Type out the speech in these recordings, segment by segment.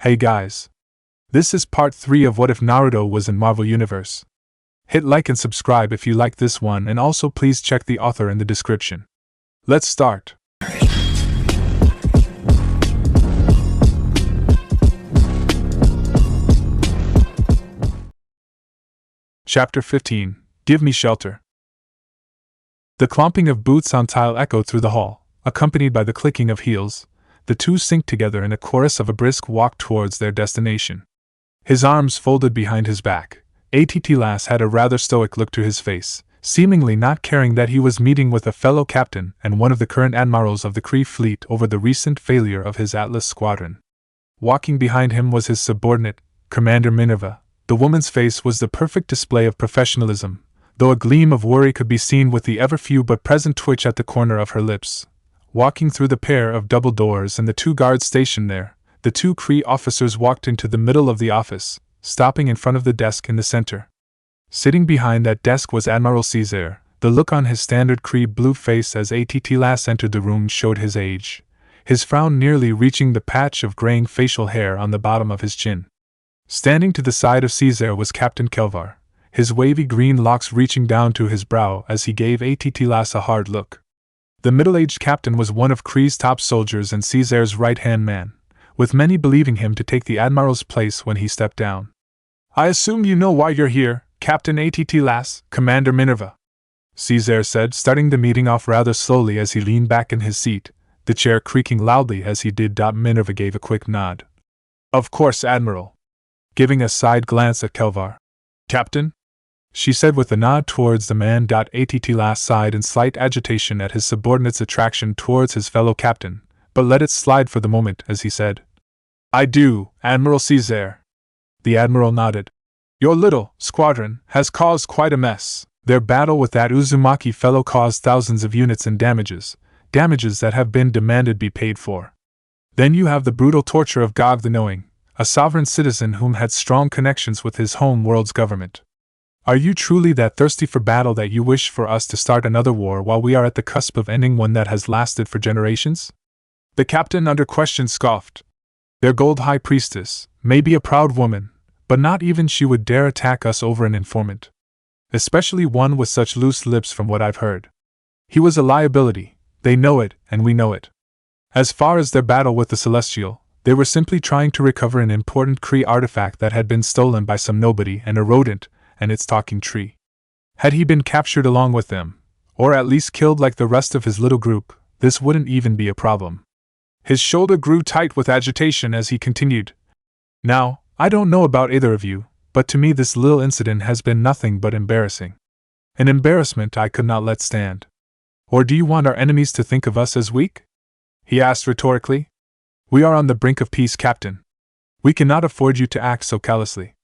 Hey guys. This is part 3 of What If Naruto Was in Marvel Universe. Hit like and subscribe if you like this one, and also please check the author in the description. Let's start. Chapter 15. Give Me Shelter. The clomping of boots on tile echoed through the hall, accompanied by the clicking of heels. The two synced together in a chorus of a brisk walk towards their destination. His arms folded behind his back, Lass had a rather stoic look to his face, seemingly not caring that he was meeting with a fellow captain and one of the current admirals of the Kree fleet over the recent failure of his Atlas squadron. Walking behind him was his subordinate, Commander Minerva. The woman's face was the perfect display of professionalism, though a gleam of worry could be seen with the ever few but present twitch at the corner of her lips. Walking through the pair of double doors and the two guards stationed there, the two Kree officers walked into the middle of the office, stopping in front of the desk in the center. Sitting behind that desk was Admiral Caesar. The look on his standard Kree blue face as Lass entered the room showed his age, his frown nearly reaching the patch of graying facial hair on the bottom of his chin. Standing to the side of Caesar was Captain Kelvar, his wavy green locks reaching down to his brow as he gave Lass a hard look. The middle-aged captain was one of Kree's top soldiers and Caesar's right-hand man, with many believing him to take the admiral's place when he stepped down. "I assume you know why you're here, Captain Lass, Commander Minerva," Caesar said, starting the meeting off rather slowly as he leaned back in his seat, the chair creaking loudly as he did. Minerva gave a quick nod. "Of course, Admiral," giving a side glance at Kelvar. "Captain?" she said with a nod towards the man. Lass sighed in slight agitation at his subordinate's attraction towards his fellow captain, but let it slide for the moment as he said, "I do, Admiral Caesar." The admiral nodded. "Your little squadron has caused quite a mess. Their battle with that Uzumaki fellow caused thousands of units in damages that have been demanded be paid for. Then you have the brutal torture of Gog the Knowing, a sovereign citizen whom had strong connections with his home world's government. Are you truly that thirsty for battle that you wish for us to start another war while we are at the cusp of ending one that has lasted for generations?" The captain under question scoffed. "Their gold high priestess may be a proud woman, but not even she would dare attack us over an informant. Especially one with such loose lips from what I've heard. He was a liability, they know it and we know it. As far as their battle with the Celestial, they were simply trying to recover an important Kree artifact that had been stolen by some nobody and a rodent and its talking tree. Had he been captured along with them, or at least killed like the rest of his little group, this wouldn't even be a problem." His shoulder grew tight with agitation as he continued. "Now, I don't know about either of you, but to me this little incident has been nothing but embarrassing. An embarrassment I could not let stand. Or do you want our enemies to think of us as weak?" he asked rhetorically. "We are on the brink of peace, Captain. We cannot afford you to act so callously.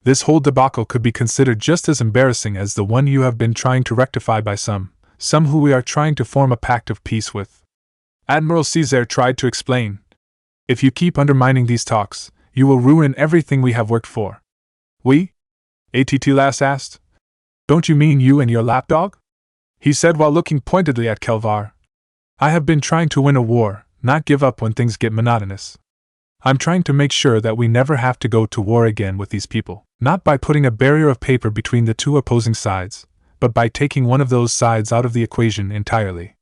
This whole debacle could be considered just as embarrassing as the one you have been trying to rectify by some who we are trying to form a pact of peace with." Admiral Caesar tried to explain. "If you keep undermining these talks, you will ruin everything we have worked for." "We?" Lass asked. "Don't you mean you and your lapdog?" he said while looking pointedly at Kelvar. "I have been trying to win a war, not give up when things get monotonous. I'm trying to make sure that we never have to go to war again with these people, not by putting a barrier of paper between the two opposing sides, but by taking one of those sides out of the equation entirely."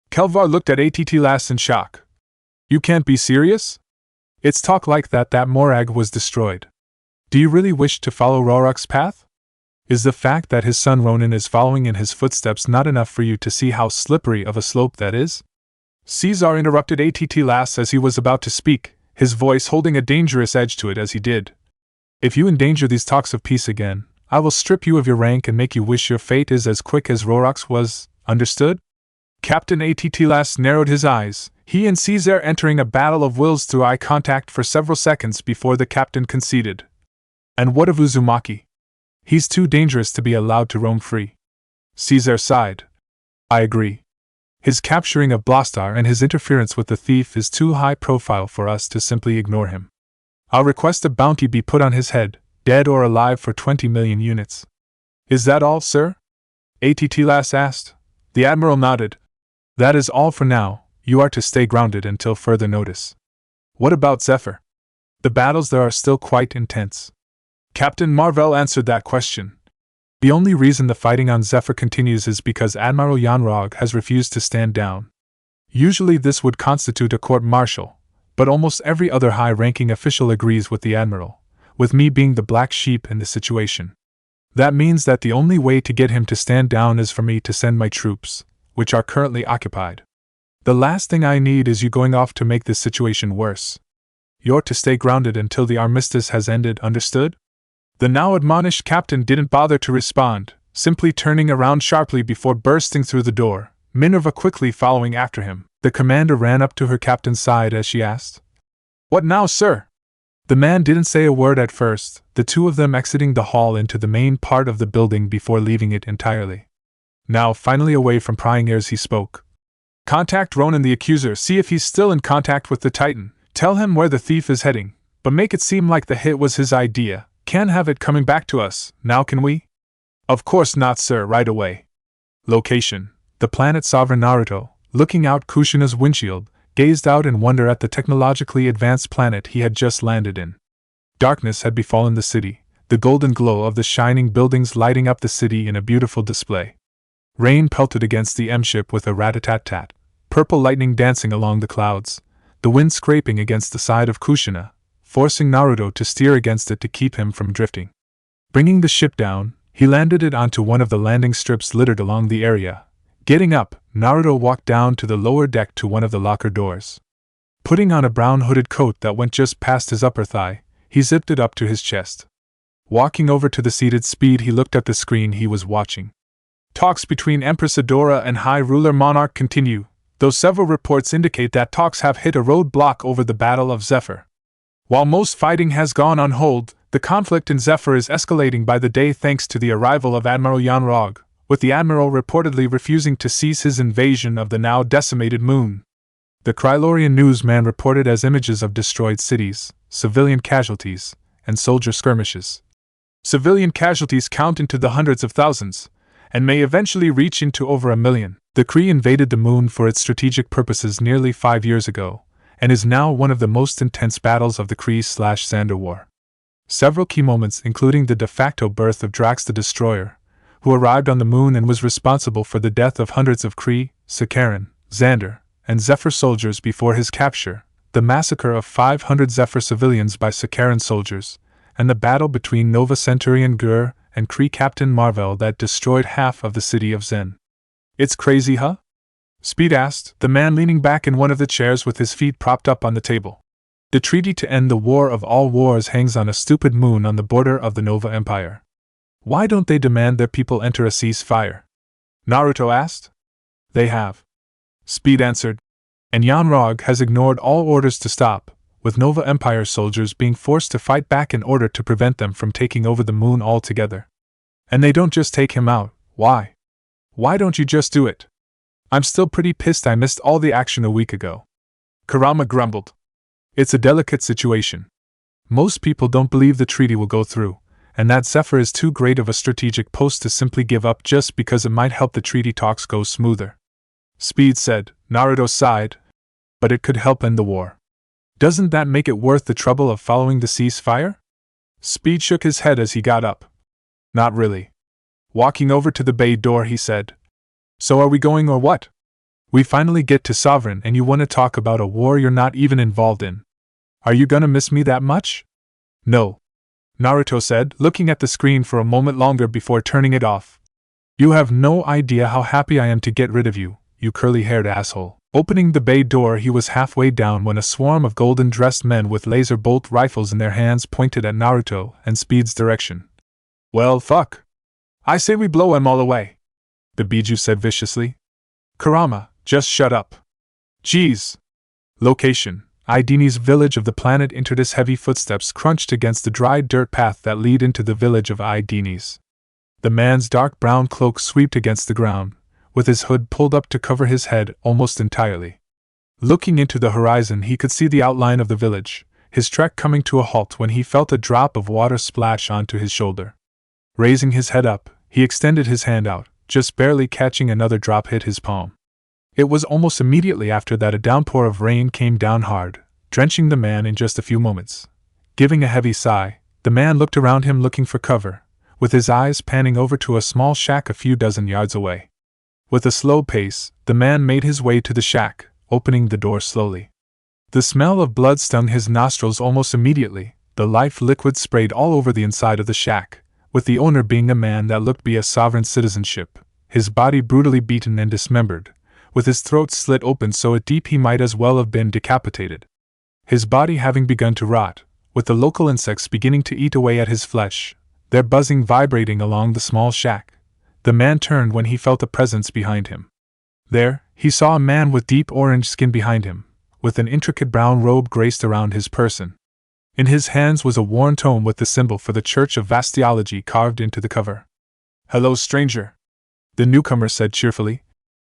Kelvar looked at Lass in shock. "You can't be serious? It's talk like that Morag was destroyed. Do you really wish to follow Rorok's path? Is the fact that his son Ronin is following in his footsteps not enough for you to see how slippery of a slope that is?" Caesar interrupted Lass as he was about to speak, his voice holding a dangerous edge to it as he did. "If you endanger these talks of peace again, I will strip you of your rank and make you wish your fate is as quick as Rorok's was, understood?" Captain Lass narrowed his eyes, he and Caesar entering a battle of wills through eye contact for several seconds before the captain conceded. "And what of Uzumaki? He's too dangerous to be allowed to roam free." Caesar sighed. "I agree. His capturing of Blastar and his interference with the thief is too high profile for us to simply ignore him. I'll request a bounty be put on his head, dead or alive, for 20 million units. "Is that all, sir?" Lass asked. The Admiral nodded. "That is all for now. You are to stay grounded until further notice." "What about Zephyr?" The battles there are still quite intense. Captain Marvel answered that question. The only reason the fighting on Zephyr continues is because Admiral Yanrog has refused to stand down. Usually this would constitute a court-martial, but almost every other high-ranking official agrees with the Admiral, with me being the black sheep in the situation. That means that the only way to get him to stand down is for me to send my troops, which are currently occupied. The last thing I need is you going off to make this situation worse. You're to stay grounded until the armistice has ended, understood? The now admonished captain didn't bother to respond, simply turning around sharply before bursting through the door, Minerva quickly following after him. The commander ran up to her captain's side as she asked, "What now, sir?" The man didn't say a word at first, the two of them exiting the hall into the main part of the building before leaving it entirely. Now, finally away from prying ears, he spoke. "Contact Ronan the Accuser, see if he's still in contact with the Titan. Tell him where the thief is heading, but make it seem like the hit was his idea. Can't have it coming back to us, now can we?" "Of course not, sir, right away." Location: the planet Sovereign. Naruto, looking out Kushina's windshield, gazed out in wonder at the technologically advanced planet he had just landed in. Darkness had befallen the city, the golden glow of the shining buildings lighting up the city in a beautiful display. Rain pelted against the M-ship with a rat-a-tat-tat, purple lightning dancing along the clouds, the wind scraping against the side of Kushina, forcing Naruto to steer against it to keep him from drifting. Bringing the ship down, he landed it onto one of the landing strips littered along the area. Getting up, Naruto walked down to the lower deck to one of the locker doors. Putting on a brown hooded coat that went just past his upper thigh, he zipped it up to his chest. Walking over to the seated Speed, he looked at the screen he was watching. Talks between Empress Adora and High Ruler Monarch continue, though several reports indicate that talks have hit a roadblock over the Battle of Zephyr. While most fighting has gone on hold, the conflict in Zephyr is escalating by the day thanks to the arrival of Admiral Yanrog, with the Admiral reportedly refusing to cease his invasion of the now decimated moon. The Krylorian newsman reported as images of destroyed cities, civilian casualties, and soldier skirmishes. Civilian casualties count into the hundreds of thousands, and may eventually reach into over 1 million. The Kree invaded the moon for its strategic purposes nearly 5 years ago, and is now one of the most intense battles of the Kree/Xander War. Several key moments, including the de facto birth of Drax the Destroyer, who arrived on the moon and was responsible for the death of hundreds of Kree, Sakaran, Xander, and Zephyr soldiers before his capture, the massacre of 500 Zephyr civilians by Sakaran soldiers, and the battle between Nova Centurion Gur and Kree Captain Marvel that destroyed half of the city of Zen. "It's crazy, huh?" Speed asked, the man leaning back in one of the chairs with his feet propped up on the table. "The treaty to end the war of all wars hangs on a stupid moon on the border of the Nova Empire. Why don't they demand their people enter a ceasefire?" Naruto asked. "They have," Speed answered, "and Yanrog has ignored all orders to stop, with Nova Empire soldiers being forced to fight back in order to prevent them from taking over the moon altogether. And they don't just take him out, why? Why don't you just do it? I'm still pretty pissed I missed all the action a week ago." Kurama grumbled. "It's a delicate situation. Most people don't believe the treaty will go through, and that Zephyr is too great of a strategic post to simply give up just because it might help the treaty talks go smoother." Speed said. Naruto sighed. "But it could help end the war. Doesn't that make it worth the trouble of following the ceasefire?" Speed shook his head as he got up. "Not really." Walking over to the bay door, he said, "So are we going or what? We finally get to Sovereign and you want to talk about a war you're not even involved in. Are you gonna miss me that much?" "No," Naruto said, looking at the screen for a moment longer before turning it off. "You have no idea how happy I am to get rid of you, you curly-haired asshole." Opening the bay door, he was halfway down when a swarm of golden-dressed men with laser bolt rifles in their hands pointed at Naruto and Speed's direction. "Well, fuck. I say we blow 'em all away," the Biju said viciously. "Kurama, just shut up." "Jeez." Location: Idini's village of the planet. Interdis heavy footsteps crunched against the dry dirt path that lead into the village of Idini's. The man's dark brown cloak swept against the ground, with his hood pulled up to cover his head almost entirely. Looking into the horizon, he could see the outline of the village, his trek coming to a halt when he felt a drop of water splash onto his shoulder. Raising his head up, he extended his hand out, just barely catching another drop hit his palm. It was almost immediately after that a downpour of rain came down hard, drenching the man in just a few moments. Giving a heavy sigh, the man looked around him looking for cover, with his eyes panning over to a small shack a few dozen yards away. With a slow pace, the man made his way to the shack, opening the door slowly. The smell of blood stung his nostrils almost immediately. The life liquid sprayed all over the inside of the shack, with the owner being a man that looked be a sovereign citizenship, his body brutally beaten and dismembered, with his throat slit open so deep he might as well have been decapitated. His body having begun to rot, with the local insects beginning to eat away at his flesh, their buzzing vibrating along the small shack. The man turned when he felt a presence behind him. There, he saw a man with deep orange skin behind him, with an intricate brown robe graced around his person. In his hands was a worn tome with the symbol for the Church of Vastiology carved into the cover. "Hello, stranger," the newcomer said cheerfully.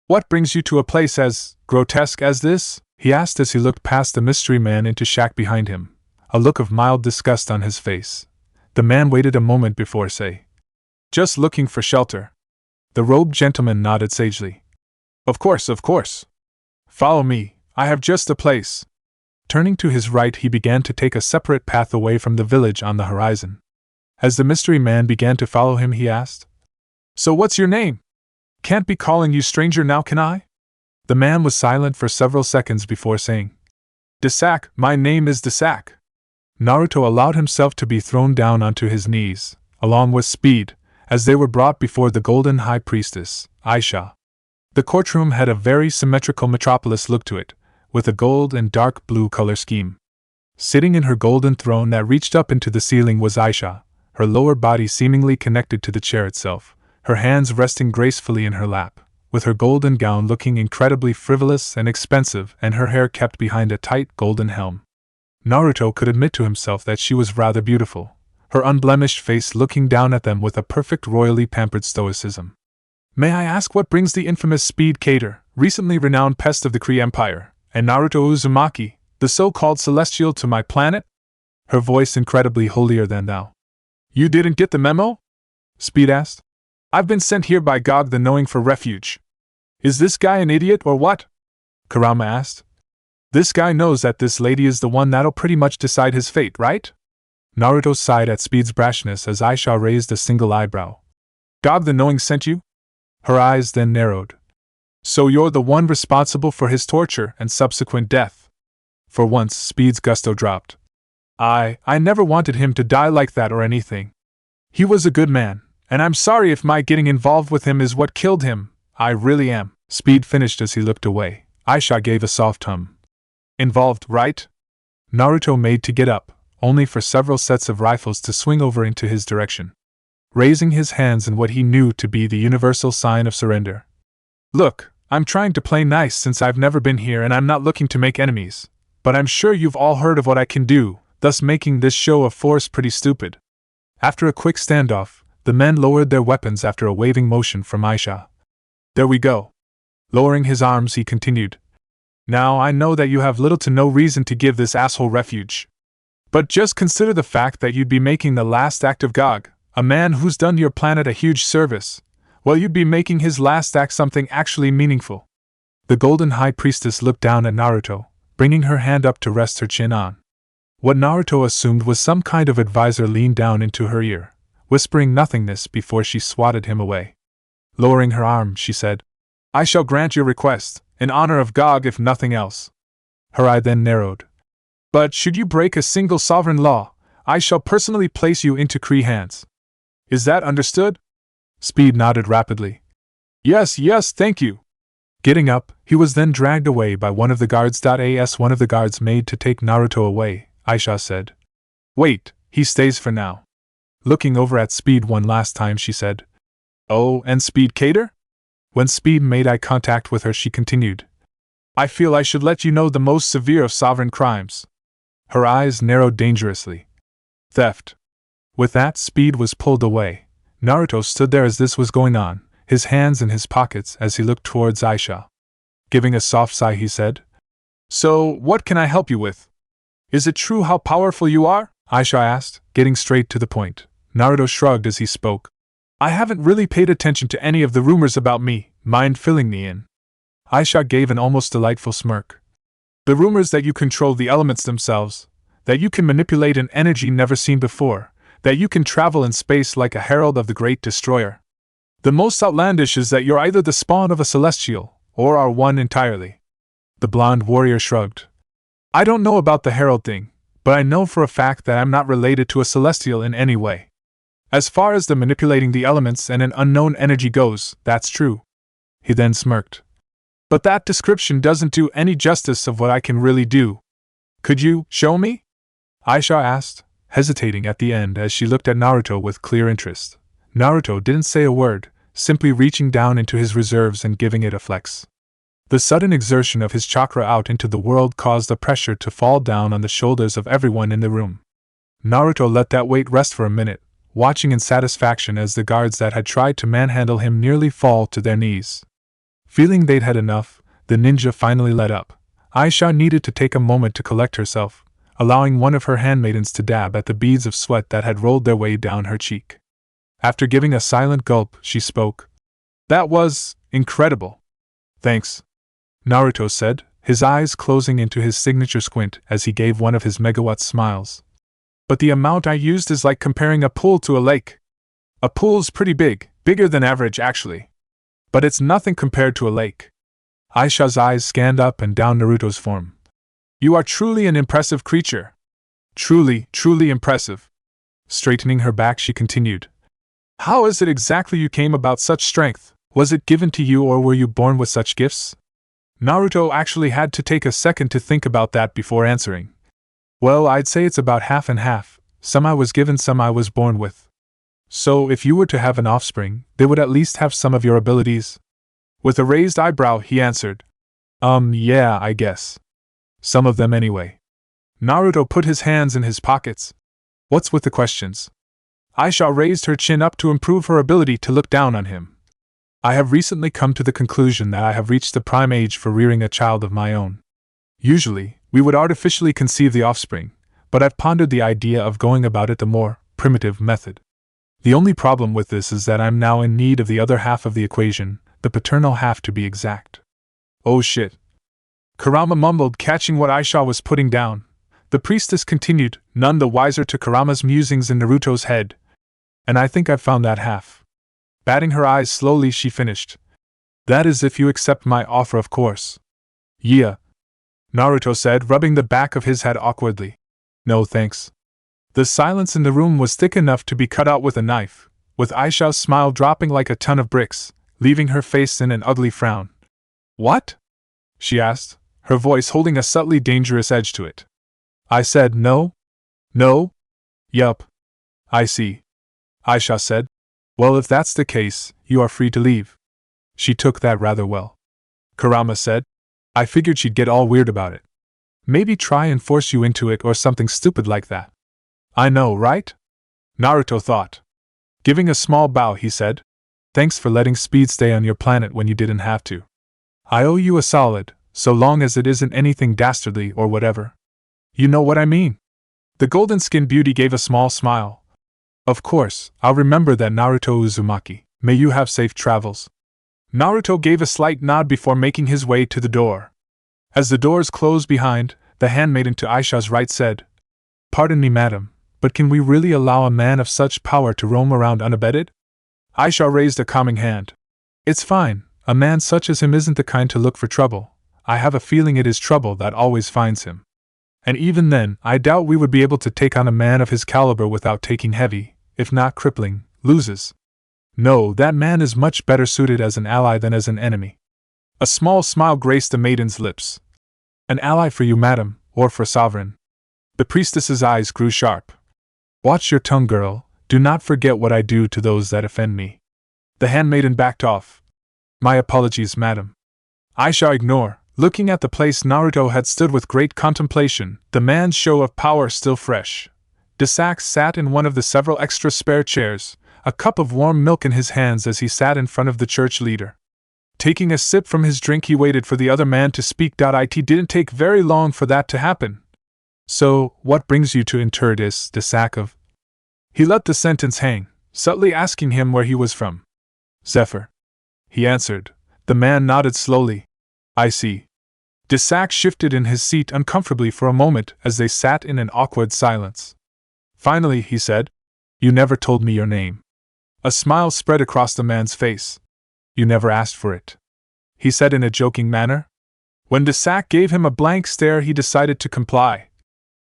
"What brings you to a place as grotesque as this?" he asked as he looked past the mystery man into shack behind him, a look of mild disgust on his face. The man waited a moment before say, "Just looking for shelter." The robed gentleman nodded sagely. Of course. Follow me, I have just a place." Turning to his right, he began to take a separate path away from the village on the horizon. As the mystery man began to follow him, he asked, "So what's your name? Can't be calling you stranger now, can I?" The man was silent for several seconds before saying, "Desak, my name is Desak." Naruto allowed himself to be thrown down onto his knees, along with Speed, as they were brought before the Golden High Priestess, Aisha. The courtroom had a very symmetrical metropolis look to it, with a gold and dark blue color scheme. Sitting in her golden throne that reached up into the ceiling was Aisha, her lower body seemingly connected to the chair itself, her hands resting gracefully in her lap, with her golden gown looking incredibly frivolous and expensive and her hair kept behind a tight golden helm. Naruto could admit to himself that she was rather beautiful, her unblemished face looking down at them with a perfect royally pampered stoicism. "May I ask what brings the infamous Speed Cater, recently renowned pest of the Kree Empire, and Naruto Uzumaki, the so-called celestial, to my planet?" Her voice incredibly holier than thou. "You didn't get the memo?" Speed asked. "I've been sent here by Gog the Knowing for refuge." "Is this guy an idiot or what?" Kurama asked. "This guy knows that this lady is the one that'll pretty much decide his fate, right?" Naruto sighed at Speed's brashness as Aisha raised a single eyebrow. "Gog the Knowing sent you?" Her eyes then narrowed. "So you're the one responsible for his torture and subsequent death?" For once, Speed's gusto dropped. I never wanted him to die like that or anything. He was a good man, and I'm sorry if my getting involved with him is what killed him. I really am." Speed finished as he looked away. Aisha gave a soft hum. "Involved, right?" Naruto made to get up, only for several sets of rifles to swing over into his direction. Raising his hands in what he knew to be the universal sign of surrender. "Look, I'm trying to play nice since I've never been here and I'm not looking to make enemies, but I'm sure you've all heard of what I can do, thus making this show of force pretty stupid." After a quick standoff, the men lowered their weapons after a waving motion from Aisha. "There we go." Lowering his arms, he continued, "Now I know that you have little to no reason to give this asshole refuge. But just consider the fact that you'd be making the last act of Gog, a man who's done your planet a huge service. Well, you'd be making his last act something actually meaningful." The Golden High Priestess looked down at Naruto, bringing her hand up to rest her chin on. What Naruto assumed was some kind of advisor leaned down into her ear, whispering nothingness before she swatted him away. Lowering her arm, she said, "I shall grant your request, in honor of Gog if nothing else." Her eye then narrowed. "But should you break a single sovereign law, I shall personally place you into Kree hands. Is that understood?" Speed nodded rapidly. Yes, thank you." Getting up, he was then dragged away by one of the guards. As one of the guards made to take Naruto away, Aisha said, "Wait, he stays for now." Looking over at Speed one last time, she said, "Oh, and Speed Cater?" When Speed made eye contact with her, she continued, "I feel I should let you know the most severe of sovereign crimes." Her eyes narrowed dangerously. "Theft." With that, Speed was pulled away. Naruto stood there as this was going on, his hands in his pockets as he looked towards Aisha. Giving a soft sigh, he said, "So, what can I help you with? Is it true how powerful you are?" Aisha asked, getting straight to the point. Naruto shrugged as he spoke. "I haven't really paid attention to any of the rumors about me. Mind filling me in?" Aisha gave an almost delightful smirk. "The rumors that you control the elements themselves, that you can manipulate an energy never seen before, that you can travel in space like a herald of the great destroyer. The most outlandish is that you're either the spawn of a celestial, or are one entirely. The blonde warrior shrugged. I don't know about the herald thing, but I know for a fact that I'm not related to a celestial in any way. As far as the manipulating the elements and an unknown energy goes, that's true. He then smirked. But that description doesn't do any justice of what I can really do. Could you show me? Aisha asked, hesitating at the end as she looked at Naruto with clear interest. Naruto didn't say a word, simply reaching down into his reserves and giving it a flex. The sudden exertion of his chakra out into the world caused the pressure to fall down on the shoulders of everyone in the room. Naruto let that weight rest for a minute, watching in satisfaction as the guards that had tried to manhandle him nearly fall to their knees. Feeling they'd had enough, the ninja finally let up. Aisha needed to take a moment to collect herself, allowing one of her handmaidens to dab at the beads of sweat that had rolled their way down her cheek. After giving a silent gulp, she spoke. That was incredible. Thanks, Naruto said, his eyes closing into his signature squint as he gave one of his megawatt smiles. But the amount I used is like comparing a pool to a lake. A pool's pretty big, bigger than average actually. But it's nothing compared to a lake. Aisha's eyes scanned up and down Naruto's form. You are truly an impressive creature. Truly, truly impressive. Straightening her back, she continued. How is it exactly you came about such strength? Was it given to you or were you born with such gifts? Naruto actually had to take a second to think about that before answering. Well, I'd say it's about half and half. Some I was given, some I was born with. So, if you were to have an offspring, they would at least have some of your abilities? With a raised eyebrow, he answered. Yeah, I guess. Some of them anyway. Naruto put his hands in his pockets. What's with the questions? Aisha raised her chin up to improve her ability to look down on him. I have recently come to the conclusion that I have reached the prime age for rearing a child of my own. Usually, we would artificially conceive the offspring, but I've pondered the idea of going about it the more primitive method. The only problem with this is that I'm now in need of the other half of the equation, the paternal half to be exact. Oh shit. Kurama mumbled, catching what Aisha was putting down. The priestess continued, none the wiser to Kurama's musings in Naruto's head. And I think I've found that half. Batting her eyes slowly, she finished. That is if you accept my offer, of course. Yeah, Naruto said, rubbing the back of his head awkwardly. No thanks. The silence in the room was thick enough to be cut out with a knife, with Aisha's smile dropping like a ton of bricks, leaving her face in an ugly frown. What? She asked, her voice holding a subtly dangerous edge to it. I said no? No? Yup. I see. Aisha said. Well, if that's the case, you are free to leave. She took that rather well. Kurama said. I figured she'd get all weird about it. Maybe try and force you into it or something stupid like that. I know, right? Naruto thought. Giving a small bow, he said. Thanks for letting Speed stay on your planet when you didn't have to. I owe you a solid, so long as it isn't anything dastardly or whatever. You know what I mean? The golden-skinned beauty gave a small smile. Of course, I'll remember that, Naruto Uzumaki. May you have safe travels. Naruto gave a slight nod before making his way to the door. As the doors closed behind, the handmaiden to Aisha's right said, Pardon me, madam, but can we really allow a man of such power to roam around unabated? Aisha raised a calming hand. It's fine, a man such as him isn't the kind to look for trouble. I have a feeling it is trouble that always finds him. And even then, I doubt we would be able to take on a man of his caliber without taking heavy, if not crippling, losses. No, that man is much better suited as an ally than as an enemy. A small smile graced the maiden's lips. An ally for you, madam, or for sovereign. The priestess's eyes grew sharp. Watch your tongue, girl. Do not forget what I do to those that offend me. The handmaiden backed off. My apologies, madam. Aisha ignored, looking at the place Naruto had stood with great contemplation, the man's show of power still fresh. Desac sat in one of the several extra spare chairs, a cup of warm milk in his hands as he sat in front of the church leader. Taking a sip from his drink, he waited for the other man to speak. It didn't take very long for that to happen. So, what brings you to Interdis, Desac? He let the sentence hang, subtly asking him where he was from. Zephyr. He answered. The man nodded slowly. I see. Desak shifted in his seat uncomfortably for a moment as they sat in an awkward silence. Finally, he said, "You never told me your name." A smile spread across the man's face. "You never asked for it," he said in a joking manner. When Desak gave him a blank stare, he decided to comply.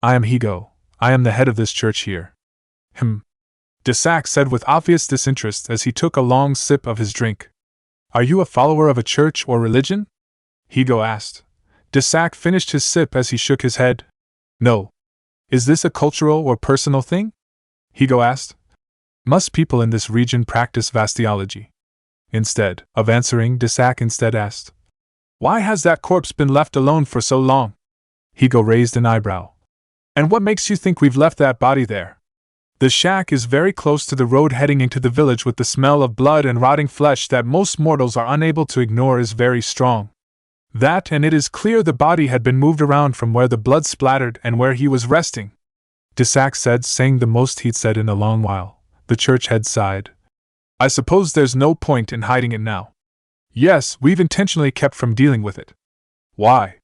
"I am Higo. I am the head of this church here." Desak said with obvious disinterest as he took a long sip of his drink. "Are you a follower of a church or religion?" Higo asked. Desak finished his sip as he shook his head. "No." "Is this a cultural or personal thing?" Higo asked. "Must people in this region practice vastiology?" Instead of answering, Desak instead asked, "Why has that corpse been left alone for so long?" Higo raised an eyebrow. "And what makes you think we've left that body there?" "The shack is very close to the road heading into the village, with the smell of blood and rotting flesh that most mortals are unable to ignore is very strong. That, and it is clear the body had been moved around from where the blood splattered and where he was resting," Desak said, saying the most he'd said in a long while. The church head sighed. "I suppose there's no point in hiding it now." "Yes, we've intentionally kept from dealing with it." "Why?"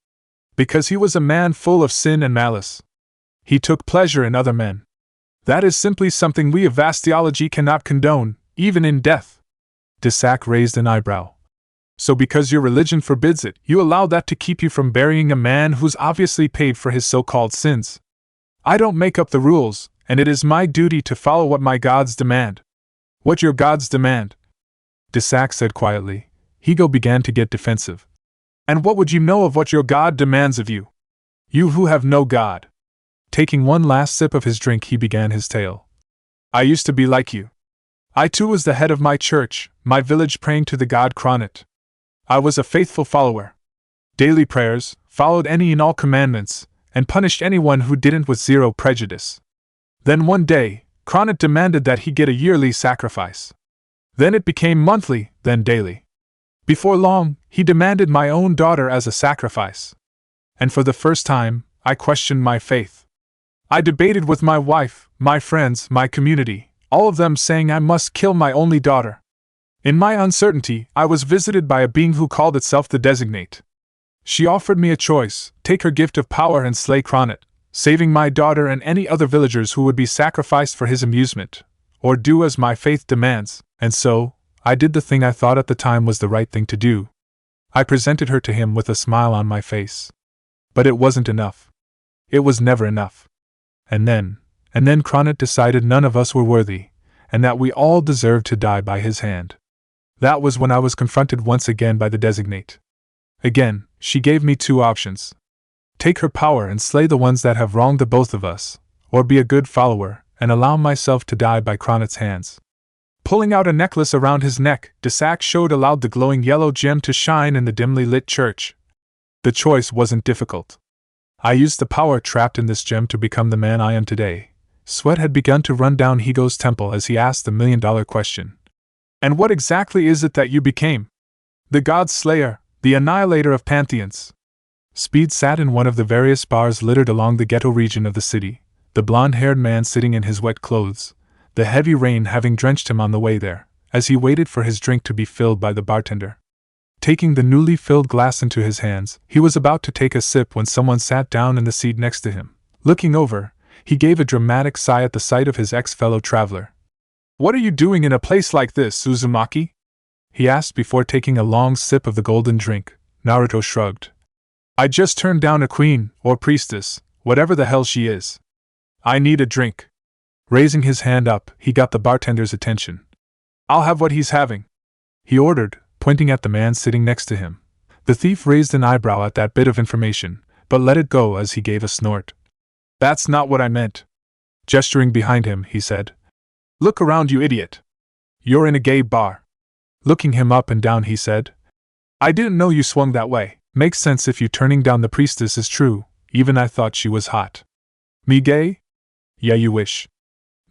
"Because he was a man full of sin and malice. He took pleasure in other men. That is simply something we of vastiology cannot condone, even in death." Desak raised an eyebrow. "So because your religion forbids it, you allow that to keep you from burying a man who's obviously paid for his so-called sins?" "I don't make up the rules, and it is my duty to follow what my gods demand." "What your gods demand?" Desak said quietly. Higo began to get defensive. "And what would you know of what your god demands of you? You who have no god." Taking one last sip of his drink, he began his tale. "I used to be like you. I too was the head of my church, my village, praying to the god Kronit. I was a faithful follower. Daily prayers, followed any and all commandments, and punished anyone who didn't with zero prejudice. Then one day, Kronit demanded that he get a yearly sacrifice. Then it became monthly, then daily. Before long, he demanded my own daughter as a sacrifice. And for the first time, I questioned my faith. I debated with my wife, my friends, my community, all of them saying I must kill my only daughter. In my uncertainty, I was visited by a being who called itself the Designate. She offered me a choice: take her gift of power and slay Kronit, saving my daughter and any other villagers who would be sacrificed for his amusement, or do as my faith demands, and so, I did the thing I thought at the time was the right thing to do. I presented her to him with a smile on my face. But it wasn't enough. It was never enough. And then Kronit decided none of us were worthy, and that we all deserved to die by his hand. That was when I was confronted once again by the Designate. Again, she gave me two options. Take her power and slay the ones that have wronged the both of us, or be a good follower and allow myself to die by Kronit's hands." Pulling out a necklace around his neck, Desak allowed the glowing yellow gem to shine in the dimly lit church. The choice wasn't difficult. I used the power trapped in this gem to become the man I am today. Sweat had begun to run down Higo's temple as he asked the million-dollar question. "And what exactly is it that you became?" "The God Slayer, the annihilator of pantheons." Speed sat in one of the various bars littered along the ghetto region of the city, the blonde-haired man sitting in his wet clothes, the heavy rain having drenched him on the way there, as he waited for his drink to be filled by the bartender. Taking the newly filled glass into his hands, he was about to take a sip when someone sat down in the seat next to him. Looking over, he gave a dramatic sigh at the sight of his ex-fellow traveler. "What are you doing in a place like this, Uzumaki?" he asked before taking a long sip of the golden drink. Naruto shrugged. "I just turned down a queen, or priestess, whatever the hell she is. I need a drink." Raising his hand up, he got the bartender's attention. "I'll have what he's having," he ordered, pointing at the man sitting next to him. The thief raised an eyebrow at that bit of information, but let it go as he gave a snort. "That's not what I meant." Gesturing behind him, he said, "Look around, you idiot. You're in a gay bar." Looking him up and down, he said, "I didn't know you swung that way. Makes sense if you turning down the priestess is true, even I thought she was hot." "Me gay?" "Yeah, you wish,"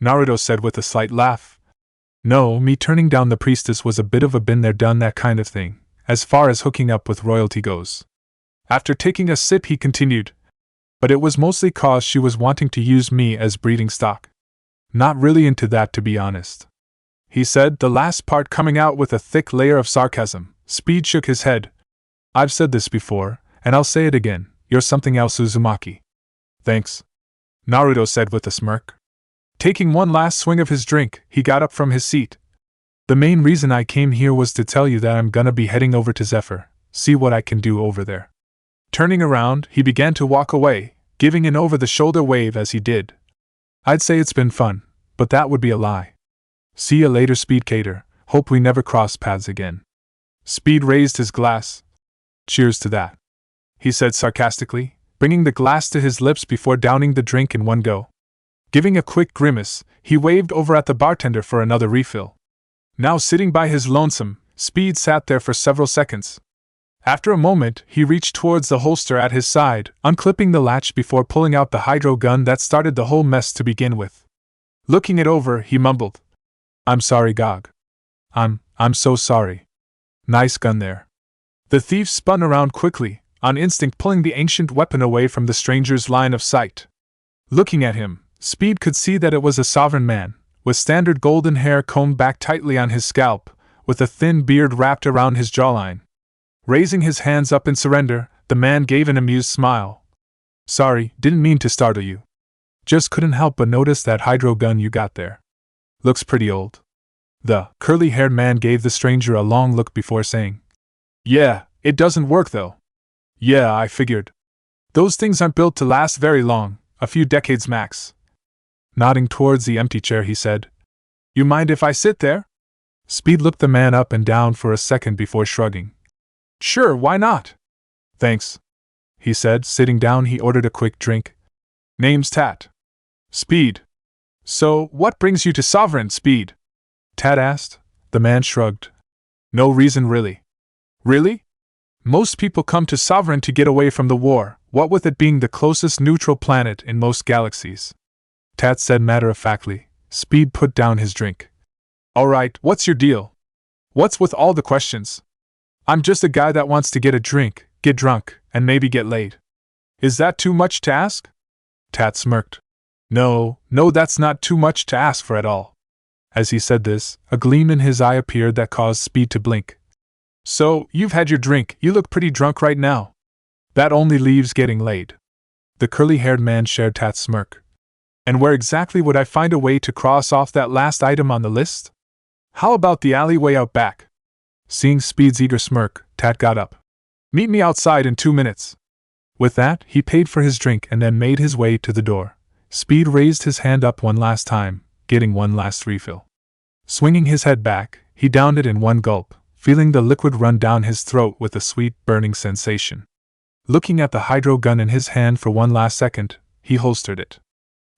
Naruto said with a slight laugh. "No, me turning down the priestess was a bit of a been there done that kind of thing, as far as hooking up with royalty goes." After taking a sip, he continued, "But it was mostly cause she was wanting to use me as breeding stock. Not really into that, to be honest," he said, the last part coming out with a thick layer of sarcasm. Speed shook his head. "I've said this before, And I'll say it again, you're something else, Uzumaki. Thanks, Naruto said with a smirk. Taking one last swing of his drink, he got up from his seat. The main reason I came here was to tell you that I'm gonna be heading over to Zephyr, see what I can do over there. Turning around, he began to walk away, giving an over-the-shoulder wave as he did. I'd say it's been fun, but that would be a lie. See ya later, Speedcater, hope we never cross paths again. Speed raised his glass. Cheers to that, he said sarcastically, bringing the glass to his lips before downing the drink in one go. Giving a quick grimace, he waved over at the bartender for another refill. Now sitting by his lonesome, Speed sat there for several seconds. After a moment, he reached towards the holster at his side, unclipping the latch before pulling out the hydro gun that started the whole mess to begin with. Looking it over, he mumbled, I'm sorry, Gog. I'm so sorry. Nice gun there. The thief spun around quickly, on instinct pulling the ancient weapon away from the stranger's line of sight. Looking at him, Speed could see that it was a sovereign man, with standard golden hair combed back tightly on his scalp, with a thin beard wrapped around his jawline. Raising his hands up in surrender, the man gave an amused smile. Sorry, didn't mean to startle you. Just couldn't help but notice that hydro gun you got there. Looks pretty old. The curly-haired man gave the stranger a long look before saying, Yeah, it doesn't work though. Yeah, I figured. Those things aren't built to last very long, a few decades max. Nodding towards the empty chair, he said, You mind if I sit there? Speed looked the man up and down for a second before shrugging. Sure, why not? Thanks, he said. Sitting down, he ordered a quick drink. Name's Tat. Speed. So, what brings you to Sovereign, Speed? Tat asked. The man shrugged. No reason really. Really? Most people come to Sovereign to get away from the war, what with it being the closest neutral planet in most galaxies. Tat said matter-of-factly. Speed put down his drink. Alright, what's your deal? What's with all the questions? I'm just a guy that wants to get a drink, get drunk, and maybe get laid. Is that too much to ask? Tat smirked. No, that's not too much to ask for at all. As he said this, a gleam in his eye appeared that caused Speed to blink. So, you've had your drink, you look pretty drunk right now. That only leaves getting laid. The curly-haired man shared Tat's smirk. And where exactly would I find a way to cross off that last item on the list? How about the alleyway out back? Seeing Speed's eager smirk, Tat got up. Meet me outside in 2 minutes. With that, he paid for his drink and then made his way to the door. Speed raised his hand up one last time, getting one last refill. Swinging his head back, he downed it in one gulp, feeling the liquid run down his throat with a sweet, burning sensation. Looking at the hydro gun in his hand for one last second, he holstered it.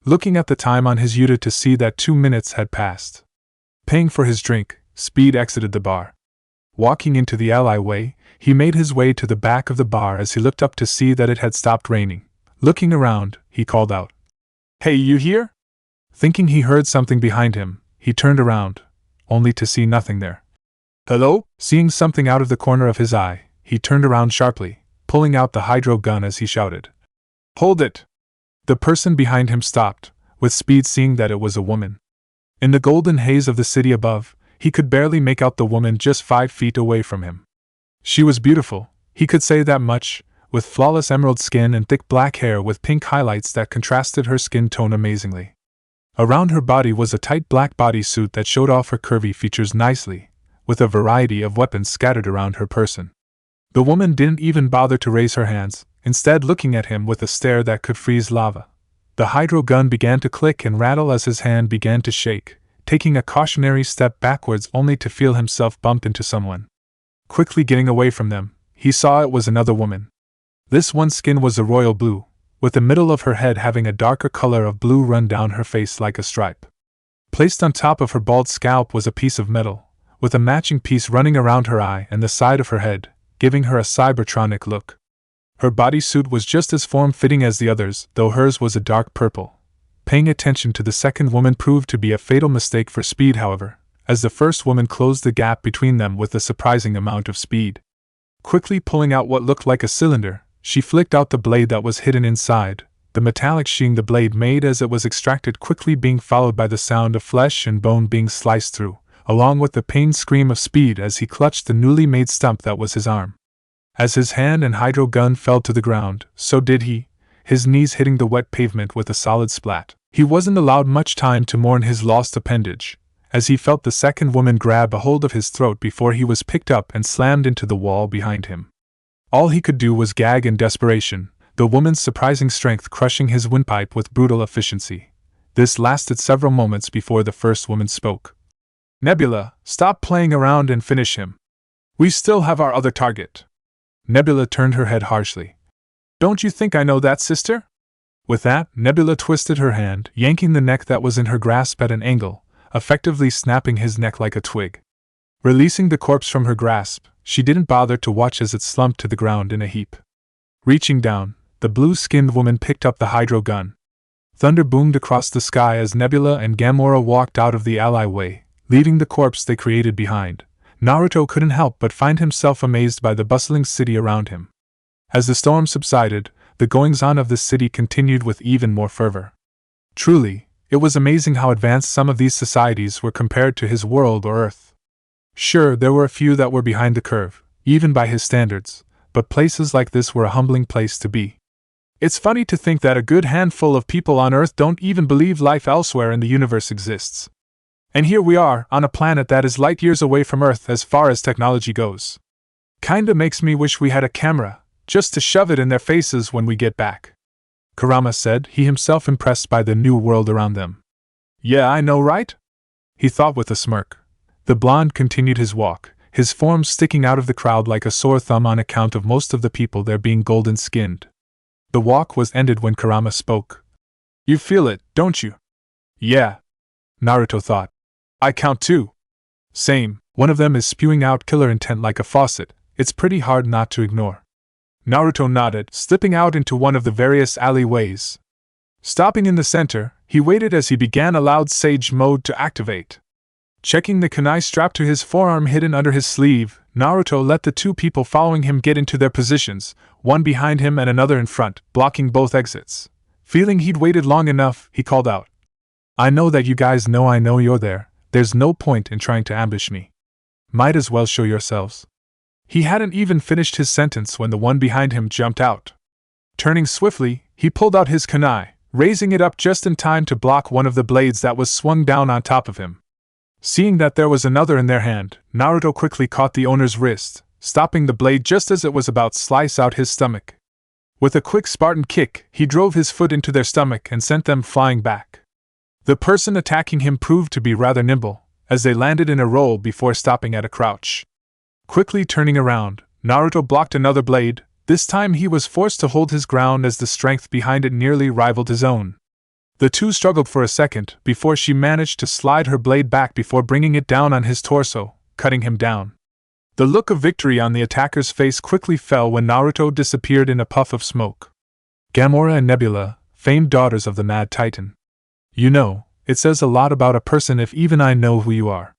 Looking at the time on his Yuta to see that 2 minutes had passed. Paying for his drink, Speed exited the bar. Walking into the alleyway, he made his way to the back of the bar as he looked up to see that it had stopped raining. Looking around, he called out, Hey, you here? Thinking he heard something behind him, he turned around, only to see nothing there. Hello? Seeing something out of the corner of his eye, he turned around sharply, pulling out the hydro gun as he shouted. Hold it! The person behind him stopped, with Speed seeing that it was a woman. In the golden haze of the city above, he could barely make out the woman just 5 feet away from him. She was beautiful, he could say that much, with flawless emerald skin and thick black hair with pink highlights that contrasted her skin tone amazingly. Around her body was a tight black bodysuit that showed off her curvy features nicely, with a variety of weapons scattered around her person. The woman didn't even bother to raise her hands, instead looking at him with a stare that could freeze lava. The hydro gun began to click and rattle as his hand began to shake, taking a cautionary step backwards only to feel himself bump into someone. Quickly getting away from them, he saw it was another woman. This one's skin was a royal blue, with the middle of her head having a darker color of blue run down her face like a stripe. Placed on top of her bald scalp was a piece of metal, with a matching piece running around her eye and the side of her head, giving her a cybertronic look. Her bodysuit was just as form-fitting as the others, though hers was a dark purple. Paying attention to the second woman proved to be a fatal mistake for Speed, however, as the first woman closed the gap between them with a surprising amount of speed. Quickly pulling out what looked like a cylinder, she flicked out the blade that was hidden inside, the metallic sheen the blade made as it was extracted quickly being followed by the sound of flesh and bone being sliced through, along with the pained scream of Speed as he clutched the newly made stump that was his arm. As his hand and hydro gun fell to the ground, so did he, his knees hitting the wet pavement with a solid splat. He wasn't allowed much time to mourn his lost appendage, as he felt the second woman grab a hold of his throat before he was picked up and slammed into the wall behind him. All he could do was gag in desperation, the woman's surprising strength crushing his windpipe with brutal efficiency. This lasted several moments before the first woman spoke. "Nebula, stop playing around and finish him. We still have our other target." Nebula turned her head harshly. "Don't you think I know that, sister?" With that, Nebula twisted her hand, yanking the neck that was in her grasp at an angle, effectively snapping his neck like a twig. Releasing the corpse from her grasp, she didn't bother to watch as it slumped to the ground in a heap. Reaching down, the blue-skinned woman picked up the hydro gun. Thunder boomed across the sky as Nebula and Gamora walked out of the alleyway, leaving the corpse they created behind. Naruto couldn't help but find himself amazed by the bustling city around him. As the storm subsided, the goings-on of the city continued with even more fervor. Truly, it was amazing how advanced some of these societies were compared to his world or Earth. Sure, there were a few that were behind the curve, even by his standards, but places like this were a humbling place to be. It's funny to think that a good handful of people on Earth don't even believe life elsewhere in the universe exists. And here we are, on a planet that is light years away from Earth as far as technology goes. Kinda makes me wish we had a camera, just to shove it in their faces when we get back," Kurama said, he himself impressed by the new world around them. "Yeah, I know, right?" he thought with a smirk. The blonde continued his walk, his form sticking out of the crowd like a sore thumb on account of most of the people there being golden-skinned. The walk was ended when Kurama spoke. "You feel it, don't you?" "Yeah," Naruto thought. "I count too." "Same, one of them is spewing out killer intent like a faucet, it's pretty hard not to ignore." Naruto nodded, slipping out into one of the various alleyways. Stopping in the center, he waited as he began a loud sage mode to activate. Checking the kunai strapped to his forearm hidden under his sleeve, Naruto let the two people following him get into their positions, one behind him and another in front, blocking both exits. Feeling he'd waited long enough, he called out, "I know that you guys know I know you're there. There's no point in trying to ambush me. Might as well show yourselves." He hadn't even finished his sentence when the one behind him jumped out. Turning swiftly, he pulled out his kunai, raising it up just in time to block one of the blades that was swung down on top of him. Seeing that there was another in their hand, Naruto quickly caught the owner's wrist, stopping the blade just as it was about to slice out his stomach. With a quick Spartan kick, he drove his foot into their stomach and sent them flying back. The person attacking him proved to be rather nimble, as they landed in a roll before stopping at a crouch. Quickly turning around, Naruto blocked another blade. This time he was forced to hold his ground as the strength behind it nearly rivaled his own. The two struggled for a second before she managed to slide her blade back before bringing it down on his torso, cutting him down. The look of victory on the attacker's face quickly fell when Naruto disappeared in a puff of smoke. Gamora and Nebula, famed daughters of the Mad Titan. "You know, it says a lot about a person if even I know who you are.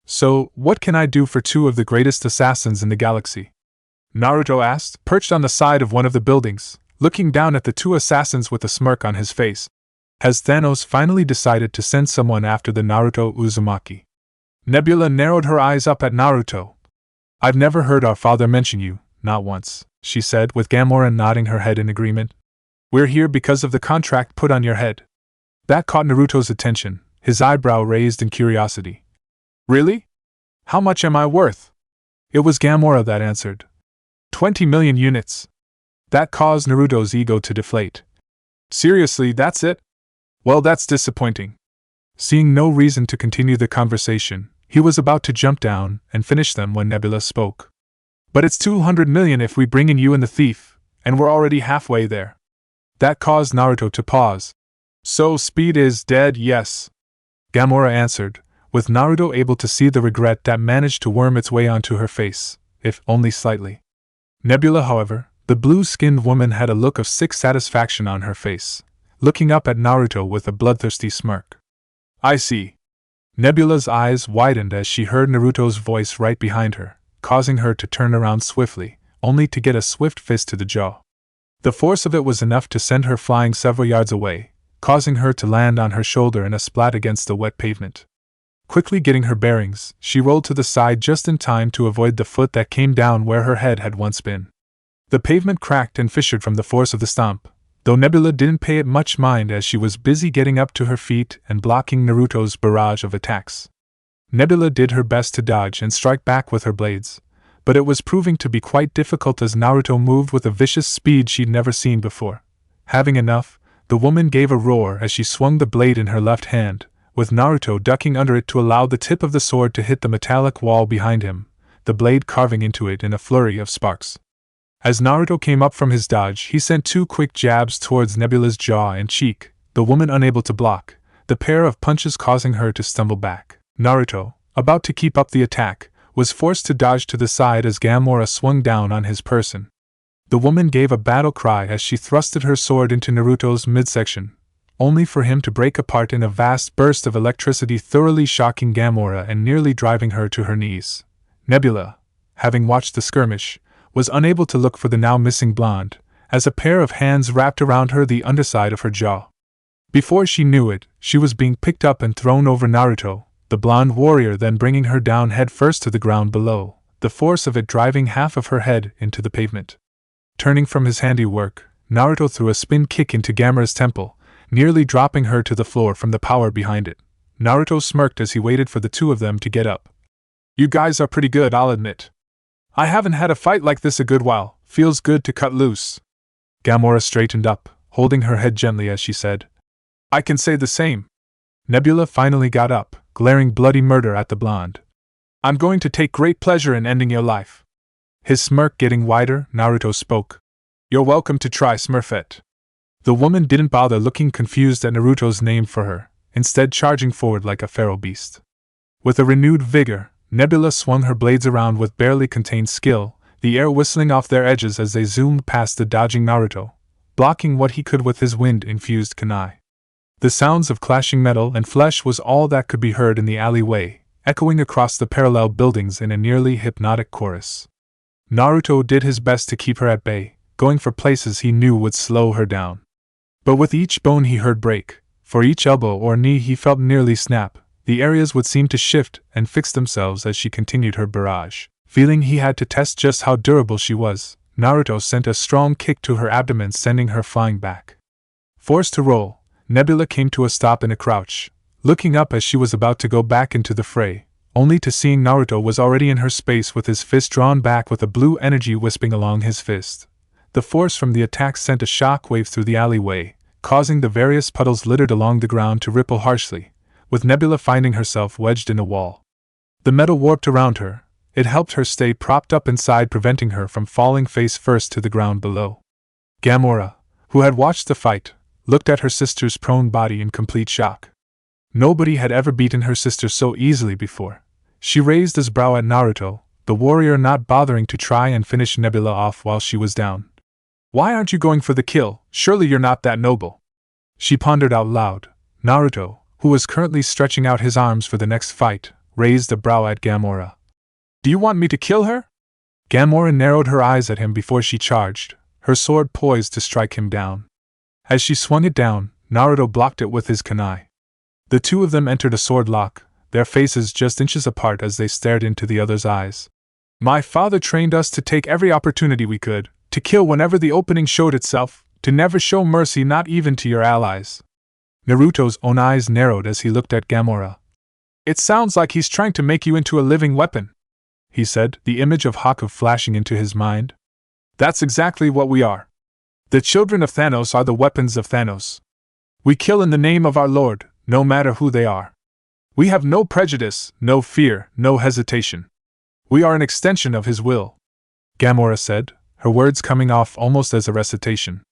So, what can I do for two of the greatest assassins in the galaxy?" Naruto asked, perched on the side of one of the buildings, looking down at the two assassins with a smirk on his face. Has Thanos finally decided to send someone after the Naruto Uzumaki? Nebula narrowed her eyes up at Naruto. "I've never heard our father mention you, not once," she said, with Gamora nodding her head in agreement. "We're here because of the contract put on your head." That caught Naruto's attention, his eyebrow raised in curiosity. "Really? How much am I worth?" It was Gamora that answered. 20 million units. That caused Naruto's ego to deflate. "Seriously, that's it? Well, that's disappointing." Seeing no reason to continue the conversation, he was about to jump down and finish them when Nebula spoke. "But it's 200 million if we bring in you and the thief, and we're already halfway there." That caused Naruto to pause. "So speed is dead, yes," Gamora answered, with Naruto able to see the regret that managed to worm its way onto her face, if only slightly. Nebula, however, the blue-skinned woman, had a look of sick satisfaction on her face, looking up at Naruto with a bloodthirsty smirk. "I see." Nebula's eyes widened as she heard Naruto's voice right behind her, causing her to turn around swiftly, only to get a swift fist to the jaw. The force of it was enough to send her flying several yards away, causing her to land on her shoulder in a splat against the wet pavement. Quickly getting her bearings, she rolled to the side just in time to avoid the foot that came down where her head had once been. The pavement cracked and fissured from the force of the stomp, though Nebula didn't pay it much mind as she was busy getting up to her feet and blocking Naruto's barrage of attacks. Nebula did her best to dodge and strike back with her blades, but it was proving to be quite difficult as Naruto moved with a vicious speed she'd never seen before. Having enough, the woman gave a roar as she swung the blade in her left hand, with Naruto ducking under it to allow the tip of the sword to hit the metallic wall behind him, the blade carving into it in a flurry of sparks. As Naruto came up from his dodge, he sent 2 quick jabs towards Nebula's jaw and cheek, the woman unable to block, the pair of punches causing her to stumble back. Naruto, about to keep up the attack, was forced to dodge to the side as Gamora swung down on his person. The woman gave a battle cry as she thrusted her sword into Naruto's midsection, only for him to break apart in a vast burst of electricity, thoroughly shocking Gamora and nearly driving her to her knees. Nebula, having watched the skirmish, was unable to look for the now missing blonde, as a pair of hands wrapped around her the underside of her jaw. Before she knew it, she was being picked up and thrown over Naruto, the blonde warrior then bringing her down headfirst to the ground below, the force of it driving half of her head into the pavement. Turning from his handiwork, Naruto threw a spin kick into Gamora's temple, nearly dropping her to the floor from the power behind it. Naruto smirked as he waited for the two of them to get up. "You guys are pretty good, I'll admit. I haven't had a fight like this a good while, feels good to cut loose." Gamora straightened up, holding her head gently as she said, "I can say the same." Nebula finally got up, glaring bloody murder at the blonde. "I'm going to take great pleasure in ending your life." His smirk getting wider, Naruto spoke. "You're welcome to try, Smurfette." The woman didn't bother looking confused at Naruto's name for her, instead charging forward like a feral beast. With a renewed vigor, Nebula swung her blades around with barely contained skill, the air whistling off their edges as they zoomed past the dodging Naruto, blocking what he could with his wind-infused kunai. The sounds of clashing metal and flesh was all that could be heard in the alleyway, echoing across the parallel buildings in a nearly hypnotic chorus. Naruto did his best to keep her at bay, going for places he knew would slow her down. But with each bone he heard break, for each elbow or knee he felt nearly snap, the areas would seem to shift and fix themselves as she continued her barrage. Feeling he had to test just how durable she was, Naruto sent a strong kick to her abdomen, sending her flying back. Forced to roll, Nebula came to a stop in a crouch, looking up as she was about to go back into the fray, only to seeing Naruto was already in her space with his fist drawn back with a blue energy wisping along his fist. The force from the attack sent a shock wave through the alleyway, causing the various puddles littered along the ground to ripple harshly, with Nebula finding herself wedged in a wall. The metal warped around her. It helped her stay propped up inside, preventing her from falling face first to the ground below. Gamora, who had watched the fight, looked at her sister's prone body in complete shock. Nobody had ever beaten her sister so easily before. She raised his brow at Naruto, the warrior not bothering to try and finish Nebula off while she was down. "Why aren't you going for the kill? Surely you're not that noble," she pondered out loud. Naruto, who was currently stretching out his arms for the next fight, raised a brow at Gamora. "Do you want me to kill her?" Gamora narrowed her eyes at him before she charged, her sword poised to strike him down. As she swung it down, Naruto blocked it with his kunai. The two of them entered a sword lock, their faces just inches apart as they stared into the other's eyes. "My father trained us to take every opportunity we could, to kill whenever the opening showed itself, to never show mercy, not even to your allies." Naruto's own eyes narrowed as he looked at Gamora. "It sounds like he's trying to make you into a living weapon," he said, the image of Haku flashing into his mind. "That's exactly what we are. The children of Thanos are the weapons of Thanos. We kill in the name of our Lord, no matter who they are. We have no prejudice, no fear, no hesitation. We are an extension of his will," Gamora said, her words coming off almost as a recitation.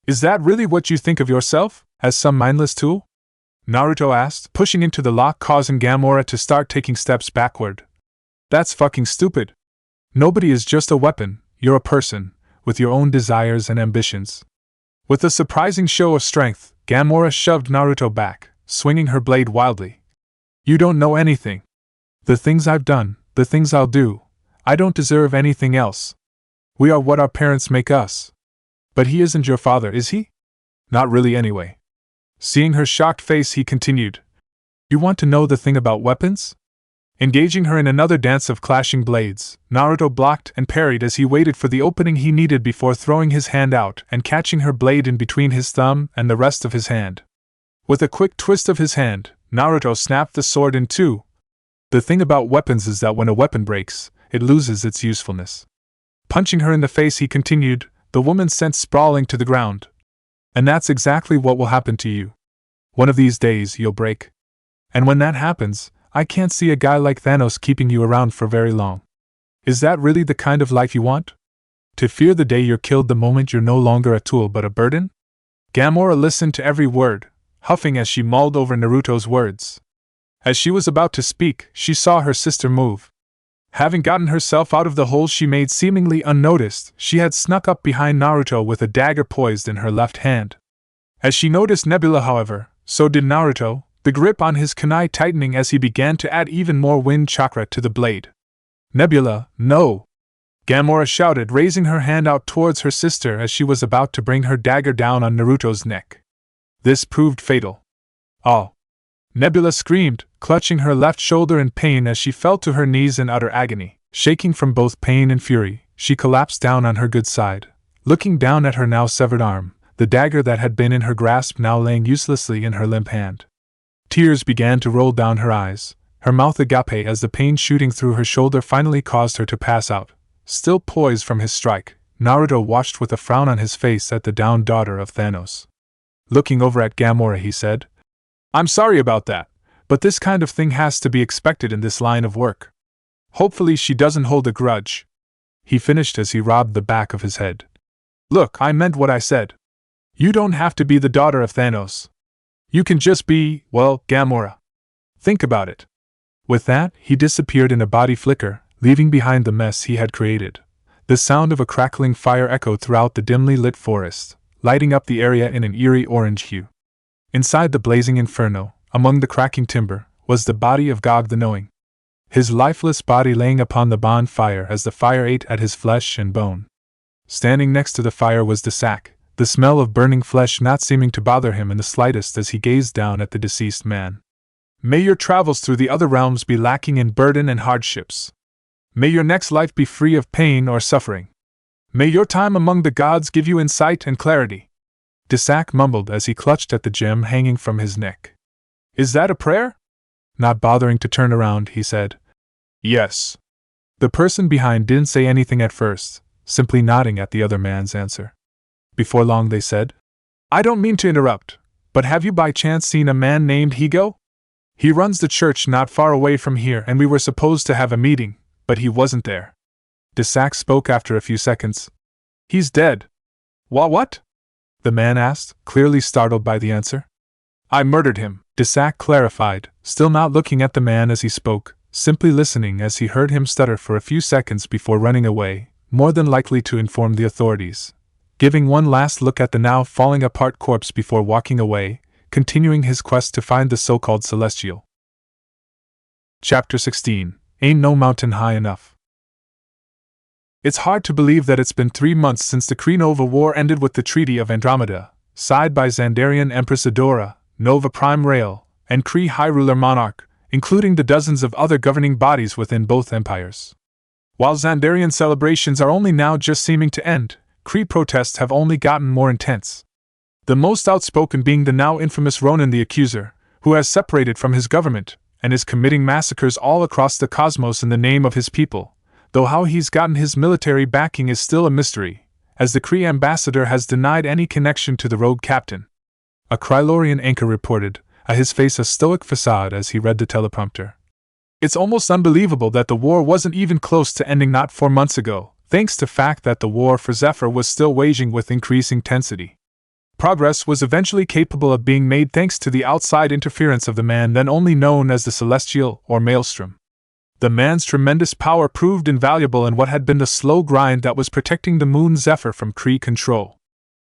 "Is that really what you think of yourself, as some mindless tool?" Naruto asked, pushing into the lock, causing Gamora to start taking steps backward. "That's fucking stupid. Nobody is just a weapon, you're a person, with your own desires and ambitions." With a surprising show of strength, Gamora shoved Naruto back, swinging her blade wildly. "You don't know anything. The things I've done, the things I'll do, I don't deserve anything else. We are what our parents make us. But he isn't your father, is he?" "Not really anyway." Seeing her shocked face, he continued. "You want to know the thing about weapons? Engaging her in another dance of clashing blades, Naruto blocked and parried as he waited for the opening he needed before throwing his hand out and catching her blade in between his thumb and the rest of his hand. With a quick twist of his hand, Naruto snapped the sword in two. The thing about weapons is that when a weapon breaks, it loses its usefulness. Punching her in the face, he continued, the woman sent sprawling to the ground. And that's exactly what will happen to you. One of these days, you'll break. And when that happens, I can't see a guy like Thanos keeping you around for very long. Is that really the kind of life you want? To fear the day you're killed the moment you're no longer a tool but a burden? Gamora listened to every word, huffing as she mulled over Naruto's words. As she was about to speak, she saw her sister move. Having gotten herself out of the hole she made seemingly unnoticed, she had snuck up behind Naruto with a dagger poised in her left hand. As she noticed Nebula, however, so did Naruto, the grip on his kunai tightening as he began to add even more wind chakra to the blade. Nebula, no! Gamora shouted, raising her hand out towards her sister as she was about to bring her dagger down on Naruto's neck. This proved fatal. Oh! Nebula screamed, clutching her left shoulder in pain as she fell to her knees in utter agony. Shaking from both pain and fury, she collapsed down on her good side, looking down at her now severed arm, the dagger that had been in her grasp now laying uselessly in her limp hand. Tears began to roll down her eyes, her mouth agape as the pain shooting through her shoulder finally caused her to pass out. Still poised from his strike, Naruto watched with a frown on his face at the downed daughter of Thanos. Looking over at Gamora, he said, I'm sorry about that, but this kind of thing has to be expected in this line of work. Hopefully she doesn't hold a grudge. He finished as he rubbed the back of his head. Look, I meant what I said. You don't have to be the daughter of Thanos. You can just be, well, Gamora. Think about it. With that, he disappeared in a body flicker, leaving behind the mess he had created. The sound of a crackling fire echoed throughout the dimly lit forest, lighting up the area in an eerie orange hue. Inside the blazing inferno, among the cracking timber, was the body of Gog the Knowing. His lifeless body laying upon the bonfire as the fire ate at his flesh and bone. Standing next to the fire was the sack, the smell of burning flesh not seeming to bother him in the slightest as he gazed down at the deceased man. May your travels through the other realms be lacking in burden and hardships. May your next life be free of pain or suffering. May your time among the gods give you insight and clarity. Desak mumbled as he clutched at the gem hanging from his neck. Is that a prayer? Not bothering to turn around, he said. Yes. The person behind didn't say anything at first, simply nodding at the other man's answer. Before long they said, I don't mean to interrupt, but have you by chance seen a man named Higo? He runs the church not far away from here and we were supposed to have a meeting, but he wasn't there. Desak spoke after a few seconds. He's dead. What? The man asked, clearly startled by the answer. I murdered him, Desak clarified, still not looking at the man as he spoke, simply listening as he heard him stutter for a few seconds before running away, more than likely to inform the authorities. Giving one last look at the now falling apart corpse before walking away, continuing his quest to find the so-called Celestial. Chapter 16. Ain't no mountain high enough. It's hard to believe that it's been 3 months since the Kree Nova War ended with the Treaty of Andromeda, signed by Xandarian Empress Adora, Nova Prime Rael, and Kree High Ruler Monarch, including the dozens of other governing bodies within both empires. While Xandarian celebrations are only now just seeming to end, Kree protests have only gotten more intense. The most outspoken being the now infamous Ronan the Accuser, who has separated from his government and is committing massacres all across the cosmos in the name of his people, though how he's gotten his military backing is still a mystery, as the Kree ambassador has denied any connection to the rogue captain. A Krylorian anchor reported, his face a stoic facade as he read the teleprompter. It's almost unbelievable that the war wasn't even close to ending not 4 months ago, thanks to the fact that the war for Zephyr was still waging with increasing intensity. Progress was eventually capable of being made thanks to the outside interference of the man then only known as the Celestial or Maelstrom. The man's tremendous power proved invaluable in what had been the slow grind that was protecting the moon Zephyr from Kree control.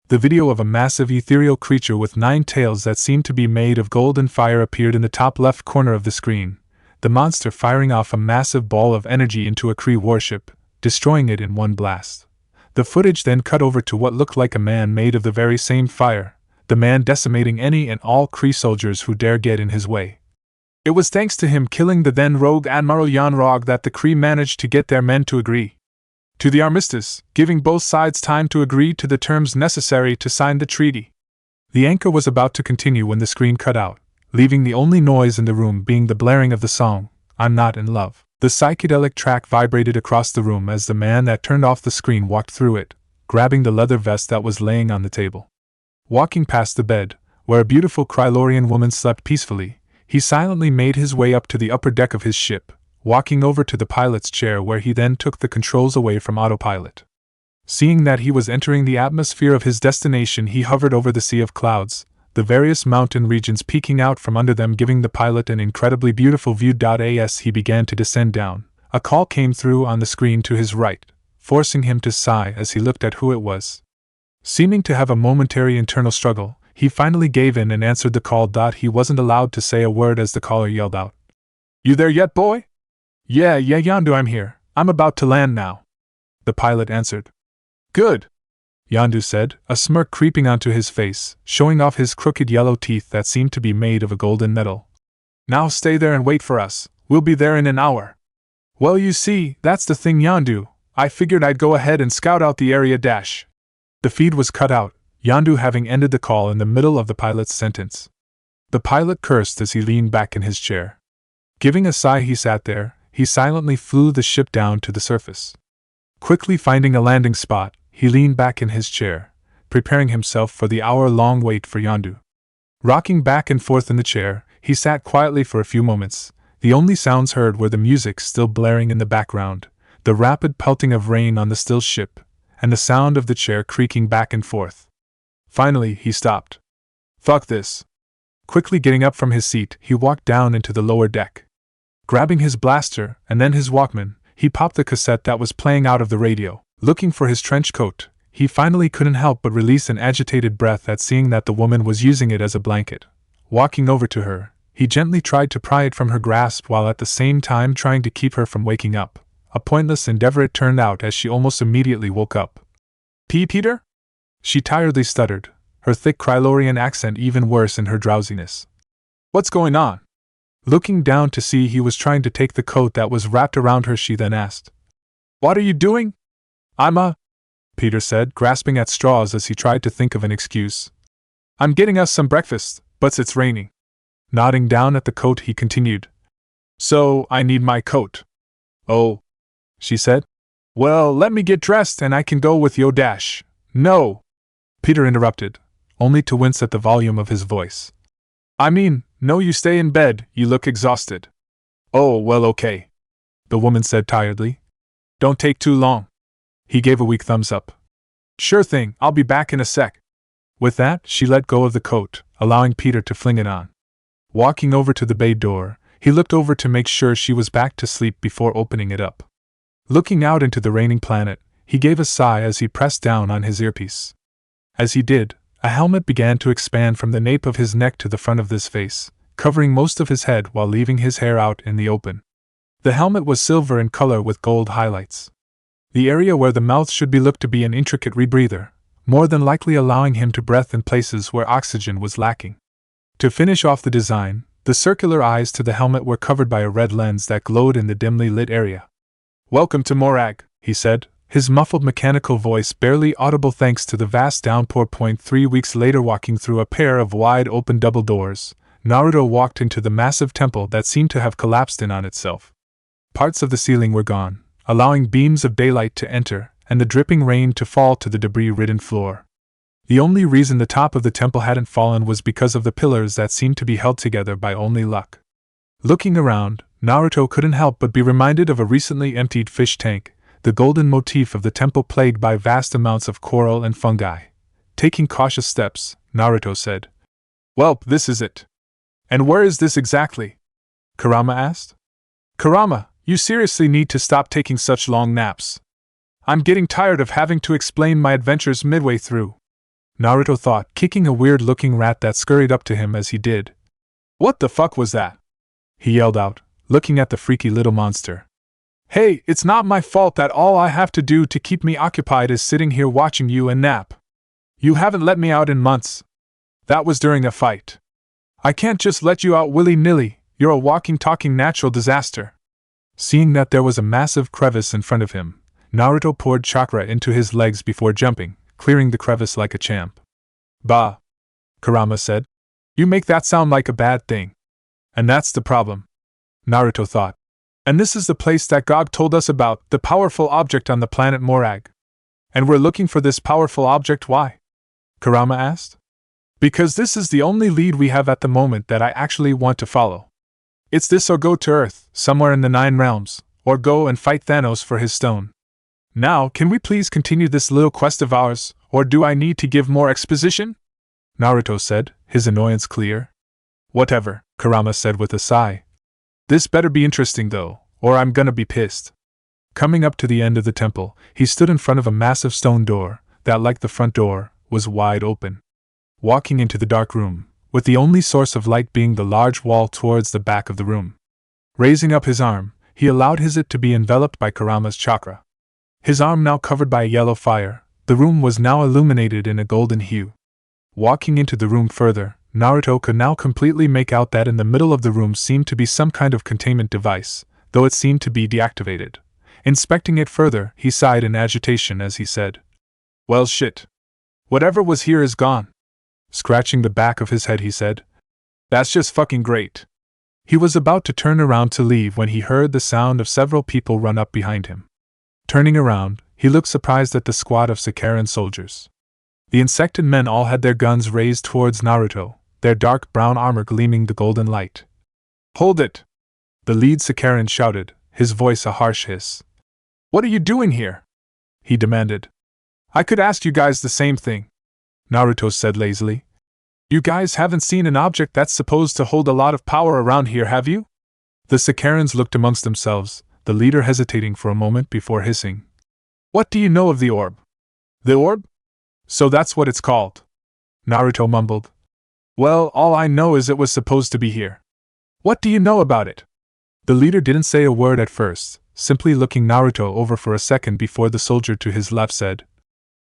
The video of a massive ethereal creature with 9 tails that seemed to be made of golden fire appeared in the top left corner of the screen, the monster firing off a massive ball of energy into a Kree warship, destroying it in one blast. The footage then cut over to what looked like a man made of the very same fire, the man decimating any and all Kree soldiers who dare get in his way. It was thanks to him killing the then rogue Admiral Yanrog that the Kree managed to get their men to agree to the armistice, giving both sides time to agree to the terms necessary to sign the treaty. The anchor was about to continue when the screen cut out, leaving the only noise in the room being the blaring of the song, I'm Not in Love. The psychedelic track vibrated across the room as the man that turned off the screen walked through it, grabbing the leather vest that was laying on the table. Walking past the bed, where a beautiful Krylorian woman slept peacefully, he silently made his way up to the upper deck of his ship, walking over to the pilot's chair where he then took the controls away from autopilot. Seeing that he was entering the atmosphere of his destination, he hovered over the sea of clouds, the various mountain regions peeking out from under them giving the pilot an incredibly beautiful view. As he began to descend down, a call came through on the screen to his right, forcing him to sigh as he looked at who it was. Seeming to have a momentary internal struggle, he finally gave in and answered the call. He wasn't allowed to say a word as the caller yelled out, "You there yet, boy?" Yeah, Yondu, I'm here. I'm about to land now," the pilot answered. "Good," Yondu said, a smirk creeping onto his face, showing off his crooked yellow teeth that seemed to be made of a golden metal. "Now stay there and wait for us. We'll be there in an hour." "Well, you see, that's the thing, Yondu. I figured I'd go ahead and scout out the area dash." The feed was cut out, Yondu having ended the call in the middle of the pilot's sentence. The pilot cursed as he leaned back in his chair. Giving a sigh, he sat there. He silently flew the ship down to the surface. Quickly finding a landing spot, he leaned back in his chair, preparing himself for the hour-long wait for Yondu. Rocking back and forth in the chair, he sat quietly for a few moments. The only sounds heard were the music still blaring in the background, the rapid pelting of rain on the still ship, and the sound of the chair creaking back and forth. Finally, he stopped. "Fuck this." Quickly getting up from his seat, he walked down into the lower deck. Grabbing his blaster, and then his Walkman, he popped the cassette that was playing out of the radio. Looking for his trench coat, he finally couldn't help but release an agitated breath at seeing that the woman was using it as a blanket. Walking over to her, he gently tried to pry it from her grasp while at the same time trying to keep her from waking up. A pointless endeavor it turned out, as she almost immediately woke up. "Peter?" she tiredly stuttered, her thick Krylorian accent even worse in her drowsiness. "What's going on?" Looking down to see he was trying to take the coat that was wrapped around her, she then asked, "What are you doing?" Peter said, grasping at straws as he tried to think of an excuse. "I'm getting us some breakfast, but it's raining." Nodding down at the coat, he continued, "So, I need my coat." "Oh," she said. "Well, let me get dressed and I can go with yo dash." "No," Peter interrupted, only to wince at the volume of his voice. No, you stay in bed, you look exhausted." "Oh, well, okay," the woman said tiredly. "Don't take too long." He gave a weak thumbs up. "Sure thing, I'll be back in a sec." With that, she let go of the coat, allowing Peter to fling it on. Walking over to the bay door, he looked over to make sure she was back to sleep before opening it up. Looking out into the raining planet, he gave a sigh as he pressed down on his earpiece. As he did, a helmet began to expand from the nape of his neck to the front of his face, covering most of his head while leaving his hair out in the open. The helmet was silver in color with gold highlights. The area where the mouth should be looked to be an intricate rebreather, more than likely allowing him to breathe in places where oxygen was lacking. To finish off the design, the circular eyes to the helmet were covered by a red lens that glowed in the dimly lit area. "Welcome to Morag," he said, his muffled mechanical voice barely audible thanks to the vast downpour. 3 weeks later, walking through a pair of wide-open double doors, Naruto walked into the massive temple that seemed to have collapsed in on itself. Parts of the ceiling were gone, allowing beams of daylight to enter, and the dripping rain to fall to the debris-ridden floor. The only reason the top of the temple hadn't fallen was because of the pillars that seemed to be held together by only luck. Looking around, Naruto couldn't help but be reminded of a recently emptied fish tank, the golden motif of the temple plagued by vast amounts of coral and fungi. Taking cautious steps, Naruto said, "Welp, this is it." "And where is this exactly?" Kurama asked. "Kurama, you seriously need to stop taking such long naps. I'm getting tired of having to explain my adventures midway through," Naruto thought, kicking a weird-looking rat that scurried up to him as he did. "What the fuck was that?" he yelled out, looking at the freaky little monster. "Hey, it's not my fault that all I have to do to keep me occupied is sitting here watching you and nap. You haven't let me out in months. That was during a fight. I can't just let you out willy-nilly, You're a walking, talking natural disaster. Seeing that there was a massive crevice in front of him, Naruto poured chakra into his legs before jumping, clearing the crevice like a champ. Bah! Kurama said. You make that sound like a bad thing. And that's the problem, Naruto thought. And this is the place that Gog told us about, the powerful object on the planet Morag. And we're looking for this powerful object, why? Kurama asked. Because this is the only lead we have at the moment that I actually want to follow. It's this or go to Earth, somewhere in the 9 realms, or go and fight Thanos for his stone. Now, can we please continue this little quest of ours, or do I need to give more exposition? Naruto said, his annoyance clear. Whatever, Kurama said with a sigh. This better be interesting though, or I'm gonna be pissed. Coming up to the end of the temple, he stood in front of a massive stone door, that, like the front door, was wide open. Walking into the dark room, with the only source of light being the large wall towards the back of the room. Raising up his arm, he allowed it to be enveloped by Kurama's chakra. His arm now covered by a yellow fire, the room was now illuminated in a golden hue. Walking into the room further, Naruto could now completely make out that in the middle of the room seemed to be some kind of containment device, though it seemed to be deactivated. Inspecting it further, he sighed in agitation as he said, Well shit. Whatever was here is gone. Scratching the back of his head he said, That's just fucking great. He was about to turn around to leave when he heard the sound of several people run up behind him. Turning around, he looked surprised at the squad of Sakaran soldiers. The insected men all had their guns raised towards Naruto, their dark brown armor gleaming the golden light. Hold it! The lead Sakaran shouted, his voice a harsh hiss. What are you doing here? He demanded. I could ask you guys the same thing, Naruto said lazily. You guys haven't seen an object that's supposed to hold a lot of power around here, have you? The Sakarans looked amongst themselves, the leader hesitating for a moment before hissing. What do you know of the orb? The orb? So that's what it's called. Naruto mumbled. Well, all I know is it was supposed to be here. What do you know about it? The leader didn't say a word at first, simply looking Naruto over for a second before the soldier to his left said,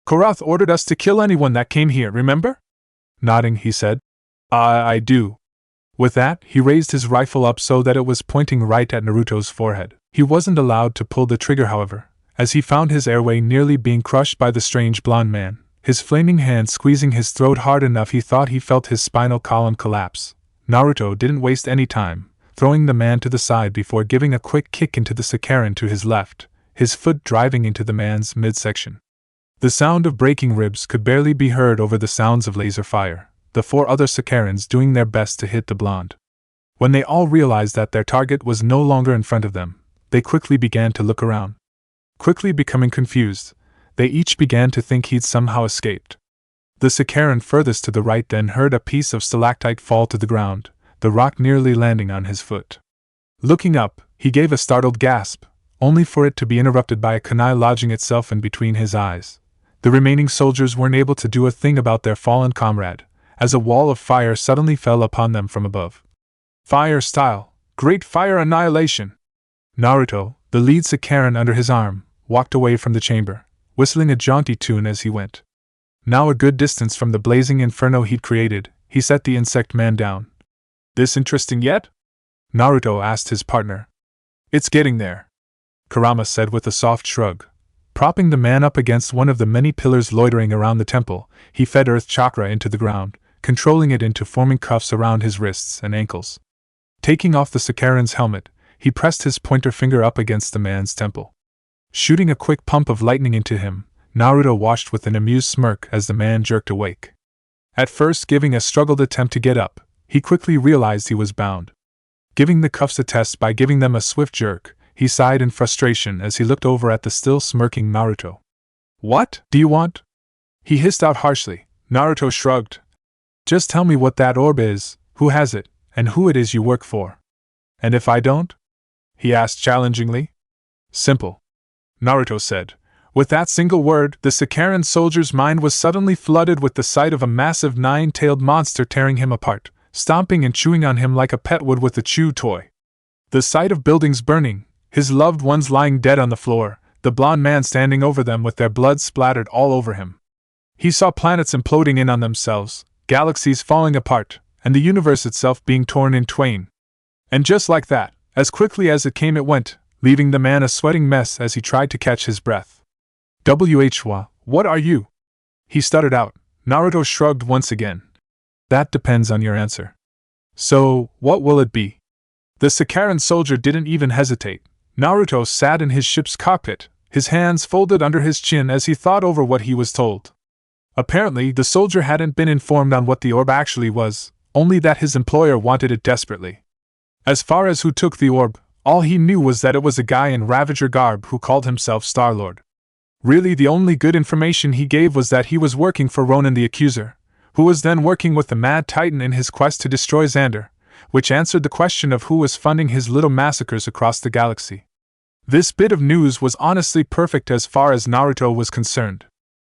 Korath ordered us to kill anyone that came here, remember? Nodding, he said, I do. With that, he raised his rifle up so that it was pointing right at Naruto's forehead. He wasn't allowed to pull the trigger, however, as he found his airway nearly being crushed by the strange blonde man, his flaming hand squeezing his throat hard enough he thought he felt his spinal column collapse. Naruto didn't waste any time, throwing the man to the side before giving a quick kick into the Sakaran to his left, his foot driving into the man's midsection. The sound of breaking ribs could barely be heard over the sounds of laser fire, the 4 other Sakarans doing their best to hit the blonde. When they all realized that their target was no longer in front of them, they quickly began to look around. Quickly becoming confused, they each began to think he'd somehow escaped. The Sakaran furthest to the right then heard a piece of stalactite fall to the ground, the rock nearly landing on his foot. Looking up, he gave a startled gasp, only for it to be interrupted by a kunai lodging itself in between his eyes. The remaining soldiers weren't able to do a thing about their fallen comrade, as a wall of fire suddenly fell upon them from above. Fire style, great fire annihilation! Naruto, the lead Sakaran under his arm, walked away from the chamber, whistling a jaunty tune as he went. Now a good distance from the blazing inferno he'd created, he set the insect man down. This interesting yet? Naruto asked his partner. It's getting there, Kurama said with a soft shrug. Propping the man up against one of the many pillars loitering around the temple, he fed earth chakra into the ground, controlling it into forming cuffs around his wrists and ankles. Taking off the Sakaran's helmet, he pressed his pointer finger up against the man's temple. Shooting a quick pump of lightning into him, Naruto watched with an amused smirk as the man jerked awake. At first giving a struggled attempt to get up, he quickly realized he was bound. Giving the cuffs a test by giving them a swift jerk, he sighed in frustration as he looked over at the still smirking Naruto. What do you want? He hissed out harshly. Naruto shrugged. Just tell me what that orb is, who has it, and who it is you work for. And if I don't? He asked challengingly. Simple, Naruto said. With that single word, the Sakaran soldier's mind was suddenly flooded with the sight of a massive 9-tailed monster tearing him apart, stomping and chewing on him like a pet would with a chew toy. The sight of buildings burning, his loved ones lying dead on the floor, the blond man standing over them with their blood splattered all over him. He saw planets imploding in on themselves, galaxies falling apart, and the universe itself being torn in twain. And just like that, as quickly as it came it went, leaving the man a sweating mess as he tried to catch his breath. What are you? He stuttered out. Naruto shrugged once again. That depends on your answer. So, what will it be? The Sakaran soldier didn't even hesitate. Naruto sat in his ship's cockpit, his hands folded under his chin as he thought over what he was told. Apparently, the soldier hadn't been informed on what the orb actually was, only that his employer wanted it desperately. As far as who took the orb, all he knew was that it was a guy in Ravager garb who called himself Star-Lord. Really, the only good information he gave was that he was working for Ronin the Accuser, who was then working with the Mad Titan in his quest to destroy Xander, which answered the question of who was funding his little massacres across the galaxy. This bit of news was honestly perfect as far as Naruto was concerned.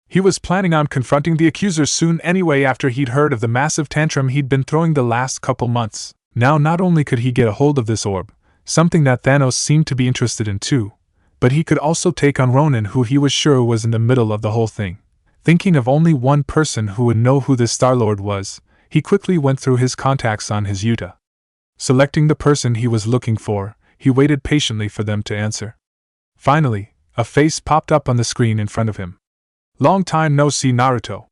He was planning on confronting the Accuser soon anyway after he'd heard of the massive tantrum he'd been throwing the last couple months. Now not only could he get a hold of this orb, something that Thanos seemed to be interested in too, but he could also take on Ronin, who he was sure was in the middle of the whole thing. Thinking of only one person who would know who this Star-Lord was, he quickly went through his contacts on his Yuta. Selecting the person he was looking for, he waited patiently for them to answer. Finally, a face popped up on the screen in front of him. Long time no see, Naruto.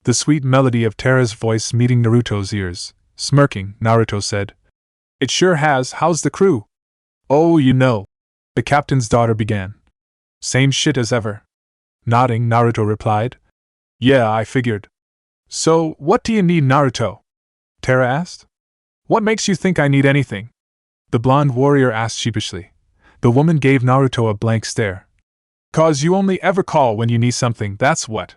The sweet melody of Terra's voice meeting Naruto's ears. Smirking, Naruto said. It sure has. How's the crew? Oh, you know. The captain's daughter began. Same shit as ever. Nodding, Naruto replied. Yeah, I figured. So, what do you need, Naruto? Terra asked. What makes you think I need anything? The blonde warrior asked sheepishly. The woman gave Naruto a blank stare. 'Cause you only ever call when you need something, that's what.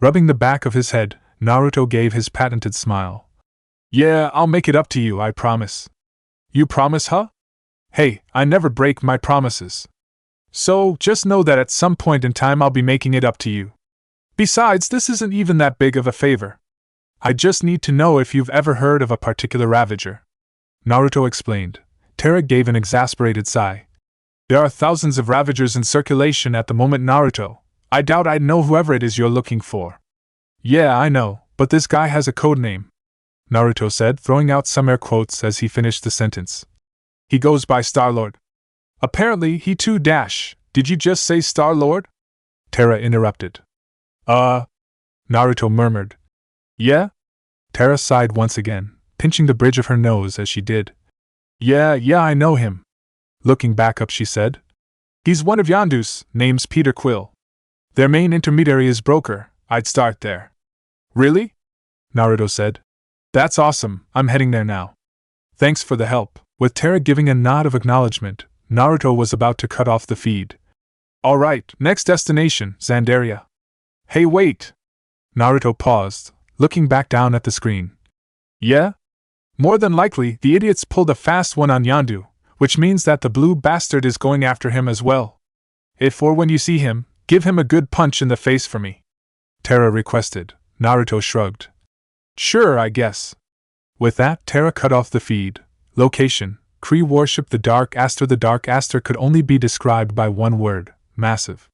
Rubbing the back of his head, Naruto gave his patented smile. Yeah, I'll make it up to you, I promise. You promise, huh? Hey, I never break my promises. So, just know that at some point in time I'll be making it up to you. Besides, this isn't even that big of a favor. I just need to know if you've ever heard of a particular Ravager. Naruto explained. Terra gave an exasperated sigh. There are thousands of Ravagers in circulation at the moment, Naruto. I doubt I'd know whoever it is you're looking for. Yeah, I know, but this guy has a code name, Naruto said, throwing out some air quotes as he finished the sentence. He goes by Star-Lord. Apparently, he too Did you just say Star-Lord? Terra interrupted. Naruto murmured. Yeah? Terra sighed once again, pinching the bridge of her nose as she did. Yeah, I know him. Looking back up, she said. He's one of Yondu's, name's Peter Quill. Their main intermediary is Broker, I'd start there. Really? Naruto said. That's awesome, I'm heading there now. Thanks for the help. With Terra giving a nod of acknowledgement, Naruto was about to cut off the feed. Alright, next destination, Xandaria. Hey, wait! Naruto paused, looking back down at the screen. Yeah? More than likely, the idiots pulled a fast one on Yondu, which means that the blue bastard is going after him as well. If or when you see him, give him a good punch in the face for me. Terra requested. Naruto shrugged. Sure, I guess. With that, Terra cut off the feed. Location: Kree warship The Dark Aster. The Dark Aster could only be described by one word: massive.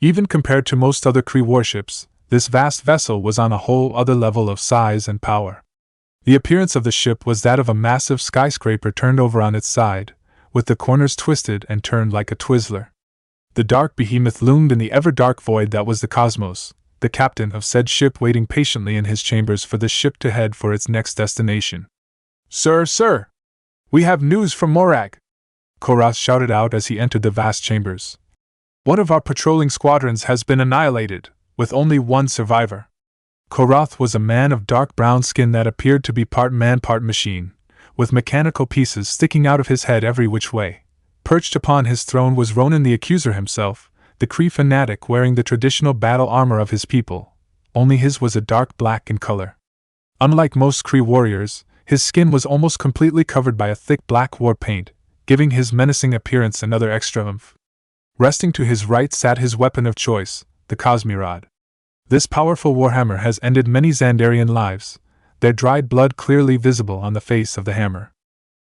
Even compared to most other Kree warships, this vast vessel was on a whole other level of size and power. The appearance of the ship was that of a massive skyscraper turned over on its side, with the corners twisted and turned like a Twizzler. The dark behemoth loomed in the ever-dark void that was the cosmos, the captain of said ship waiting patiently in his chambers for the ship to head for its next destination. Sir! We have news from Morag! Korath shouted out as he entered the vast chambers. One of our patrolling squadrons has been annihilated, with only one survivor. Korath was a man of dark brown skin that appeared to be part man part machine, with mechanical pieces sticking out of his head every which way. Perched upon his throne was Ronin the Accuser himself, the Kree fanatic wearing the traditional battle armor of his people, only his was a dark black in color. Unlike most Kree warriors, his skin was almost completely covered by a thick black war paint, giving his menacing appearance another extra oomph. Resting to his right sat his weapon of choice, the Cosmirod. This powerful warhammer has ended many Xandarian lives, their dried blood clearly visible on the face of the hammer.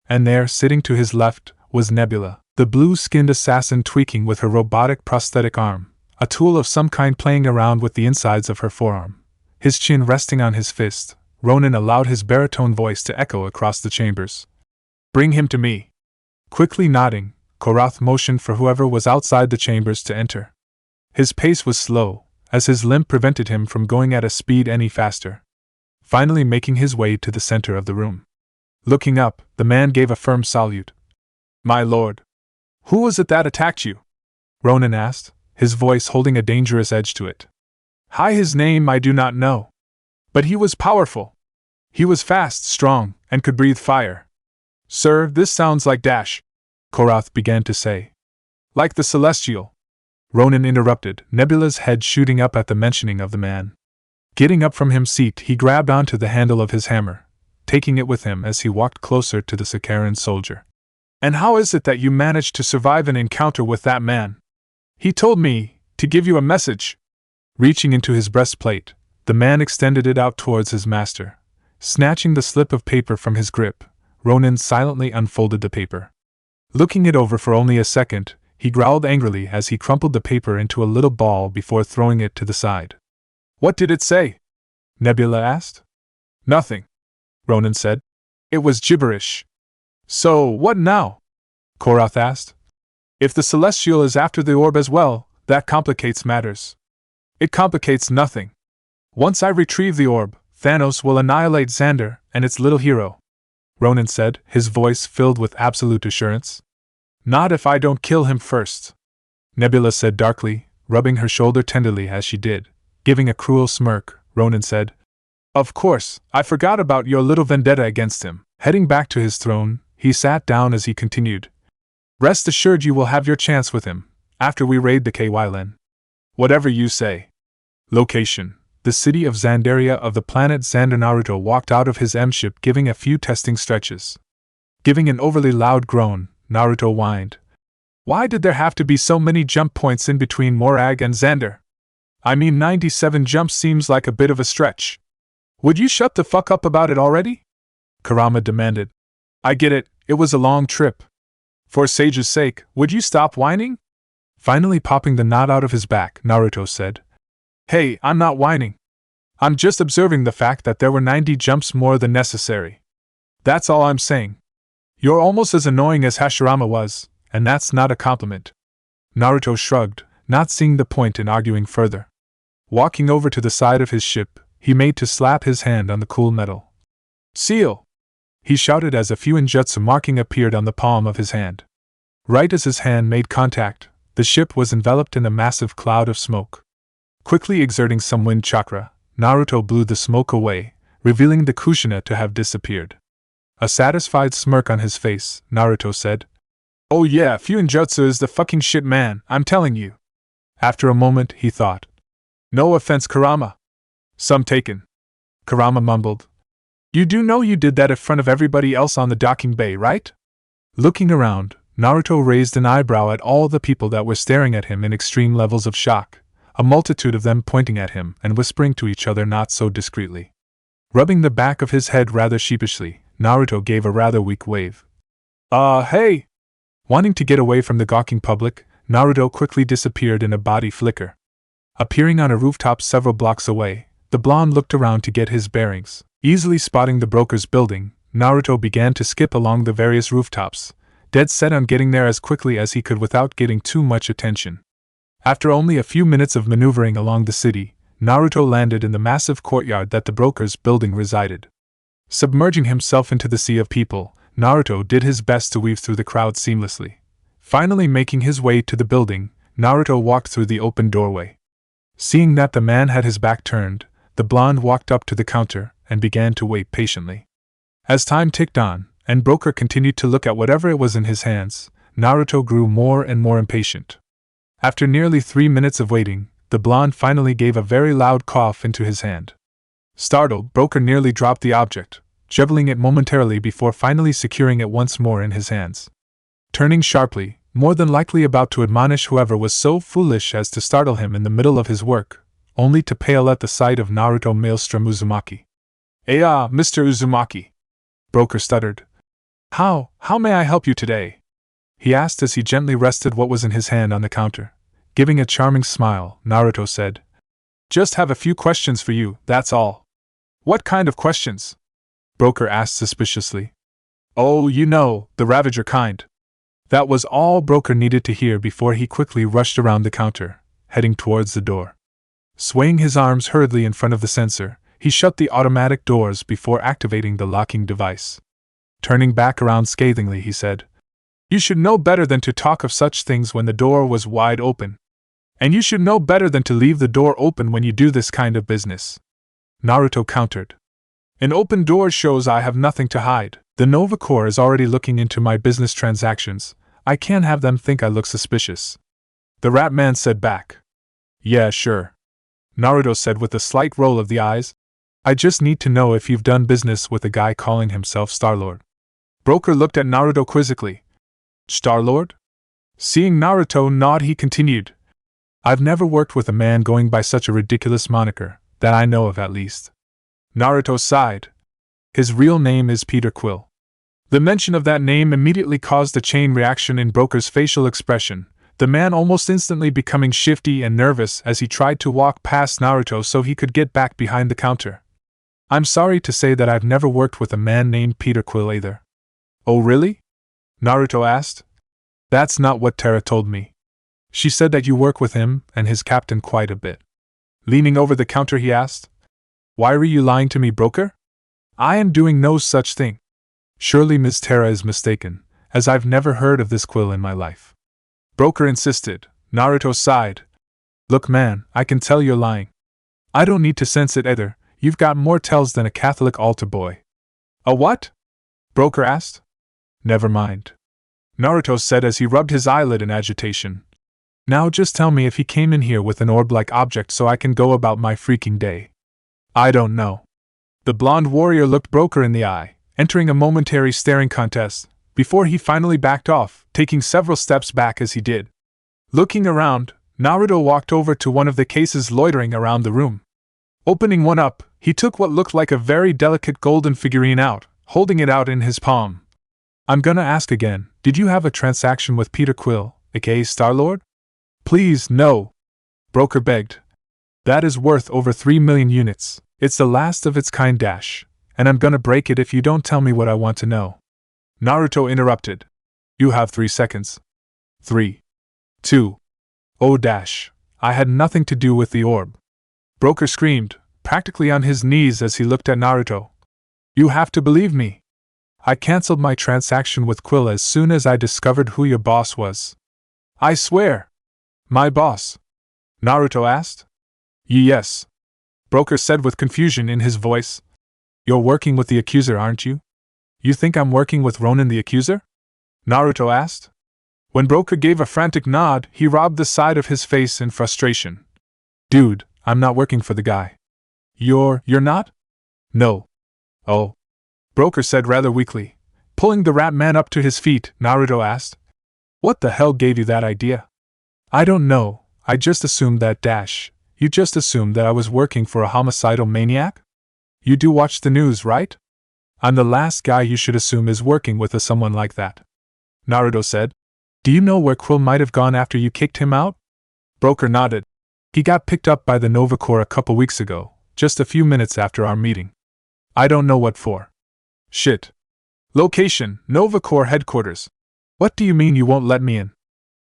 And there, sitting to his left, was Nebula, the blue-skinned assassin tweaking with her robotic prosthetic arm, a tool of some kind playing around with the insides of her forearm. His chin resting on his fist, Ronin allowed his baritone voice to echo across the chambers. Bring him to me. Quickly nodding, Korath motioned for whoever was outside the chambers to enter. His pace was slow, as his limp prevented him from going at a speed any faster. Finally making his way to the center of the room. Looking up, the man gave a firm salute. My lord. Who was it that attacked you? Ronan asked, his voice holding a dangerous edge to it. His name I do not know. But he was powerful. He was fast, strong, and could breathe fire. Sir, this sounds like Dash, Korath began to say. Like the Celestial. Ronan interrupted, Nebula's head shooting up at the mentioning of the man. Getting up from his seat, he grabbed onto the handle of his hammer, taking it with him as he walked closer to the Sakaran soldier. And how is it that you managed to survive an encounter with that man? He told me to give you a message. Reaching into his breastplate, the man extended it out towards his master. Snatching the slip of paper from his grip, Ronan silently unfolded the paper. Looking it over for only a second, he growled angrily as he crumpled the paper into a little ball before throwing it to the side. What did it say? Nebula asked. Nothing, Ronan said. It was gibberish. So, what now? Korath asked. If the Celestial is after the orb as well, that complicates matters. It complicates nothing. Once I retrieve the orb, Thanos will annihilate Xander and its little hero, Ronan said, his voice filled with absolute assurance. Not if I don't kill him first, Nebula said darkly, rubbing her shoulder tenderly as she did. Giving a cruel smirk, Ronan said, Of course, I forgot about your little vendetta against him. Heading back to his throne, he sat down as he continued. Rest assured you will have your chance with him, after we raid the Kylen. Whatever you say. Location: the city of Xandaria of the planet Xander. Naruto walked out of his M-ship giving a few testing stretches. Giving an overly loud groan, Naruto whined. Why did there have to be so many jump points in between Morag and Xander? I mean 97 jumps seems like a bit of a stretch. Would you shut the fuck up about it already? Kurama demanded. I get it, it was a long trip. For Sage's sake, would you stop whining? Finally popping the knot out of his back, Naruto said. Hey, I'm not whining. I'm just observing the fact that there were 90 jumps more than necessary. That's all I'm saying. You're almost as annoying as Hashirama was, and that's not a compliment. Naruto shrugged, not seeing the point in arguing further. Walking over to the side of his ship, he made to slap his hand on the cool metal. Seal! He shouted as a fuinjutsu marking appeared on the palm of his hand. Right as his hand made contact, the ship was enveloped in a massive cloud of smoke. Quickly exerting some wind chakra, Naruto blew the smoke away, revealing the Kushina to have disappeared. A satisfied smirk on his face, Naruto said, Oh yeah, fuinjutsu is the fucking shit, man, I'm telling you. After a moment, he thought. No offense, Kurama. Some taken. Kurama mumbled. You do know you did that in front of everybody else on the docking bay, right? Looking around, Naruto raised an eyebrow at all the people that were staring at him in extreme levels of shock, a multitude of them pointing at him and whispering to each other not so discreetly. Rubbing the back of his head rather sheepishly, Naruto gave a rather weak wave. Hey! Wanting to get away from the gawking public, Naruto quickly disappeared in a body flicker. Appearing on a rooftop several blocks away, the blonde looked around to get his bearings. Easily spotting the broker's building, Naruto began to skip along the various rooftops, dead set on getting there as quickly as he could without getting too much attention. After only a few minutes of maneuvering along the city, Naruto landed in the massive courtyard that the broker's building resided. Submerging himself into the sea of people, Naruto did his best to weave through the crowd seamlessly. Finally making his way to the building, Naruto walked through the open doorway. Seeing that the man had his back turned, the blonde walked up to the counter and began to wait patiently. As time ticked on, and broker continued to look at whatever it was in his hands, Naruto grew more and more impatient. After nearly 3 minutes of waiting, the blonde finally gave a very loud cough into his hand. Startled, broker nearly dropped the object, juggling it momentarily before finally securing it once more in his hands. Turning sharply, more than likely about to admonish whoever was so foolish as to startle him in the middle of his work, only to pale at the sight of Naruto Maelstrom Uzumaki. Mr. Uzumaki. Broker stuttered. How may I help you today? He asked as he gently rested what was in his hand on the counter. Giving a charming smile, Naruto said, Just have a few questions for you, that's all. What kind of questions? Broker asked suspiciously. Oh, you know, the Ravager kind. That was all Broker needed to hear before he quickly rushed around the counter, heading towards the door. Swaying his arms hurriedly in front of the sensor, he shut the automatic doors before activating the locking device. Turning back around scathingly, he said, "You should know better than to talk of such things when the door was wide open. And you should know better than to leave the door open when you do this kind of business." Naruto countered. "An open door shows I have nothing to hide. The Nova Corps is already looking into my business transactions. I can't have them think I look suspicious." The Rat Man said back. "Yeah, sure," Naruto said with a slight roll of the eyes. "I just need to know if you've done business with a guy calling himself Star-Lord." Broker looked at Naruto quizzically. "Star-Lord?" Seeing Naruto nod, he continued. "I've never worked with a man going by such a ridiculous moniker, that I know of at least." Naruto sighed. "His real name is Peter Quill." The mention of that name immediately caused a chain reaction in Broker's facial expression, the man almost instantly becoming shifty and nervous as he tried to walk past Naruto so he could get back behind the counter. "I'm sorry to say that I've never worked with a man named Peter Quill either." "Oh really?" Naruto asked. "That's not what Terra told me. She said that you work with him and his captain quite a bit." Leaning over the counter, he asked, "Why are you lying to me, Broker? I am doing no such thing. Surely Miss Terra is mistaken, as I've never heard of this Quill in my life." Broker insisted. Naruto sighed. "Look man, I can tell you're lying. I don't need to sense it either, you've got more tells than a Catholic altar boy." "A what?" Broker asked. "Never mind," Naruto said as he rubbed his eyelid in agitation. "Now just tell me if he came in here with an orb-like object so I can go about my freaking day." "I don't know." The blonde warrior looked Broker in the eye, entering a momentary staring contest, before he finally backed off, taking several steps back as he did. Looking around, Naruto walked over to one of the cases loitering around the room. Opening one up, he took what looked like a very delicate golden figurine out, holding it out in his palm. "I'm gonna ask again, did you have a transaction with Peter Quill, aka Star-Lord?" "Please, no," Broker begged. "That is worth over 3 million units. It's the last of its kind dash, and I'm gonna break it if you don't tell me what I want to know." Naruto interrupted. "You have 3 seconds. 3, 2, oh dash, I had nothing to do with the orb." Broker screamed, practically on his knees as he looked at Naruto. "You have to believe me. I cancelled my transaction with Quill as soon as I discovered who your boss was." "I swear." "My boss?" Naruto asked. "Yes," Broker said with confusion in his voice. "You're working with the accuser, aren't you? You think I'm working with Ronin the accuser?" Naruto asked. When Broker gave a frantic nod, he rubbed the side of his face in frustration. "Dude, I'm not working for the guy." You're not?" "No." "Oh," Broker said rather weakly. Pulling the Rat Man up to his feet, Naruto asked, "What the hell gave you that idea?" "I don't know, I just assumed that dash. You just assumed that I was working for a homicidal maniac? You do watch the news, right? I'm the last guy you should assume is working with someone like that," Naruto said. "Do you know where Quill might have gone after you kicked him out?" Broker nodded. "He got picked up by the Nova Corps a couple weeks ago, just a few minutes after our meeting. I don't know what for." "Shit. Location, Nova Corps headquarters. What do you mean you won't let me in?"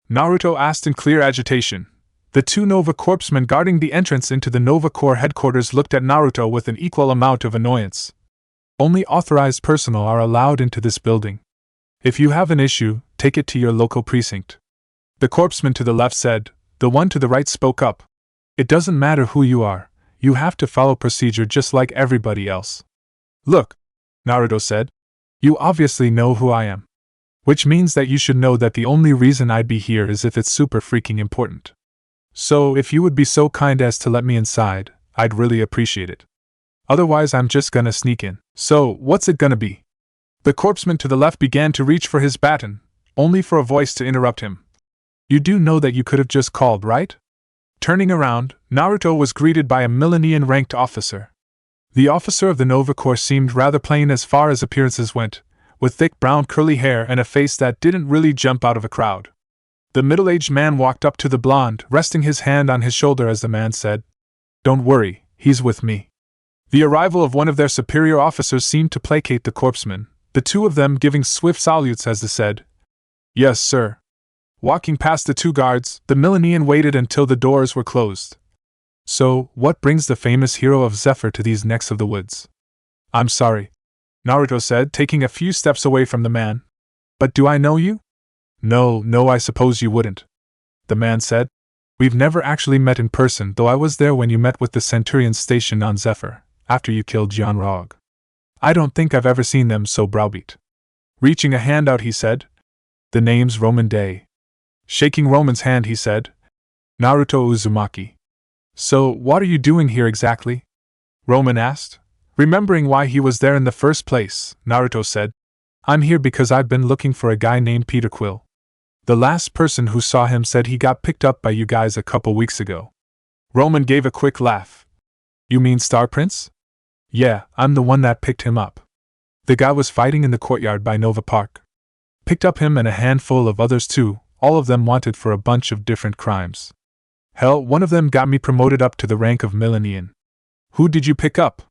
Naruto asked in clear agitation. The 2 Nova Corpsmen guarding the entrance into the Nova Corps headquarters looked at Naruto with an equal amount of annoyance. "Only authorized personnel are allowed into this building. If you have an issue, take it to your local precinct." The corpsman to the left said. The one to the right spoke up. "It doesn't matter who you are, you have to follow procedure just like everybody else." "Look," Naruto said, "you obviously know who I am. Which means that you should know that the only reason I'd be here is if it's super freaking important. So if you would be so kind as to let me inside, I'd really appreciate it. Otherwise I'm just gonna sneak in. So, what's it gonna be?" The corpsman to the left began to reach for his baton, only for a voice to interrupt him. "You do know that you could have just called, right?" Turning around, Naruto was greeted by a Millennium-ranked officer. The officer of the Nova Corps seemed rather plain as far as appearances went, with thick brown curly hair and a face that didn't really jump out of a crowd. The middle-aged man walked up to the blonde, resting his hand on his shoulder as the man said, "Don't worry, he's with me." The arrival of one of their superior officers seemed to placate the corpsman, the two of them giving swift salutes as they said, "Yes, sir." Walking past the two guards, the Millennian waited until the doors were closed. "So, what brings the famous hero of Zephyr to these necks of the woods?" "I'm sorry," Naruto said, taking a few steps away from the man. "But do I know you?" No, I suppose you wouldn't," the man said. "We've never actually met in person, though I was there when you met with the Centurions stationed on Zephyr, after you killed John Rog. I don't think I've ever seen them so browbeat." Reaching a hand out, he said, "The name's Roman Day." Shaking Roman's hand, he said, "Naruto Uzumaki." "So, what are you doing here exactly?" Roman asked. Remembering why he was there in the first place, Naruto said, "I'm here because I've been looking for a guy named Peter Quill. The last person who saw him said he got picked up by you guys a couple weeks ago." Roman gave a quick laugh. "You mean Star Prince?" "Yeah, I'm the one that picked him up. The guy was fighting in the courtyard by Nova Park. Picked up him and a handful of others too, all of them wanted for a bunch of different crimes. Hell, one of them got me promoted up to the rank of Millennian." "Who did you pick up?"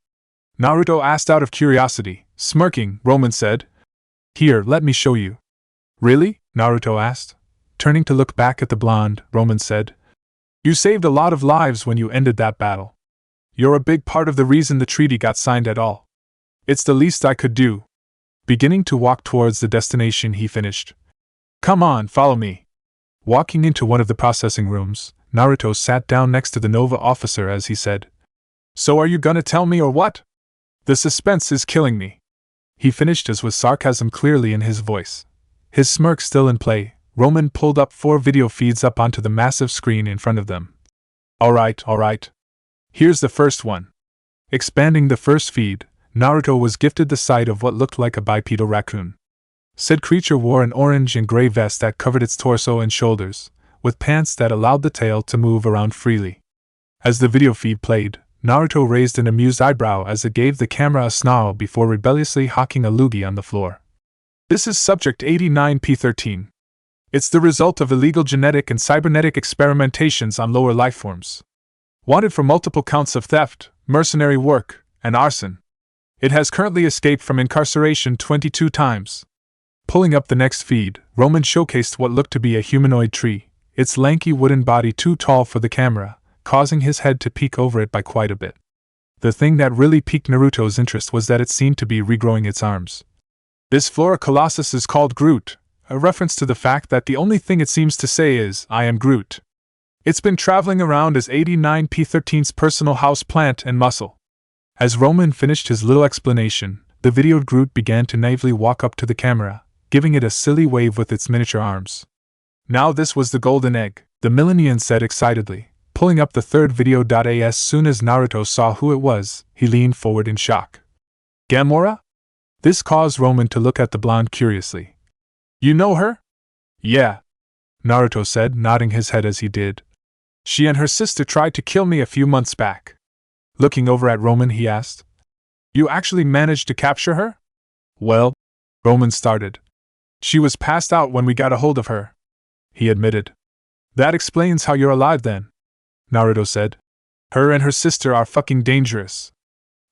Naruto asked out of curiosity. Smirking, Roman said, "Here, let me show you." "Really?" Naruto asked. Turning to look back at the blonde, Roman said, "You saved a lot of lives when you ended that battle. You're a big part of the reason the treaty got signed at all. It's the least I could do." Beginning to walk towards the destination, he finished, "Come on, follow me." Walking into one of the processing rooms, Naruto sat down next to the Nova officer as he said, "So are you gonna tell me or what? The suspense is killing me." He finished as with sarcasm clearly in his voice. His smirk still in play, Roman pulled up 4 video feeds up onto the massive screen in front of them. Alright. Here's the first one." Expanding the first feed, Naruto was gifted the sight of what looked like a bipedal raccoon. Said creature wore an orange and gray vest that covered its torso and shoulders, with pants that allowed the tail to move around freely. As the video feed played, Naruto raised an amused eyebrow as it gave the camera a snarl before rebelliously hawking a loogie on the floor. "This is Subject 89P13. It's the result of illegal genetic and cybernetic experimentations on lower lifeforms. Wanted for multiple counts of theft, mercenary work, and arson. It has currently escaped from incarceration 22 times. Pulling up the next feed, Roman showcased what looked to be a humanoid tree, its lanky wooden body too tall for the camera, causing his head to peek over it by quite a bit. The thing that really piqued Naruto's interest was that it seemed to be regrowing its arms. This Flora Colossus is called Groot, a reference to the fact that the only thing it seems to say is, "I am Groot." It's been traveling around as 89P13's personal house plant and muscle. As Roman finished his little explanation, the videoed Groot began to naively walk up to the camera, giving it a silly wave with its miniature arms. Now this was the golden egg, the Millennian said excitedly, pulling up the third video. As soon as Naruto saw who it was, he leaned forward in shock. "Gamora?" This caused Roman to look at the blonde curiously. "You know her?" "Yeah," Naruto said, nodding his head as he did. "She and her sister tried to kill me a few months back." Looking over at Roman, he asked, "You actually managed to capture her?" "Well," Roman started. "She was passed out when we got a hold of her," he admitted. "That explains how you're alive then," Naruto said. "Her and her sister are fucking dangerous.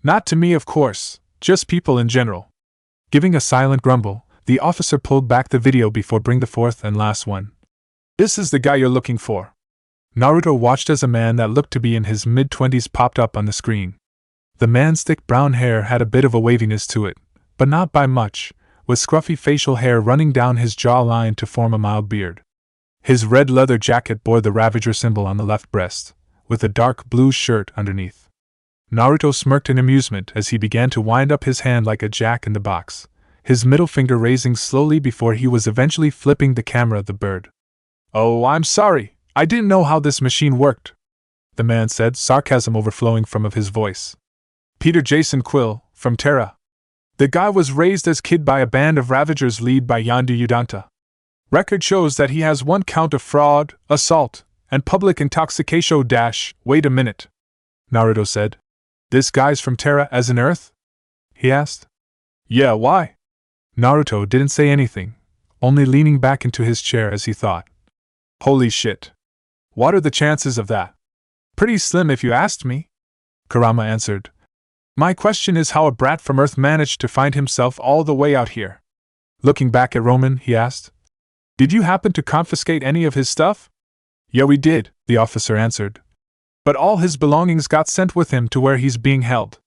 Not to me, of course, just people in general." Giving a silent grumble, the officer pulled back the video before bringing the fourth and last one. "This is the guy you're looking for." Naruto watched as a man that looked to be in his mid-20s popped up on the screen. The man's thick brown hair had a bit of a waviness to it, but not by much, with scruffy facial hair running down his jawline to form a mild beard. His red leather jacket bore the Ravager symbol on the left breast, with a dark blue shirt underneath. Naruto smirked in amusement as he began to wind up his hand like a jack-in-the-box, his middle finger raising slowly before he was eventually flipping the camera the bird. "Oh, I'm sorry, I didn't know how this machine worked," the man said, sarcasm overflowing from his voice. "Peter Jason Quill, from Terra. The guy was raised as kid by a band of Ravagers led by Yondu Udanta. Record shows that he has 1 count of fraud, assault, and public intoxication. Wait a minute," Naruto said. "This guy's from Terra as in Earth?" he asked. "Yeah, why?" Naruto didn't say anything, only leaning back into his chair as he thought. "Holy shit. What are the chances of that?" "Pretty slim if you asked me," Kurama answered. My question is how a brat from Earth managed to find himself all the way out here. Looking back at Roman, he asked, Did you happen to confiscate any of his stuff? Yeah, we did, the officer answered. But all his belongings got sent with him to where he's being held.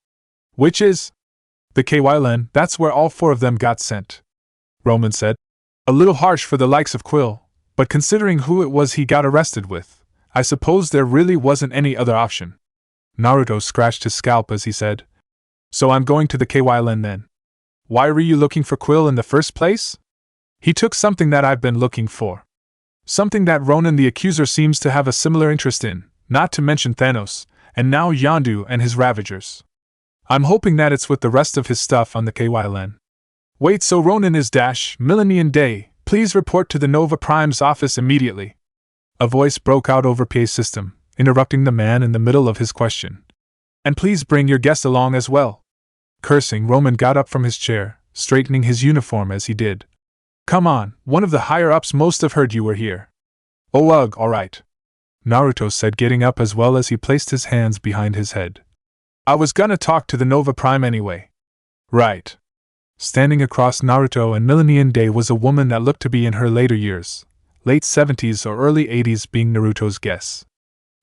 Which is? The KYLN, that's where all 4 of them got sent. Roman said. A little harsh for the likes of Quill, but considering who it was he got arrested with, I suppose there really wasn't any other option. Naruto scratched his scalp as he said, So I'm going to the KYLN then. Why were you looking for Quill in the first place? He took something that I've been looking for. Something that Ronan the Accuser seems to have a similar interest in, not to mention Thanos, and now Yondu and his Ravagers. I'm hoping that it's with the rest of his stuff on the KYLN. Wait, so Ronan is Millennium Day, please report to the Nova Prime's office immediately. A voice broke out over PA system, interrupting the man in the middle of his question. And please bring your guest along as well. Cursing, Roman got up from his chair, straightening his uniform as he did. Come on, one of the higher-ups must have heard you were here. Oh ugh, alright. Naruto said, getting up as well as he placed his hands behind his head. I was gonna talk to the Nova Prime anyway. Right. Standing across Naruto and Millennium Day was a woman that looked to be in her later years, late 70s or early 80s being Naruto's guess.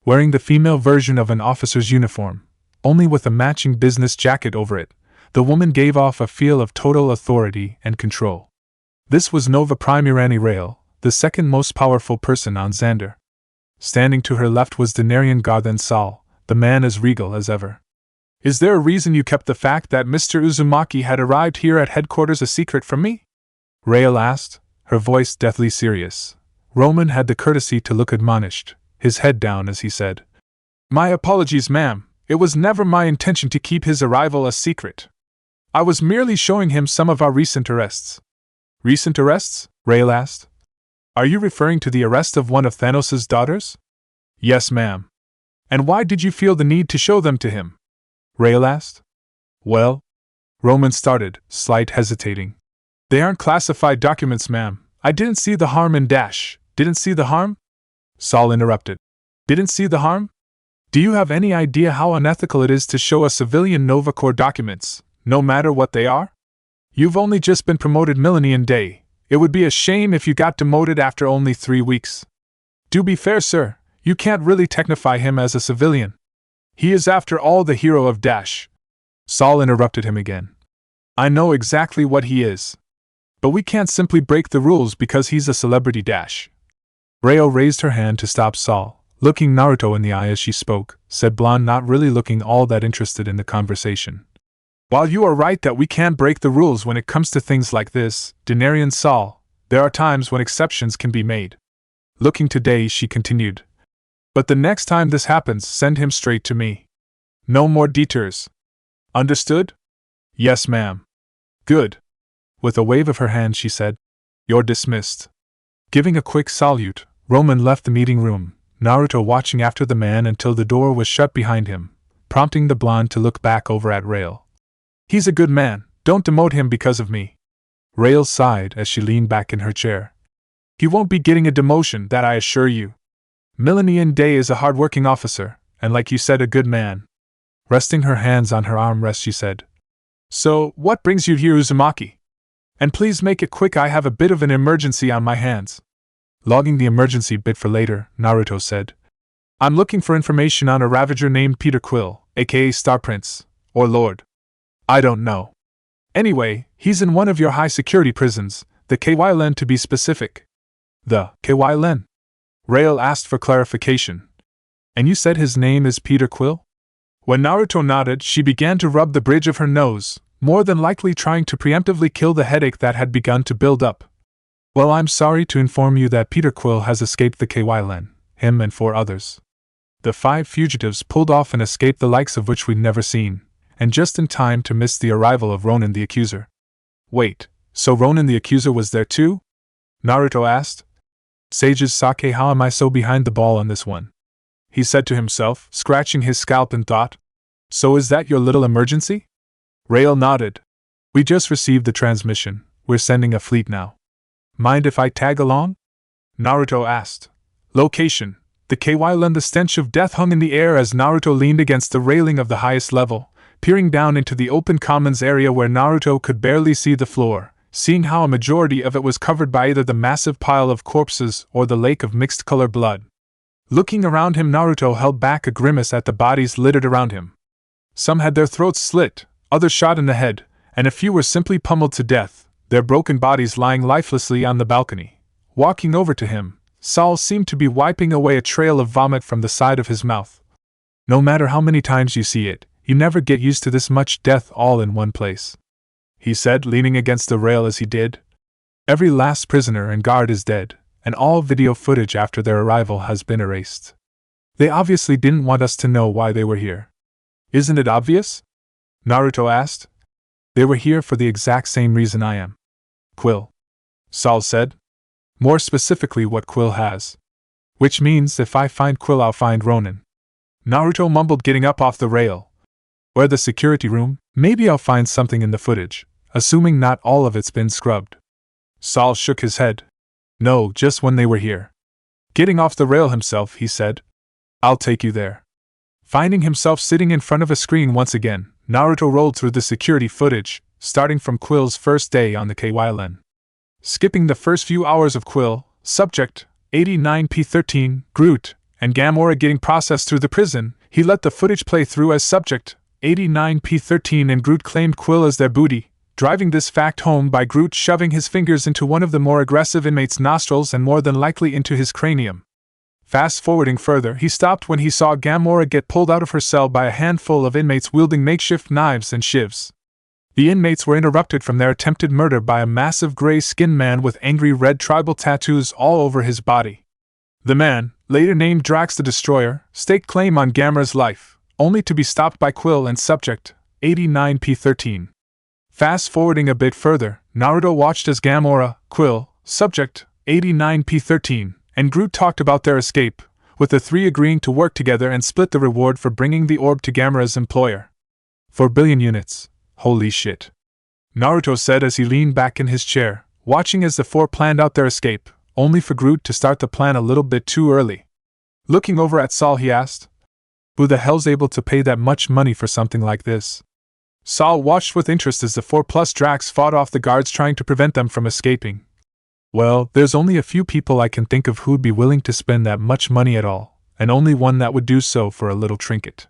Wearing the female version of an officer's uniform, only with a matching business jacket over it, the woman gave off a feel of total authority and control. This was Nova Prime Irani Rail, the second most powerful person on Xander. Standing to her left was Denarian Garthan Sal, the man as regal as ever. Is there a reason you kept the fact that Mr. Uzumaki had arrived here at headquarters a secret from me? Rail asked, her voice deathly serious. Roman had the courtesy to look admonished, his head down as he said, My apologies, ma'am, it was never my intention to keep his arrival a secret. I was merely showing him some of our recent arrests. Recent arrests? Rail asked. Are you referring to the arrest of one of Thanos' daughters? Yes, ma'am. And why did you feel the need to show them to him? Rail asked. Well, Roman started, slight hesitating. They aren't classified documents, ma'am. I didn't see the harm in Didn't see the harm? Saul interrupted. Didn't see the harm? Do you have any idea how unethical it is to show a civilian Nova Corps documents, no matter what they are? You've only just been promoted Millennium Day. It would be a shame if you got demoted after only 3 weeks. Do be fair, sir. You can't really technify him as a civilian. He is after all the hero of Saul interrupted him again. I know exactly what he is. But we can't simply break the rules because he's a celebrity Reo raised her hand to stop Saul, looking Naruto in the eye as she spoke, said Blonde, not really looking all that interested in the conversation. While you are right that we can't break the rules when it comes to things like this, Denarian Saul, there are times when exceptions can be made. Looking today, she continued. But the next time this happens, send him straight to me. No more detours. Understood? Yes, ma'am. Good. With a wave of her hand, she said, You're dismissed. Giving a quick salute, Roman left the meeting room, Naruto watching after the man until the door was shut behind him, prompting the blonde to look back over at Rail. He's a good man, don't demote him because of me. Rail sighed as she leaned back in her chair. He won't be getting a demotion, that I assure you. Millennium Day is a hard-working officer, and like you said, a good man. Resting her hands on her armrest, she said, So, what brings you here, Uzumaki? And please make it quick, I have a bit of an emergency on my hands. Logging the emergency bit for later, Naruto said, I'm looking for information on a Ravager named Peter Quill, aka Star Prince, or Lord. I don't know. Anyway, he's in one of your high-security prisons, the KYLN to be specific. The KYLN? Rail asked for clarification. And you said his name is Peter Quill? When Naruto nodded, she began to rub the bridge of her nose, more than likely trying to preemptively kill the headache that had begun to build up. Well, I'm sorry to inform you that Peter Quill has escaped the KYLN, him and 4 others. The 5 fugitives pulled off an escape the likes of which we'd never seen, and just in time to miss the arrival of Ronan the Accuser. Wait, so Ronan the Accuser was there too? Naruto asked. Sage's Sake, how am I so behind the ball on this one? He said to himself, scratching his scalp in thought. So is that your little emergency? Rail nodded. We just received the transmission. We're sending a fleet now. Mind if I tag along? Naruto asked. Location. The KYLN. The stench of death hung in the air as Naruto leaned against the railing of the highest level, peering down into the open commons area where Naruto could barely see the floor, seeing how a majority of it was covered by either the massive pile of corpses or the lake of mixed-color blood. Looking around him, Naruto held back a grimace at the bodies littered around him. Some had their throats slit, others shot in the head, and a few were simply pummeled to death, their broken bodies lying lifelessly on the balcony. Walking over to him, Saul seemed to be wiping away a trail of vomit from the side of his mouth. "No matter how many times you see it, you never get used to this much death all in one place," he said, leaning against the rail as he did. "Every last prisoner and guard is dead, and all video footage after their arrival has been erased. They obviously didn't want us to know why they were here." "Isn't it obvious?" Naruto asked. "They were here for the exact same reason I am. Quill," Saul said. "More specifically, what Quill has. Which means if I find Quill, I'll find Ronin." Naruto mumbled, getting up off the rail. "Or the security room? Maybe I'll find something in the footage, assuming not all of it's been scrubbed." Saul shook his head. "No, just when they were here." Getting off the rail himself, he said, "I'll take you there." Finding himself sitting in front of a screen once again, Naruto rolled through the security footage, starting from Quill's first day on the KYLN. Skipping the first few hours of Quill, Subject 89P13, Groot, and Gamora getting processed through the prison, he let the footage play through as Subject 89P13 and Groot claimed Quill as their booty, driving this fact home by Groot shoving his fingers into one of the more aggressive inmates' nostrils and more than likely into his cranium. Fast-forwarding further, he stopped when he saw Gamora get pulled out of her cell by a handful of inmates wielding makeshift knives and shivs. The inmates were interrupted from their attempted murder by a massive gray-skinned man with angry red tribal tattoos all over his body. The man, later named Drax the Destroyer, staked claim on Gamora's life, only to be stopped by Quill and Subject 89P13. Fast-forwarding a bit further, Naruto watched as Gamora, Quill, Subject 89P13, and Groot talked about their escape, with the three agreeing to work together and split the reward for bringing the orb to Gamora's employer. 4 billion units. Holy shit. Naruto said as he leaned back in his chair, watching as the four planned out their escape, only for Groot to start the plan a little bit too early. Looking over at Saul, he asked, "Who the hell's able to pay that much money for something like this?" Saul watched with interest as the 4+ Drax fought off the guards trying to prevent them from escaping. "Well, there's only a few people I can think of who'd be willing to spend that much money at all, and only one that would do so for a little trinket."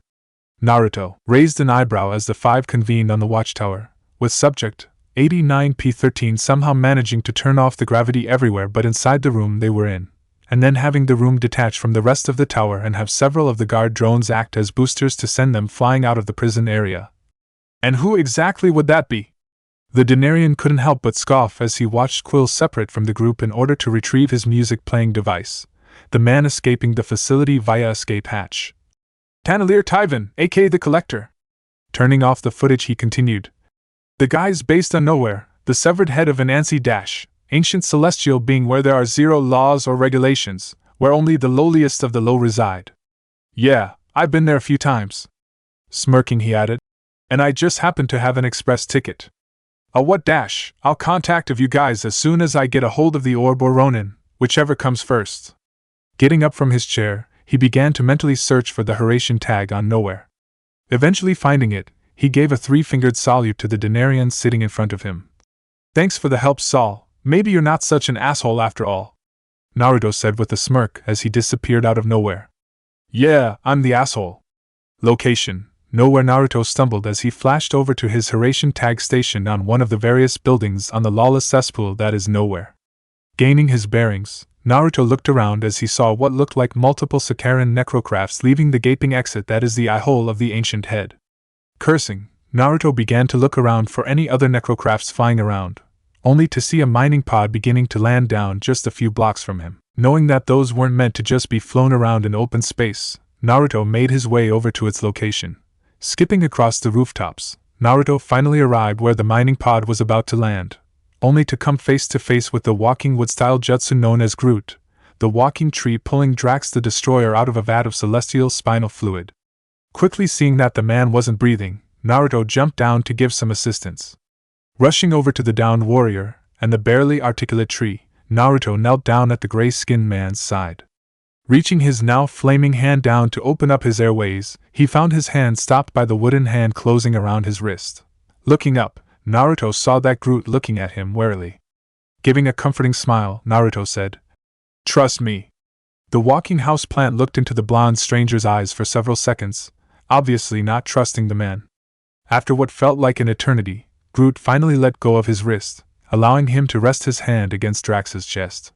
Naruto raised an eyebrow as the five convened on the watchtower, with Subject 89P13 somehow managing to turn off the gravity everywhere but inside the room they were in, and then having the room detach from the rest of the tower and have several of the guard drones act as boosters to send them flying out of the prison area. "And who exactly would that be?" The Denarian couldn't help but scoff as he watched Quill separate from the group in order to retrieve his music-playing device, the man escaping the facility via escape hatch. "Taneleer Tyvan, aka the Collector." Turning off the footage, he continued, "The guy's based on nowhere, the severed head of an Ansi Dash, ancient celestial being where there are zero laws or regulations, where only the lowliest of the low reside. Yeah, I've been there a few times." Smirking, he added, "And I just happen to have an express ticket. What dash? I'll contact of you guys as soon as I get a hold of the orb or Ronin, whichever comes first." Getting up from his chair, he began to mentally search for the Horatian tag on nowhere. Eventually finding it, he gave a 3-fingered salute to the Denarian sitting in front of him. "Thanks for the help, Saul. Maybe you're not such an asshole after all," Naruto said with a smirk as he disappeared out of nowhere. "Yeah, I'm the asshole." Location: nowhere. Naruto stumbled as he flashed over to his Horatian tag stationed on one of the various buildings on the lawless cesspool that is nowhere. Gaining his bearings, Naruto looked around as he saw what looked like multiple Sakaran necrocrafts leaving the gaping exit that is the eye hole of the ancient head. Cursing, Naruto began to look around for any other necrocrafts flying around, only to see a mining pod beginning to land down just a few blocks from him. Knowing that those weren't meant to just be flown around in open space, Naruto made his way over to its location. Skipping across the rooftops, Naruto finally arrived where the mining pod was about to land, only to come face to face with the walking wood-style jutsu known as Groot, the walking tree pulling Drax the Destroyer out of a vat of celestial spinal fluid. Quickly seeing that the man wasn't breathing, Naruto jumped down to give some assistance. Rushing over to the downed warrior and the barely articulate tree, Naruto knelt down at the gray-skinned man's side. Reaching his now flaming hand down to open up his airways, he found his hand stopped by the wooden hand closing around his wrist. Looking up, Naruto saw that Groot looking at him warily. Giving a comforting smile, Naruto said, "Trust me." The walking houseplant looked into the blonde stranger's eyes for several seconds, obviously not trusting the man. After what felt like an eternity, Groot finally let go of his wrist, allowing him to rest his hand against Drax's chest.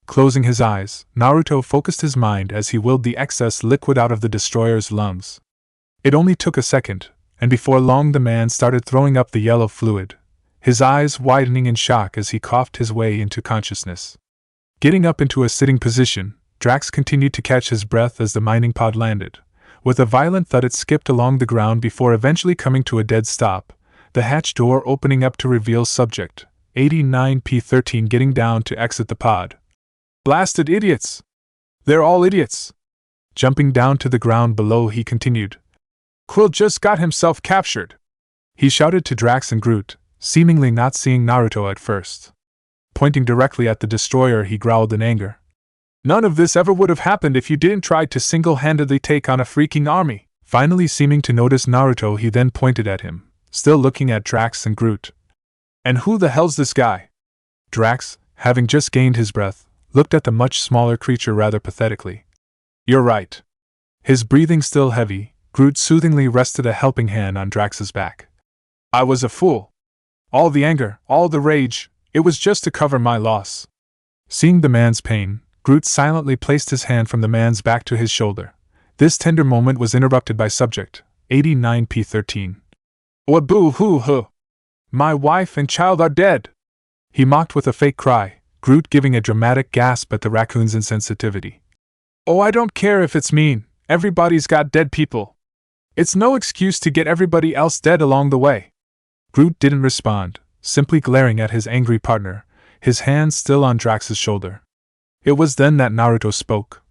Closing his eyes, Naruto focused his mind as he willed the excess liquid out of the destroyer's lungs. It only took a second, and before long the man started throwing up the yellow fluid, his eyes widening in shock as he coughed his way into consciousness. Getting up into a sitting position, Drax continued to catch his breath as the mining pod landed. With a violent thud it skipped along the ground before eventually coming to a dead stop, the hatch door opening up to reveal subject 89P13 getting down to exit the pod. "Blasted idiots! They're all idiots!" Jumping down to the ground below he continued. "Quill just got himself captured!" He shouted to Drax and Groot, seemingly not seeing Naruto at first. Pointing directly at the destroyer he growled in anger. "None of this ever would have happened if you didn't try to single-handedly take on a freaking army." Finally seeming to notice Naruto he then pointed at him, still looking at Drax and Groot. "And who the hell's this guy?" Drax, having just gained his breath, looked at the much smaller creature rather pathetically. "You're right." His breathing still heavy, Groot soothingly rested a helping hand on Drax's back. "I was a fool. All the anger, all the rage, it was just to cover my loss." Seeing the man's pain, Groot silently placed his hand from the man's back to his shoulder. This tender moment was interrupted by subject 89P13. "What boo-hoo-hoo! My wife and child are dead!" He mocked with a fake cry, Groot giving a dramatic gasp at the raccoon's insensitivity. "Oh, I don't care if it's mean, everybody's got dead people. It's no excuse to get everybody else dead along the way." Groot didn't respond, simply glaring at his angry partner, his hand still on Drax's shoulder. It was then that Naruto spoke.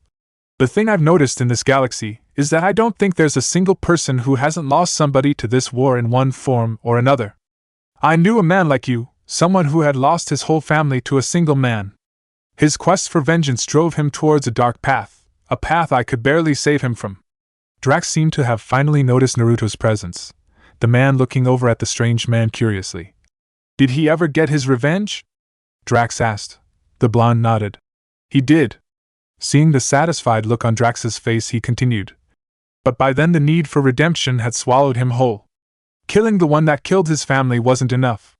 "The thing I've noticed in this galaxy is that I don't think there's a single person who hasn't lost somebody to this war in one form or another. I knew a man like you, someone who had lost his whole family to a single man. His quest for vengeance drove him towards a dark path, a path I could barely save him from." Drax seemed to have finally noticed Naruto's presence, the man looking over at the strange man curiously. "Did he ever get his revenge?" Drax asked. The blonde nodded. "He did." Seeing the satisfied look on Drax's face he continued. "But by then the need for redemption had swallowed him whole. Killing the one that killed his family wasn't enough.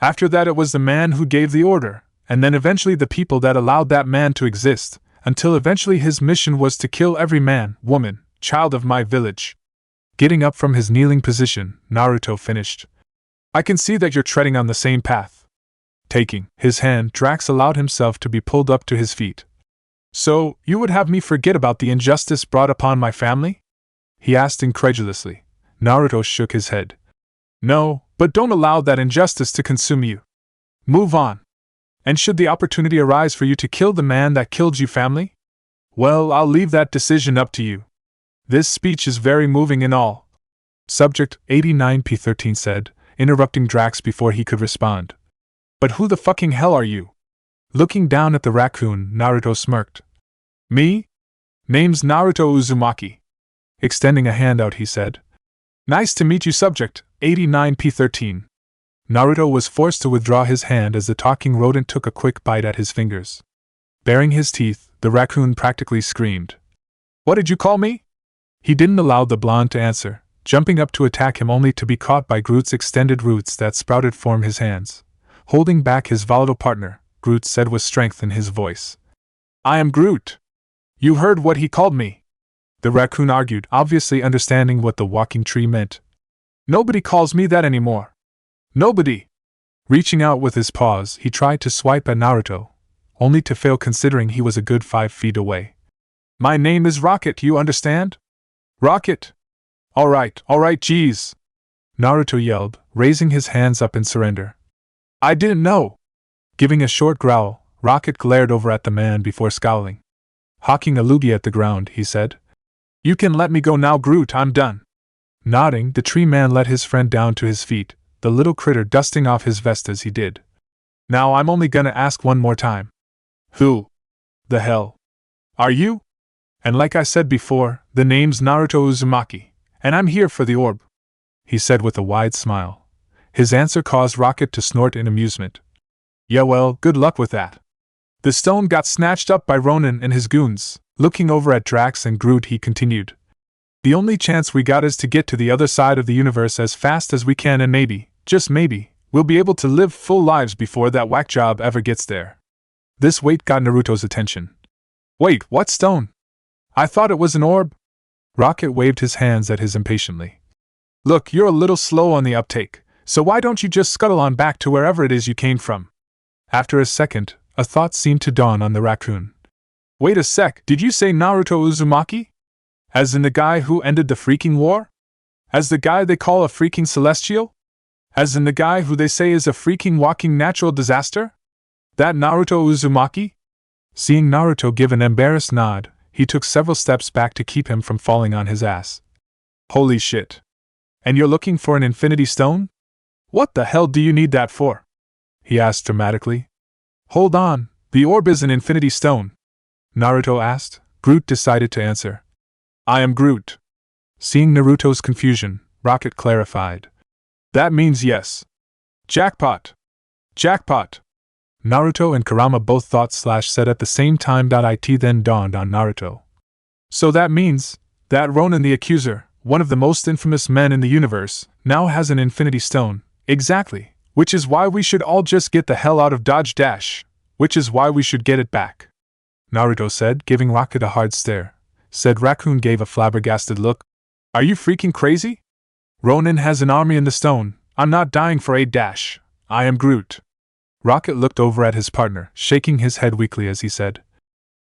After that it was the man who gave the order, and then eventually the people that allowed that man to exist, until eventually his mission was to kill every man, woman, child of my village." Getting up from his kneeling position, Naruto finished. "I can see that you're treading on the same path." Taking his hand, Drax allowed himself to be pulled up to his feet. "So, you would have me forget about the injustice brought upon my family?" he asked incredulously. Naruto shook his head. "No, but don't allow that injustice to consume you. Move on. And should the opportunity arise for you to kill the man that killed you family? Well, I'll leave that decision up to you. This speech is very moving and all." Subject 89P13 said, interrupting Drax before he could respond. "But who the fucking hell are you?" Looking down at the raccoon, Naruto smirked. "Me? Name's Naruto Uzumaki." Extending a hand out he said. "Nice to meet you, subject 89P13. Naruto was forced to withdraw his hand as the talking rodent took a quick bite at his fingers. Baring his teeth, the raccoon practically screamed. "What did you call me?" He didn't allow the blonde to answer, jumping up to attack him only to be caught by Groot's extended roots that sprouted from his hands. Holding back his volatile partner, Groot said with strength in his voice. "I am Groot. You heard what he called me." The raccoon argued, obviously understanding what the walking tree meant. "Nobody calls me that anymore. Nobody." Reaching out with his paws, he tried to swipe at Naruto, only to fail considering he was a good 5 feet away. "My name is Rocket, you understand? Rocket! Alright, geez!" Naruto yelled, raising his hands up in surrender. "I didn't know!" Giving a short growl, Rocket glared over at the man before scowling. Hawking a loogie at the ground, he said. "You can let me go now, Groot, I'm done." Nodding, the tree man let his friend down to his feet, the little critter dusting off his vest as he did. "Now I'm only gonna ask one more time. Who the hell are you?" And like I said before, the name's Naruto Uzumaki, and I'm here for the orb," he said with a wide smile. His answer caused Rocket to snort in amusement. "Yeah, well, good luck with that. The stone got snatched up by Ronin and his goons." Looking over at Drax and Groot, he continued. "The only chance we got is to get to the other side of the universe as fast as we can, and maybe, just maybe, we'll be able to live full lives before that whack job ever gets there." This weight got Naruto's attention. "Wait, what stone? I thought it was an orb?" Rocket waved his hands at his impatiently. "Look, you're a little slow on the uptake, so why don't you just scuttle on back to wherever it is you came from?" After a second, a thought seemed to dawn on the raccoon. "Wait a sec, did you say Naruto Uzumaki? As in the guy who ended the freaking war? As the guy they call a freaking celestial? As in the guy who they say is a freaking walking natural disaster? That Naruto Uzumaki?" Seeing Naruto give an embarrassed nod, he took several steps back to keep him from falling on his ass. "Holy shit. And you're looking for an infinity stone? What the hell do you need that for?" he asked dramatically. "Hold on, the orb is an infinity stone?" Naruto asked. Groot decided to answer. "I am Groot." Seeing Naruto's confusion, Rocket clarified. "That means yes." "Jackpot! Jackpot!" Naruto and Kurama both thought/said at the same time. It then dawned on Naruto. "So that means that Ronin the Accuser, one of the most infamous men in the universe, now has an infinity stone." "Exactly, which is why we should all just get the hell out of Dodge Dash, which is why we should get it back," Naruto said, giving Rocket a hard stare. Said Raccoon gave a flabbergasted look. "Are you freaking crazy? Ronin has an army in the stone. I'm not dying for a dash. I am Groot." Rocket looked over at his partner, shaking his head weakly as he said,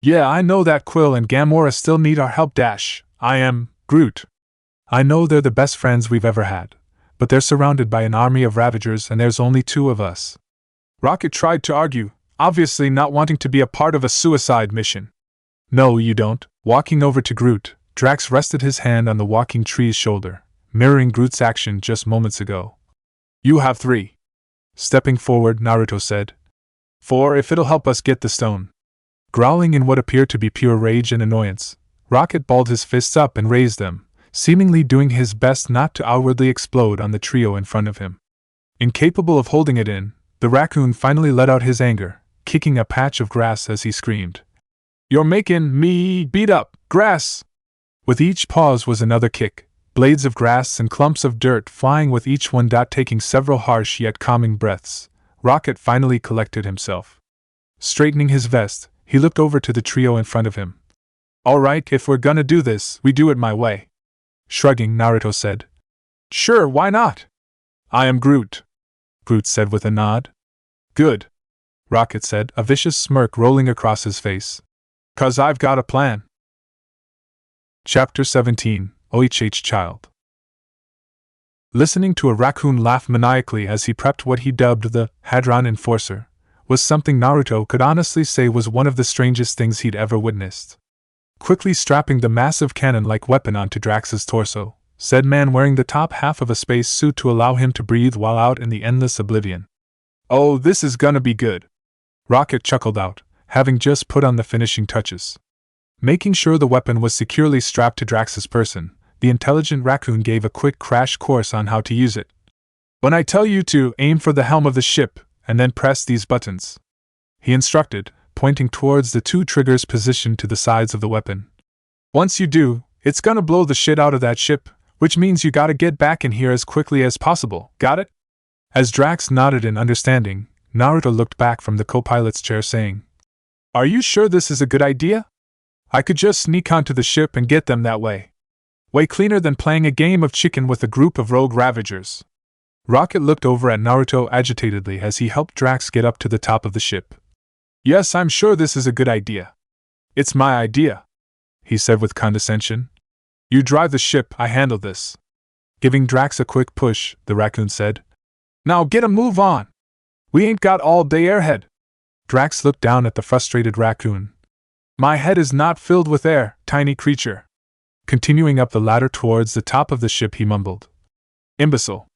"Yeah, I know that Quill and Gamora still need our help dash. I am Groot. I know they're the best friends we've ever had, but they're surrounded by an army of Ravagers and there's only two of us." Rocket tried to argue, obviously not wanting to be a part of a suicide mission. "No, you don't." Walking over to Groot, Drax rested his hand on the walking tree's shoulder, mirroring Groot's action just moments ago. "You have 3. Stepping forward, Naruto said. 4 if it'll help us get the stone." Growling in what appeared to be pure rage and annoyance, Rocket balled his fists up and raised them, seemingly doing his best not to outwardly explode on the trio in front of him. Incapable of holding it in, the raccoon finally let out his anger, kicking a patch of grass as he screamed, "You're making me beat up, grass!" With each pause was another kick, blades of grass and clumps of dirt flying with each one. Taking several harsh yet calming breaths, Rocket finally collected himself. Straightening his vest, he looked over to the trio in front of him. "All right, if we're gonna do this, we do it my way." Shrugging, Naruto said, "Sure, why not? I am Groot," Groot said with a nod. "Good," Rocket said, a vicious smirk rolling across his face. "'Cause I've got a plan." Chapter 17, OHH Child. Listening to a raccoon laugh maniacally as he prepped what he dubbed the Hadron Enforcer was something Naruto could honestly say was one of the strangest things he'd ever witnessed. Quickly strapping the massive cannon-like weapon onto Drax's torso, said man wearing the top half of a space suit to allow him to breathe while out in the endless oblivion. "Oh, this is gonna be good," Rocket chuckled out, having just put on the finishing touches. Making sure the weapon was securely strapped to Drax's person, the intelligent raccoon gave a quick crash course on how to use it. "When I tell you to aim for the helm of the ship, and then press these buttons," he instructed, pointing towards the 2 triggers positioned to the sides of the weapon. "Once you do, it's gonna blow the shit out of that ship, which means you gotta get back in here as quickly as possible, got it?" As Drax nodded in understanding, Naruto looked back from the co-pilot's chair saying, "Are you sure this is a good idea? I could just sneak onto the ship and get them that way. Way cleaner than playing a game of chicken with a group of rogue Ravagers." Rocket looked over at Naruto agitatedly as he helped Drax get up to the top of the ship. "Yes, I'm sure this is a good idea. It's my idea," he said with condescension. "You drive the ship, I handle this." Giving Drax a quick push, the raccoon said, "Now get a move on. We ain't got all day, airhead." Drax looked down at the frustrated raccoon. "My head is not filled with air, tiny creature." Continuing up the ladder towards the top of the ship, he mumbled. "Imbecile."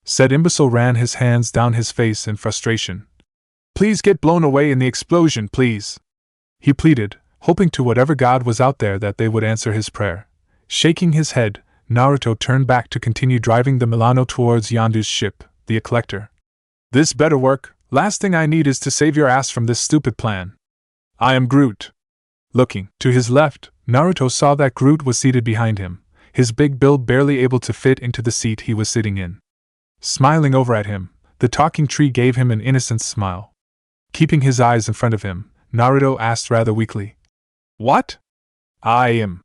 Said imbecile ran his hands down his face in frustration. "Please get blown away in the explosion, please," he pleaded, hoping to whatever god was out there that they would answer his prayer. Shaking his head, Naruto turned back to continue driving the Milano towards Yondu's ship, the Eclector. This better work. Last thing I need is to save your ass from this stupid plan. I am Groot. Looking to his left, Naruto saw that Groot was seated behind him, his big build barely able to fit into the seat he was sitting in. Smiling over at him, the talking tree gave him an innocent smile. Keeping his eyes in front of him, Naruto asked rather weakly, "What?" "I am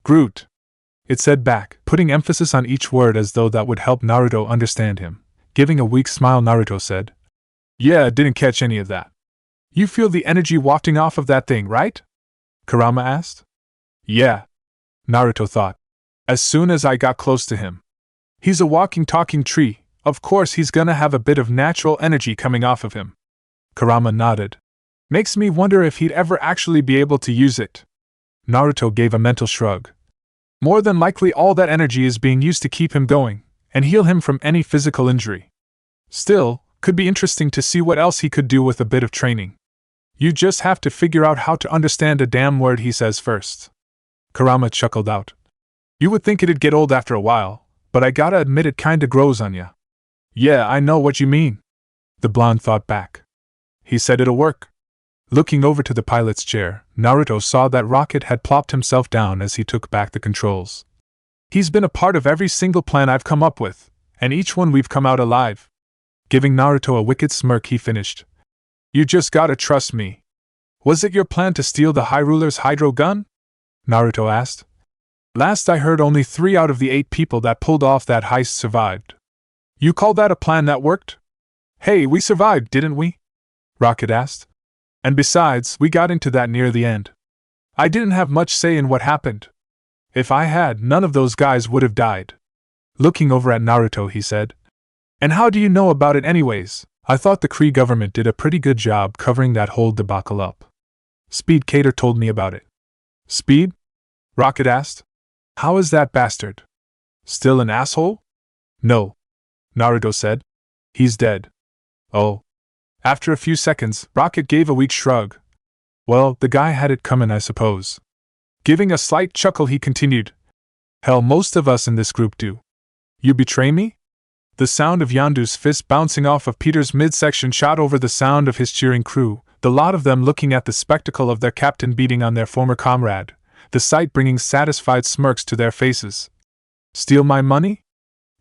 Groot," it said back, putting emphasis on each word as though that would help Naruto understand him. Giving a weak smile, Naruto said, "Yeah, didn't catch any of that. You feel the energy wafting off of that thing, right?" Kurama asked. "Yeah," Naruto thought. "As soon as I got close to him. He's a walking, talking tree. Of course he's gonna have a bit of natural energy coming off of him." Kurama nodded. "Makes me wonder if he'd ever actually be able to use it." Naruto gave a mental shrug. "More than likely all that energy is being used to keep him going, and heal him from any physical injury. Still, could be interesting to see what else he could do with a bit of training. You just have to figure out how to understand a damn word he says first." Kurama chuckled out. "You would think it'd get old after a while, but I gotta admit it kinda grows on ya." "Yeah, I know what you mean," the blonde thought back. "He said it'll work." Looking over to the pilot's chair, Naruto saw that Rocket had plopped himself down as he took back the controls. "He's been a part of every single plan I've come up with, and each one we've come out alive." Giving Naruto a wicked smirk, he finished. "You just gotta trust me." "Was it your plan to steal the High Ruler's hydro gun?" Naruto asked. "Last I heard, only 3 out of the 8 people that pulled off that heist survived." "You call that a plan that worked?" "Hey, we survived, didn't we?" Rocket asked. "And besides, we got into that near the end. I didn't have much say in what happened. If I had, none of those guys would have died." Looking over at Naruto, he said, "And how do you know about it anyways? I thought the Kree government did a pretty good job covering that whole debacle up. Speed Cater told me about it." "Speed?" Rocket asked. "How is that bastard? Still an asshole?" "No," Naruto said. "He's dead." "Oh." After a few seconds, Rocket gave a weak shrug. "Well, the guy had it coming, I suppose." Giving a slight chuckle, he continued, "Hell, most of us in this group do." "You betray me?" The sound of Yondu's fist bouncing off of Peter's midsection shot over the sound of his cheering crew, the lot of them looking at the spectacle of their captain beating on their former comrade, the sight bringing satisfied smirks to their faces. "Steal my money?"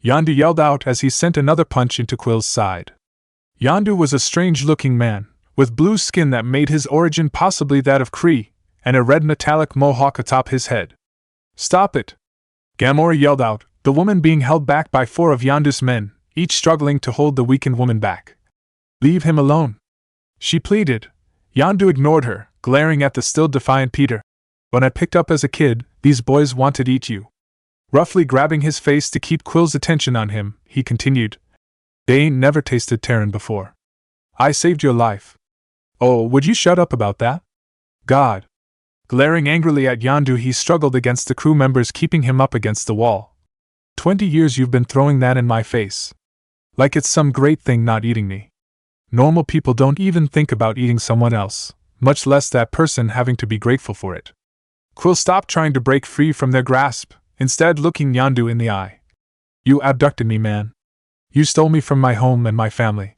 Yondu yelled out as he sent another punch into Quill's side. Yondu was a strange-looking man, with blue skin that made his origin possibly that of Kree, and a red metallic mohawk atop his head. "Stop it!" Gamora yelled out, the woman being held back by 4 of Yondu's men, each struggling to hold the weakened woman back. "Leave him alone," she pleaded. Yondu ignored her, glaring at the still defiant Peter. "When I picked up as a kid, these boys wanted to eat you." Roughly grabbing his face to keep Quill's attention on him, he continued, "They ain't never tasted Terran before. I saved your life." "Oh, would you shut up about that?" "God." Glaring angrily at Yondu, he struggled against the crew members keeping him up against the wall. 20 years you've been throwing that in my face. Like it's some great thing not eating me. Normal people don't even think about eating someone else, much less that person having to be grateful for it." Quill stopped trying to break free from their grasp, instead looking Yondu in the eye. "You abducted me, man. You stole me from my home and my family."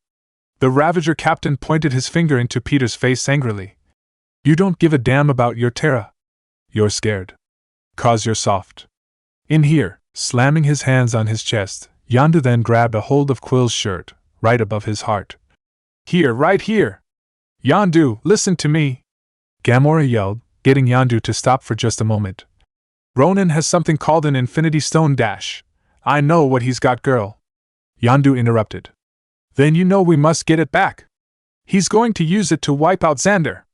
The Ravager captain pointed his finger into Peter's face angrily. "You don't give a damn about your Terra. You're scared. 'Cause you're soft. In here." Slamming his hands on his chest, Yondu then grabbed a hold of Quill's shirt, right above his heart. "Here, right here! Yondu, listen to me!" Gamora yelled, getting Yondu to stop for just a moment. "Ronan has something called an Infinity Stone Dash. I know what he's got, girl." Yondu interrupted. "Then you know we must get it back. He's going to use it to wipe out Xander."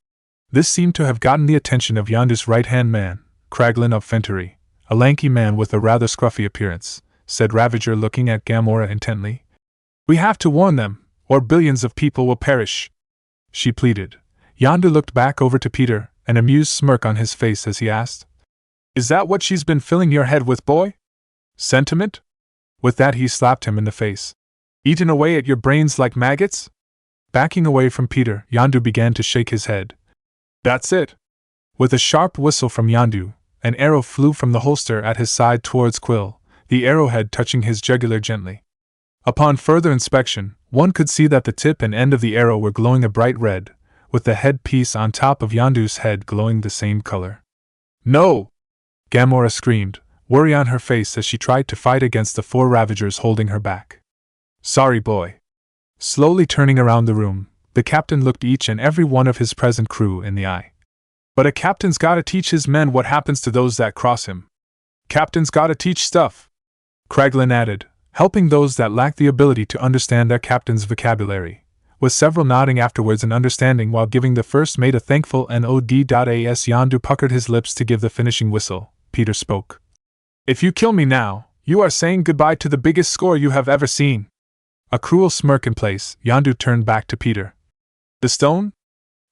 This seemed to have gotten the attention of Yondu's right-hand man, Kraglin of Fentery, a lanky man with a rather scruffy appearance, said Ravager looking at Gamora intently. "We have to warn them, or billions of people will perish," she pleaded. Yondu looked back over to Peter, an amused smirk on his face as he asked, "Is that what she's been filling your head with, boy? Sentiment?" With that he slapped him in the face. "Eaten away at your brains like maggots?" Backing away from Peter, Yondu began to shake his head. "That's it. With a sharp whistle from Yondu, an arrow flew from the holster at his side towards Quill, the arrowhead touching his jugular gently. Upon further inspection, one could see that the tip and end of the arrow were glowing a bright red, with the headpiece on top of Yondu's head glowing the same color. "No!" Gamora screamed, worry on her face as she tried to fight against the 4 Ravagers holding her back. "Sorry, boy." Slowly turning around the room, the captain looked each and every one of his present crew in the eye. "But a captain's gotta teach his men what happens to those that cross him. Captain's gotta teach stuff," Kraglin added, helping those that lacked the ability to understand their captain's vocabulary, with several nodding afterwards and understanding while giving the first mate a thankful nod. As Yondu puckered his lips to give the finishing whistle, Peter spoke. "If you kill me now, you are saying goodbye to the biggest score you have ever seen." A cruel smirk in place, Yondu turned back to Peter. "The stone?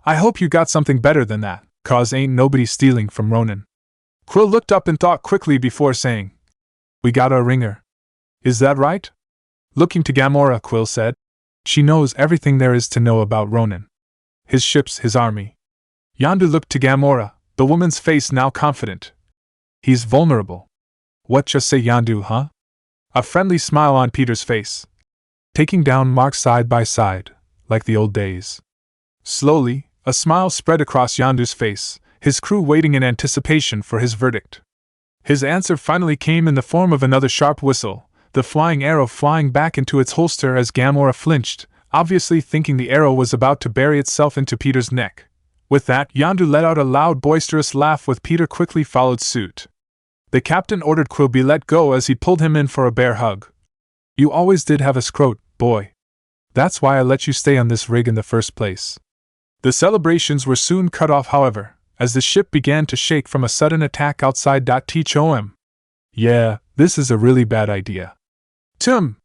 I hope you got something better than that, 'cause ain't nobody stealing from Ronan." Quill looked up and thought quickly before saying, "We got our ringer. Is that right?" Looking to Gamora, Quill said, "She knows everything there is to know about Ronan. His ships, his army." Yondu looked to Gamora, the woman's face now confident. "He's vulnerable." "What you say, Yondu, huh?" A friendly smile on Peter's face. Taking down marks side by side, like the old days. Slowly, a smile spread across Yondu's face, his crew waiting in anticipation for his verdict. His answer finally came in the form of another sharp whistle, the flying arrow flying back into its holster as Gamora flinched, obviously thinking the arrow was about to bury itself into Peter's neck. With that, Yondu let out a loud boisterous laugh, with Peter quickly followed suit. The captain ordered Quill be let go as he pulled him in for a bear hug. "You always did have a scrote, boy. That's why I let you stay on this rig in the first place." The celebrations were soon cut off, however, as the ship began to shake from a sudden attack outside. T'Chom. "Yeah, this is a really bad idea." "Tim!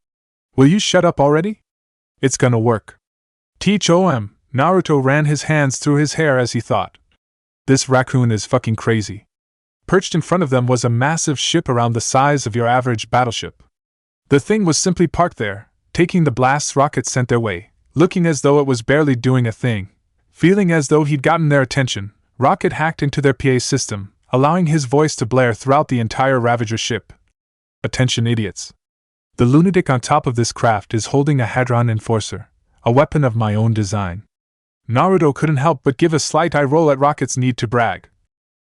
Will you shut up already? It's gonna work." "T'Chom." Naruto ran his hands through his hair as he thought. "This raccoon is fucking crazy." Perched in front of them was a massive ship around the size of your average battleship. The thing was simply parked there, taking the blasts rockets sent their way, looking as though it was barely doing a thing. Feeling as though he'd gotten their attention, Rocket hacked into their PA system, allowing his voice to blare throughout the entire Ravager ship. "Attention, idiots. The lunatic on top of this craft is holding a Hadron Enforcer, a weapon of my own design." Naruto couldn't help but give a slight eye roll at Rocket's need to brag.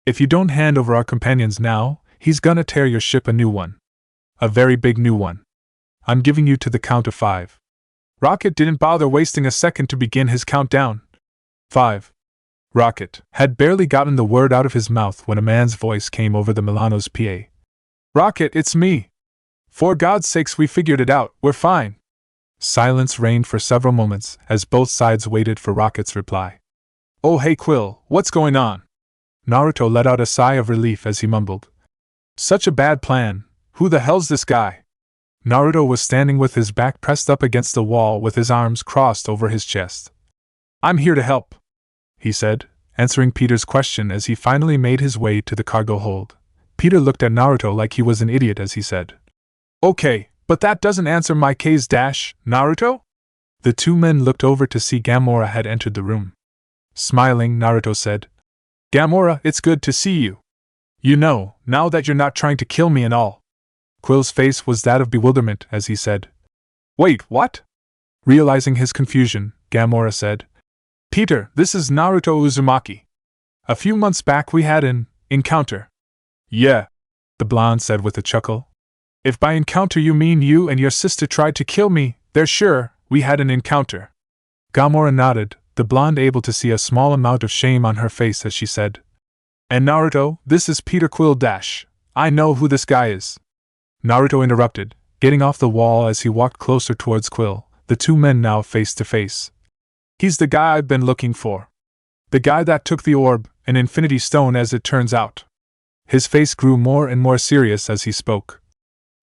"If you don't hand over our companions now, he's gonna tear your ship a new one. A very big new one. I'm giving you to the count of 5. Rocket didn't bother wasting a second to begin his countdown. 5. Rocket had barely gotten the word out of his mouth when a man's voice came over the Milano's PA. "Rocket, it's me. For God's sakes, we figured it out, we're fine." Silence reigned for several moments as both sides waited for Rocket's reply. "Oh hey Quill, what's going on?" Naruto let out a sigh of relief as he mumbled. "Such a bad plan, who the hell's this guy?" Naruto was standing with his back pressed up against the wall with his arms crossed over his chest. "I'm here to help," he said, answering Peter's question as he finally made his way to the cargo hold. Peter looked at Naruto like he was an idiot as he said, "Okay, but that doesn't answer my case, Naruto?" The two men looked over to see Gamora had entered the room. Smiling, Naruto said, "Gamora, it's good to see you. You know, now that you're not trying to kill me and all." Quill's face was that of bewilderment as he said, "Wait, what?" Realizing his confusion, Gamora said, "Peter, this is Naruto Uzumaki. A few months back we had an encounter." "Yeah," the blonde said with a chuckle. "If by encounter you mean you and your sister tried to kill me, they're sure, we had an encounter." Gamora nodded, the blonde able to see a small amount of shame on her face as she said, "And Naruto, this is Peter Quill. I know who this guy is." Naruto interrupted, getting off the wall as he walked closer towards Quill, the two men now face to face. "He's the guy I've been looking for. The guy that took the orb, an infinity stone as it turns out." His face grew more and more serious as he spoke.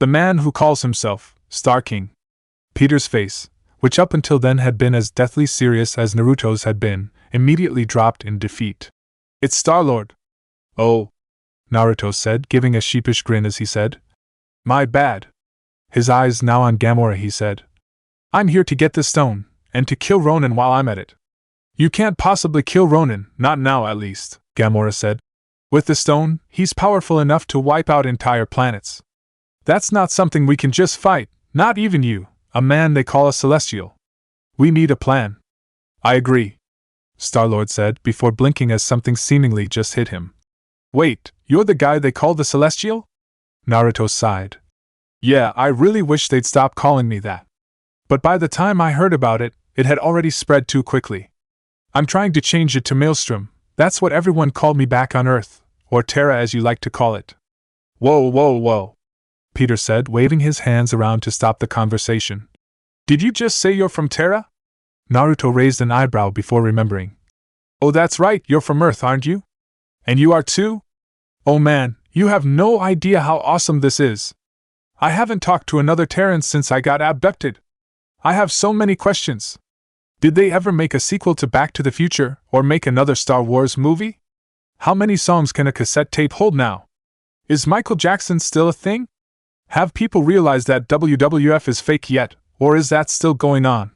"The man who calls himself Star King." Peter's face, which up until then had been as deathly serious as Naruto's had been, immediately dropped in defeat. "It's Star-Lord." "Oh," Naruto said, giving a sheepish grin as he said, "My bad." His eyes now on Gamora, he said, "I'm here to get the stone, and to kill Ronan while I'm at it." "You can't possibly kill Ronan, not now at least," Gamora said. With the stone, he's powerful enough to wipe out entire planets. That's not something we can just fight, not even you, a man they call a celestial. We need a plan. I agree, Star-Lord said before blinking as something seemingly just hit him. Wait, you're the guy they call the celestial? Naruto sighed. Yeah, I really wish they'd stop calling me that. But by the time I heard about it, it had already spread too quickly. I'm trying to change it to Maelstrom. That's what everyone called me back on Earth, or Terra as you like to call it. Whoa, Peter said, waving his hands around to stop the conversation. Did you just say you're from Terra? Naruto raised an eyebrow before remembering. Oh, that's right, you're from Earth, aren't you? And you are too? Oh man, you have no idea how awesome this is. I haven't talked to another Terran since I got abducted. I have so many questions. Did they ever make a sequel to Back to the Future, or make another Star Wars movie? How many songs can a cassette tape hold now? Is Michael Jackson still a thing? Have people realized that WWF is fake yet, or is that still going on?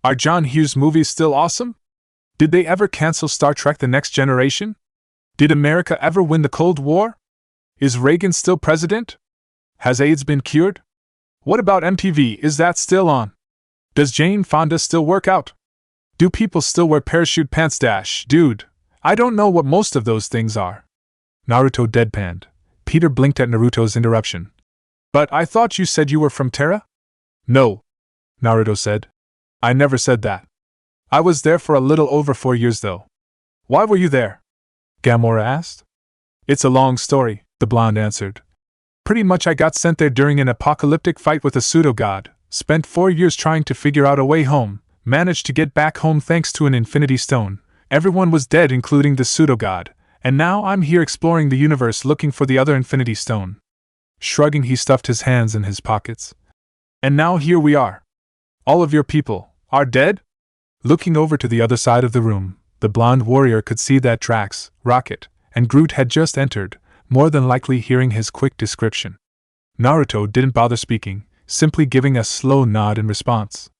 Are John Hughes movies still awesome? Did they ever cancel Star Trek The Next Generation? Did America ever win the Cold War? Is Reagan still president? Has AIDS been cured? What about MTV, is that still on? Does Jane Fonda still work out? Do people still wear parachute pants? Dude, I don't know what most of those things are. Naruto deadpanned. Peter blinked at Naruto's interruption. But I thought you said you were from Terra? No, Naruto said. I never said that. I was there for a little over 4 years though. Why were you there? Gamora asked. It's a long story, the blonde answered. Pretty much I got sent there during an apocalyptic fight with a pseudo-god, spent 4 years trying to figure out a way home, managed to get back home thanks to an infinity stone. Everyone was dead including the pseudo-god, and now I'm here exploring the universe looking for the other infinity stone. Shrugging, he stuffed his hands in his pockets. And now here we are. All of your people are dead? Looking over to the other side of the room, the blonde warrior could see that Drax, Rocket, and Groot had just entered, more than likely hearing his quick description. Naruto didn't bother speaking, simply giving a slow nod in response.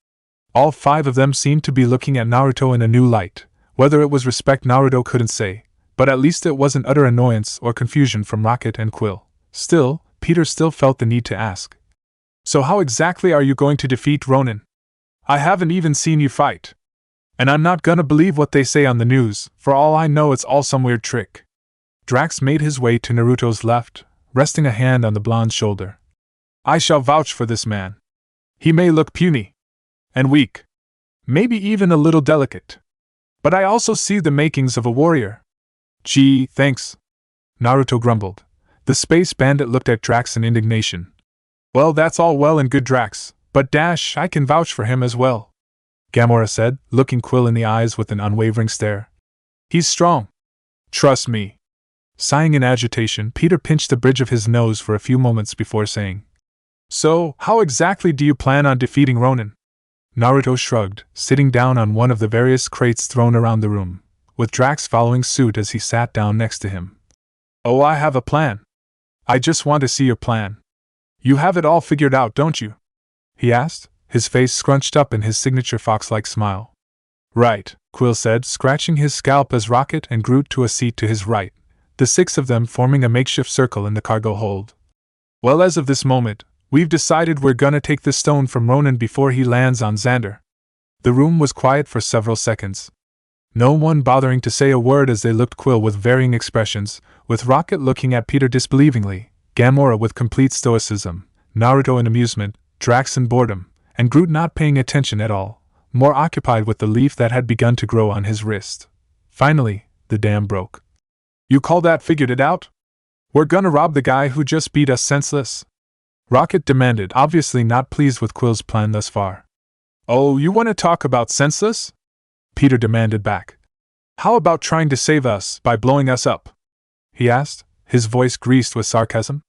All 5 of them seemed to be looking at Naruto in a new light. Whether it was respect Naruto couldn't say, but at least it wasn't utter annoyance or confusion from Rocket and Quill. Still, Peter still felt the need to ask. So how exactly are you going to defeat Ronin? I haven't even seen you fight. And I'm not gonna believe what they say on the news, for all I know it's all some weird trick. Drax made his way to Naruto's left, resting a hand on the blonde's shoulder. I shall vouch for this man. He may look puny and weak, maybe even a little delicate, but I also see the makings of a warrior. Gee, thanks, Naruto grumbled. The space bandit looked at Drax in indignation. Well, that's all well and good, Drax, but I can vouch for him as well, Gamora said, looking Quill in the eyes with an unwavering stare. He's strong. Trust me. Sighing in agitation, Peter pinched the bridge of his nose for a few moments before saying, So, how exactly do you plan on defeating Ronin? Naruto shrugged, sitting down on one of the various crates thrown around the room, with Drax following suit as he sat down next to him. Oh, I have a plan. I just want to see your plan. You have it all figured out, don't you? He asked, his face scrunched up in his signature fox-like smile. Right, Quill said, scratching his scalp as Rocket and Groot to a seat to his right, the 6 of them forming a makeshift circle in the cargo hold. Well, as of this moment, we've decided we're gonna take the stone from Ronin before he lands on Xander. The room was quiet for several seconds. No one bothering to say a word as they looked Quill with varying expressions, with Rocket looking at Peter disbelievingly, Gamora with complete stoicism, Naruto in amusement, Drax in boredom, and Groot not paying attention at all, more occupied with the leaf that had begun to grow on his wrist. Finally, the dam broke. You call that figured it out? We're gonna rob the guy who just beat us senseless? Rocket demanded, obviously not pleased with Quill's plan thus far. Oh, you want to talk about senseless? Peter demanded back. How about trying to save us by blowing us up? He asked, his voice greased with sarcasm.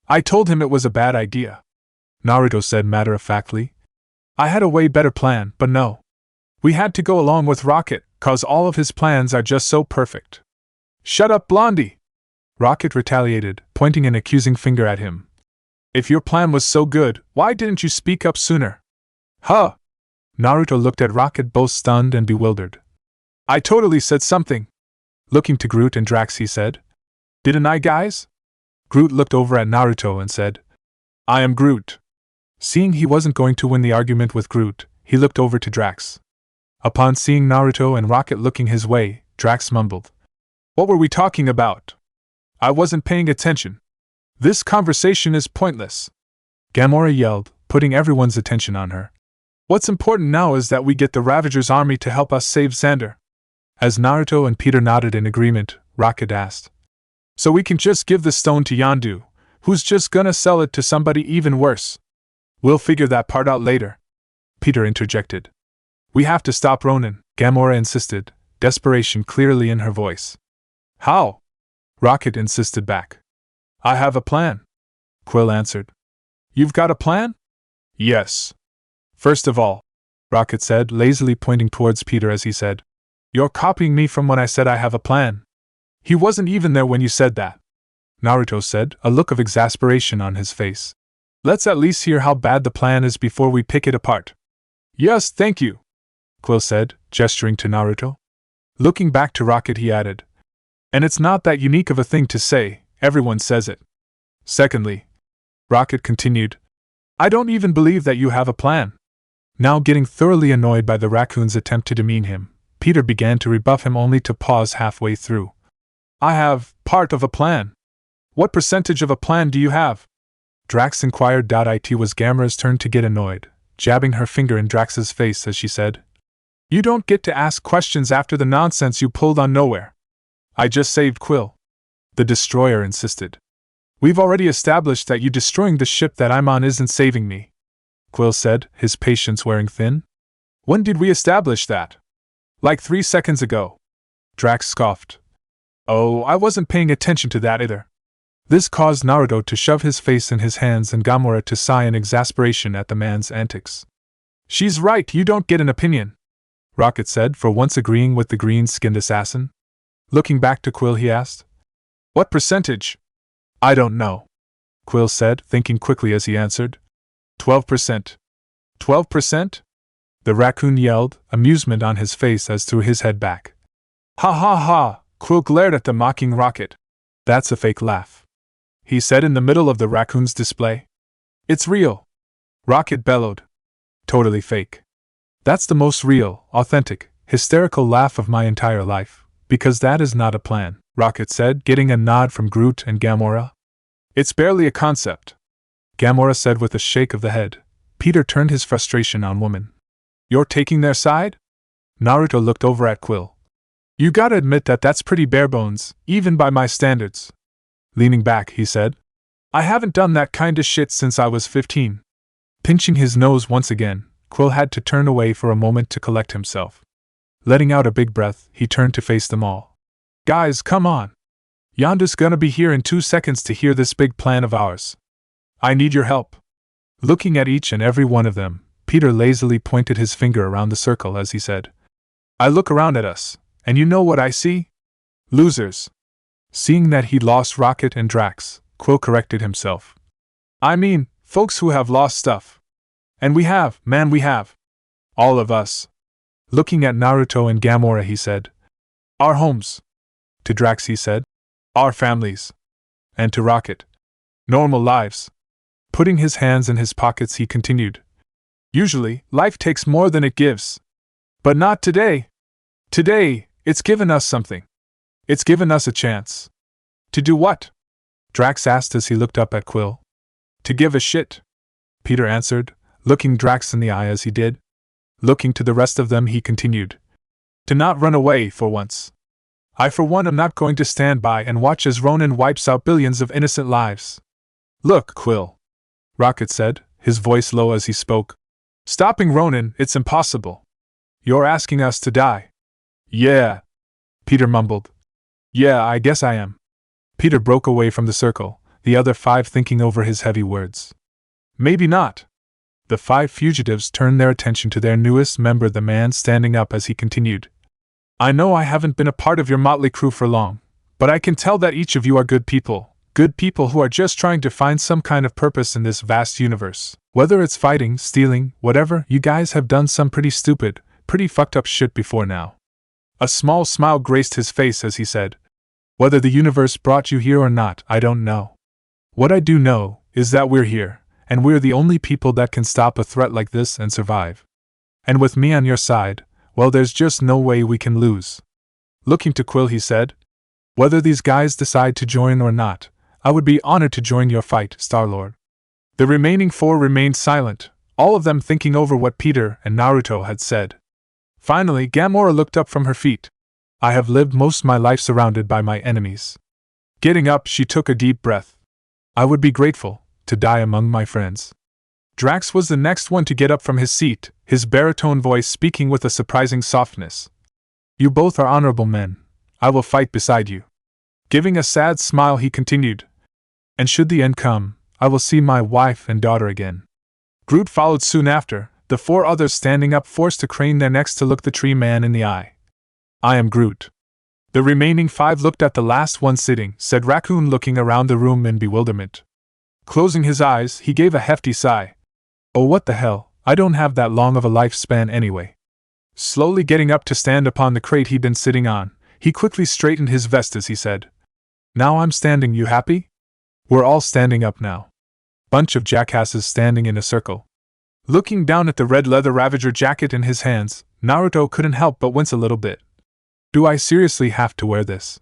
I told him it was a bad idea, Naruto said matter-of-factly. I had a way better plan, but no. We had to go along with Rocket, 'cause all of his plans are just so perfect. Shut up, Blondie! Rocket retaliated, pointing an accusing finger at him. If your plan was so good, why didn't you speak up sooner? Huh! Naruto looked at Rocket both stunned and bewildered. I totally said something. Looking to Groot and Drax, he said. Didn't I, guys? Groot looked over at Naruto and said, I am Groot. Seeing he wasn't going to win the argument with Groot, he looked over to Drax. Upon seeing Naruto and Rocket looking his way, Drax mumbled, What were we talking about? I wasn't paying attention. This conversation is pointless. Gamora yelled, putting everyone's attention on her. What's important now is that we get the Ravager's army to help us save Xander. As Naruto and Peter nodded in agreement, Rocket asked, So we can just give the stone to Yondu, who's just gonna sell it to somebody even worse. We'll figure that part out later. Peter interjected. We have to stop Ronin, Gamora insisted, desperation clearly in her voice. How? Rocket insisted back. I have a plan, Quill answered. You've got a plan? Yes. First of all, Rocket said, lazily pointing towards Peter as he said, You're copying me from when I said I have a plan. He wasn't even there when you said that, Naruto said, a look of exasperation on his face. Let's at least hear how bad the plan is before we pick it apart. Yes, thank you, Quill said, gesturing to Naruto. Looking back to Rocket, he added, And it's not that unique of a thing to say, everyone says it. Secondly, Rocket continued, I don't even believe that you have a plan. Now getting thoroughly annoyed by the raccoon's attempt to demean him, Peter began to rebuff him only to pause halfway through. I have part of a plan. What percentage of a plan do you have? Drax inquired. It was Gamora's turn to get annoyed, jabbing her finger in Drax's face as she said, You don't get to ask questions after the nonsense you pulled on Nowhere. I just saved Quill. The Destroyer insisted. We've already established that you destroying the ship that I'm on isn't saving me, Quill said, his patience wearing thin. When did we establish that? Like 3 seconds ago. Drax scoffed. Oh, I wasn't paying attention to that either. This caused Naruto to shove his face in his hands and Gamora to sigh in exasperation at the man's antics. She's right, you don't get an opinion, Rocket said, for once agreeing with the green-skinned assassin. Looking back to Quill, he asked, What percentage? I don't know, Quill said, thinking quickly as he answered. 12%. 12%? The raccoon yelled, amusement on his face as threw his head back. Ha ha ha, Quill glared at the mocking Rocket. That's a fake laugh, he said in the middle of the raccoon's display. It's real, Rocket bellowed. Totally fake. That's the most real, authentic, hysterical laugh of my entire life, because that is not a plan, Rocket said, getting a nod from Groot and Gamora. It's barely a concept, Gamora said with a shake of the head. Peter turned his frustration on woman. You're taking their side? Naruto looked over at Quill. You gotta admit that that's pretty bare bones, even by my standards. Leaning back, he said, I haven't done that kinda shit since I was 15. Pinching his nose once again, Quill had to turn away for a moment to collect himself. Letting out a big breath, he turned to face them all. Guys, come on. Yondu's gonna be here in 2 seconds to hear this big plan of ours. I need your help. Looking at each and every one of them, Peter lazily pointed his finger around the circle as he said, I look around at us, and you know what I see? Losers. Seeing that he'd lost Rocket and Drax, Quill corrected himself. I mean, folks who have lost stuff. And we have, man, we have. All of us. Looking at Naruto and Gamora, he said, Our homes. To Drax, he said, Our families. And to Rocket, normal lives. Putting his hands in his pockets, he continued, Usually, life takes more than it gives. But not today. Today, it's given us something. It's given us a chance. To do what? Drax asked as he looked up at Quill. To give a shit, Peter answered, looking Drax in the eye as he did. Looking to the rest of them, he continued, To not run away for once. I for one am not going to stand by and watch as Ronin wipes out billions of innocent lives. Look, Quill, Rocket said, his voice low as he spoke. Stopping Ronin, it's impossible. You're asking us to die. Yeah, Peter mumbled. Yeah, I guess I am. Peter broke away from the circle, the other 5 thinking over his heavy words. Maybe not. The 5 fugitives turned their attention to their newest member, the man standing up as he continued. I know I haven't been a part of your motley crew for long, but I can tell that each of you are good people who are just trying to find some kind of purpose in this vast universe. Whether it's fighting, stealing, whatever, you guys have done some pretty stupid, pretty fucked up shit before now. A small smile graced his face as he said, "Whether the universe brought you here or not, I don't know. What I do know is that we're here, and we're the only people that can stop a threat like this and survive. And with me on your side, well, there's just no way we can lose." Looking to Quill, he said, "Whether these guys decide to join or not, I would be honored to join your fight, Star-Lord." The remaining four remained silent, all of them thinking over what Peter and Naruto had said. Finally, Gamora looked up from her feet. "I have lived most of my life surrounded by my enemies." Getting up, she took a deep breath. "I would be grateful to die among my friends." Drax was the next one to get up from his seat, his baritone voice speaking with a surprising softness. "You both are honorable men. I will fight beside you." Giving a sad smile, he continued, "And should the end come, I will see my wife and daughter again." Groot followed soon after, the four others standing up forced to crane their necks to look the tree man in the eye. "I am Groot." The remaining five looked at the last one sitting, said Raccoon, looking around the room in bewilderment. Closing his eyes, he gave a hefty sigh. "Oh, what the hell, I don't have that long of a lifespan anyway." Slowly getting up to stand upon the crate he'd been sitting on, he quickly straightened his vest as he said, "Now I'm standing, you happy?" We're all standing up now. Bunch of jackasses standing in a circle. Looking down at the red leather Ravager jacket in his hands, Naruto couldn't help but wince a little bit. "Do I seriously have to wear this?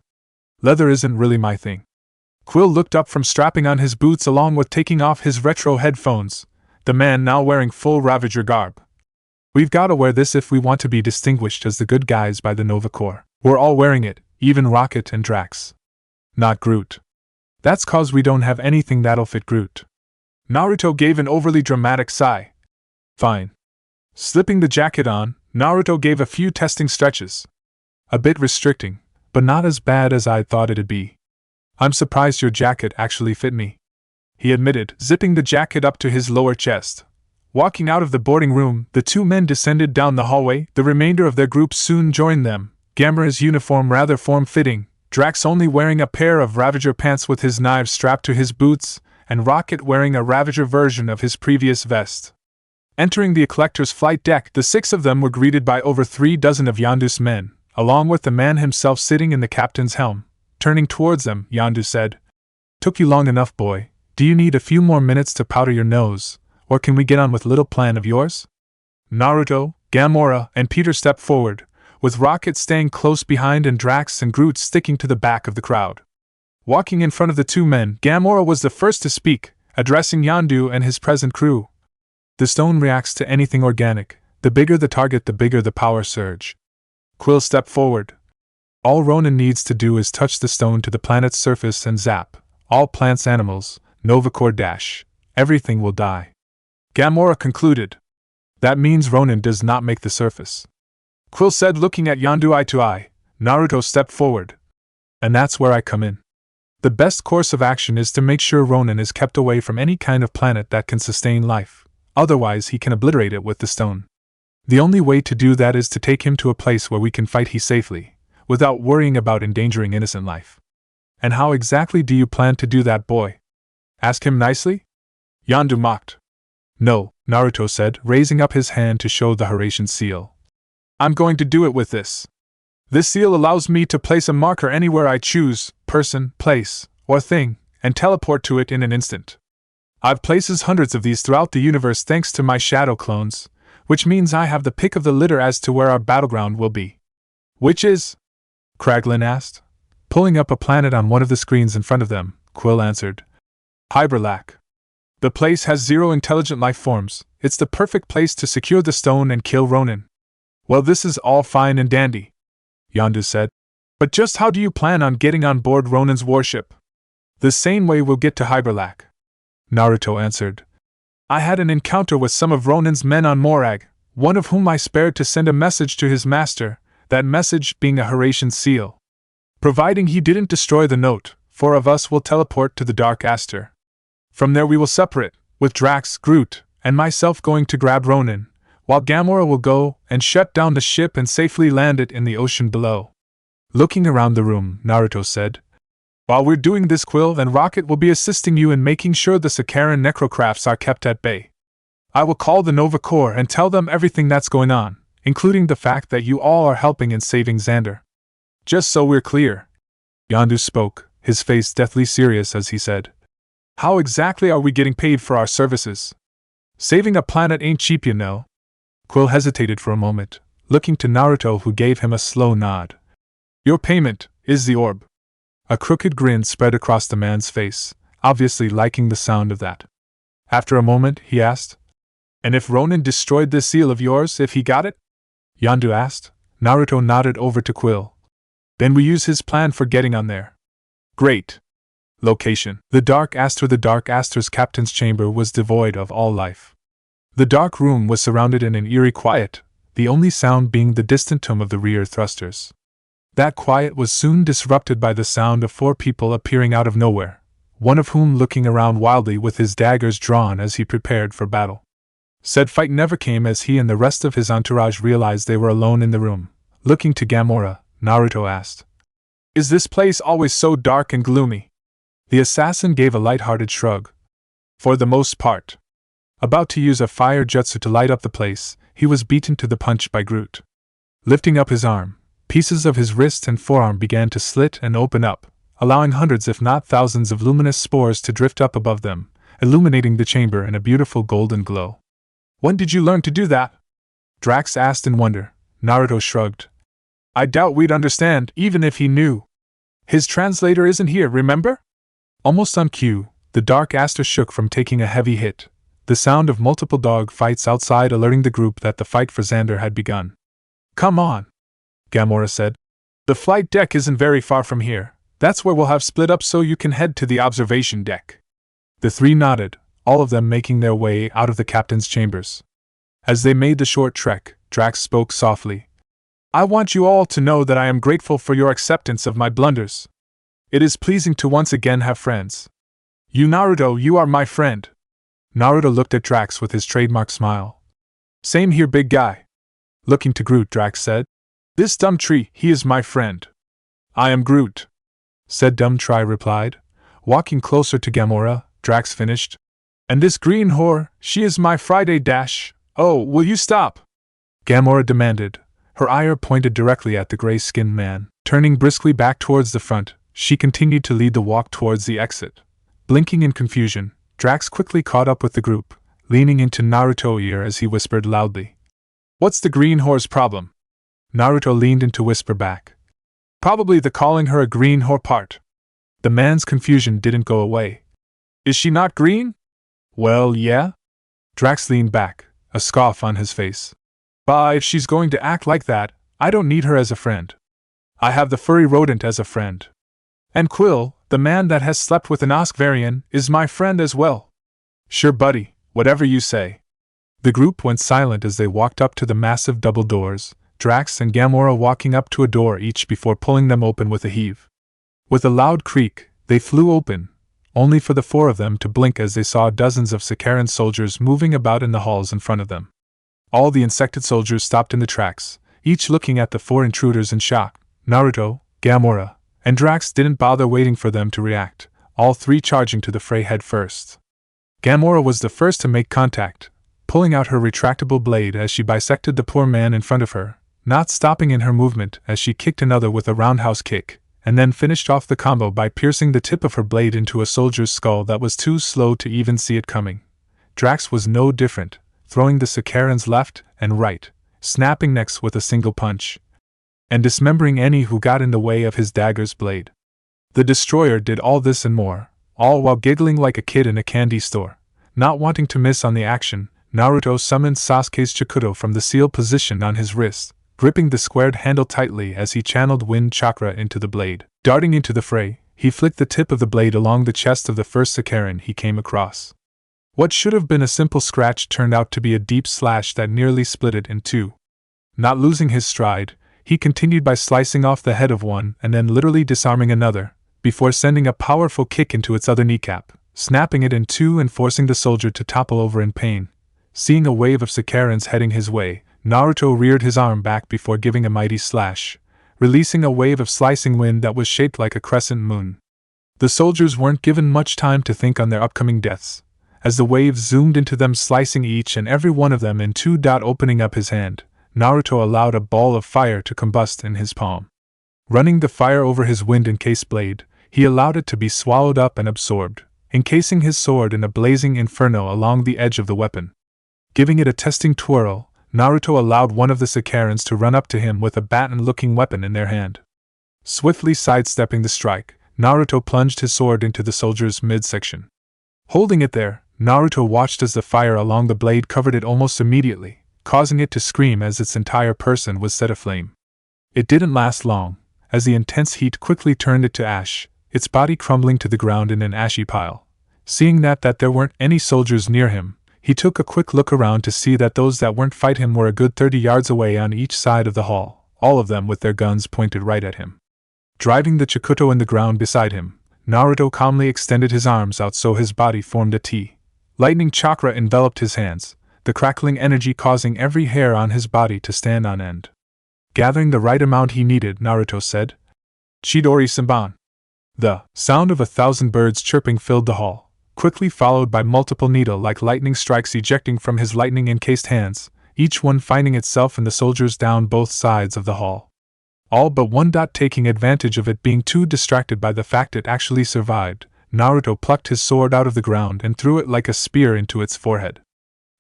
Leather isn't really my thing." Quill looked up from strapping on his boots along with taking off his retro headphones, the man now wearing full Ravager garb. "We've gotta wear this if we want to be distinguished as the good guys by the Nova Corps. We're all wearing it, even Rocket and Drax. Not Groot. That's 'cause we don't have anything that'll fit Groot." Naruto gave an overly dramatic sigh. "Fine." Slipping the jacket on, Naruto gave a few testing stretches. "A bit restricting, but not as bad as I thought it'd be. I'm surprised your jacket actually fit me," he admitted, zipping the jacket up to his lower chest. Walking out of the boarding room, the two men descended down the hallway. The remainder of their group soon joined them, Gamora's uniform rather form-fitting, Drax only wearing a pair of Ravager pants with his knives strapped to his boots, and Rocket wearing a Ravager version of his previous vest. Entering the Collector's flight deck, the six of them were greeted by over 36 of Yondu's men, along with the man himself sitting in the captain's helm. Turning towards them, Yondu said, "Took you long enough, boy. Do you need a few more minutes to powder your nose, or can we get on with little plan of yours?" Naruto, Gamora, and Peter stepped forward, with Rocket staying close behind and Drax and Groot sticking to the back of the crowd. Walking in front of the two men, Gamora was the first to speak, addressing Yondu and his present crew. "The stone reacts to anything organic. The bigger the target, the bigger the power surge." Quill stepped forward. "All Ronin needs to do is touch the stone to the planet's surface and zap. All plants, animals, Nova Corps dash. Everything will die." Gamora concluded. "That means Ronin does not make the surface," Quill said, looking at Yondu eye to eye. Naruto stepped forward. "And that's where I come in. The best course of action is to make sure Ronin is kept away from any kind of planet that can sustain life, otherwise he can obliterate it with the stone. The only way to do that is to take him to a place where we can fight he safely, without worrying about endangering innocent life." "And how exactly do you plan to do that, boy? Ask him nicely?" Yondu mocked. "No," Naruto said, raising up his hand to show the Horatian seal. "I'm going to do it with this. This seal allows me to place a marker anywhere I choose, person, place, or thing, and teleport to it in an instant. I've places hundreds of these throughout the universe thanks to my shadow clones, which means I have the pick of the litter as to where our battleground will be." "Which is?" Kraglin asked. Pulling up a planet on one of the screens in front of them, Quill answered. "Hyberlac. The place has 0 intelligent life forms. It's the perfect place to secure the stone and kill Ronin." "Well, this is all fine and dandy," Yondu said. "But just how do you plan on getting on board Ronin's warship?" "The same way we'll get to Hyberlac," Naruto answered. "I had an encounter with some of Ronin's men on Morag, one of whom I spared to send a message to his master, that message being a Horatian seal. Providing he didn't destroy the note, 4 of us will teleport to the Dark Aster. From there we will separate, with Drax, Groot, and myself going to grab Ronin, while Gamora will go and shut down the ship and safely land it in the ocean below." Looking around the room, Naruto said, "While we're doing this, Quill and Rocket will be assisting you in making sure the Sakaran necrocrafts are kept at bay. I will call the Nova Corps and tell them everything that's going on, including the fact that you all are helping in saving Xander. Just so we're clear. Yondu spoke, his face deathly serious as he said, how exactly are we getting paid for our services? Saving a planet ain't cheap, you know. Quill hesitated for a moment, looking to Naruto, who gave him a slow nod. Your payment is the orb. A crooked grin spread across the man's face, obviously liking the sound of that. After a moment, he asked, and if Ronin destroyed this seal of yours, if he got it? Yondu asked. Naruto nodded over to Quill. Then we use his plan for getting on there. Great. Location. The Dark Aster. The Dark Aster's captain's chamber was devoid of all life. The dark room was surrounded in an eerie quiet, the only sound being the distant hum of the rear thrusters. That quiet was soon disrupted by the sound of 4 people appearing out of nowhere, one of whom looking around wildly with his daggers drawn as he prepared for battle. Said fight never came, as he and the rest of his entourage realized they were alone in the room. Looking to Gamora, Naruto asked, is this place always so dark and gloomy? The assassin gave a light-hearted shrug. For the most part. About to use a fire jutsu to light up the place, he was beaten to the punch by Groot. Lifting up his arm, pieces of his wrist and forearm began to slit and open up, allowing hundreds if not thousands of luminous spores to drift up above them, illuminating the chamber in a beautiful golden glow. When did you learn to do that? Drax asked in wonder. Naruto shrugged. I doubt we'd understand, even if he knew. His translator isn't here, remember? Almost on cue, the Dark Aster shook from taking a heavy hit, the sound of multiple dog fights outside alerting the group that the fight for Xander had begun. Come on, Gamora said. The flight deck isn't very far from here. That's where we'll have split up so you can head to the observation deck. The 3 nodded, all of them making their way out of the captain's chambers. As they made the short trek, Drax spoke softly. I want you all to know that I am grateful for your acceptance of my blunders. It is pleasing to once again have friends. You Naruto, you are my friend. Naruto looked at Drax with his trademark smile. Same here, big guy. Looking to Groot, Drax said. This dumb tree, he is my friend. I am Groot, said Dumb Try replied. Walking closer to Gamora, Drax finished. And this green whore, she is my Friday dash. Oh, will you stop? Gamora demanded, her ire pointed directly at the gray-skinned man. Turning briskly back towards the front, she continued to lead the walk towards the exit. Blinking in confusion, Drax quickly caught up with the group, leaning into Naruto's ear as he whispered loudly. What's the green whore's problem? Naruto leaned in to whisper back. Probably the calling her a green whore part. The man's confusion didn't go away. Is she not green? Well, yeah. Drax leaned back, a scoff on his face. Bah, if she's going to act like that, I don't need her as a friend. I have the furry rodent as a friend. And Quill, the man that has slept with an Oskvarian, is my friend as well. Sure, buddy, whatever you say. The group went silent as they walked up to the massive double doors, Drax and Gamora walking up to a door each before pulling them open with a heave. With a loud creak, they flew open, only for the 4 of them to blink as they saw dozens of Sakaran soldiers moving about in the halls in front of them. All the insected soldiers stopped in the tracks, each looking at the 4 intruders in shock. Naruto, Gamora, and Drax didn't bother waiting for them to react, all 3 charging to the fray head first. Gamora was the first to make contact, pulling out her retractable blade as she bisected the poor man in front of her, not stopping in her movement as she kicked another with a roundhouse kick, and then finished off the combo by piercing the tip of her blade into a soldier's skull that was too slow to even see it coming. Drax was no different, throwing the Sakarans left and right, snapping necks with a single punch, and dismembering any who got in the way of his dagger's blade. The destroyer did all this and more, all while giggling like a kid in a candy store. Not wanting to miss on the action, Naruto summoned Sasuke's Chakra from the seal position on his wrist, gripping the squared handle tightly as he channeled wind chakra into the blade. Darting into the fray, he flicked the tip of the blade along the chest of the first Sakaran he came across. What should have been a simple scratch turned out to be a deep slash that nearly split it in 2. Not losing his stride, he continued by slicing off the head of one and then literally disarming another, before sending a powerful kick into its other kneecap, snapping it in 2 and forcing the soldier to topple over in pain. Seeing a wave of Sakarans heading his way, Naruto reared his arm back before giving a mighty slash, releasing a wave of slicing wind that was shaped like a crescent moon. The soldiers weren't given much time to think on their upcoming deaths, as the wave zoomed into them, slicing each and every one of them in 2. Opening up his hand, Naruto allowed a ball of fire to combust in his palm. Running the fire over his wind-encased blade, he allowed it to be swallowed up and absorbed, encasing his sword in a blazing inferno along the edge of the weapon. Giving it a testing twirl, Naruto allowed one of the Sakarans to run up to him with a baton-looking weapon in their hand. Swiftly sidestepping the strike, Naruto plunged his sword into the soldier's midsection. Holding it there, Naruto watched as the fire along the blade covered it almost immediately, causing it to scream as its entire person was set aflame. It didn't last long, as the intense heat quickly turned it to ash, its body crumbling to the ground in an ashy pile. Seeing that there weren't any soldiers near him, he took a quick look around to see that those that weren't fight him were a good 30 yards away on each side of the hall, all of them with their guns pointed right at him. Driving the Chikuto in the ground beside him, Naruto calmly extended his arms out so his body formed a T. Lightning chakra enveloped his hands, the crackling energy causing every hair on his body to stand on end. Gathering the right amount he needed, Naruto said, "Chidori Senban." The sound of 1,000 birds chirping filled the hall, quickly followed by multiple needle-like lightning strikes ejecting from his lightning-encased hands, each one finding itself in the soldiers down both sides of the hall. All but one taking advantage of it being too distracted by the fact it actually survived, Naruto plucked his sword out of the ground and threw it like a spear into its forehead.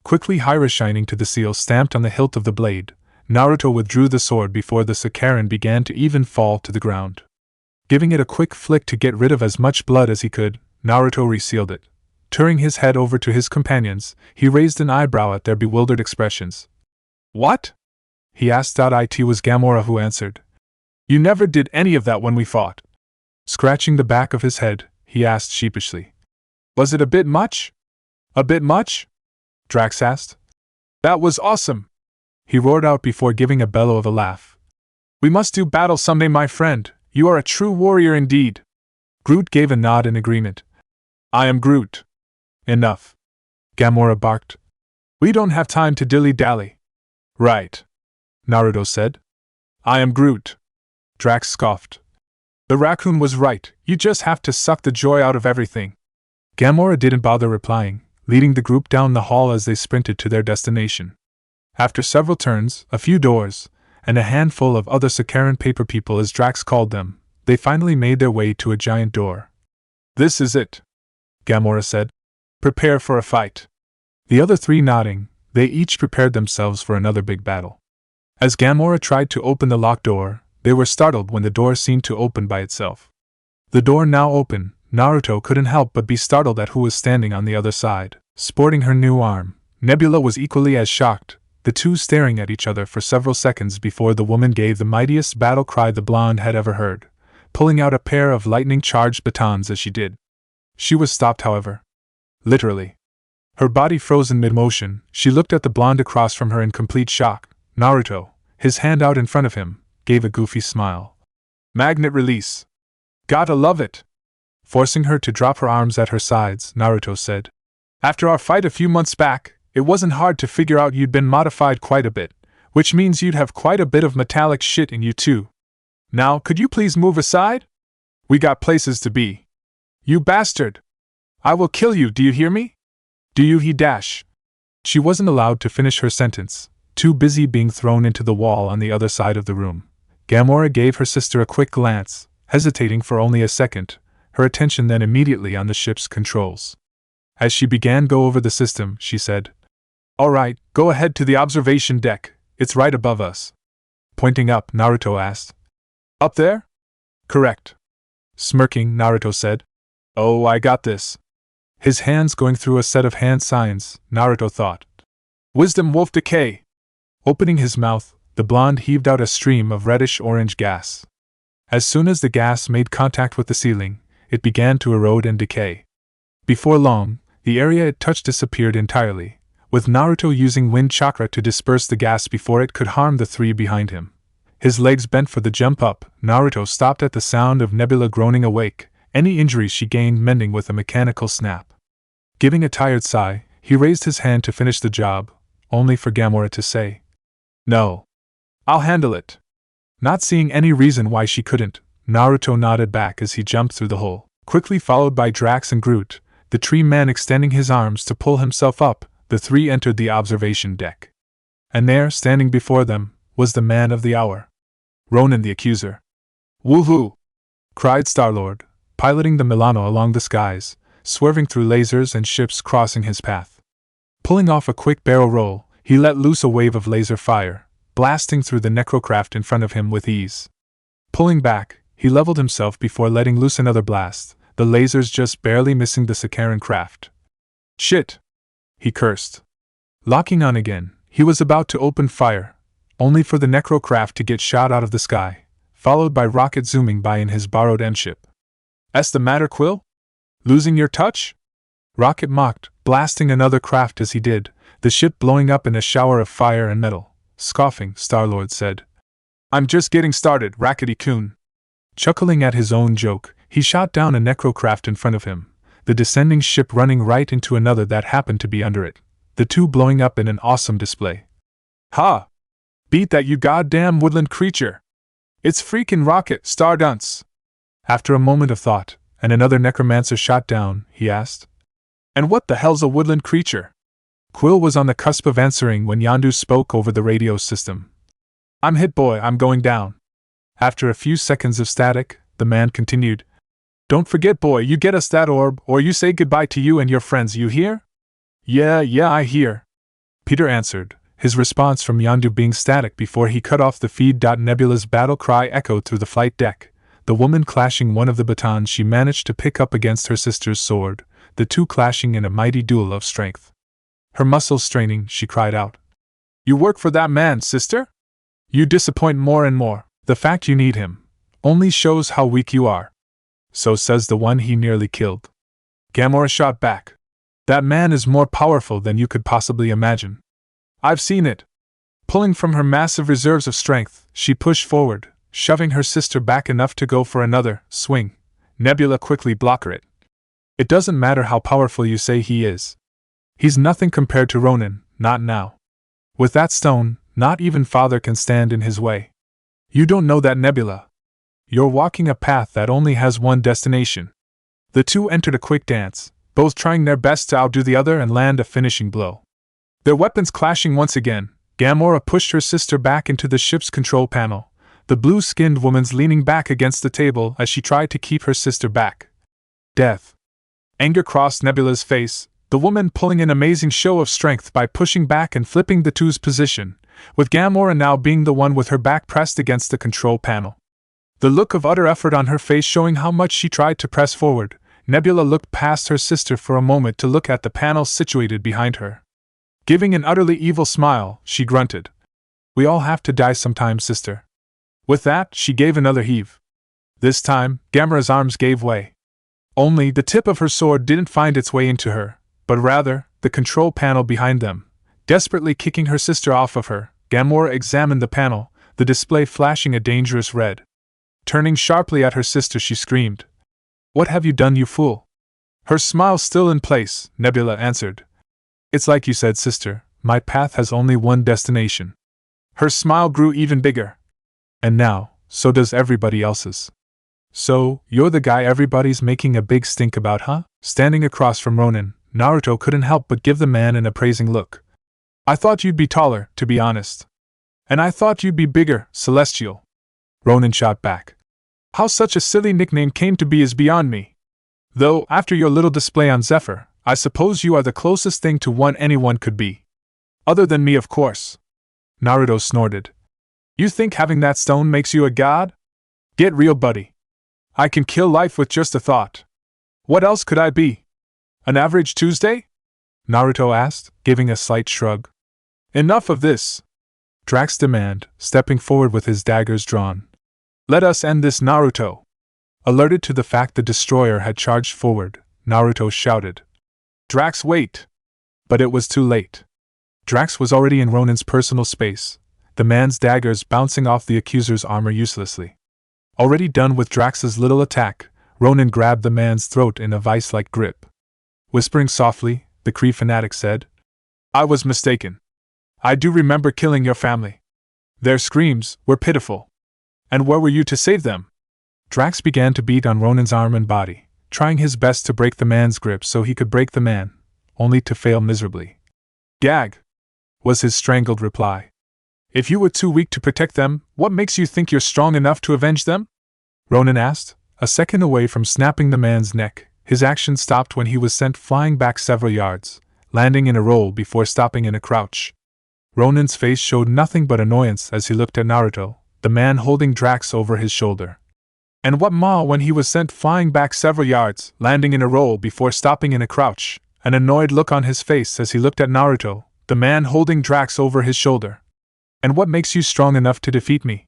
Quickly shining to the seal stamped on the hilt of the blade, Naruto withdrew the sword before the Sakaran began to even fall to the ground. Giving it a quick flick to get rid of as much blood as he could, Naruto resealed it. Turning his head over to his companions, he raised an eyebrow at their bewildered expressions. "What?" he asked. It was Gamora who answered. "You never did any of that when we fought." Scratching the back of his head, he asked sheepishly. "Was it a bit much?" "A bit much?" Drax asked. "That was awesome!" he roared out before giving a bellow of a laugh. "We must do battle someday, my friend. You are a true warrior indeed." Groot gave a nod in agreement. "I am Groot." "Enough," Gamora barked. "We don't have time to dilly-dally." "Right," Naruto said. "I am Groot." Drax scoffed. "The raccoon was right, you just have to suck the joy out of everything." Gamora didn't bother replying, leading the group down the hall as they sprinted to their destination. After several turns, a few doors, and a handful of other Sakaran paper people as Drax called them, they finally made their way to a giant door. "This is it," Gamora said. "Prepare for a fight." The other three nodding, they each prepared themselves for another big battle. As Gamora tried to open the locked door, they were startled when the door seemed to open by itself. The door now open, Naruto couldn't help but be startled at who was standing on the other side, sporting her new arm. Nebula was equally as shocked, the two staring at each other for several seconds before the woman gave the mightiest battle cry the blonde had ever heard, pulling out a pair of lightning-charged batons as she did. She was stopped, however. Literally. Her body frozen mid-motion, she looked at the blonde across from her in complete shock. Naruto, his hand out in front of him, gave a goofy smile. "Magnet release. Gotta love it." Forcing her to drop her arms at her sides, Naruto said, "After our fight a few months back, it wasn't hard to figure out you'd been modified quite a bit, which means you'd have quite a bit of metallic shit in you too. Now, could you please move aside? We got places to be." "You bastard! I will kill you, do you hear me? Do you?" he dash. She wasn't allowed to finish her sentence, too busy being thrown into the wall on the other side of the room. Gamora gave her sister a quick glance, hesitating for only a second, her attention then immediately on the ship's controls. As she began go over the system, she said, "All right, go ahead to the observation deck, it's right above us." Pointing up, Naruto asked, "Up there?" "Correct." Smirking, Naruto said, "Oh, I got this." His hands going through a set of hand signs, Naruto thought. "Wisdom Wolf Decay." Opening his mouth, the blonde heaved out a stream of reddish-orange gas. As soon as the gas made contact with the ceiling, it began to erode and decay. Before long, the area it touched disappeared entirely, with Naruto using wind chakra to disperse the gas before it could harm the three behind him. His legs bent for the jump up, Naruto stopped at the sound of Nebula groaning awake, any injuries she gained mending with a mechanical snap. Giving a tired sigh, he raised his hand to finish the job, only for Gamora to say, "No. I'll handle it." Not seeing any reason why she couldn't, Naruto nodded back as he jumped through the hole, quickly followed by Drax and Groot, the tree man extending his arms to pull himself up. The three entered the observation deck. And there, standing before them, was the man of the hour. Ronan the Accuser. "Woohoo!" cried Star-Lord, piloting the Milano along the skies, swerving through lasers and ships crossing his path. Pulling off a quick barrel roll, he let loose a wave of laser fire, blasting through the necrocraft in front of him with ease. Pulling back, he leveled himself before letting loose another blast, the lasers just barely missing the Sakaran craft. "Shit!" he cursed. Locking on again, he was about to open fire, only for the necrocraft to get shot out of the sky, followed by Rocket zooming by in his borrowed M-ship. "'S the matter, Quill? Losing your touch?" Rocket mocked, blasting another craft as he did, the ship blowing up in a shower of fire and metal. Scoffing, Star-Lord said, "I'm just getting started, Rackety-kun." Chuckling at his own joke, he shot down a necrocraft in front of him, the descending ship running right into another that happened to be under it, the two blowing up in an awesome display. "Ha! Beat that, you goddamn woodland creature! It's freaking Rocket, Stardunce!" After a moment of thought, and another necromancer shot down, he asked, "And what the hell's a woodland creature?" Quill was on the cusp of answering when Yondu spoke over the radio system. "I'm hit, boy, I'm going down." After a few seconds of static, the man continued, "Don't forget, boy, you get us that orb, or you say goodbye to you and your friends, you hear?" Yeah, I hear," Peter answered, his response from Yondu being static before he cut off the feed. Nebula's battle cry echoed through the flight deck, the woman clashing one of the batons she managed to pick up against her sister's sword, the two clashing in a mighty duel of strength. Her muscles straining, she cried out, "You work for that man, sister? You disappoint more and more. The fact you need him only shows how weak you are." "So says the one he nearly killed." Gamora shot back. "That man is more powerful than you could possibly imagine. I've seen it." Pulling from her massive reserves of strength, she pushed forward, shoving her sister back enough to go for another swing. Nebula quickly blocked it. "It doesn't matter how powerful you say he is. He's nothing compared to Ronan, not now. With that stone, not even Father can stand in his way. You don't know that, Nebula. You're walking a path that only has one destination." The two entered a quick dance, both trying their best to outdo the other and land a finishing blow. Their weapons clashing once again, Gamora pushed her sister back into the ship's control panel, the blue-skinned woman's leaning back against the table as she tried to keep her sister back. Death. Anger crossed Nebula's face, the woman pulling an amazing show of strength by pushing back and flipping the two's position, with Gamora now being the one with her back pressed against the control panel. The look of utter effort on her face showing how much she tried to press forward, Nebula looked past her sister for a moment to look at the panel situated behind her. Giving an utterly evil smile, she grunted, "We all have to die sometime, sister." With that, she gave another heave. This time, Gamora's arms gave way. Only, the tip of her sword didn't find its way into her, but rather, the control panel behind them. Desperately kicking her sister off of her, Gamora examined the panel, the display flashing a dangerous red. Turning sharply at her sister, she screamed, "What have you done, you fool?" Her smile still in place, Nebula answered, "It's like you said, sister, my path has only one destination." Her smile grew even bigger. "And now, so does everybody else's." "So, you're the guy everybody's making a big stink about, huh?" Standing across from Ronan, Naruto couldn't help but give the man an appraising look. "I thought you'd be taller, to be honest. And I thought you'd be bigger, Celestial." Ronan shot back. "How such a silly nickname came to be is beyond me. Though, after your little display on Zephyr, I suppose you are the closest thing to one anyone could be. Other than me, of course." Naruto snorted. "You think having that stone makes you a god? Get real, buddy. I can kill life with just a thought. What else could I be? An average Tuesday?" Naruto asked, giving a slight shrug. "Enough of this," Drax demanded, stepping forward with his daggers drawn. "Let us end this, Naruto." Alerted to the fact the destroyer had charged forward, Naruto shouted, "Drax, wait!" But it was too late. Drax was already in Ronan's personal space, the man's daggers bouncing off the accuser's armor uselessly. Already done with Drax's little attack, Ronan grabbed the man's throat in a vice-like grip. Whispering softly, the Kree fanatic said, "I was mistaken. I do remember killing your family. Their screams were pitiful. And where were you to save them?" Drax began to beat on Ronan's arm and body, trying his best to break the man's grip so he could break the man, only to fail miserably. "Gag!" was his strangled reply. If you were too weak to protect them, what makes you think you're strong enough to avenge them? Ronin asked, a second away from snapping the man's neck. His action stopped when he was sent flying back several yards, landing in a roll before stopping in a crouch. Ronin's face showed nothing but annoyance as he looked at Naruto, the man holding Drax over his shoulder. And what ma when he was sent flying back several yards, landing in a roll before stopping in a crouch, an annoyed look on his face as he looked at Naruto, the man holding Drax over his shoulder. And what makes you strong enough to defeat me?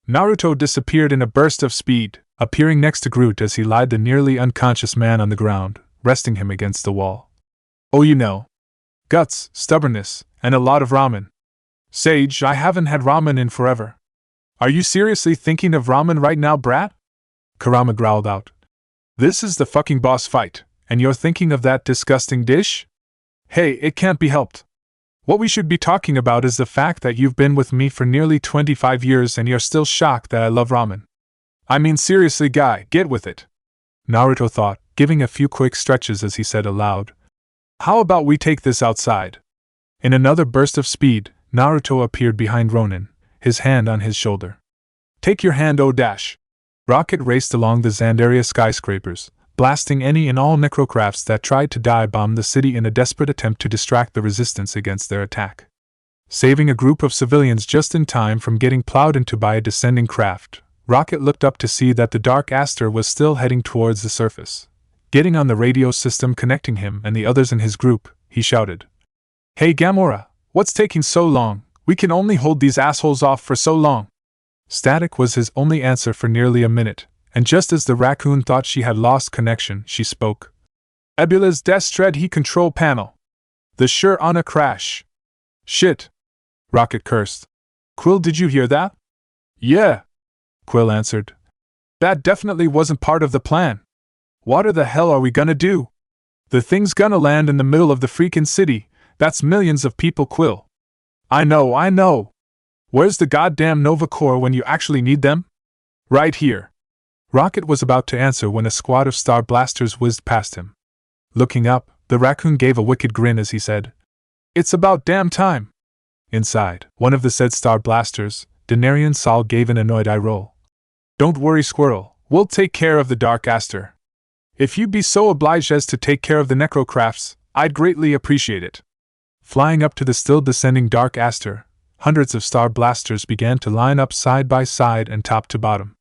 Naruto disappeared in a burst of speed, appearing next to Groot as he laid the nearly unconscious man on the ground, resting him against the wall. Oh, you know. Guts, stubbornness, and a lot of ramen. Sage, I haven't had ramen in forever. Are you seriously thinking of ramen right now, brat? Kurama growled out. This is the fucking boss fight, and you're thinking of that disgusting dish? Hey, it can't be helped. What we should be talking about is the fact that you've been with me for nearly 25 years and you're still shocked that I love ramen. I mean, seriously, guy, get with it. Naruto thought, giving a few quick stretches as he said aloud. How about we take this outside? In another burst of speed, Naruto appeared behind Ronin, his hand on his shoulder. Take your hand, oh dash! Rocket raced along the Zandaria skyscrapers, blasting any and all necrocrafts that tried to dive-bomb the city in a desperate attempt to distract the resistance against their attack. Saving a group of civilians just in time from getting plowed into by a descending craft, Rocket looked up to see that the Dark Aster was still heading towards the surface. Getting on the radio system connecting him and the others in his group, he shouted. Hey Gamora, what's taking so long? We can only hold these assholes off for so long. Static was his only answer for nearly a minute, and just as the raccoon thought she had lost connection, she spoke. Ebula's Destred Heat Control Panel. The sure on a crash. Shit. Rocket cursed. Quill, did you hear that? Yeah. Quill answered. That definitely wasn't part of the plan. What the hell are we gonna do? The thing's gonna land in the middle of the freaking city. That's millions of people, Quill. I know. Where's the goddamn Nova Corps when you actually need them? Right here. Rocket was about to answer when a squad of star blasters whizzed past him. Looking up, the raccoon gave a wicked grin as he said, It's about damn time. Inside one of the said star blasters, Denarian Sol gave an annoyed eye roll. Don't worry, Squirrel, we'll take care of the Dark Aster. If you'd be so obliged as to take care of the necrocrafts, I'd greatly appreciate it. Flying up to the still descending Dark Aster, hundreds of star blasters began to line up side by side and top to bottom.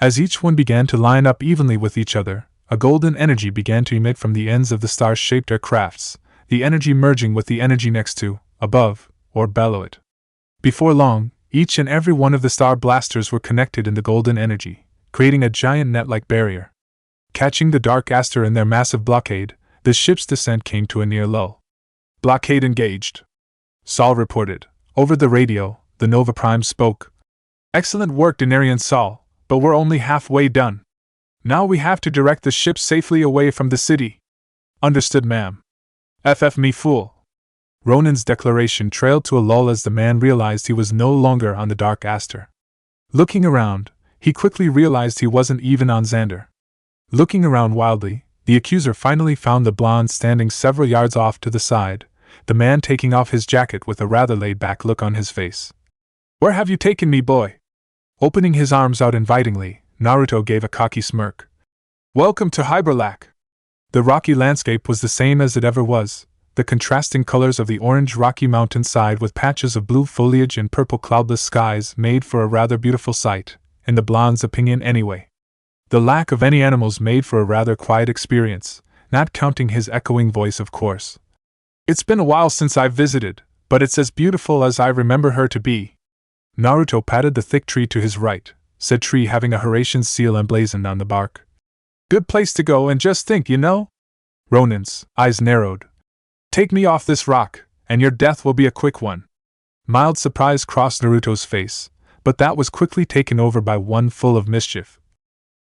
As each one began to line up evenly with each other, a golden energy began to emit from the ends of the star-shaped aircrafts, the energy merging with the energy next to, above, or below it. Before long, each and every one of the star blasters were connected in the golden energy, creating a giant net-like barrier. Catching the Dark Aster in their massive blockade, the ship's descent came to a near lull. Blockade engaged. Sol reported. Over the radio, the Nova Prime spoke. Excellent work, Denarian Sol, but we're only halfway done. Now we have to direct the ship safely away from the city. Understood, ma'am. FF me fool. Ronin's declaration trailed to a lull as the man realized he was no longer on the Dark Aster. Looking around, he quickly realized he wasn't even on Xander. Looking around wildly, the accuser finally found the blonde standing several yards off to the side, the man taking off his jacket with a rather laid-back look on his face. Where have you taken me, boy? Opening his arms out invitingly, Naruto gave a cocky smirk. Welcome to Hyberlac. The rocky landscape was the same as it ever was, the contrasting colors of the orange rocky mountainside with patches of blue foliage and purple cloudless skies made for a rather beautiful sight, in the blonde's opinion anyway. The lack of any animals made for a rather quiet experience, not counting his echoing voice, of course. It's been a while since I've visited, but it's as beautiful as I remember her to be. Naruto patted the thick tree to his right, said tree having a Horatian seal emblazoned on the bark. Good place to go, and just think, you know? Ronin's eyes narrowed. Take me off this rock, and your death will be a quick one. Mild surprise crossed Naruto's face, but that was quickly taken over by one full of mischief.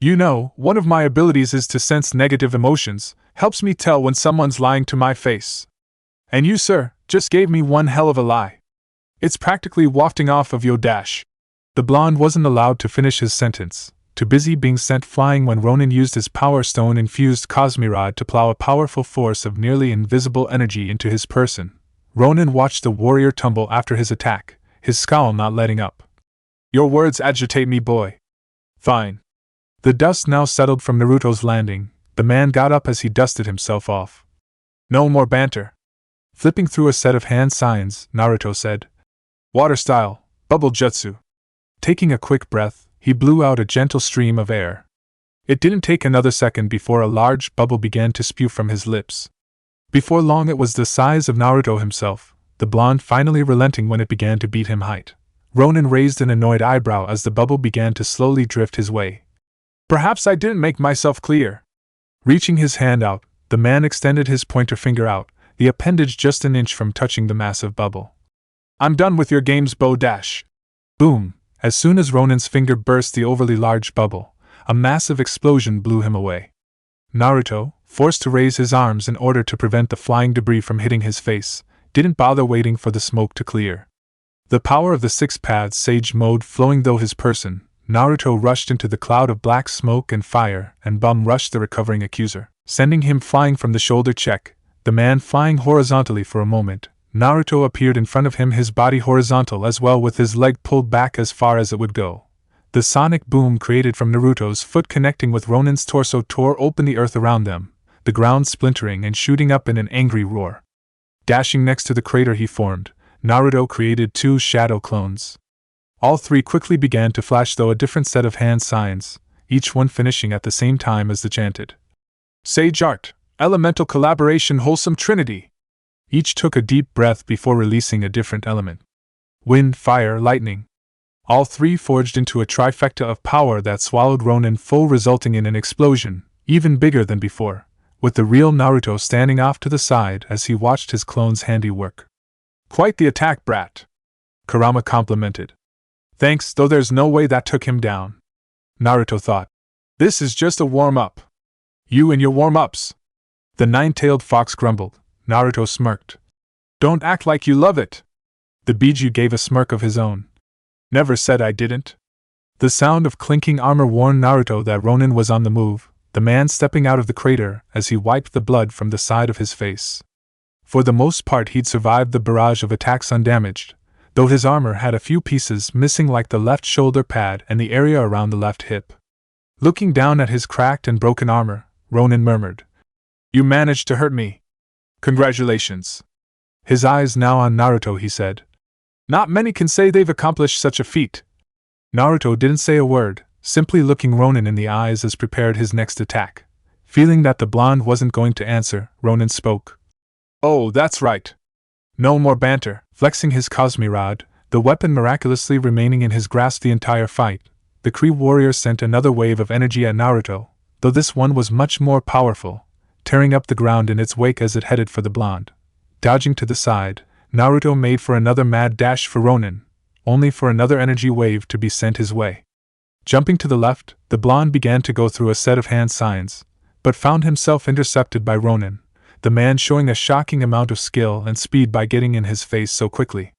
You know, one of my abilities is to sense negative emotions, helps me tell when someone's lying to my face. And you, sir, just gave me one hell of a lie. It's practically wafting off of your dash. The blonde wasn't allowed to finish his sentence, too busy being sent flying when Ronin used his Power Stone-infused Cosmirod to plow a powerful force of nearly invisible energy into his person, Ronin watched the warrior tumble after his attack, his scowl not letting up. Your words agitate me, boy. Fine. The dust now settled from Naruto's landing. The man got up as he dusted himself off. No more banter. Flipping through a set of hand signs, Naruto said, Water style, bubble jutsu. Taking a quick breath, he blew out a gentle stream of air. It didn't take another second before a large bubble began to spew from his lips. Before long it was the size of Naruto himself, the blonde finally relenting when it began to beat him height. Ronin raised an annoyed eyebrow as the bubble began to slowly drift his way. Perhaps I didn't make myself clear. Reaching his hand out, the man extended his pointer finger out, the appendage just an inch from touching the massive bubble. I'm done with your games, Bo Dash. Boom! As soon as Ronin's finger burst the overly large bubble, a massive explosion blew him away. Naruto, forced to raise his arms in order to prevent the flying debris from hitting his face, didn't bother waiting for the smoke to clear. The power of the Six Paths Sage mode flowing through his person, Naruto rushed into the cloud of black smoke and fire and bum rushed the recovering accuser, sending him flying from the shoulder check, the man flying horizontally for a moment. Naruto appeared in front of him, his body horizontal as well with his leg pulled back as far as it would go. The sonic boom created from Naruto's foot connecting with Ronin's torso tore open the earth around them, the ground splintering and shooting up in an angry roar. Dashing next to the crater he formed, Naruto created 2 shadow clones. All 3 quickly began to flash, though a different set of hand signs, each one finishing at the same time as the chanted. Sage art, elemental collaboration, wholesome trinity. Each took a deep breath before releasing a different element. Wind, fire, lightning. All 3 forged into a trifecta of power that swallowed Ronin full, resulting in an explosion, even bigger than before, with the real Naruto standing off to the side as he watched his clone's handiwork. Quite the attack, brat. Kurama complimented. Thanks, though there's no way that took him down. Naruto thought. This is just a warm-up. You and your warm-ups. The nine-tailed fox grumbled. Naruto smirked. Don't act like you love it. The Biju gave a smirk of his own. Never said I didn't. The sound of clinking armor warned Naruto that Ronin was on the move, the man stepping out of the crater as he wiped the blood from the side of his face. For the most part he'd survived the barrage of attacks undamaged, though his armor had a few pieces missing, like the left shoulder pad and the area around the left hip. Looking down at his cracked and broken armor, Ronin murmured, You managed to hurt me. Congratulations. His eyes now on Naruto, he said. Not many can say they've accomplished such a feat. Naruto didn't say a word, simply looking Ronin in the eyes as prepared his next attack. Feeling that the blonde wasn't going to answer, Ronin spoke. Oh, that's right. No more banter. Flexing his Cosmi Rod, the weapon miraculously remaining in his grasp the entire fight, the Kree warrior sent another wave of energy at Naruto, though this one was much more powerful, tearing up the ground in its wake as it headed for the blonde. Dodging to the side, Naruto made for another mad dash for Ronin, only for another energy wave to be sent his way. Jumping to the left, the blonde began to go through a set of hand signs, but found himself intercepted by Ronin, the man showing a shocking amount of skill and speed by getting in his face so quickly.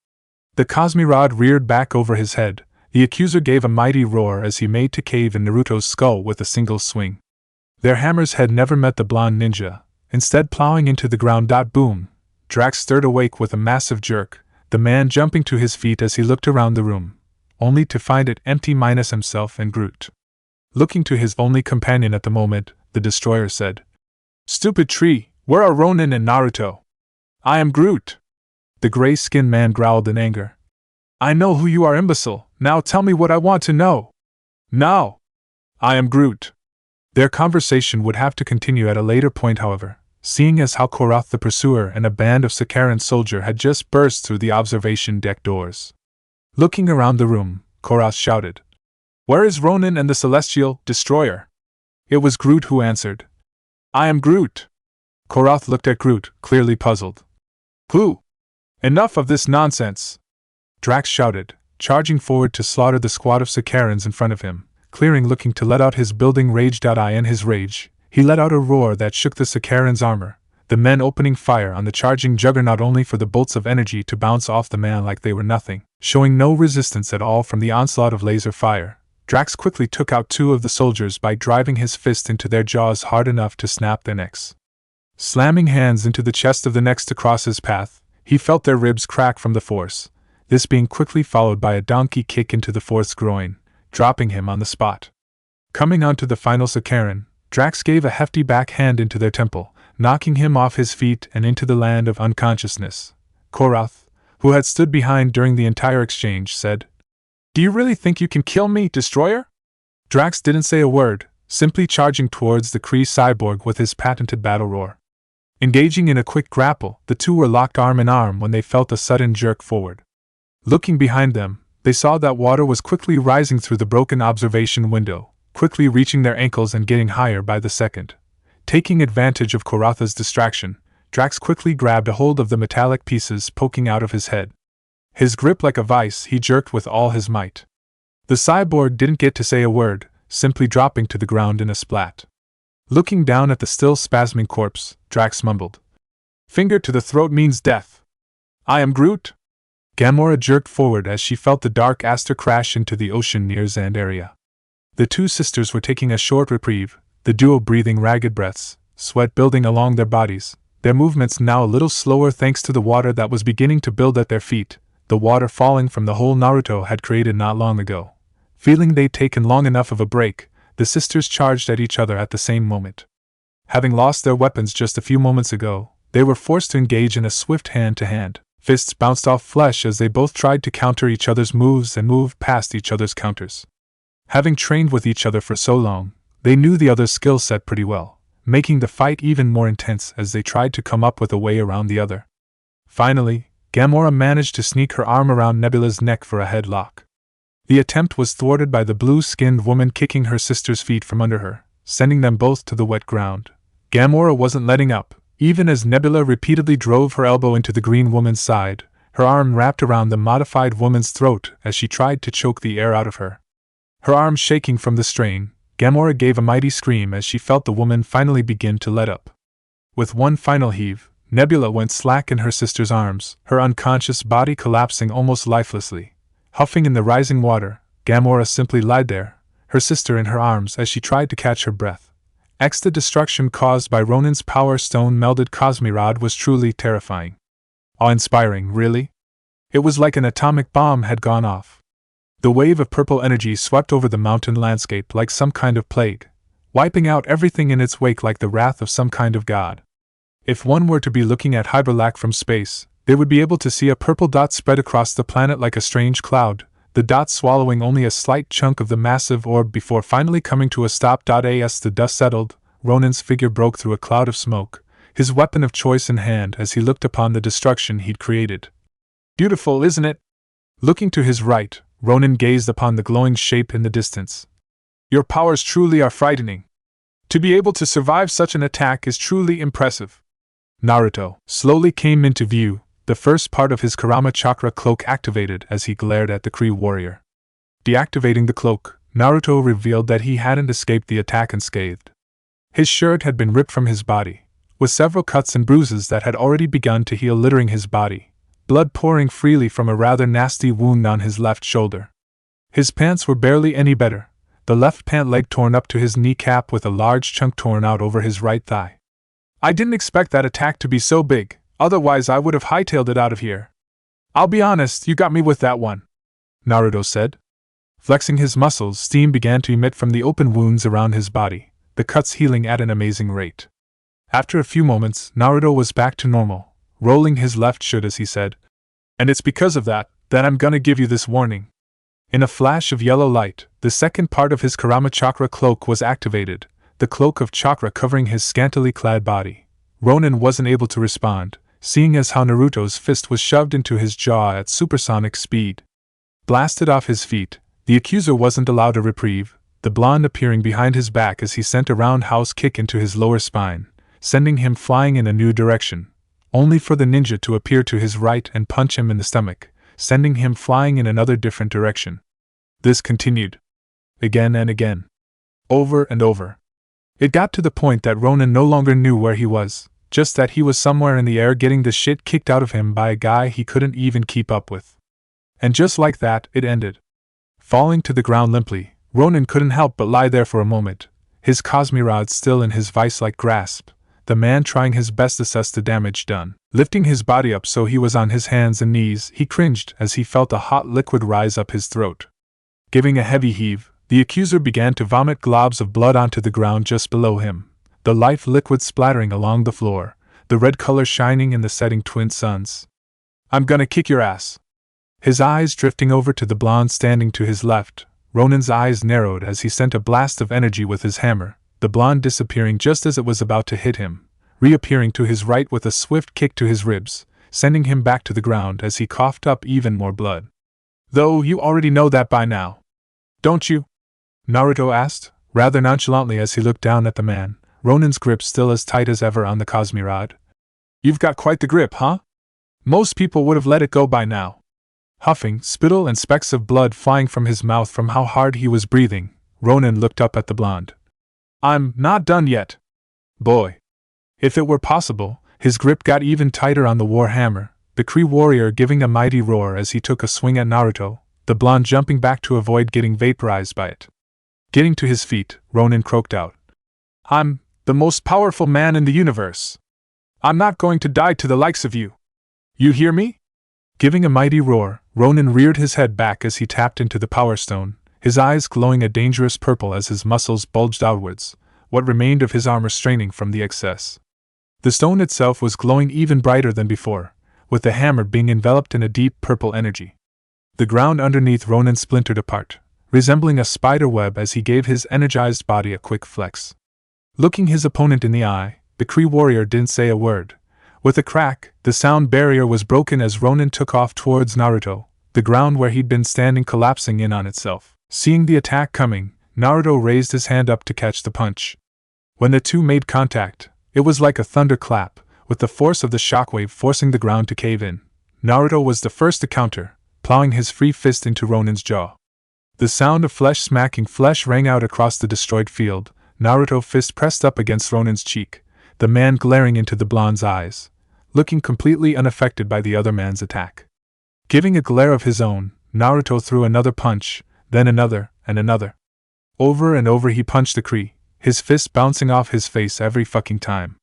The Cosmi Rod reared back over his head, the accuser gave a mighty roar as he made to cave in Naruto's skull with a single swing. Their hammers had never met the blonde ninja, instead plowing into the ground. Boom! Drax stirred awake with a massive jerk, the man jumping to his feet as he looked around the room, only to find it empty minus himself and Groot. Looking to his only companion at the moment, the destroyer said, Stupid tree, where are Ronin and Naruto? I am Groot. The gray-skinned man growled in anger. I know who you are, imbecile, now tell me what I want to know. Now! I am Groot. Their conversation would have to continue at a later point, however, seeing as how Korath the Pursuer and a band of Sakaran soldiers had just burst through the observation deck doors. Looking around the room, Korath shouted, Where is Ronin and the Celestial Destroyer? It was Groot who answered. I am Groot. Korath looked at Groot, clearly puzzled. Who? Enough of this nonsense! Drax shouted, charging forward to slaughter the squad of Sakarans in front of him, clearing, looking to let out his building rage. In his rage, he let out a roar that shook the Sakarans' armor, the men opening fire on the charging juggernaut only for the bolts of energy to bounce off the man like they were nothing, showing no resistance at all from the onslaught of laser fire. Drax quickly took out 2 of the soldiers by driving his fist into their jaws hard enough to snap their necks. Slamming hands into the chest of the next to cross his path, He felt their ribs crack from the force, this being quickly followed by a donkey kick into the fourth's groin, dropping him on the spot. Coming onto the final Sakharin, Drax gave a hefty backhand into their temple, knocking him off his feet and into the land of unconsciousness. Korath, who had stood behind during the entire exchange, said, "Do you really think you can kill me, Destroyer?" Drax didn't say a word, simply charging towards the Kree cyborg with his patented battle roar. Engaging in a quick grapple, the two were locked arm in arm when they felt a sudden jerk forward. Looking behind them, they saw that water was quickly rising through the broken observation window, quickly reaching their ankles and getting higher by the second. Taking advantage of Koratha's distraction, Drax quickly grabbed a hold of the metallic pieces poking out of his head. His grip like a vice, he jerked with all his might. The cyborg didn't get to say a word, simply dropping to the ground in a splat. Looking down at the still spasming corpse, Drax mumbled, "Finger to the throat means death. I am Groot." Gamora jerked forward as she felt the dark aster crash into the ocean near Zandaria. The two sisters were taking a short reprieve, the duo breathing ragged breaths, sweat building along their bodies, their movements now a little slower thanks to the water that was beginning to build at their feet, the water falling from the hole Naruto had created not long ago. Feeling they'd taken long enough of a break, the sisters charged at each other at the same moment. Having lost their weapons just a few moments ago, they were forced to engage in a swift hand-to-hand. Fists bounced off flesh as they both tried to counter each other's moves and move past each other's counters. Having trained with each other for so long, they knew the other's skill set pretty well, making the fight even more intense as they tried to come up with a way around the other. Finally, Gamora managed to sneak her arm around Nebula's neck for a headlock. The attempt was thwarted by the blue-skinned woman kicking her sister's feet from under her, sending them both to the wet ground. Gamora wasn't letting up, even as Nebula repeatedly drove her elbow into the green woman's side, her arm wrapped around the modified woman's throat as she tried to choke the air out of her. Her arm shaking from the strain, Gamora gave a mighty scream as she felt the woman finally begin to let up. With one final heave, Nebula went slack in her sister's arms, her unconscious body collapsing almost lifelessly. Huffing in the rising water, Gamora simply lied there, her sister in her arms as she tried to catch her breath. The destruction caused by Ronin's Power Stone melded Cosmirod was truly terrifying. Awe-inspiring, really? It was like an atomic bomb had gone off. The wave of purple energy swept over the mountain landscape like some kind of plague, wiping out everything in its wake like the wrath of some kind of god. If one were to be looking at Hyberlac from space, they would be able to see a purple dot spread across the planet like a strange cloud, the dot swallowing only a slight chunk of the massive orb before finally coming to a stop. As the dust settled, Ronin's figure broke through a cloud of smoke, his weapon of choice in hand as he looked upon the destruction he'd created. "Beautiful, isn't it?" Looking to his right, Ronin gazed upon the glowing shape in the distance. "Your powers truly are frightening. To be able to survive such an attack is truly impressive." Naruto slowly came into view, the first part of his Kurama chakra cloak activated as he glared at the Kree warrior. Deactivating the cloak, Naruto revealed that he hadn't escaped the attack unscathed. His shirt had been ripped from his body, with several cuts and bruises that had already begun to heal littering his body, blood pouring freely from a rather nasty wound on his left shoulder. His pants were barely any better, the left pant leg torn up to his kneecap with a large chunk torn out over his right thigh. "I didn't expect that attack to be so big, otherwise I would have hightailed it out of here. I'll be honest, you got me with that one," Naruto said. Flexing his muscles, steam began to emit from the open wounds around his body, the cuts healing at an amazing rate. After a few moments, Naruto was back to normal, rolling his left should as he said, "And it's because of that I'm gonna give you this warning." In a flash of yellow light, the second part of his Kurama chakra cloak was activated, the cloak of chakra covering his scantily clad body. Ronin wasn't able to respond, seeing as how Naruto's fist was shoved into his jaw at supersonic speed. Blasted off his feet, the accuser wasn't allowed a reprieve, the blonde appearing behind his back as he sent a roundhouse kick into his lower spine, sending him flying in a new direction, only for the ninja to appear to his right and punch him in the stomach, sending him flying in another different direction. This continued. Again and again. Over and over. It got to the point that Ronin no longer knew where he was, just that he was somewhere in the air getting the shit kicked out of him by a guy he couldn't even keep up with. And just like that, it ended. Falling to the ground limply, Ronin couldn't help but lie there for a moment, his Cosmirod still in his vice-like grasp, the man trying his best to assess the damage done. Lifting his body up so he was on his hands and knees, he cringed as he felt a hot liquid rise up his throat. Giving a heavy heave, the accuser began to vomit globs of blood onto the ground just below him, the life liquid splattering along the floor, the red color shining in the setting twin suns. "I'm gonna kick your ass." His eyes drifting over to the blonde standing to his left, Ronan's eyes narrowed as he sent a blast of energy with his hammer, the blonde disappearing just as it was about to hit him, reappearing to his right with a swift kick to his ribs, sending him back to the ground as he coughed up even more blood. "Though you already know that by now, don't you?" Naruto asked, rather nonchalantly as he looked down at the man, Ronan's grip still as tight as ever on the Cosmi rod. "You've got quite the grip, huh? Most people would have let it go by now." Huffing, spittle and specks of blood flying from his mouth from how hard he was breathing, Ronan looked up at the blonde. "I'm not done yet. Boy." If it were possible, his grip got even tighter on the war hammer, the Kree warrior giving a mighty roar as he took a swing at Naruto, the blonde jumping back to avoid getting vaporized by it. Getting to his feet, Ronan croaked out, "I'm the most powerful man in the universe. I'm not going to die to the likes of you. You hear me?" Giving a mighty roar, Ronan reared his head back as he tapped into the Power Stone, his eyes glowing a dangerous purple as his muscles bulged outwards, what remained of his armor straining from the excess. The stone itself was glowing even brighter than before, with the hammer being enveloped in a deep purple energy. The ground underneath Ronan splintered apart, resembling a spider web as he gave his energized body a quick flex. Looking his opponent in the eye, the Kree warrior didn't say a word. With a crack, the sound barrier was broken as Ronan took off towards Naruto, the ground where he'd been standing collapsing in on itself. Seeing the attack coming, Naruto raised his hand up to catch the punch. When the two made contact, it was like a thunderclap, with the force of the shockwave forcing the ground to cave in. Naruto was the first to counter, plowing his free fist into Ronan's jaw. The sound of flesh smacking flesh rang out across the destroyed field, Naruto's fist pressed up against Ronan's cheek, the man glaring into the blonde's eyes, looking completely unaffected by the other man's attack. Giving a glare of his own, Naruto threw another punch, then another, and another. Over and over he punched the Kree, his fist bouncing off his face every fucking time.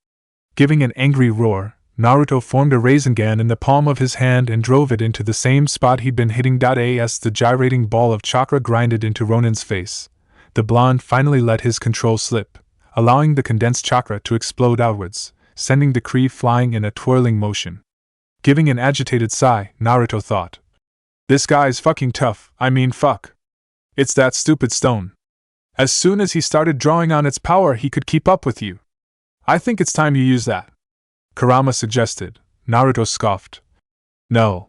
Giving an angry roar, Naruto formed a Rasengan in the palm of his hand and drove it into the same spot he'd been hitting. As the gyrating ball of chakra grinded into Ronan's face, the blonde finally let his control slip, allowing the condensed chakra to explode outwards, sending the Kree flying in a twirling motion. Giving an agitated sigh, Naruto thought, "This guy's fucking tough, I mean fuck. It's that stupid stone. As soon as he started drawing on its power he could keep up with you. I think it's time you use that," Kurama suggested. Naruto scoffed. "No.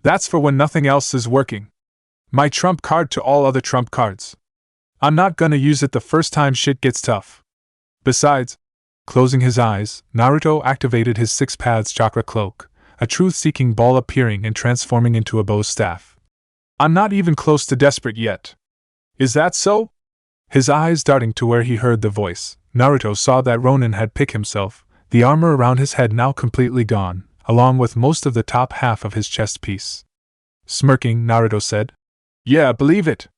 That's for when nothing else is working. My trump card to all other trump cards. I'm not gonna use it the first time shit gets tough. Besides," closing his eyes, Naruto activated his Six Paths chakra cloak, a truth-seeking ball appearing and transforming into a bow's staff. "I'm not even close to desperate yet. Is that so?" His eyes darting to where he heard the voice, Naruto saw that Ronan had picked himself, the armor around his head now completely gone, along with most of the top half of his chest piece. Smirking, Naruto said, "Yeah, believe it."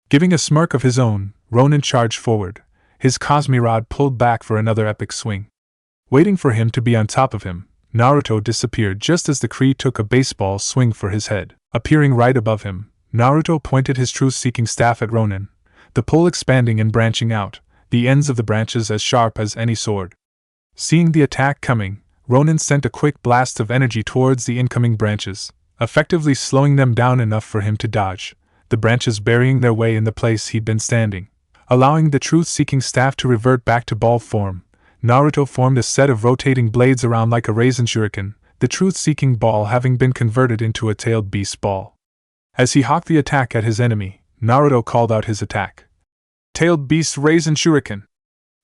Giving a smirk of his own, Ronan charged forward, his Cosmi rod pulled back for another epic swing. Waiting for him to be on top of him, Naruto disappeared just as the Kree took a baseball swing for his head. Appearing right above him, Naruto pointed his truth-seeking staff at Ronan, the pole expanding and branching out, the ends of the branches as sharp as any sword. Seeing the attack coming, Ronan sent a quick blast of energy towards the incoming branches, effectively slowing them down enough for him to dodge, the branches burying their way in the place he'd been standing. Allowing the truth-seeking staff to revert back to ball form, Naruto formed a set of rotating blades around like a raisin shuriken, the truth-seeking ball having been converted into a tailed beast ball. As he hawked the attack at his enemy, Naruto called out his attack. "Tailed beast raisin shuriken."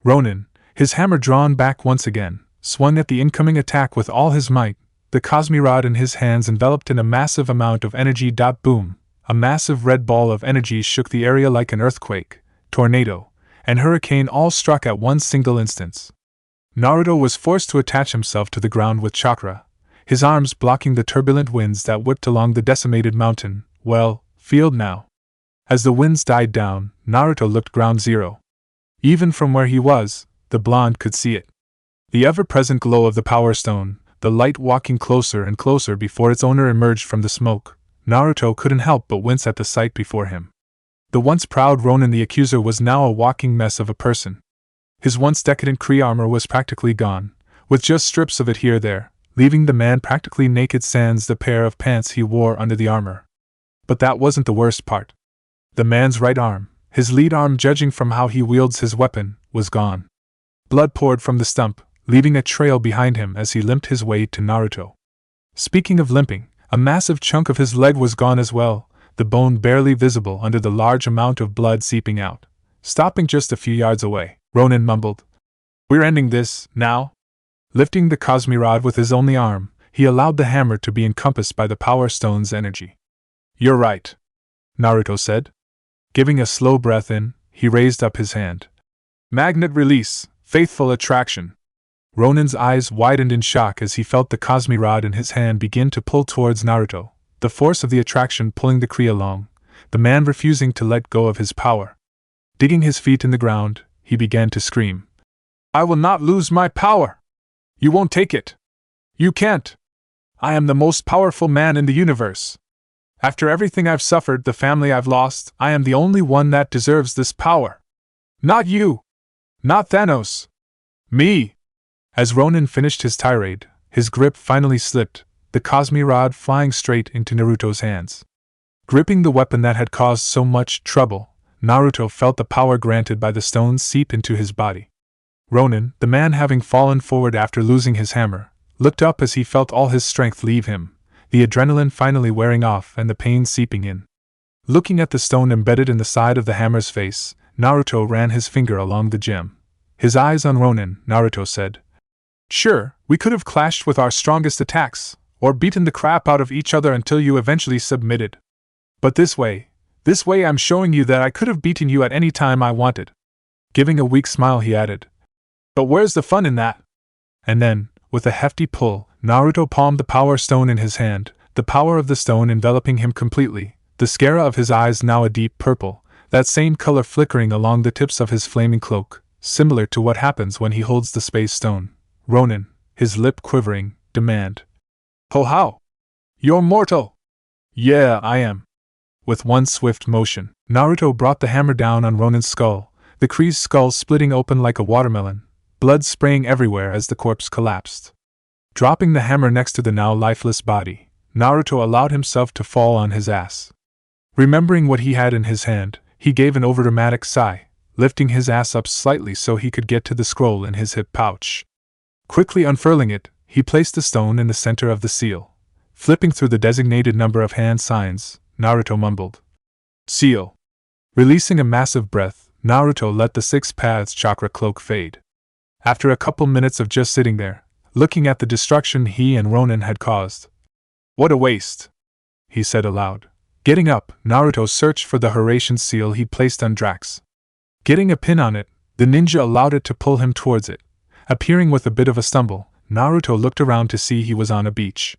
Ronan, his hammer drawn back once again, swung at the incoming attack with all his might, the Cosmi rod in his hands enveloped in a massive amount of energy. Boom! A massive red ball of energy shook the area like an earthquake, tornado, and hurricane all struck at one single instance. Naruto was forced to attach himself to the ground with chakra, his arms blocking the turbulent winds that whipped along the decimated mountain, field now. As the winds died down, Naruto looked ground zero. Even from where he was, the blonde could see it. The ever-present glow of the Power Stone, the light walking closer and closer before its owner emerged from the smoke. Naruto couldn't help but wince at the sight before him. The once proud Ronin the Accuser was now a walking mess of a person. His once decadent Kree armor was practically gone, with just strips of it here and there, leaving the man practically naked sans the pair of pants he wore under the armor. But that wasn't the worst part. The man's right arm, his lead arm judging from how he wields his weapon, was gone. Blood poured from the stump, leaving a trail behind him as he limped his way to Naruto. Speaking of limping, a massive chunk of his leg was gone as well, the bone barely visible under the large amount of blood seeping out. Stopping just a few yards away, Ronin mumbled, "We're ending this, now?" Lifting the Cosmi Rod with his only arm, he allowed the hammer to be encompassed by the Power Stone's energy. "You're right," Naruto said. Giving a slow breath in, he raised up his hand. "Magnet release, faithful attraction." Ronin's eyes widened in shock as he felt the Cosmi Rod in his hand begin to pull towards Naruto, the force of the attraction pulling the Kree along, the man refusing to let go of his power. Digging his feet in the ground, he began to scream. "I will not lose my power! You won't take it! You can't! I am the most powerful man in the universe! After everything I've suffered, the family I've lost, I am the only one that deserves this power! Not you! Not Thanos! Me!" As Ronin finished his tirade, his grip finally slipped, the Cosmi Rod flying straight into Naruto's hands. Gripping the weapon that had caused so much trouble, Naruto felt the power granted by the stone seep into his body. Ronin, the man having fallen forward after losing his hammer, looked up as he felt all his strength leave him, the adrenaline finally wearing off and the pain seeping in. Looking at the stone embedded in the side of the hammer's face, Naruto ran his finger along the gem. His eyes on Ronin, Naruto said, "Sure, we could have clashed with our strongest attacks, or beaten the crap out of each other until you eventually submitted. But this way I'm showing you that I could have beaten you at any time I wanted." Giving a weak smile, he added, "But where's the fun in that?" And then, with a hefty pull, Naruto palmed the Power Stone in his hand, the power of the stone enveloping him completely, the scara of his eyes now a deep purple, that same color flickering along the tips of his flaming cloak, similar to what happens when he holds the Space Stone. Ronin, his lip quivering, demanded, "Oh how? You're mortal!" "Yeah, I am." With one swift motion, Naruto brought the hammer down on Ronin's skull, the Kree's skull splitting open like a watermelon, blood spraying everywhere as the corpse collapsed. Dropping the hammer next to the now lifeless body, Naruto allowed himself to fall on his ass. Remembering what he had in his hand, he gave an overdramatic sigh, lifting his ass up slightly so he could get to the scroll in his hip pouch. Quickly unfurling it, he placed the stone in the center of the seal. Flipping through the designated number of hand signs, Naruto mumbled, "Seal." Releasing a massive breath, Naruto let the 6 paths chakra cloak fade. After a couple minutes of just sitting there, looking at the destruction he and Ronin had caused. "What a waste," he said aloud. Getting up, Naruto searched for the Horatian seal he placed on Drax. Getting a pin on it, the ninja allowed it to pull him towards it. Appearing with a bit of a stumble, Naruto looked around to see he was on a beach.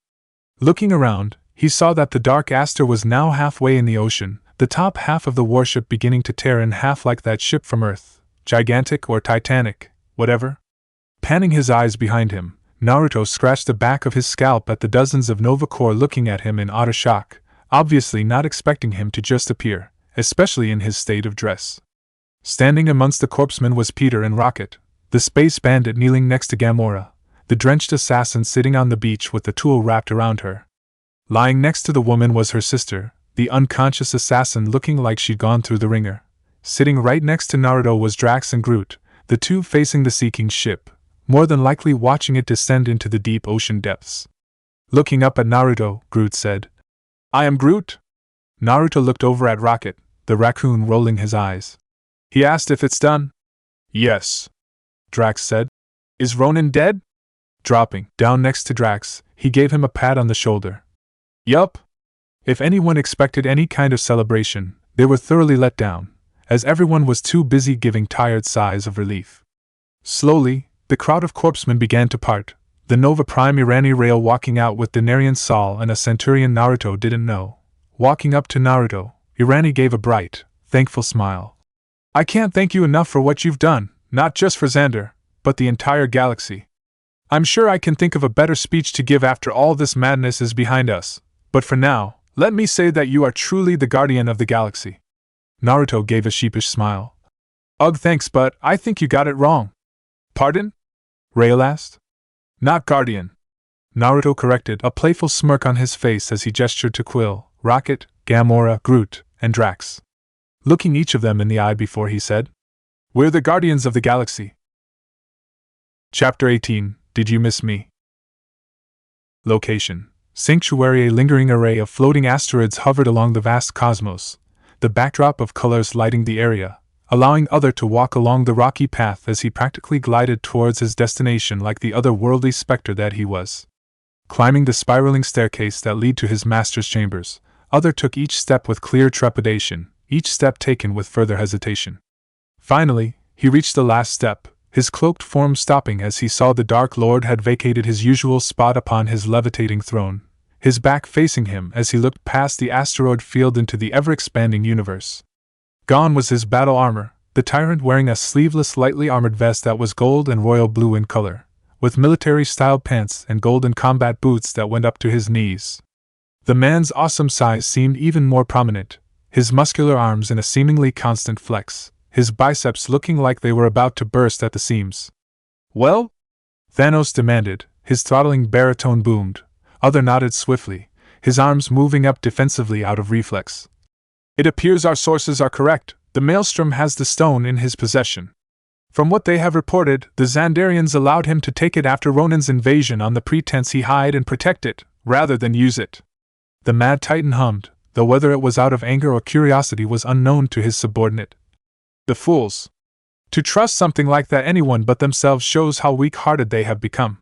Looking around, he saw that the Dark Aster was now halfway in the ocean, the top half of the warship beginning to tear in half like that ship from Earth, gigantic or titanic, whatever. Panning his eyes behind him, Naruto scratched the back of his scalp at the dozens of Nova Corps looking at him in utter shock, obviously not expecting him to just appear, especially in his state of dress. Standing amongst the corpsemen was Peter and Rocket, the space bandit kneeling next to Gamora, the drenched assassin sitting on the beach with the tool wrapped around her. Lying next to the woman was her sister, the unconscious assassin looking like she'd gone through the ringer. Sitting right next to Naruto was Drax and Groot, the two facing the sinking ship, more than likely watching it descend into the deep ocean depths. Looking up at Naruto, Groot said, "I am Groot?" Naruto looked over at Rocket, the raccoon rolling his eyes. He asked if it's done. "Yes," Drax said. "Is Ronin dead?" Dropping down next to Drax, he gave him a pat on the shoulder. "Yup." If anyone expected any kind of celebration, they were thoroughly let down, as everyone was too busy giving tired sighs of relief. Slowly, the crowd of corpsemen began to part, the Nova Prime Irani Rail walking out with Denarian Saul and a Centurion Naruto didn't know. Walking up to Naruto, Irani gave a bright, thankful smile. "I can't thank you enough for what you've done, not just for Xander, but the entire galaxy. I'm sure I can think of a better speech to give after all this madness is behind us, but for now, let me say that you are truly the guardian of the galaxy. Naruto gave a sheepish smile. Ugh, thanks, but I think you got it wrong. Pardon? Rail asked. Not guardian. Naruto corrected, a playful smirk on his face as he gestured to Quill, Rocket, Gamora, Groot, and Drax. Looking each of them in the eye before he said, We're the guardians of the galaxy. Chapter 18, Did You Miss Me? Location: Sanctuary. A lingering array of floating asteroids hovered along the vast cosmos, the backdrop of colors lighting the area, allowing Other to walk along the rocky path as he practically glided towards his destination like the otherworldly specter that he was. Climbing the spiraling staircase that led to his master's chambers, Other took each step with clear trepidation, each step taken with further hesitation. Finally, he reached the last step, his cloaked form stopping as he saw the Dark Lord had vacated his usual spot upon his levitating throne, his back facing him as he looked past the asteroid field into the ever-expanding universe. Gone was his battle armor, the tyrant wearing a sleeveless lightly armored vest that was gold and royal blue in color, with military-style pants and golden combat boots that went up to his knees. The man's awesome size seemed even more prominent, his muscular arms in a seemingly constant flex, his biceps looking like they were about to burst at the seams. Well? Thanos demanded, his throttling baritone boomed. Other nodded swiftly, his arms moving up defensively out of reflex. It appears our sources are correct, the Maelstrom has the stone in his possession. From what they have reported, the Xandarians allowed him to take it after Ronin's invasion on the pretense he hide and protect it, rather than use it. The Mad Titan hummed, though whether it was out of anger or curiosity was unknown to his subordinate. The fools! To trust something like that anyone but themselves shows how weak-hearted they have become.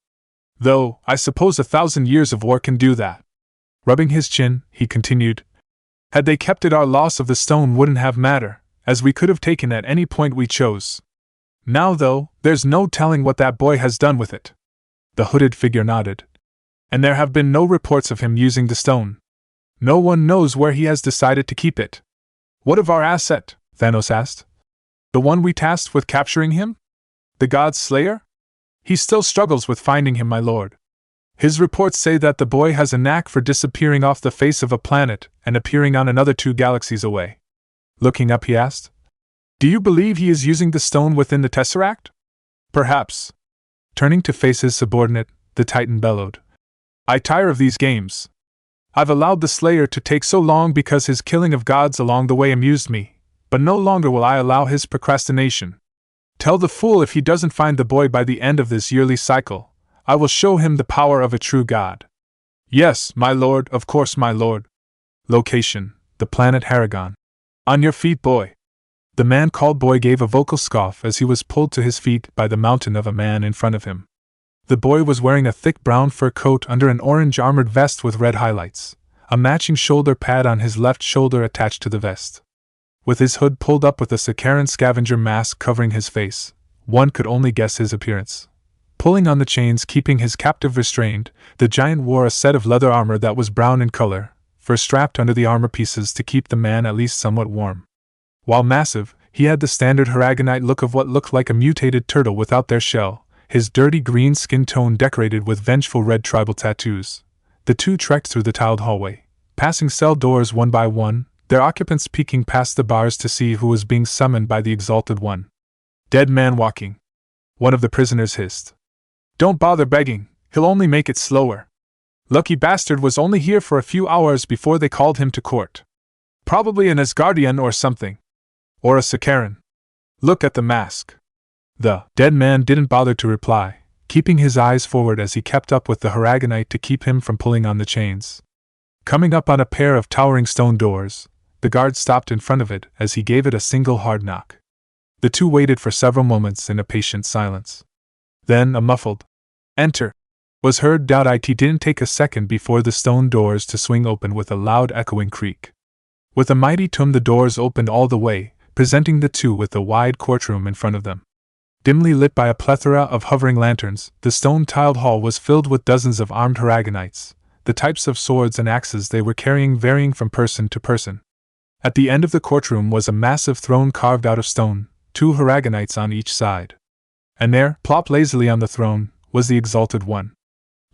Though, I suppose 1,000 years of war can do that. Rubbing his chin, he continued, Had they kept it, our loss of the stone wouldn't have mattered, as we could have taken at any point we chose. Now, though, there's no telling what that boy has done with it. The hooded figure nodded. And there have been no reports of him using the stone. No one knows where he has decided to keep it. What of our asset? Thanos asked. The one we tasked with capturing him? The God's Slayer? He still struggles with finding him, my lord. His reports say that the boy has a knack for disappearing off the face of a planet and appearing on another 2 galaxies away. Looking up, he asked, Do you believe he is using the stone within the Tesseract? Perhaps. Turning to face his subordinate, the Titan bellowed, I tire of these games. I've allowed the Slayer to take so long because his killing of gods along the way amused me, but no longer will I allow his procrastination. Tell the fool if he doesn't find the boy by the end of this yearly cycle, I will show him the power of a true god. Yes, my lord, of course, my lord. Location: the planet Haragon. On your feet, boy. The man called boy gave a vocal scoff as he was pulled to his feet by the mountain of a man in front of him. The boy was wearing a thick brown fur coat under an orange armored vest with red highlights, a matching shoulder pad on his left shoulder attached to the vest. With his hood pulled up with a Sakaran scavenger mask covering his face, one could only guess his appearance. Pulling on the chains keeping his captive restrained, the giant wore a set of leather armor that was brown in color, fur strapped under the armor pieces to keep the man at least somewhat warm. While massive, he had the standard Haragonite look of what looked like a mutated turtle without their shell, his dirty green skin tone decorated with vengeful red tribal tattoos. The two trekked through the tiled hallway, passing cell doors one by one, their occupants peeking past the bars to see who was being summoned by the Exalted One. Dead man walking. One of the prisoners hissed. Don't bother begging, he'll only make it slower. Lucky bastard was only here for a few hours before they called him to court. Probably an Asgardian or something. Or a Sakaran. Look at the mask. The dead man didn't bother to reply, keeping his eyes forward as he kept up with the Haragonite to keep him from pulling on the chains. Coming up on a pair of towering stone doors, the guard stopped in front of it as he gave it a single hard knock. The two waited for several moments in a patient silence. Then a muffled "Enter" was heard. It didn't take a second before the stone doors to swing open with a loud echoing creak. With a mighty tum the doors opened all the way, presenting the two with the wide courtroom in front of them. Dimly lit by a plethora of hovering lanterns, the stone-tiled hall was filled with dozens of armed Haragonites, the types of swords and axes they were carrying varying from person to person. At the end of the courtroom was a massive throne carved out of stone, 2 Haragonites on each side. And there, plopped lazily on the throne, was the Exalted One.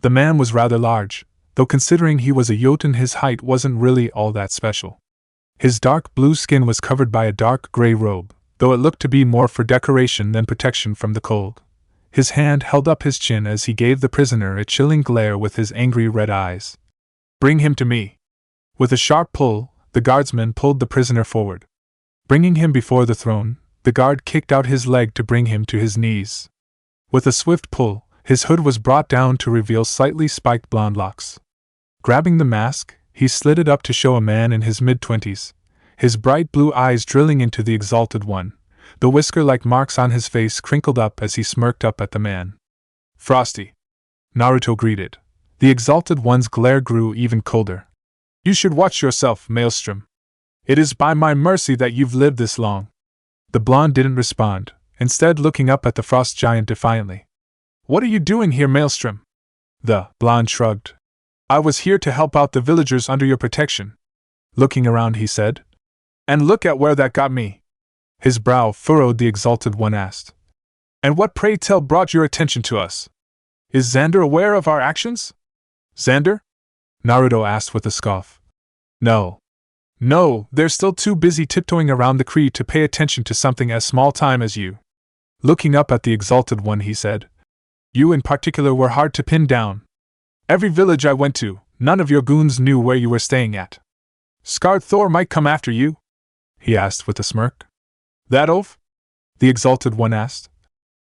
The man was rather large, though considering he was a Jotun his height wasn't really all that special. His dark blue skin was covered by a dark gray robe, though it looked to be more for decoration than protection from the cold. His hand held up his chin as he gave the prisoner a chilling glare with his angry red eyes. "Bring him to me." With a sharp pull, the guardsman pulled the prisoner forward. Bringing him before the throne, the guard kicked out his leg to bring him to his knees. With a swift pull, his hood was brought down to reveal slightly spiked blonde locks. Grabbing the mask, he slid it up to show a man in his mid-20s, his bright blue eyes drilling into the Exalted One, the whisker-like marks on his face crinkled up as he smirked up at the man. "Frosty," Naruto greeted. The Exalted One's glare grew even colder. "You should watch yourself, Maelstrom. It is by my mercy that you've lived this long." The blonde didn't respond, instead looking up at the frost giant defiantly. "What are you doing here, Maelstrom?" The blonde shrugged. "I was here to help out the villagers under your protection." Looking around, he said. "And look at where that got me." His brow furrowed. The Exalted One asked. "And what, pray tell, brought your attention to us? Is Xander aware of our actions?" "Xander?" Naruto asked with a scoff. No, they're still too busy tiptoeing around the Kree to pay attention to something as small time as you." Looking up at the Exalted One, he said. "You in particular were hard to pin down. Every village I went to, none of your goons knew where you were staying at. Scarred Thor might come after you?" he asked with a smirk. "That oaf?" the Exalted One asked.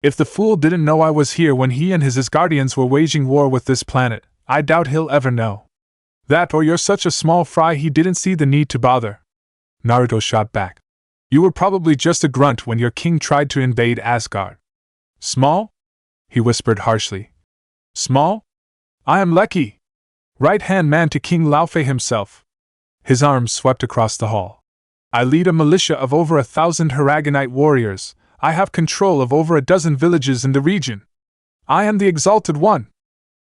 "If the fool didn't know I was here when he and his Asgardians were waging war with this planet, I doubt he'll ever know. That or you're such a small fry he didn't see the need to bother." Naruto shot back. "You were probably just a grunt when your king tried to invade Asgard." "Small?" he whispered harshly. "Small? I am Loki, right-hand man to King Laufey himself." His arms swept across the hall. "I lead a militia of over 1,000 Haragonite warriors. I have control of over a dozen villages in the region. I am the Exalted One."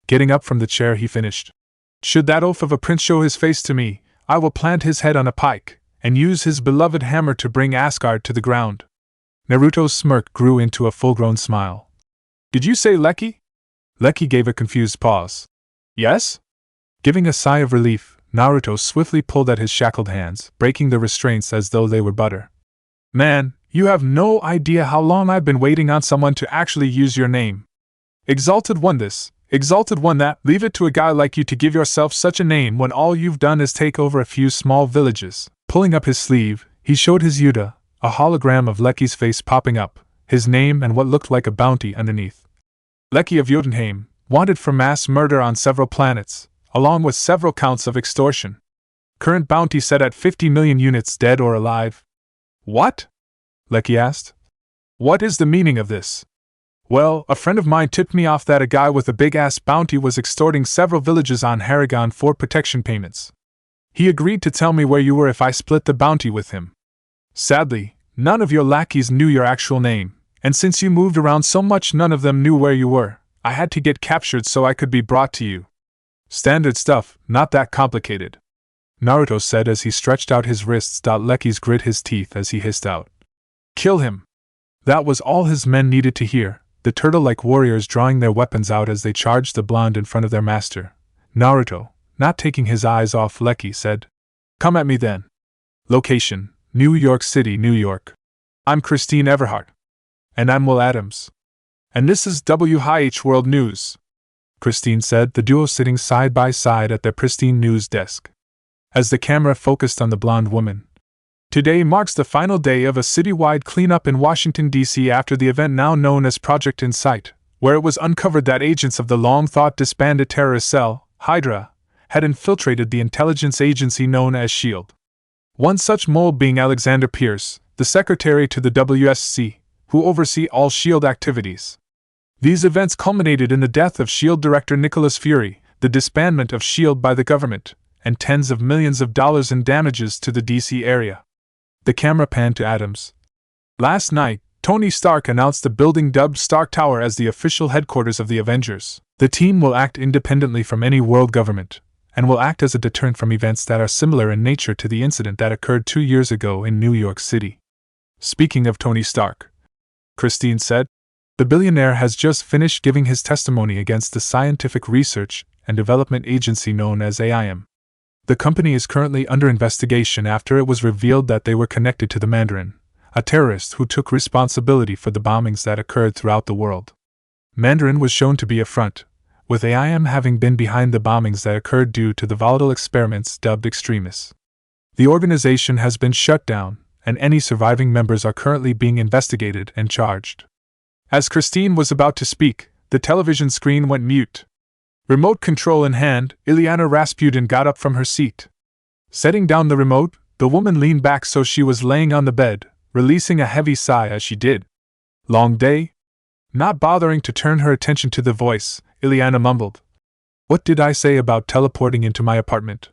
Getting up from the chair, he finished. "Should that oaf of a prince show his face to me, I will plant his head on a pike, and use his beloved hammer to bring Asgard to the ground." Naruto's smirk grew into a full-grown smile. "Did you say Loki?" Loki gave a confused pause. "Yes?" Giving a sigh of relief, Naruto swiftly pulled at his shackled hands, breaking the restraints as though they were butter. "Man, you have no idea how long I've been waiting on someone to actually use your name. Exalted One this, Exalted One that. Leave it to a guy like you to give yourself such a name when all you've done is take over a few small villages." Pulling up his sleeve, he showed his Yuta, a hologram of Loki's face popping up, his name and what looked like a bounty underneath. "Loki of Jotunheim, wanted for mass murder on several planets, along with several counts of extortion. Current bounty set at 50 million units dead or alive." "What?" Loki asked. "What is the meaning of this?" "Well, a friend of mine tipped me off that a guy with a big-ass bounty was extorting several villages on Haragon for protection payments. He agreed to tell me where you were if I split the bounty with him. Sadly, none of your lackeys knew your actual name, and since you moved around so much none of them knew where you were. I had to get captured so I could be brought to you." "Standard stuff, not that complicated," Naruto said as he stretched out his wrists. Loki's grit his teeth as he hissed out, "Kill him!" That was all his men needed to hear, the turtle-like warriors drawing their weapons out as they charged the blonde in front of their master. Naruto, not taking his eyes off Loki, said, "Come at me then. Location, New York City, New York. I'm Christine Everhart. And I'm Will Adams. And this is WHH World News," Christine said, the duo sitting side by side at their pristine news desk. As the camera focused on the blonde woman, "Today marks the final day of a citywide cleanup in Washington, D.C. after the event now known as Project Insight, where it was uncovered that agents of the long-thought disbanded terrorist cell, Hydra, had infiltrated the intelligence agency known as S.H.I.E.L.D. One such mole being Alexander Pierce, the secretary to the WSC, who oversee all S.H.I.E.L.D. activities. These events culminated in the death of S.H.I.E.L.D. director Nicholas Fury, the disbandment of S.H.I.E.L.D. by the government, and tens of millions of dollars in damages to the D.C. area." The camera panned to Adams. "Last night, Tony Stark announced the building dubbed Stark Tower as the official headquarters of the Avengers. The team will act independently from any world government, and will act as a deterrent from events that are similar in nature to the incident that occurred 2 years ago in New York City." "Speaking of Tony Stark," Christine said, The billionaire has just finished giving his testimony against the scientific research and development agency known as AIM. The company is currently under investigation after it was revealed that they were connected to the Mandarin, a terrorist who took responsibility for the bombings that occurred throughout the world. Mandarin was shown to be a front, with AIM having been behind the bombings that occurred due to the volatile experiments dubbed extremists. The organization has been shut down, and any surviving members are currently being investigated and charged. As Christine was about to speak, the television screen went mute. Remote control in hand, Ilyana Rasputin got up from her seat. Setting down the remote, the woman leaned back so she was laying on the bed, releasing a heavy sigh as she did. Long day? Not bothering to turn her attention to the voice, Ilyana mumbled. What did I say about teleporting into my apartment?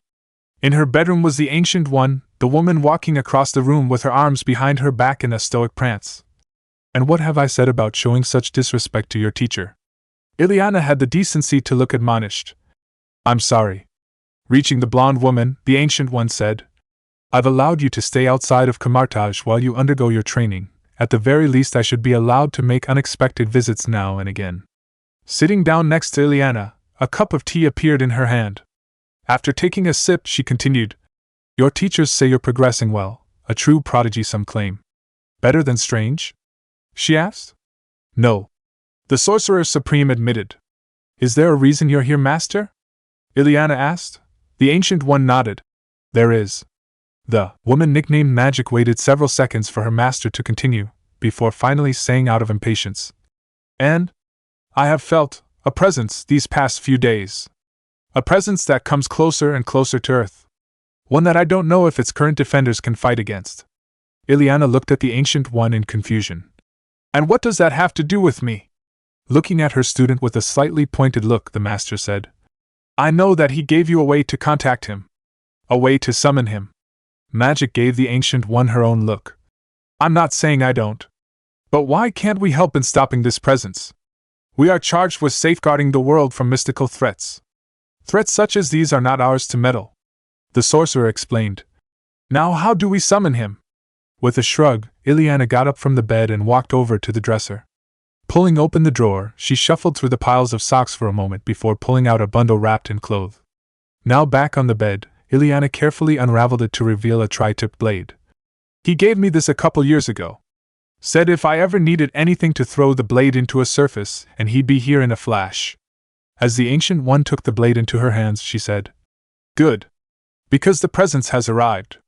In her bedroom was the Ancient One, the woman walking across the room with her arms behind her back in a stoic prance. And what have I said about showing such disrespect to your teacher? Ilyana had the decency to look admonished. I'm sorry. Reaching the blonde woman, the Ancient One said, I've allowed you to stay outside of Kamartaj while you undergo your training. At the very least I should be allowed to make unexpected visits now and again. Sitting down next to Ilyana, a cup of tea appeared in her hand. After taking a sip, she continued, Your teachers say you're progressing well, a true prodigy some claim. Better than Strange? She asked. No. The Sorcerer Supreme admitted. Is there a reason you're here, Master? Ilyana asked. The Ancient One nodded. There is. The woman nicknamed Magic waited several seconds for her master to continue, before finally saying out of impatience. And? I have felt a presence these past few days. A presence that comes closer and closer to Earth. One that I don't know if its current defenders can fight against. Ilyana looked at the Ancient One in confusion. And what does that have to do with me? Looking at her student with a slightly pointed look, the master said, I know that he gave you a way to contact him. A way to summon him. Magic gave the Ancient One her own look. I'm not saying I don't. But why can't we help in stopping this presence? We are charged with safeguarding the world from mystical threats. Threats such as these are not ours to meddle. The sorcerer explained. Now how do we summon him? With a shrug, Ilyana got up from the bed and walked over to the dresser. Pulling open the drawer, she shuffled through the piles of socks for a moment before pulling out a bundle wrapped in cloth. Now back on the bed, Ilyana carefully unraveled it to reveal a tri-tipped blade. He gave me this a couple years ago. Said if I ever needed anything to throw the blade into a surface, and he'd be here in a flash. As the Ancient One took the blade into her hands, she said, Good. Because the presence has arrived.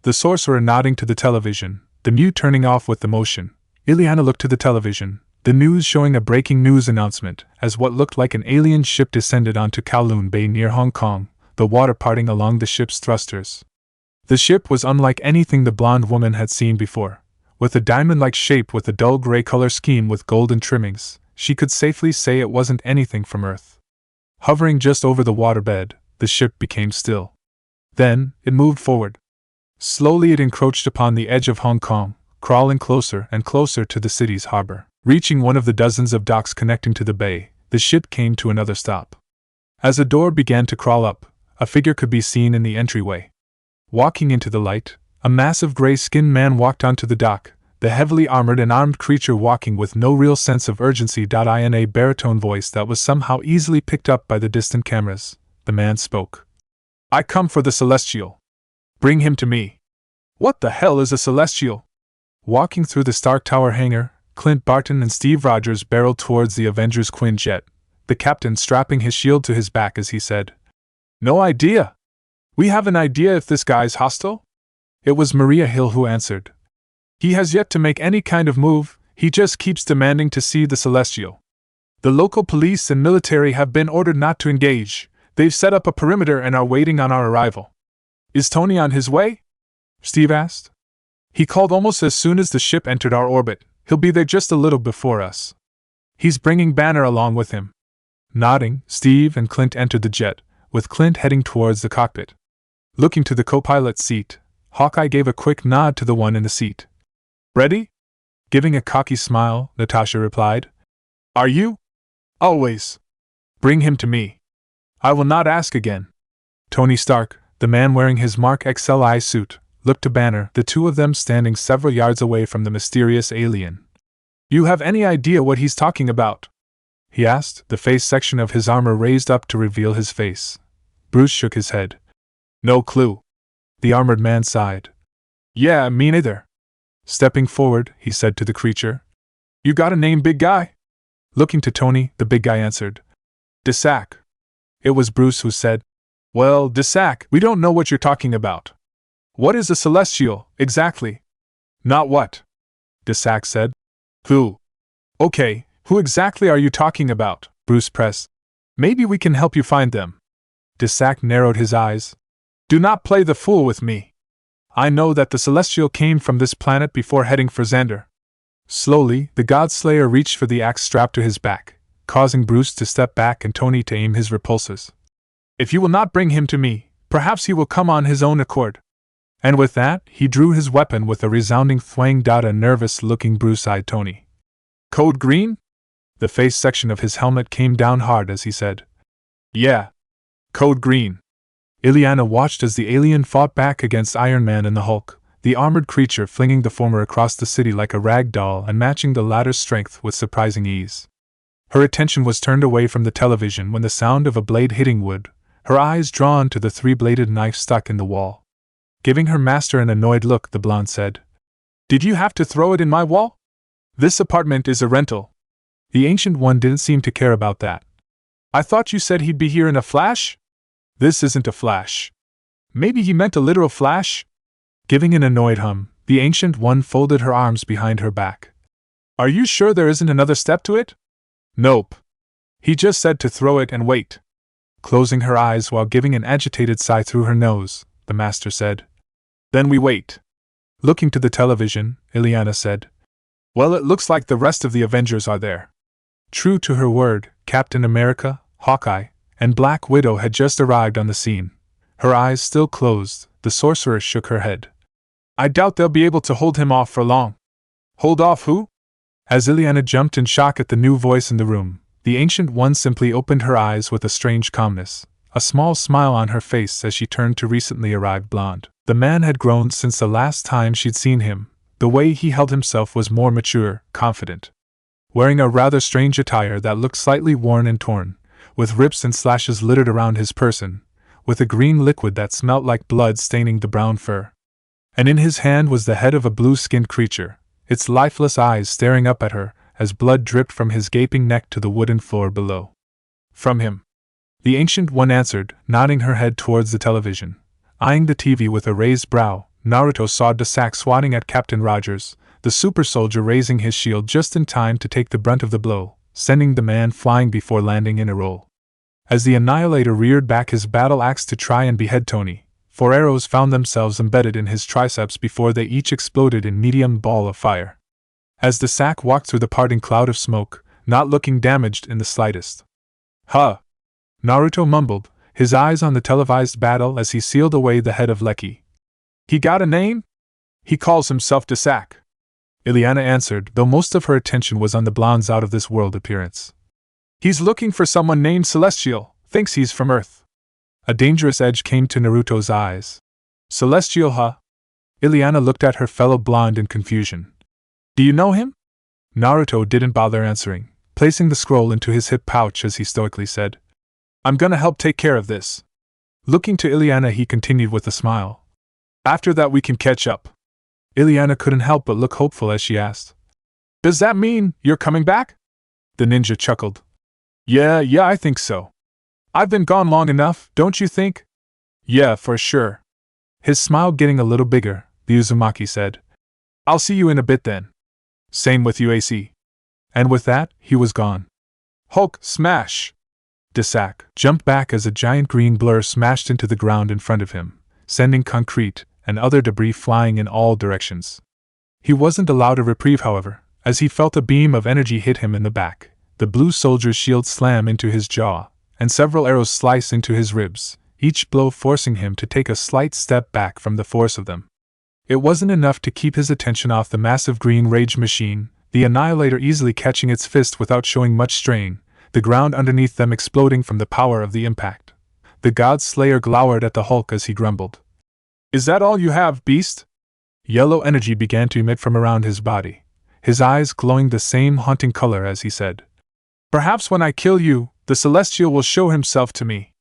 The sorcerer nodding to the television, the mute turning off with the motion. Ilyana looked to the television, the news showing a breaking news announcement, as what looked like an alien ship descended onto Kowloon Bay near Hong Kong, the water parting along the ship's thrusters. The ship was unlike anything the blonde woman had seen before. With a diamond-like shape with a dull gray color scheme with golden trimmings, she could safely say it wasn't anything from Earth. Hovering just over the waterbed, the ship became still. Then, it moved forward. Slowly it encroached upon the edge of Hong Kong, crawling closer and closer to the city's harbor. Reaching one of the dozens of docks connecting to the bay, the ship came to another stop. As a door began to crawl up, a figure could be seen in the entryway. Walking into the light, a massive gray-skinned man walked onto the dock, the heavily armored and armed creature walking with no real sense of urgency. In a baritone voice that was somehow easily picked up by the distant cameras, the man spoke. I come for the Celestial. Bring him to me. What the hell is a Celestial? Walking through the Stark Tower hangar, Clint Barton and Steve Rogers barreled towards the Avengers Quinjet, the captain strapping his shield to his back as he said, No idea. We have an idea if this guy's hostile? It was Maria Hill who answered. He has yet to make any kind of move, he just keeps demanding to see the Celestial. The local police and military have been ordered not to engage, they've set up a perimeter and are waiting on our arrival. Is Tony on his way? Steve asked. He called almost as soon as the ship entered our orbit. He'll be there just a little before us. He's bringing Banner along with him. Nodding, Steve and Clint entered the jet, with Clint heading towards the cockpit. Looking to the co-pilot's seat, Hawkeye gave a quick nod to the one in the seat. Ready? Giving a cocky smile, Natasha replied. Are you? Always. Bring him to me. I will not ask again. Tony Stark, the man wearing his Mark XLI suit, looked to Banner, the two of them standing several yards away from the mysterious alien. You have any idea what he's talking about? He asked, the face section of his armor raised up to reveal his face. Bruce shook his head. No clue. The armored man sighed. Yeah, me neither. Stepping forward, he said to the creature. You got a name, big guy? Looking to Tony, the big guy answered. Desac. It was Bruce who said, Well, Desac, we don't know what you're talking about. What is a celestial, exactly? Not what? Desac said. Who? Okay, who exactly are you talking about? Bruce pressed. Maybe we can help you find them. Desac narrowed his eyes. Do not play the fool with me. I know that the celestial came from this planet before heading for Xander. Slowly, the God-Slayer reached for the axe strapped to his back, causing Bruce to step back and Tony to aim his repulsors. If you will not bring him to me, perhaps he will come on his own accord. And with that, he drew his weapon with a resounding thwang. A nervous-looking Bruce eyed Tony. Code Green? The face section of his helmet came down hard as he said. Yeah. Code Green. Illyana watched as the alien fought back against Iron Man and the Hulk, the armored creature flinging the former across the city like a rag doll and matching the latter's strength with surprising ease. Her attention was turned away from the television when the sound of a blade hitting wood, her eyes drawn to the three-bladed knife stuck in the wall. Giving her master an annoyed look, the blonde said, Did you have to throw it in my wall? This apartment is a rental. The Ancient One didn't seem to care about that. I thought you said he'd be here in a flash? This isn't a flash. Maybe he meant a literal flash? Giving an annoyed hum, the Ancient One folded her arms behind her back. Are you sure there isn't another step to it? Nope. He just said to throw it and wait. Closing her eyes while giving an agitated sigh through her nose, the master said. Then we wait. Looking to the television, Illyana said. Well, it looks like the rest of the Avengers are there. True to her word, Captain America, Hawkeye, and Black Widow had just arrived on the scene. Her eyes still closed, the sorceress shook her head. I doubt they'll be able to hold him off for long. Hold off who? As Illyana jumped in shock at the new voice in the room, the Ancient One simply opened her eyes with a strange calmness, a small smile on her face as she turned to recently arrived blonde. The man had grown since the last time she'd seen him. The way he held himself was more mature, confident. Wearing a rather strange attire that looked slightly worn and torn, with rips and slashes littered around his person, with a green liquid that smelt like blood staining the brown fur. And in his hand was the head of a blue-skinned creature, its lifeless eyes staring up at her, as blood dripped from his gaping neck to the wooden floor below. From him. The Ancient One answered, nodding her head towards the television. Eyeing the TV with a raised brow, Naruto saw Desac swatting at Captain Rogers, the super soldier raising his shield just in time to take the brunt of the blow, sending the man flying before landing in a roll. As the Annihilator reared back his battle axe to try and behead Tony, 4 arrows found themselves embedded in his triceps before they each exploded in medium ball of fire. As Desac walked through the parting cloud of smoke, not looking damaged in the slightest. Huh! Naruto mumbled, his eyes on the televised battle as he sealed away the head of Loki. He got a name? He calls himself Desac. Illyana answered, though most of her attention was on the blonde's out-of-this-world appearance. He's looking for someone named Celestial, thinks he's from Earth. A dangerous edge came to Naruto's eyes. Celestial, huh? Illyana looked at her fellow blonde in confusion. Do you know him? Naruto didn't bother answering, placing the scroll into his hip pouch as he stoically said, I'm gonna help take care of this. Looking to Illyana, he continued with a smile. After that we can catch up. Illyana couldn't help but look hopeful as she asked, Does that mean you're coming back? The ninja chuckled. Yeah, I think so. I've been gone long enough, don't you think? Yeah, for sure. His smile getting a little bigger, the Uzumaki said. I'll see you in a bit then. Same with you, AC. And with that, he was gone. Hulk, smash! Desac jumped back as a giant green blur smashed into the ground in front of him, sending concrete and other debris flying in all directions. He wasn't allowed a reprieve, however, as he felt a beam of energy hit him in the back, the blue soldier's shield slam into his jaw, and several arrows slice into his ribs, each blow forcing him to take a slight step back from the force of them. It wasn't enough to keep his attention off the massive green rage machine, the Annihilator easily catching its fist without showing much strain, the ground underneath them exploding from the power of the impact. The God Slayer glowered at the Hulk as he grumbled. Is that all you have, beast? Yellow energy began to emit from around his body, his eyes glowing the same haunting color as he said, "Perhaps when I kill you, the Celestial will show himself to me."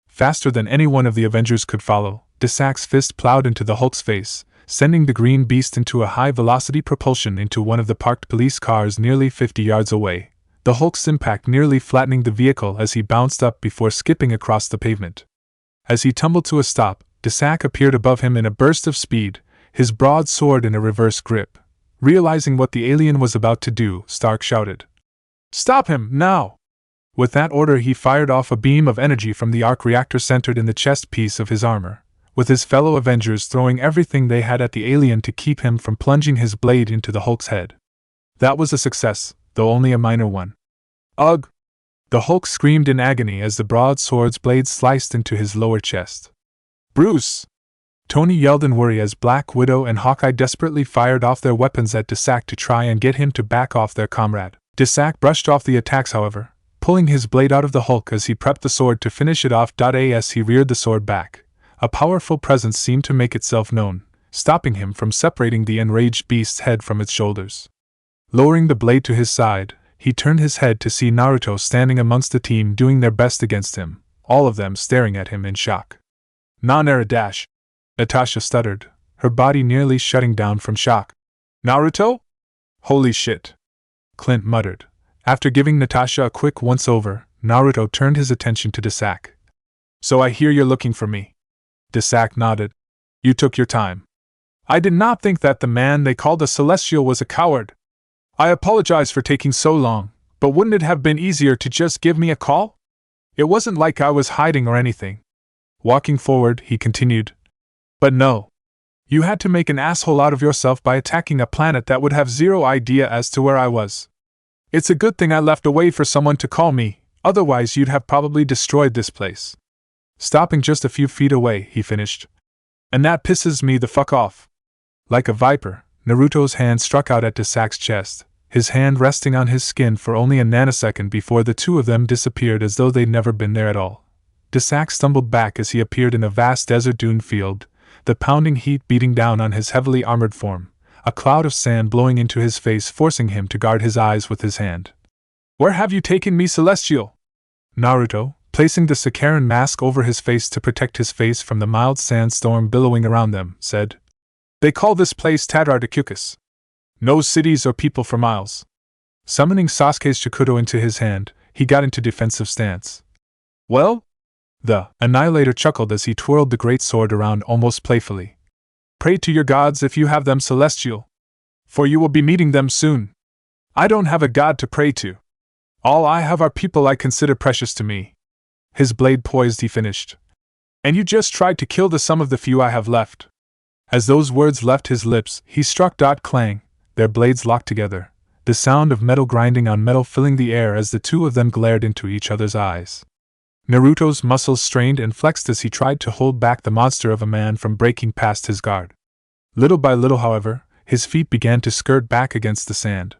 Faster than any one of the Avengers could follow, Dysak's fist plowed into the Hulk's face, sending the green beast into a high-velocity propulsion into one of the parked police cars nearly 50 yards away, the Hulk's impact nearly flattening the vehicle as he bounced up before skipping across the pavement. As he tumbled to a stop, Dysak appeared above him in a burst of speed, his broad sword in a reverse grip. Realizing what the alien was about to do, Stark shouted, "Stop him, now!" With that order he fired off a beam of energy from the arc reactor centered in the chest piece of his armor, with his fellow Avengers throwing everything they had at the alien to keep him from plunging his blade into the Hulk's head. That was a success, though only a minor one. "Ugh!" The Hulk screamed in agony as the broadsword's blade sliced into his lower chest. "Bruce!" Tony yelled in worry as Black Widow and Hawkeye desperately fired off their weapons at Dysak to try and get him to back off their comrade. Dysak brushed off the attacks, however, pulling his blade out of the Hulk as he prepped the sword to finish it off. As he reared the sword back, a powerful presence seemed to make itself known, stopping him from separating the enraged beast's head from its shoulders. Lowering the blade to his side, he turned his head to see Naruto standing amongst the team doing their best against him, all of them staring at him in shock. "Non-era dash," Natasha stuttered, her body nearly shutting down from shock. "Naruto? Holy shit," Clint muttered. After giving Natasha a quick once-over, Naruto turned his attention to Dysak. "So I hear you're looking for me." Dysak nodded. "You took your time. I did not think that the man they called a Celestial was a coward. I apologize for taking so long, but wouldn't it have been easier to just give me a call? It wasn't like I was hiding or anything." Walking forward, he continued, "But no. You had to make an asshole out of yourself by attacking a planet that would have zero idea as to where I was. It's a good thing I left a way for someone to call me, otherwise you'd have probably destroyed this place." Stopping just a few feet away, he finished, "And that pisses me the fuck off." Like a viper, Naruto's hand struck out at Dysak's chest, his hand resting on his skin for only a nanosecond before the two of them disappeared as though they'd never been there at all. Dysak stumbled back as he appeared in a vast desert dune field, the pounding heat beating down on his heavily armored form, a cloud of sand blowing into his face forcing him to guard his eyes with his hand. "Where have you taken me, Celestial?" Naruto, placing the Sakaran mask over his face to protect his face from the mild sandstorm billowing around them, said, "They call this place Tadardakukus. No cities or people for miles." Summoning Sasuke's Chikuto into his hand, he got into defensive stance. "Well?" The Annihilator chuckled as he twirled the great sword around almost playfully. "Pray to your gods if you have them, Celestial. For you will be meeting them soon. I don't have a god to pray to. All I have are people I consider precious to me." His blade poised, he finished. "And you just tried to kill some of the few I have left." As those words left his lips, he struck. Clang, their blades locked together, the sound of metal grinding on metal filling the air as the two of them glared into each other's eyes. Naruto's muscles strained and flexed as he tried to hold back the monster of a man from breaking past his guard. Little by little, however, his feet began to skirt back against the sand.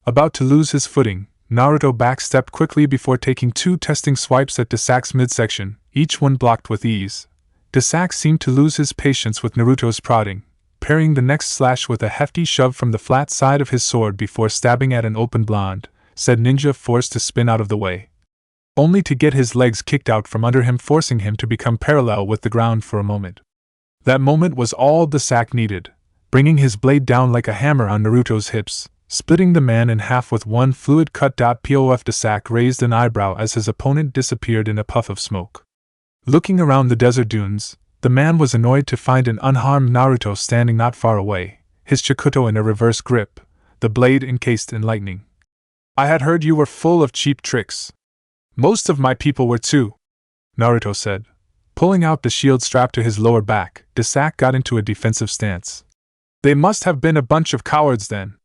About to lose his footing, Naruto backstepped quickly before taking two testing swipes at Dysak's midsection, each one blocked with ease. Dysak seemed to lose his patience with Naruto's prodding, parrying the next slash with a hefty shove from the flat side of his sword before stabbing at an open blonde, said ninja forced to spin out of the way, only to get his legs kicked out from under him, forcing him to become parallel with the ground for a moment. That moment was all Dysak needed, bringing his blade down like a hammer on Naruto's hips, splitting the man in half with one fluid cut. Pof Dysak raised an eyebrow as his opponent disappeared in a puff of smoke. Looking around the desert dunes, the man was annoyed to find an unharmed Naruto standing not far away, his Chikuto in a reverse grip, the blade encased in lightning. "I had heard you were full of cheap tricks. Most of my people were too," Naruto said. Pulling out the shield strapped to his lower back, Dysak got into a defensive stance. "They must have been a bunch of cowards then."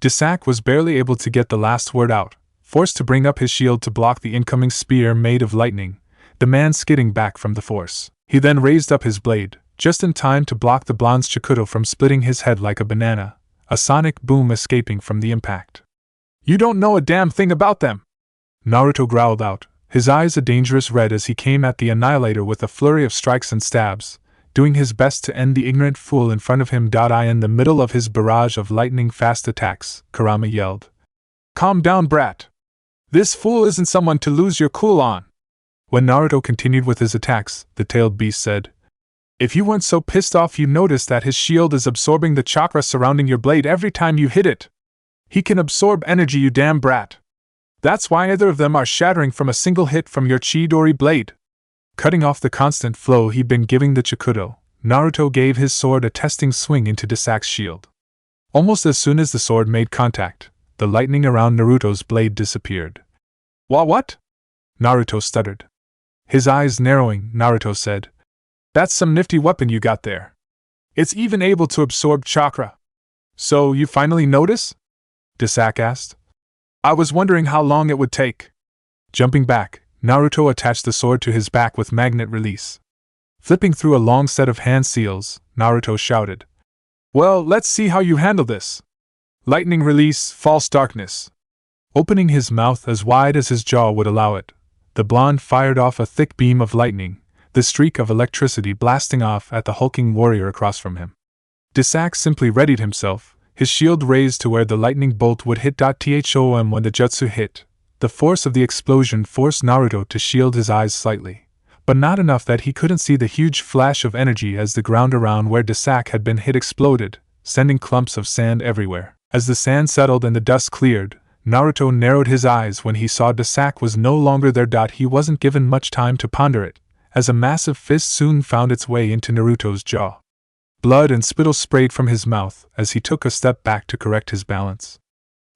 Dysak was barely able to get the last word out, forced to bring up his shield to block the incoming spear made of lightning, the man skidding back from the force. He then raised up his blade, just in time to block the blonde's Chikuto from splitting his head like a banana, a sonic boom escaping from the impact. "You don't know a damn thing about them!" Naruto growled out, his eyes a dangerous red as he came at the Annihilator with a flurry of strikes and stabs, doing his best to end the ignorant fool in front of him. In the middle of his barrage of lightning-fast attacks, Kurama yelled, "Calm down, brat! This fool isn't someone to lose your cool on!" When Naruto continued with his attacks, the tailed beast said, "If you weren't so pissed off, you'd notice that his shield is absorbing the chakra surrounding your blade every time you hit it. He can absorb energy, you damn brat. That's why either of them are shattering from a single hit from your Chidori blade." Cutting off the constant flow he'd been giving the Chikudo, Naruto gave his sword a testing swing into Desak's shield. Almost as soon as the sword made contact, the lightning around Naruto's blade disappeared. What? Naruto stuttered. His eyes narrowing, Naruto said, "That's some nifty weapon you got there. It's even able to absorb chakra." "So, you finally notice?" Desak asked. "I was wondering how long it would take." Jumping back, Naruto attached the sword to his back with magnet release. Flipping through a long set of hand seals, Naruto shouted, "Well, let's see how you handle this. Lightning release, false darkness." Opening his mouth as wide as his jaw would allow it, the blonde fired off a thick beam of lightning, the streak of electricity blasting off at the hulking warrior across from him. Desak simply readied himself, his shield raised to where the lightning bolt would hit. Thom when the jutsu hit, the force of the explosion forced Naruto to shield his eyes slightly, but not enough that he couldn't see the huge flash of energy as the ground around where Desak had been hit exploded, sending clumps of sand everywhere. As the sand settled and the dust cleared, Naruto narrowed his eyes when he saw Desak was no longer there. He wasn't given much time to ponder it, as a massive fist soon found its way into Naruto's jaw. Blood and spittle sprayed from his mouth as he took a step back to correct his balance.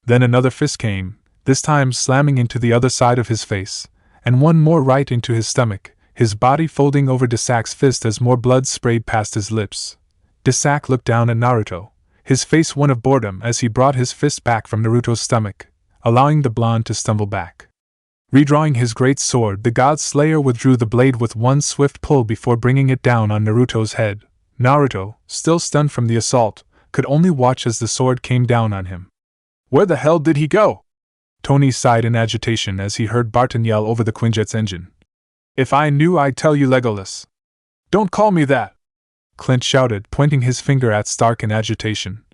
Then another fist came, this time slamming into the other side of his face, and one more right into his stomach, his body folding over Desak's fist as more blood sprayed past his lips. Desak looked down at Naruto, his face one of boredom as he brought his fist back from Naruto's stomach, allowing the blonde to stumble back. Redrawing his great sword, the God Slayer withdrew the blade with one swift pull before bringing it down on Naruto's head. Naruto, still stunned from the assault, could only watch as the sword came down on him. "Where the hell did he go?" Tony sighed in agitation as he heard Barton yell over the Quinjet's engine. "If I knew, I'd tell you, Legolas." "Don't call me that!" Clint shouted, pointing his finger at Stark in agitation.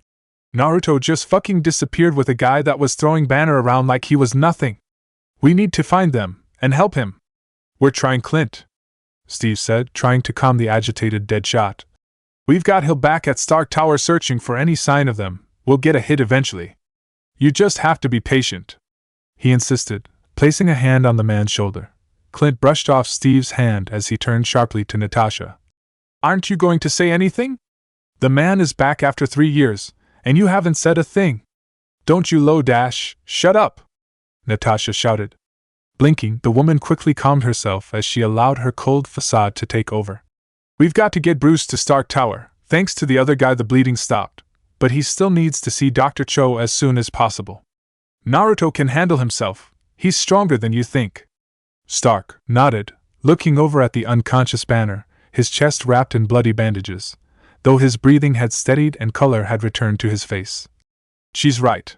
"Naruto just fucking disappeared with a guy that was throwing Banner around like he was nothing. We need to find them, and help him." "We're trying, Clint," Steve said, trying to calm the agitated Deadshot. "We've got Hill back at Stark Tower searching for any sign of them. We'll get a hit eventually. You just have to be patient," he insisted, placing a hand on the man's shoulder. Clint brushed off Steve's hand as he turned sharply to Natasha. "Aren't you going to say anything? The man is back after 3 years, and you haven't said a thing." "Don't you low-dash, shut up!" Natasha shouted. Blinking, the woman quickly calmed herself as she allowed her cold facade to take over. "We've got to get Bruce to Stark Tower. Thanks to the other guy, the bleeding stopped, but he still needs to see Dr. Cho as soon as possible. Naruto can handle himself. He's stronger than you think." Stark nodded, looking over at the unconscious Banner, his chest wrapped in bloody bandages, though his breathing had steadied and color had returned to his face. "She's right.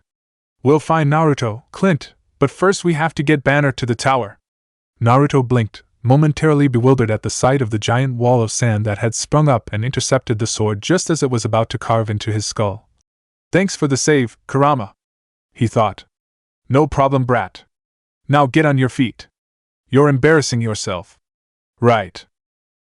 We'll find Naruto, Clint, but first we have to get Banner to the tower." Naruto blinked, momentarily bewildered at the sight of the giant wall of sand that had sprung up and intercepted the sword just as it was about to carve into his skull. "Thanks for the save, Kurama," he thought. "No problem, brat. Now get on your feet. You're embarrassing yourself." "Right,"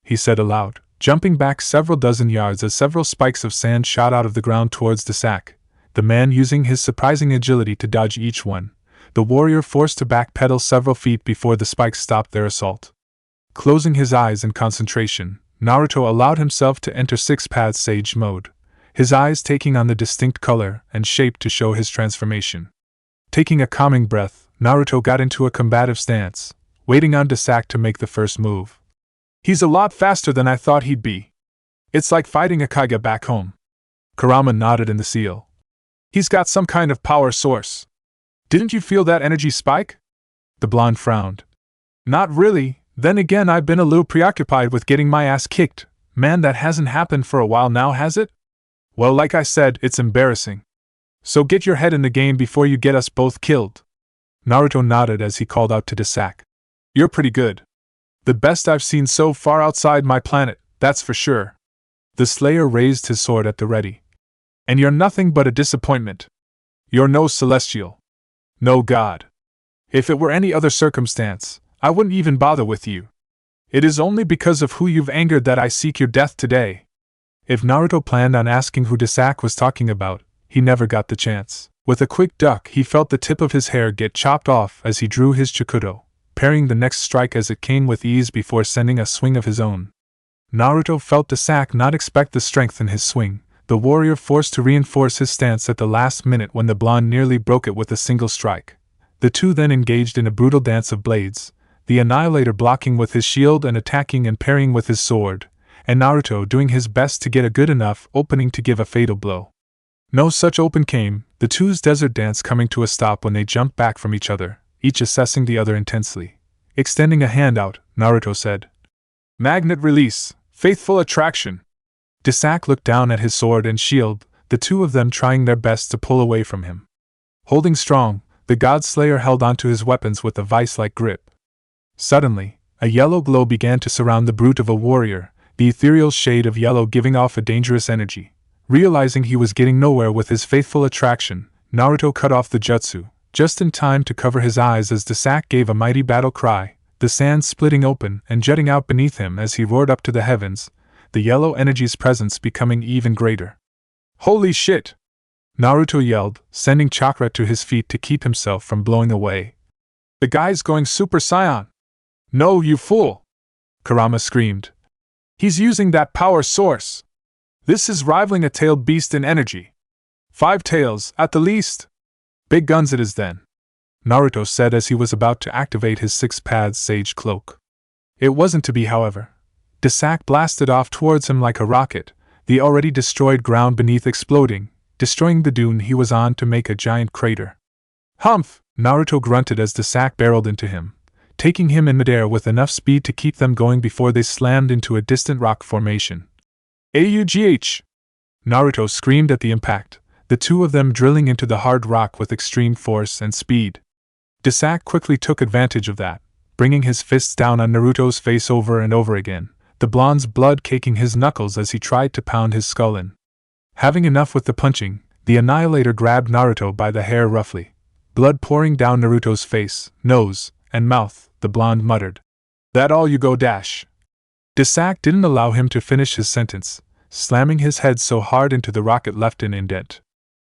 he said aloud, jumping back several dozen yards as several spikes of sand shot out of the ground towards Desak, the man using his surprising agility to dodge each one, the warrior forced to backpedal several feet before the spikes stopped their assault. Closing his eyes in concentration, Naruto allowed himself to enter six-path sage mode, his eyes taking on the distinct color and shape to show his transformation. Taking a calming breath, Naruto got into a combative stance, waiting on Desak to make the first move. "He's a lot faster than I thought he'd be. It's like fighting a Kaguya back home." Kurama nodded in the seal. "He's got some kind of power source. Didn't you feel that energy spike?" The blonde frowned. "Not really. Then again, I've been a little preoccupied with getting my ass kicked. Man, that hasn't happened for a while now, has it?" "Well, like I said, it's embarrassing. So get your head in the game before you get us both killed." Naruto nodded as he called out to Desak. "You're pretty good. The best I've seen so far outside my planet, that's for sure." The Slayer raised his sword at the ready. And you're nothing but a disappointment. You're no celestial. No god. If it were any other circumstance, I wouldn't even bother with you. It is only because of who you've angered that I seek your death today. If Naruto planned on asking who Desak was talking about, he never got the chance. With a quick duck, he felt the tip of his hair get chopped off as he drew his Chikudo, parrying the next strike as it came with ease before sending a swing of his own. Naruto felt Desak not expect the strength in his swing, the warrior forced to reinforce his stance at the last minute when the blonde nearly broke it with a single strike. The two then engaged in a brutal dance of blades, the Annihilator blocking with his shield and attacking and parrying with his sword, and Naruto doing his best to get a good enough opening to give a fatal blow. No such open came, the two's desert dance coming to a stop when they jumped back from each other, each assessing the other intensely. Extending a hand out, Naruto said, "Magnet release, faithful attraction." Desak looked down at his sword and shield, the two of them trying their best to pull away from him. Holding strong, the God Slayer held onto his weapons with a vice-like grip. Suddenly, a yellow glow began to surround the brute of a warrior, the ethereal shade of yellow giving off a dangerous energy. Realizing he was getting nowhere with his faithful attraction, Naruto cut off the jutsu, just in time to cover his eyes as Desak gave a mighty battle cry, the sand splitting open and jutting out beneath him as he roared up to the heavens, the yellow energy's presence becoming even greater. "Holy shit!" Naruto yelled, sending chakra to his feet to keep himself from blowing away. "The guy's going Super Saiyan!" "No, you fool!" Kurama screamed. "He's using that power source! This is rivaling a tailed beast in energy. 5 tails, at the least. Big guns it is then," Naruto said as he was about to activate his 6-pads sage cloak. It wasn't to be, however. Desak blasted off towards him like a rocket, the already destroyed ground beneath exploding, destroying the dune he was on to make a giant crater. "Humph!" Naruto grunted as Desak barreled into him, taking him in midair with enough speed to keep them going before they slammed into a distant rock formation. "Augh!" Naruto screamed at the impact, the two of them drilling into the hard rock with extreme force and speed. Desak quickly took advantage of that, bringing his fists down on Naruto's face over and over again, the blonde's blood caking his knuckles as he tried to pound his skull in. Having enough with the punching, the Annihilator grabbed Naruto by the hair roughly. Blood pouring down Naruto's face, nose, and mouth, the blonde muttered, "That all you go dash?" Desak didn't allow him to finish his sentence, slamming his head so hard into the rock it left an indent.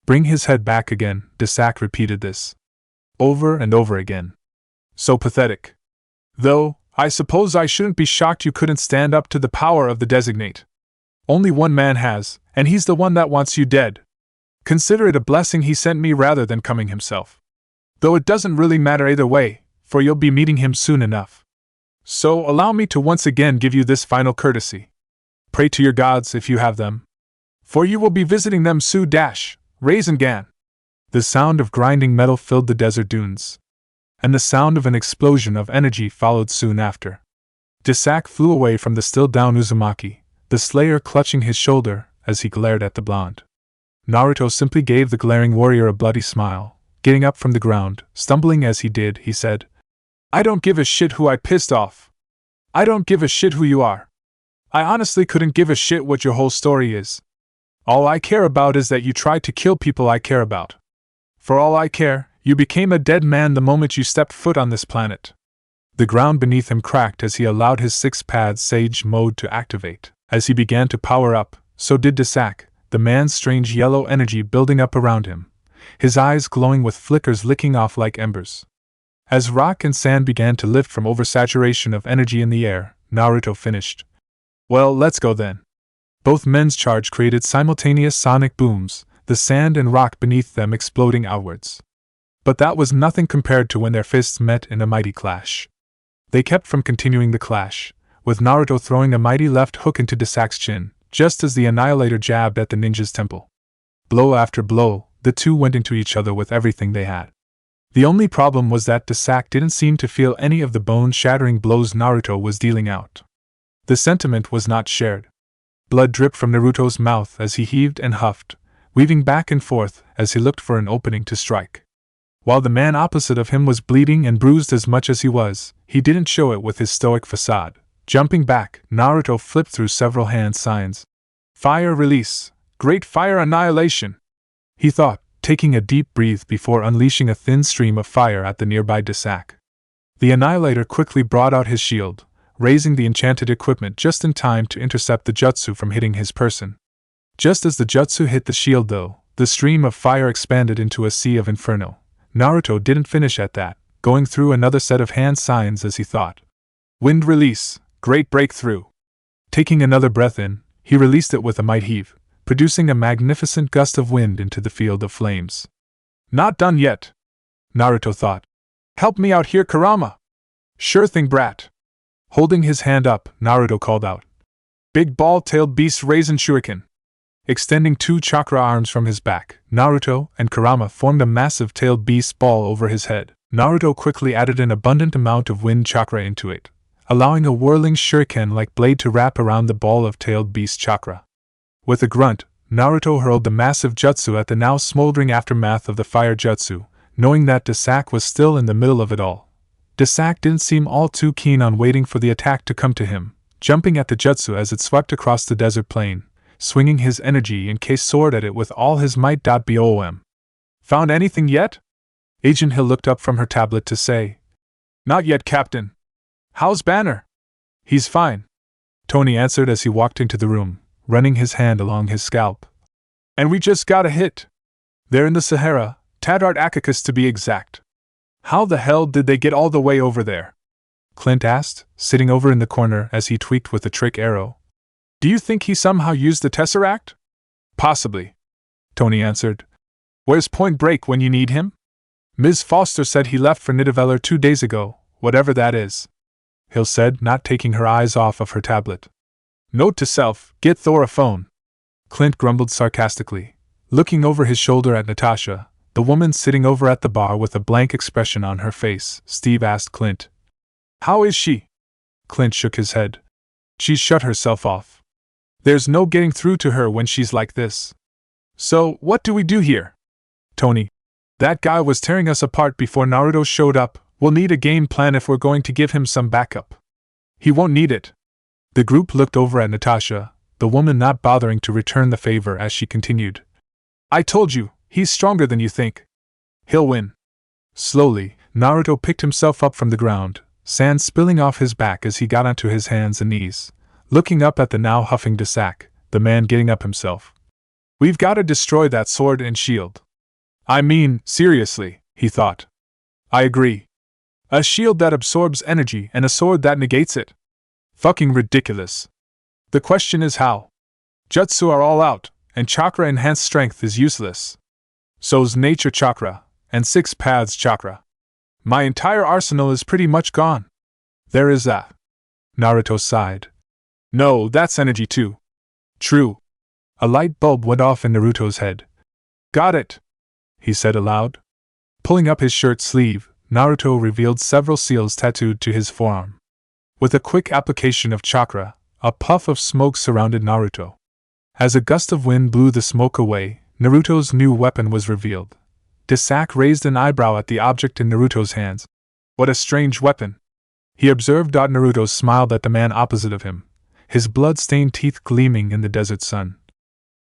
"Bring his head back again," Desak repeated this. Over and over again. So pathetic. "Though, I suppose I shouldn't be shocked you couldn't stand up to the power of the designate. Only one man has, and he's the one that wants you dead. Consider it a blessing he sent me rather than coming himself. Though it doesn't really matter either way, for you'll be meeting him soon enough. So allow me to once again give you this final courtesy. Pray to your gods if you have them. For you will be visiting them Rasengan." The sound of grinding metal filled the desert dunes. And the sound of an explosion of energy followed soon after. Desak flew away from the still-down Uzumaki, the Slayer clutching his shoulder as he glared at the blonde. Naruto simply gave the glaring warrior a bloody smile. Getting up from the ground, stumbling as he did, he said, "I don't give a shit who I pissed off. I don't give a shit who you are. I honestly couldn't give a shit what your whole story is. All I care about is that you tried to kill people I care about. For all I care, you became a dead man the moment you stepped foot on this planet." The ground beneath him cracked as he allowed his 6-pad sage mode to activate. As he began to power up, so did Desak, the man's strange yellow energy building up around him, his eyes glowing with flickers licking off like embers. As rock and sand began to lift from oversaturation of energy in the air, Naruto finished. "Well, let's go then." Both men's charge created simultaneous sonic booms, the sand and rock beneath them exploding outwards. But that was nothing compared to when their fists met in a mighty clash. They kept from continuing the clash, with Naruto throwing a mighty left hook into Desak's chin, just as the Annihilator jabbed at the ninja's temple. Blow after blow, the two went into each other with everything they had. The only problem was that Desak didn't seem to feel any of the bone-shattering blows Naruto was dealing out. The sentiment was not shared. Blood dripped from Naruto's mouth as he heaved and huffed, weaving back and forth as he looked for an opening to strike. While the man opposite of him was bleeding and bruised as much as he didn't show it with his stoic facade. Jumping back, Naruto flipped through several hand signs. Fire release. Great fire annihilation, he thought, taking a deep breath before unleashing a thin stream of fire at the nearby Desak. The Annihilator quickly brought out his shield, raising the enchanted equipment just in time to intercept the jutsu from hitting his person. Just as the jutsu hit the shield though, the stream of fire expanded into a sea of inferno. Naruto didn't finish at that, going through another set of hand signs as he thought. Wind release. Great breakthrough. Taking another breath in, he released it with a might heave, producing a magnificent gust of wind into the field of flames. Not done yet, Naruto thought. Help me out here, Kurama. Sure thing, brat. Holding his hand up, Naruto called out. Big ball-tailed beast raisin shuriken. Extending 2 chakra arms from his back, Naruto and Kurama formed a massive tailed beast ball over his head. Naruto quickly added an abundant amount of wind chakra into it, allowing a whirling shuriken-like blade to wrap around the ball of tailed beast chakra. With a grunt, Naruto hurled the massive jutsu at the now smoldering aftermath of the fire jutsu, knowing that Desak was still in the middle of it all. Desak didn't seem all too keen on waiting for the attack to come to him, jumping at the jutsu as it swept across the desert plain, swinging his energy-encased sword at it with all his might. Bom. Found anything yet? Agent Hill looked up from her tablet to say. Not yet, Captain. How's Banner? He's fine, Tony answered as he walked into the room, running his hand along his scalp. And we just got a hit. They're in the Sahara, Tadart Akakis to be exact. How the hell did they get all the way over there? Clint asked, sitting over in the corner as he tweaked with the trick arrow. Do you think he somehow used the Tesseract? Possibly, Tony answered. Where's Point Break when you need him? Ms. Foster said he left for Nidavellir 2 days ago, whatever that is, Hill said, not taking her eyes off of her tablet. Note to self, get Thor a phone, Clint grumbled sarcastically. Looking over his shoulder at Natasha, the woman sitting over at the bar with a blank expression on her face, Steve asked Clint. How is she? Clint shook his head. She's shut herself off. There's no getting through to her when she's like this. So, what do we do here? Tony. That guy was tearing us apart before Naruto showed up. We'll need a game plan if we're going to give him some backup. He won't need it. The group looked over at Natasha, the woman not bothering to return the favor as she continued. I told you, he's stronger than you think. He'll win. Slowly, Naruto picked himself up from the ground, sand spilling off his back as he got onto his hands and knees, looking up at the now huffing Desak, the man getting up himself. We've got to destroy that sword and shield. I mean, seriously, he thought. I agree. A shield that absorbs energy and a sword that negates it. Fucking ridiculous. The question is how. Jutsu are all out, and chakra-enhanced strength is useless. So's nature chakra, and 6 paths chakra. My entire arsenal is pretty much gone. There is that. Naruto sighed. No, that's energy too. True. A light bulb went off in Naruto's head. Got it, he said aloud. Pulling up his shirt sleeve, Naruto revealed several seals tattooed to his forearm. With a quick application of chakra, a puff of smoke surrounded Naruto. As a gust of wind blew the smoke away, Naruto's new weapon was revealed. Desak raised an eyebrow at the object in Naruto's hands. What a strange weapon, he observed. Naruto smiled at the man opposite of him, his blood-stained teeth gleaming in the desert sun.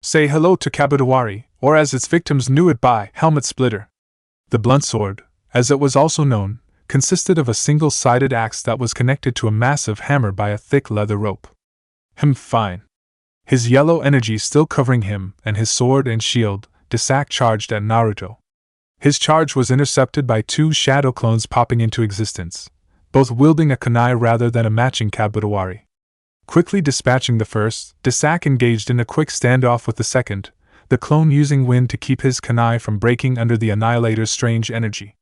Say hello to Kabudawari, or as its victims knew it by, Helmet Splitter. The blunt sword, as it was also known, consisted of a single-sided axe that was connected to a massive hammer by a thick leather rope. Fine. His yellow energy still covering him and his sword and shield, Desak charged at Naruto. His charge was intercepted by 2 shadow clones popping into existence, both wielding a kunai rather than a matching Kabudawari. Quickly dispatching the first, Desak engaged in a quick standoff with the second, the clone using wind to keep his kunai from breaking under the Annihilator's strange energy.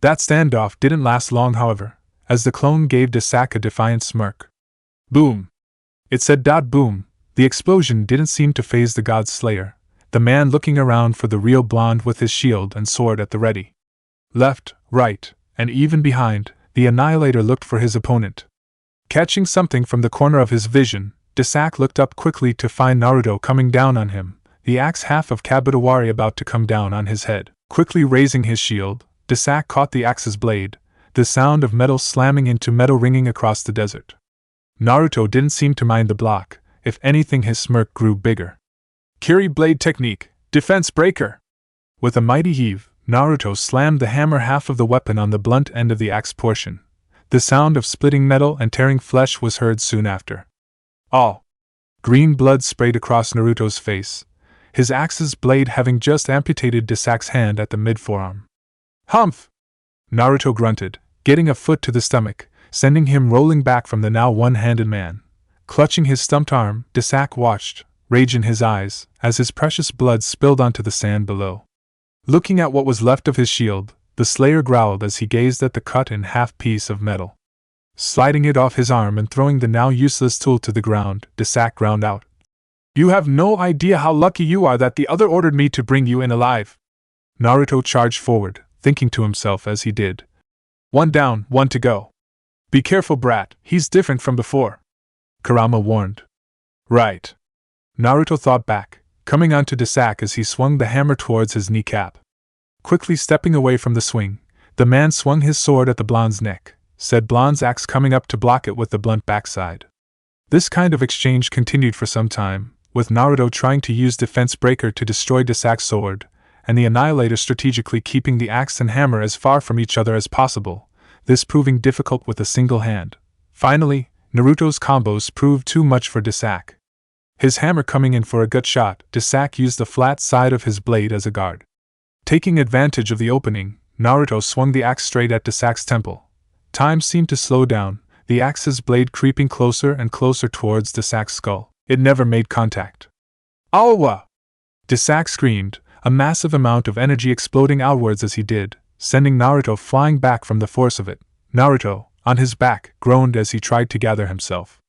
That standoff didn't last long, however, as the clone gave Desak a defiant smirk. Boom! It said. Boom! The explosion didn't seem to faze the God's Slayer, the man looking around for the real blonde with his shield and sword at the ready. Left, right, and even behind, the Annihilator looked for his opponent. Catching something from the corner of his vision, Desak looked up quickly to find Naruto coming down on him, the axe half of Kabudawari about to come down on his head. Quickly raising his shield, Desak caught the axe's blade, the sound of metal slamming into metal ringing across the desert. Naruto didn't seem to mind the block, If anything, his smirk grew bigger. Kiri blade technique, defense breaker! With a mighty heave, Naruto slammed the hammer half of the weapon on the blunt end of the axe portion. The sound of splitting metal and tearing flesh was heard soon after. Oh! Green blood sprayed across Naruto's face, his axe's blade having just amputated Desak's hand at the mid-forearm. Humph! Naruto grunted, getting a foot to the stomach, sending him rolling back from the now one-handed man. Clutching his stumped arm, Desak watched, rage in his eyes, as his precious blood spilled onto the sand below. Looking at what was left of his shield, the Slayer growled as he gazed at the cut-in-half piece of metal. Sliding it off his arm and throwing the now useless tool to the ground, Desak ground out. You have no idea how lucky you are that the other ordered me to bring you in alive. Naruto charged forward, thinking to himself as he did. One down, one to go. Be careful, brat, he's different from before. Kurama warned. Right. Naruto thought back, coming onto Desak as he swung the hammer towards his kneecap. Quickly stepping away from the swing, the man swung his sword at the blonde's neck, said blonde's axe coming up to block it with the blunt backside. This kind of exchange continued for some time, with Naruto trying to use Defense Breaker to destroy Desak's sword, and the Annihilator strategically keeping the axe and hammer as far from each other as possible, this proving difficult with a single hand. Finally, Naruto's combos proved too much for Desak. His hammer coming in for a gut shot, Desak used the flat side of his blade as a guard. Taking advantage of the opening, Naruto swung the axe straight at Desak's temple. Time seemed to slow down, the axe's blade creeping closer and closer towards Desak's skull. It never made contact. Awa! Desak screamed, a massive amount of energy exploding outwards as he did, sending Naruto flying back from the force of it. Naruto, on his back, groaned as he tried to gather himself.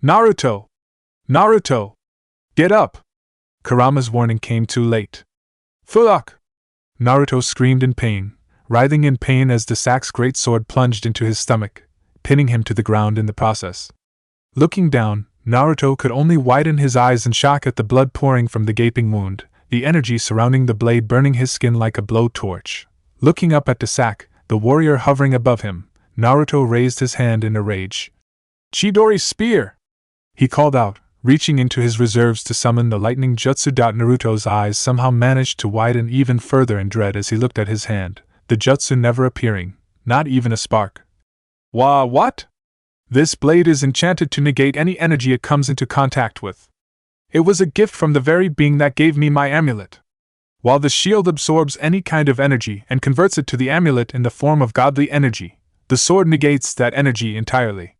Naruto! Naruto! Get up! Kurama's warning came too late. Fuck! Naruto screamed in pain, writhing in pain as Desak's great sword plunged into his stomach, pinning him to the ground in the process. Looking down, Naruto could only widen his eyes in shock at the blood pouring from the gaping wound, the energy surrounding the blade burning his skin like a blowtorch. Looking up at Desak, the warrior hovering above him, Naruto raised his hand in a rage. Chidori's spear! He called out, reaching into his reserves to summon the lightning jutsu. Naruto's eyes somehow managed to widen even further in dread as he looked at his hand, the jutsu never appearing, not even a spark. What? This blade is enchanted to negate any energy it comes into contact with. It was a gift from the very being that gave me my amulet. While the shield absorbs any kind of energy and converts it to the amulet in the form of godly energy, the sword negates that energy entirely.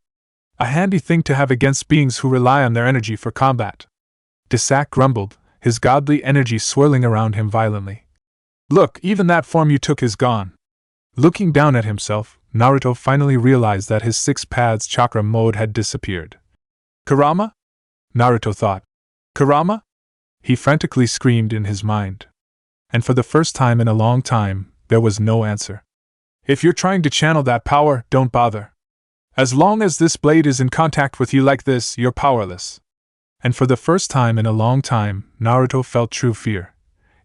A handy thing to have against beings who rely on their energy for combat. Desak grumbled, his godly energy swirling around him violently. Look, even that form you took is gone. Looking down at himself, Naruto finally realized that his 6 paths chakra mode had disappeared. Kurama? Naruto thought. Kurama? He frantically screamed in his mind. And for the first time in a long time, there was no answer. If you're trying to channel that power, don't bother. As long as this blade is in contact with you like this, you're powerless. And for the first time in a long time, Naruto felt true fear.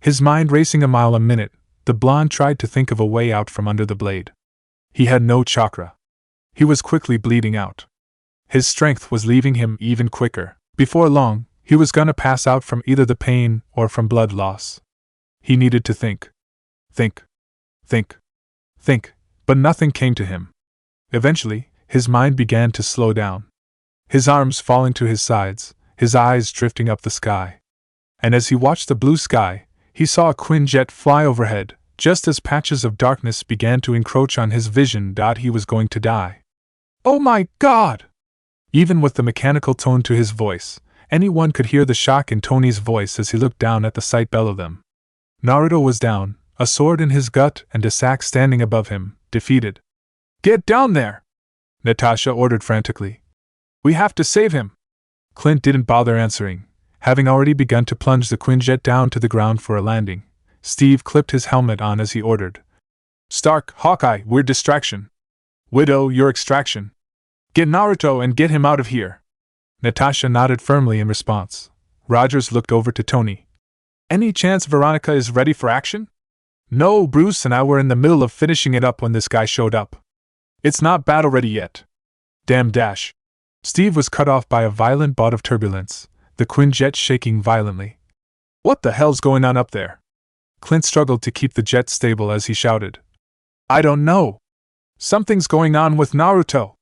His mind racing a mile a minute, the blonde tried to think of a way out from under the blade. He had no chakra. He was quickly bleeding out. His strength was leaving him even quicker. Before long, he was gonna pass out from either the pain or from blood loss. He needed to think. Think, but nothing came to him. Eventually, his mind began to slow down. His arms falling to his sides, his eyes drifting up the sky. And as he watched the blue sky, he saw a Quinjet fly overhead. Just as patches of darkness began to encroach on his vision, he was going to die. Oh my God! Even with the mechanical tone to his voice, anyone could hear the shock in Tony's voice as he looked down at the sight below them. Naruto was down, a sword in his gut, and Desak standing above him, defeated. Get down there! Natasha ordered frantically. We have to save him! Clint didn't bother answering, having already begun to plunge the Quinjet down to the ground for a landing. Steve clipped his helmet on as he ordered. Stark, Hawkeye, we're distraction. Widow, your extraction. Get Naruto and get him out of here. Natasha nodded firmly in response. Rogers looked over to Tony. Any chance Veronica is ready for action? No, Bruce and I were in the middle of finishing it up when this guy showed up. It's not battle ready yet. Damn dash. Steve was cut off by a violent bout of turbulence, the Quinjet shaking violently. What the hell's going on up there? Clint struggled to keep the jet stable as he shouted. I don't know. Something's going on with Naruto.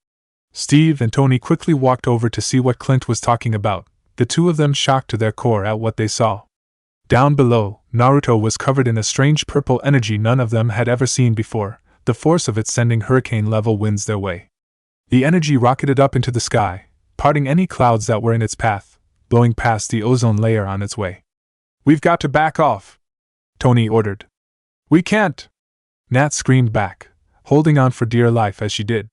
Steve and Tony quickly walked over to see what Clint was talking about, the two of them shocked to their core at what they saw. Down below, Naruto was covered in a strange purple energy none of them had ever seen before, the force of it sending hurricane-level winds their way. The energy rocketed up into the sky, parting any clouds that were in its path, blowing past the ozone layer on its way. We've got to back off, Tony ordered. We can't, Nat screamed back, holding on for dear life as she did.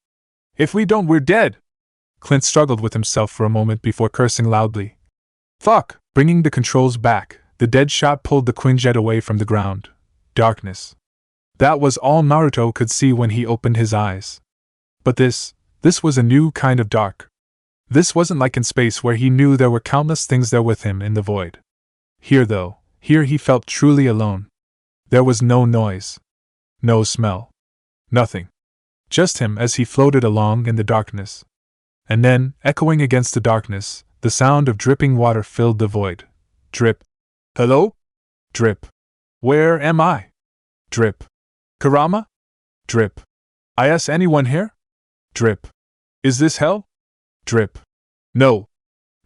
If we don't, we're dead. Clint struggled with himself for a moment before cursing loudly. Fuck! Bringing the controls back, the dead shot pulled the Quinjet away from the ground. Darkness. That was all Naruto could see when he opened his eyes. But this was a new kind of dark. This wasn't like in space where he knew there were countless things there with him in the void. Here he felt truly alone. There was no noise. No smell. Nothing. Just him as he floated along in the darkness. And then, echoing against the darkness, the sound of dripping water filled the void. Drip. Hello? Drip. Where am I? Drip. Kurama? Drip. Is anyone here? Drip. Is this hell? Drip. No.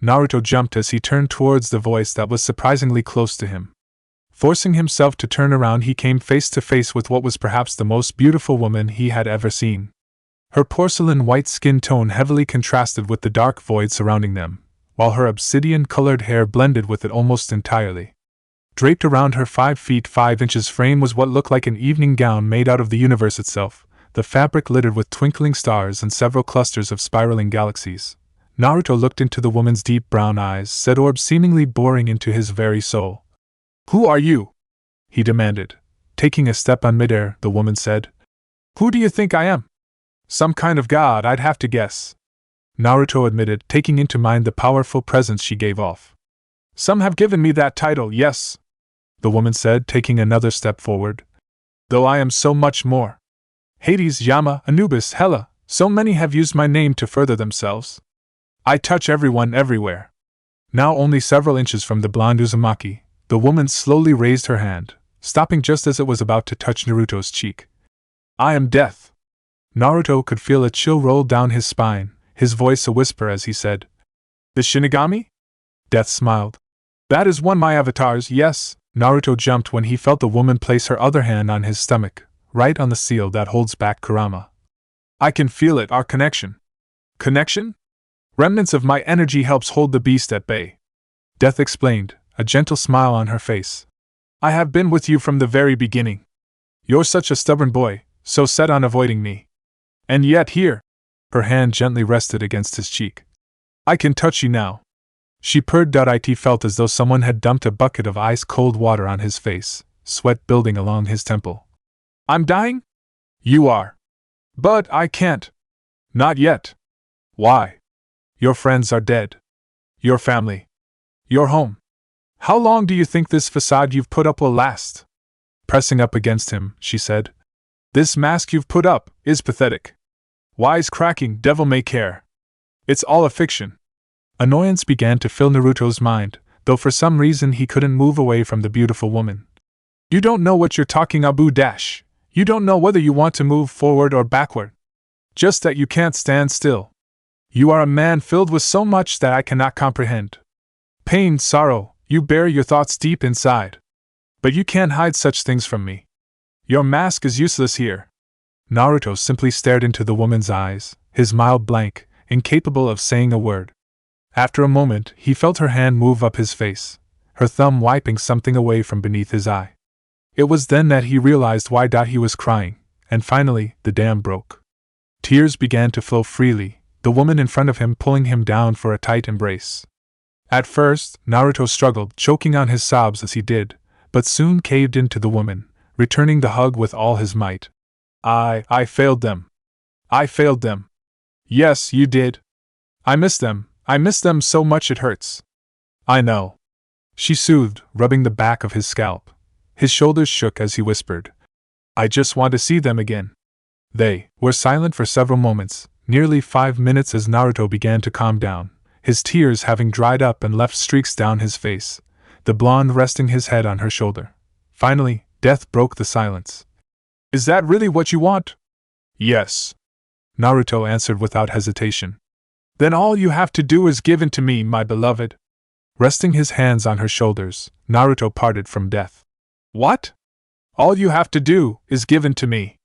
Naruto jumped as he turned towards the voice that was surprisingly close to him. Forcing himself to turn around, he came face to face with what was perhaps the most beautiful woman he had ever seen. Her porcelain white skin tone heavily contrasted with the dark void surrounding them, while her obsidian-colored hair blended with it almost entirely. Draped around her 5 feet 5 inches frame was what looked like an evening gown made out of the universe itself, the fabric littered with twinkling stars and several clusters of spiraling galaxies. Naruto looked into the woman's deep brown eyes, said orbs seemingly boring into his very soul. Who are you? He demanded. Taking a step on midair, the woman said. Who do you think I am? Some kind of god, I'd have to guess. Naruto admitted, taking into mind the powerful presence she gave off. Some have given me that title, yes, the woman said, taking another step forward. Though I am so much more. Hades, Yama, Anubis, Hela, so many have used my name to further themselves. I touch everyone everywhere. Now only several inches from the blonde Uzumaki, the woman slowly raised her hand, stopping just as it was about to touch Naruto's cheek. I am Death. Naruto could feel a chill roll down his spine, his voice a whisper as he said, The Shinigami? Death smiled. That is one of my avatars, yes. Naruto jumped when he felt the woman place her other hand on his stomach, right on the seal that holds back Kurama. I can feel it, our connection. Connection? Remnants of my energy helps hold the beast at bay. Death explained, a gentle smile on her face. I have been with you from the very beginning. You're such a stubborn boy, so set on avoiding me. And yet here. Her hand gently rested against his cheek. I can touch you now. She purred. It felt as though someone had dumped a bucket of ice-cold water on his face, sweat building along his temple. I'm dying? You are. But I can't. Not yet. Why? Your friends are dead. Your family. Your home. How long do you think this facade you've put up will last? Pressing up against him, she said. This mask you've put up is pathetic. Wisecracking devil may care. It's all a fiction. Annoyance began to fill Naruto's mind, though for some reason he couldn't move away from the beautiful woman. You don't know what you're talking about. You don't know whether you want to move forward or backward. Just that you can't stand still. You are a man filled with so much that I cannot comprehend. Pain, sorrow, you bear your thoughts deep inside. But you can't hide such things from me. Your mask is useless here. Naruto simply stared into the woman's eyes, his mild blank, incapable of saying a word. After a moment, he felt her hand move up his face, her thumb wiping something away from beneath his eye. It was then that he realized why he was crying, and finally, the dam broke. Tears began to flow freely, the woman in front of him pulling him down for a tight embrace. At first, Naruto struggled, choking on his sobs as he did, but soon caved into the woman, returning the hug with all his might. I failed them. I failed them. Yes, you did. I miss them so much it hurts. I know. She soothed, rubbing the back of his scalp. His shoulders shook as he whispered, I just want to see them again. They were silent for several moments, nearly 5 minutes as Naruto began to calm down, his tears having dried up and left streaks down his face, the blonde resting his head on her shoulder. Finally, Death broke the silence. Is that really what you want? Yes. Naruto answered without hesitation. Then all you have to do is give in to me, my beloved. Resting his hands on her shoulders, Naruto parted from Death. What? All you have to do is give in to me.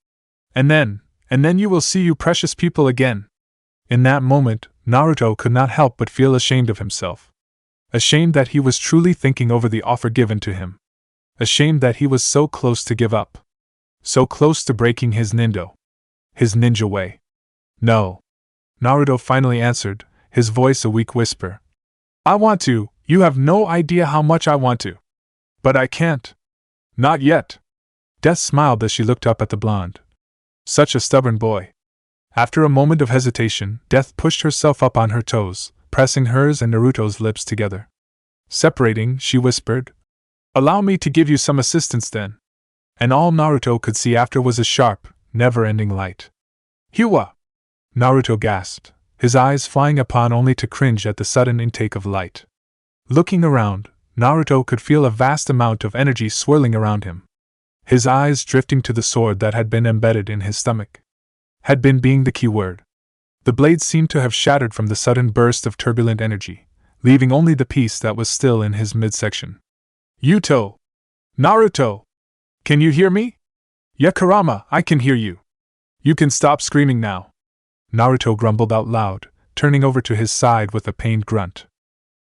And then you will see you precious people again. In that moment, Naruto could not help but feel ashamed of himself. Ashamed that he was truly thinking over the offer given to him. Ashamed that he was so close to give up. So close to breaking his ninja way. No. Naruto finally answered, his voice a weak whisper. I want to, you have no idea how much I want to. But I can't. Not yet. Death smiled as she looked up at the blonde. Such a stubborn boy. After a moment of hesitation, Death pushed herself up on her toes, pressing hers and Naruto's lips together. Separating, she whispered, Allow me to give you some assistance then. And all Naruto could see after was a sharp, never-ending light. Hua! Naruto gasped, his eyes flying upon only to cringe at the sudden intake of light. Looking around, Naruto could feel a vast amount of energy swirling around him. His eyes drifting to the sword that had been embedded in his stomach. Had been being the key word. The blade seemed to have shattered from the sudden burst of turbulent energy, leaving only the piece that was still in his midsection. Yuto! Naruto! Can you hear me? Yeah, Kurama, I can hear you. You can stop screaming now. Naruto grumbled out loud, turning over to his side with a pained grunt.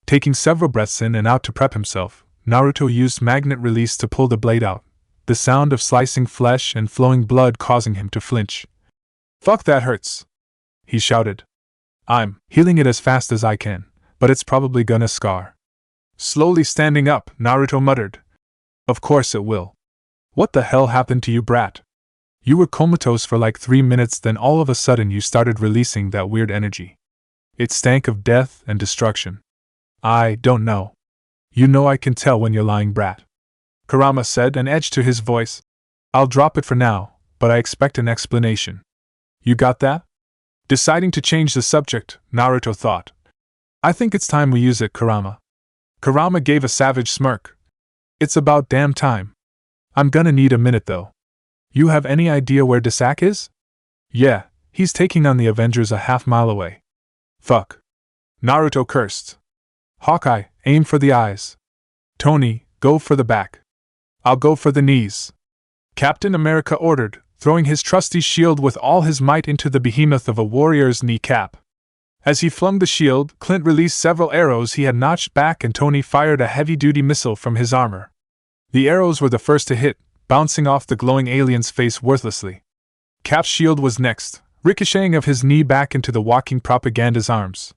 Taking several breaths in and out to prep himself, Naruto used magnet release to pull the blade out, the sound of slicing flesh and flowing blood causing him to flinch. Fuck, that hurts! He shouted. I'm healing it as fast as I can, but it's probably gonna scar. Slowly standing up, Naruto muttered. Of course it will. What the hell happened to you, brat? You were comatose for like 3 minutes, then all of a sudden you started releasing that weird energy. It stank of death and destruction. I don't know. You know I can tell when you're lying, brat. Kurama said, an edge to his voice. I'll drop it for now, but I expect an explanation. You got that? Deciding to change the subject, Naruto thought. I think it's time we use it, Kurama. Kurama gave a savage smirk. It's about damn time. I'm gonna need a minute though. You have any idea where Desak is? Yeah, he's taking on the Avengers a half-mile away. Fuck. Naruto cursed. Hawkeye, aim for the eyes. Tony, go for the back. I'll go for the knees. Captain America ordered, throwing his trusty shield with all his might into the behemoth of a warrior's kneecap. As he flung the shield, Clint released several arrows he had notched back and Tony fired a heavy-duty missile from his armor. The arrows were the first to hit, bouncing off the glowing alien's face worthlessly. Cap's shield was next, ricocheting of his knee back into the walking propaganda's arms.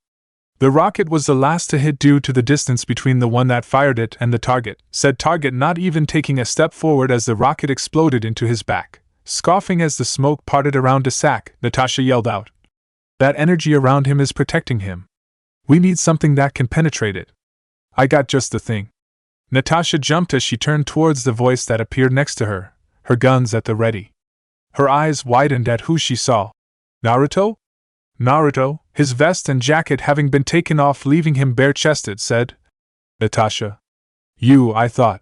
The rocket was the last to hit due to the distance between the one that fired it and the target, said target not even taking a step forward as the rocket exploded into his back. Scoffing as the smoke parted around Desak, Natasha yelled out. That energy around him is protecting him. We need something that can penetrate it. I got just the thing. Natasha jumped as she turned towards the voice that appeared next to her, her guns at the ready. Her eyes widened at who she saw. Naruto? Naruto, his vest and jacket having been taken off leaving him bare-chested, said. Natasha. You, I thought.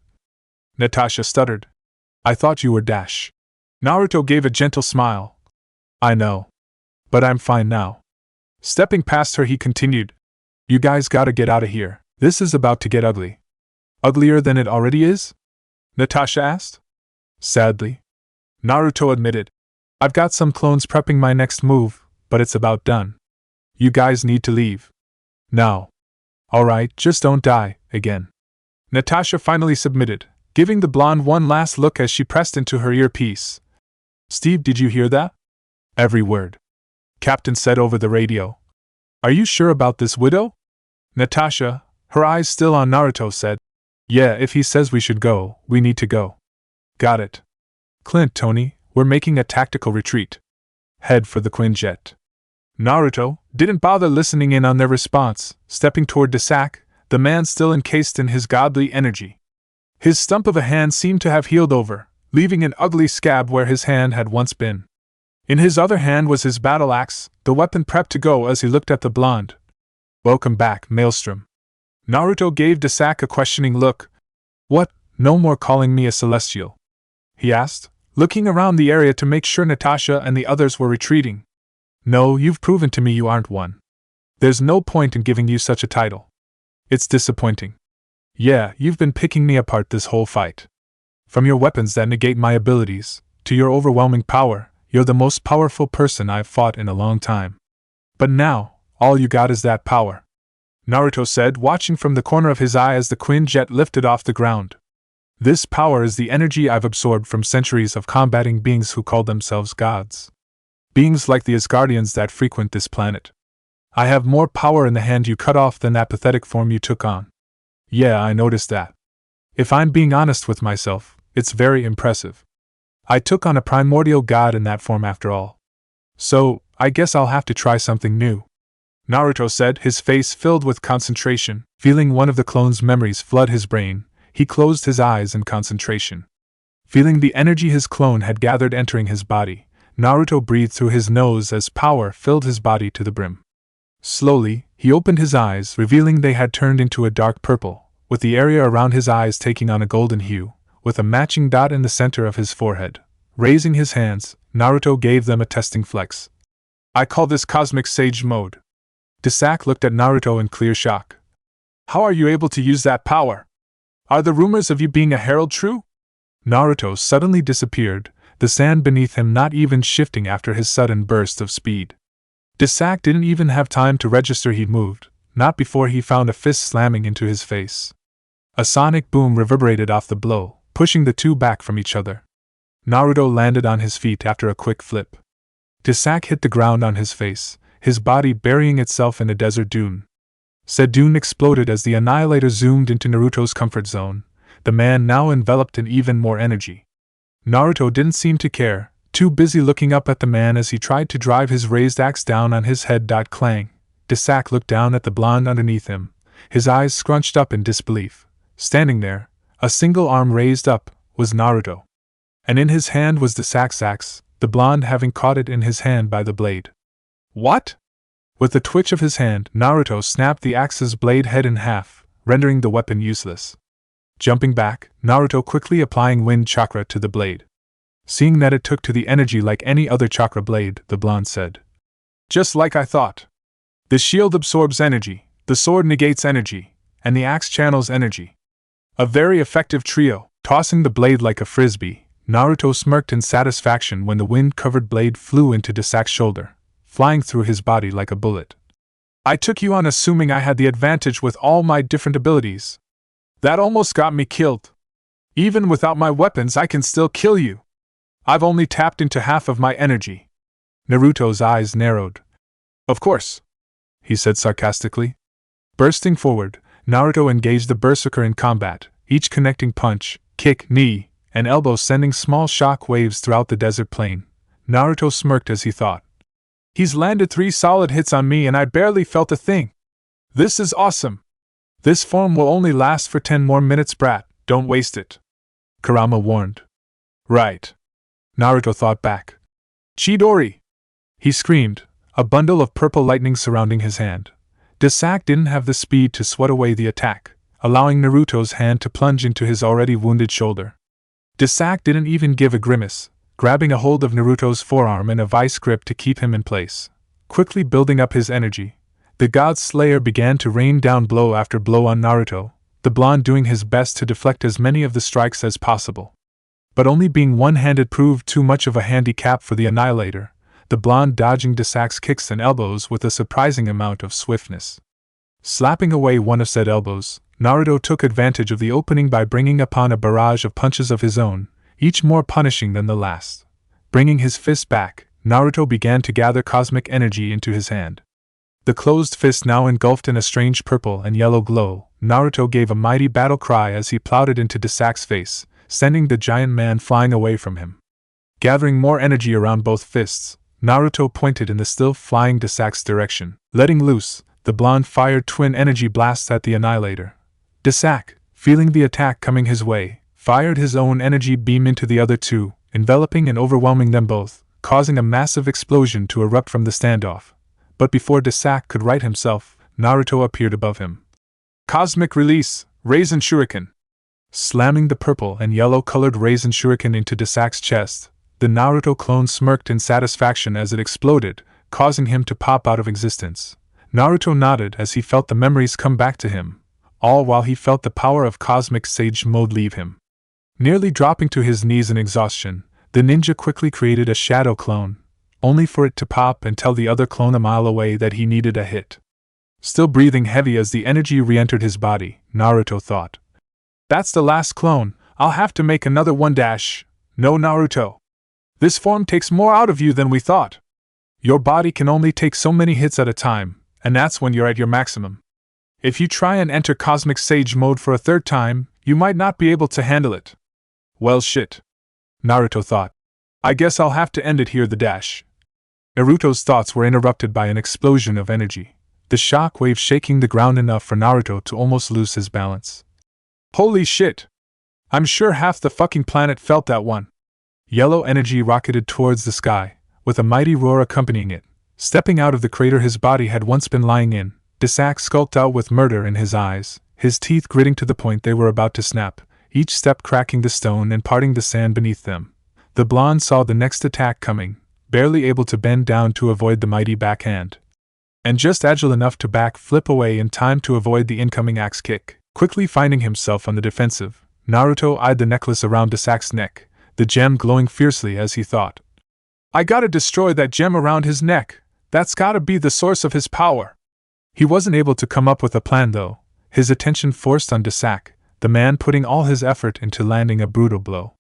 Natasha stuttered. I thought you were Dash. Naruto gave a gentle smile. I know. But I'm fine now. Stepping past her he continued. You guys gotta get out of here. This is about to get ugly. Uglier than it already is? Natasha asked. Sadly. Naruto admitted. I've got some clones prepping my next move, but it's about done. You guys need to leave. Now. Alright, just don't die, again. Natasha finally submitted, giving the blonde one last look as she pressed into her earpiece. Steve, did you hear that? Every word. Captain said over the radio. Are you sure about this, widow? Natasha, her eyes still on Naruto, said. Yeah, if he says we should go, we need to go. Got it. Clint, Tony, we're making a tactical retreat. Head for the Quinjet. Naruto didn't bother listening in on their response, stepping toward Desak, the man still encased in his godly energy. His stump of a hand seemed to have healed over, leaving an ugly scab where his hand had once been. In his other hand was his battle axe, the weapon prepped to go as he looked at the blonde. Welcome back, Maelstrom. Naruto gave Desak a questioning look. What, no more calling me a celestial? He asked, looking around the area to make sure Natasha and the others were retreating. No, you've proven to me you aren't one. There's no point in giving you such a title. It's disappointing. Yeah, you've been picking me apart this whole fight. From your weapons that negate my abilities, to your overwhelming power, you're the most powerful person I've fought in a long time. But now, all you got is that power, Naruto said, watching from the corner of his eye as the Quinjet lifted off the ground. This power is the energy I've absorbed from centuries of combating beings who call themselves gods. Beings like the Asgardians that frequent this planet. I have more power in the hand you cut off than that pathetic form you took on. Yeah, I noticed that. If I'm being honest with myself, it's very impressive. I took on a primordial god in that form after all. So, I guess I'll have to try something new, Naruto said, his face filled with concentration. Feeling one of the clone's memories flood his brain, he closed his eyes in concentration. Feeling the energy his clone had gathered entering his body, Naruto breathed through his nose as power filled his body to the brim. Slowly, he opened his eyes, revealing they had turned into a dark purple, with the area around his eyes taking on a golden hue, with a matching dot in the center of his forehead. Raising his hands, Naruto gave them a testing flex. I call this Cosmic Sage Mode. Desak looked at Naruto in clear shock. How are you able to use that power? Are the rumors of you being a herald true? Naruto suddenly disappeared, the sand beneath him not even shifting after his sudden burst of speed. Desak didn't even have time to register he'd moved, not before he found a fist slamming into his face. A sonic boom reverberated off the blow, pushing the two back from each other. Naruto landed on his feet after a quick flip. Desak hit the ground on his face, his body burying itself in a desert dune. Said dune exploded as the Annihilator zoomed into Naruto's comfort zone, the man now enveloped in even more energy. Naruto didn't seem to care, too busy looking up at the man as he tried to drive his raised axe down on his head. Clang. Desak looked down at the blonde underneath him, his eyes scrunched up in disbelief. Standing there, a single arm raised up, was Naruto. And in his hand was Desak's axe, the blonde having caught it in his hand by the blade. What? With a twitch of his hand, Naruto snapped the axe's blade head in half, rendering the weapon useless. Jumping back, Naruto quickly applying wind chakra to the blade. Seeing that it took to the energy like any other chakra blade, the blonde said. Just like I thought. The shield absorbs energy, the sword negates energy, and the axe channels energy. A very effective trio. Tossing the blade like a frisbee, Naruto smirked in satisfaction when the wind-covered blade flew into Desak's shoulder, flying through his body like a bullet. I took you on assuming I had the advantage with all my different abilities. That almost got me killed. Even without my weapons I can still kill you. I've only tapped into half of my energy. Naruto's eyes narrowed. Of course, he said sarcastically. Bursting forward, Naruto engaged the berserker in combat, each connecting punch, kick, knee, and elbow sending small shock waves throughout the desert plain. Naruto smirked as he thought. He's landed 3 solid hits on me and I barely felt a thing. This is awesome. This form will only last for 10 more minutes, brat, don't waste it. Kurama warned. Right. Naruto thought back. Chidori! He screamed, a bundle of purple lightning surrounding his hand. Desak didn't have the speed to swat away the attack, allowing Naruto's hand to plunge into his already wounded shoulder. Desak didn't even give a grimace, grabbing a hold of Naruto's forearm in a vice grip to keep him in place. Quickly building up his energy, the God Slayer began to rain down blow after blow on Naruto, the blonde doing his best to deflect as many of the strikes as possible. But only being one-handed proved too much of a handicap for the Annihilator, the blonde dodging Desak's kicks and elbows with a surprising amount of swiftness. Slapping away one of said elbows, Naruto took advantage of the opening by bringing upon a barrage of punches of his own, each more punishing than the last. Bringing his fist back, Naruto began to gather cosmic energy into his hand. The closed fist now engulfed in a strange purple and yellow glow, Naruto gave a mighty battle cry as he plowed it into Desak's face, sending the giant man flying away from him. Gathering more energy around both fists, Naruto pointed in the still flying Desak's direction. Letting loose, the blonde fired twin energy blasts at the Annihilator. Desak, feeling the attack coming his way, fired his own energy beam into the other two, enveloping and overwhelming them both, causing a massive explosion to erupt from the standoff. But before Desak could right himself, Naruto appeared above him. Cosmic Release, Raisin Shuriken. Slamming the purple and yellow-colored Raisin Shuriken into Desak's chest, the Naruto clone smirked in satisfaction as it exploded, causing him to pop out of existence. Naruto nodded as he felt the memories come back to him, all while he felt the power of Cosmic Sage Mode leave him. Nearly dropping to his knees in exhaustion, the ninja quickly created a shadow clone, only for it to pop and tell the other clone a mile away that he needed a hit. Still breathing heavy as the energy re-entered his body, Naruto thought, "That's the last clone, I'll have to make another one dash. No, Naruto. This form takes more out of you than we thought. Your body can only take so many hits at a time, and that's when you're at your maximum. If you try and enter Cosmic Sage Mode for a third time, you might not be able to handle it." Well shit, Naruto thought. I guess I'll have to end it here. The dash. Naruto's thoughts were interrupted by an explosion of energy, the shock wave shaking the ground enough for Naruto to almost lose his balance. Holy shit! I'm sure half the fucking planet felt that one. Yellow energy rocketed towards the sky, with a mighty roar accompanying it. Stepping out of the crater his body had once been lying in, Desak skulked out with murder in his eyes, his teeth gritting to the point they were about to snap, each step cracking the stone and parting the sand beneath them. The blonde saw the next attack coming, barely able to bend down to avoid the mighty backhand. And just agile enough to back flip away in time to avoid the incoming axe kick. Quickly finding himself on the defensive, Naruto eyed the necklace around Desak's neck, the gem glowing fiercely as he thought, "I gotta destroy that gem around his neck. That's gotta be the source of his power." He wasn't able to come up with a plan though, his attention forced on Desak, the man putting all his effort into landing a brutal blow.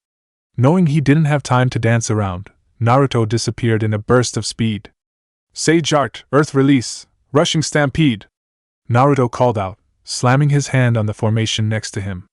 Knowing he didn't have time to dance around, Naruto disappeared in a burst of speed. "Sage Art, Earth Release, Rushing Stampede!" Naruto called out, slamming his hand on the formation next to him.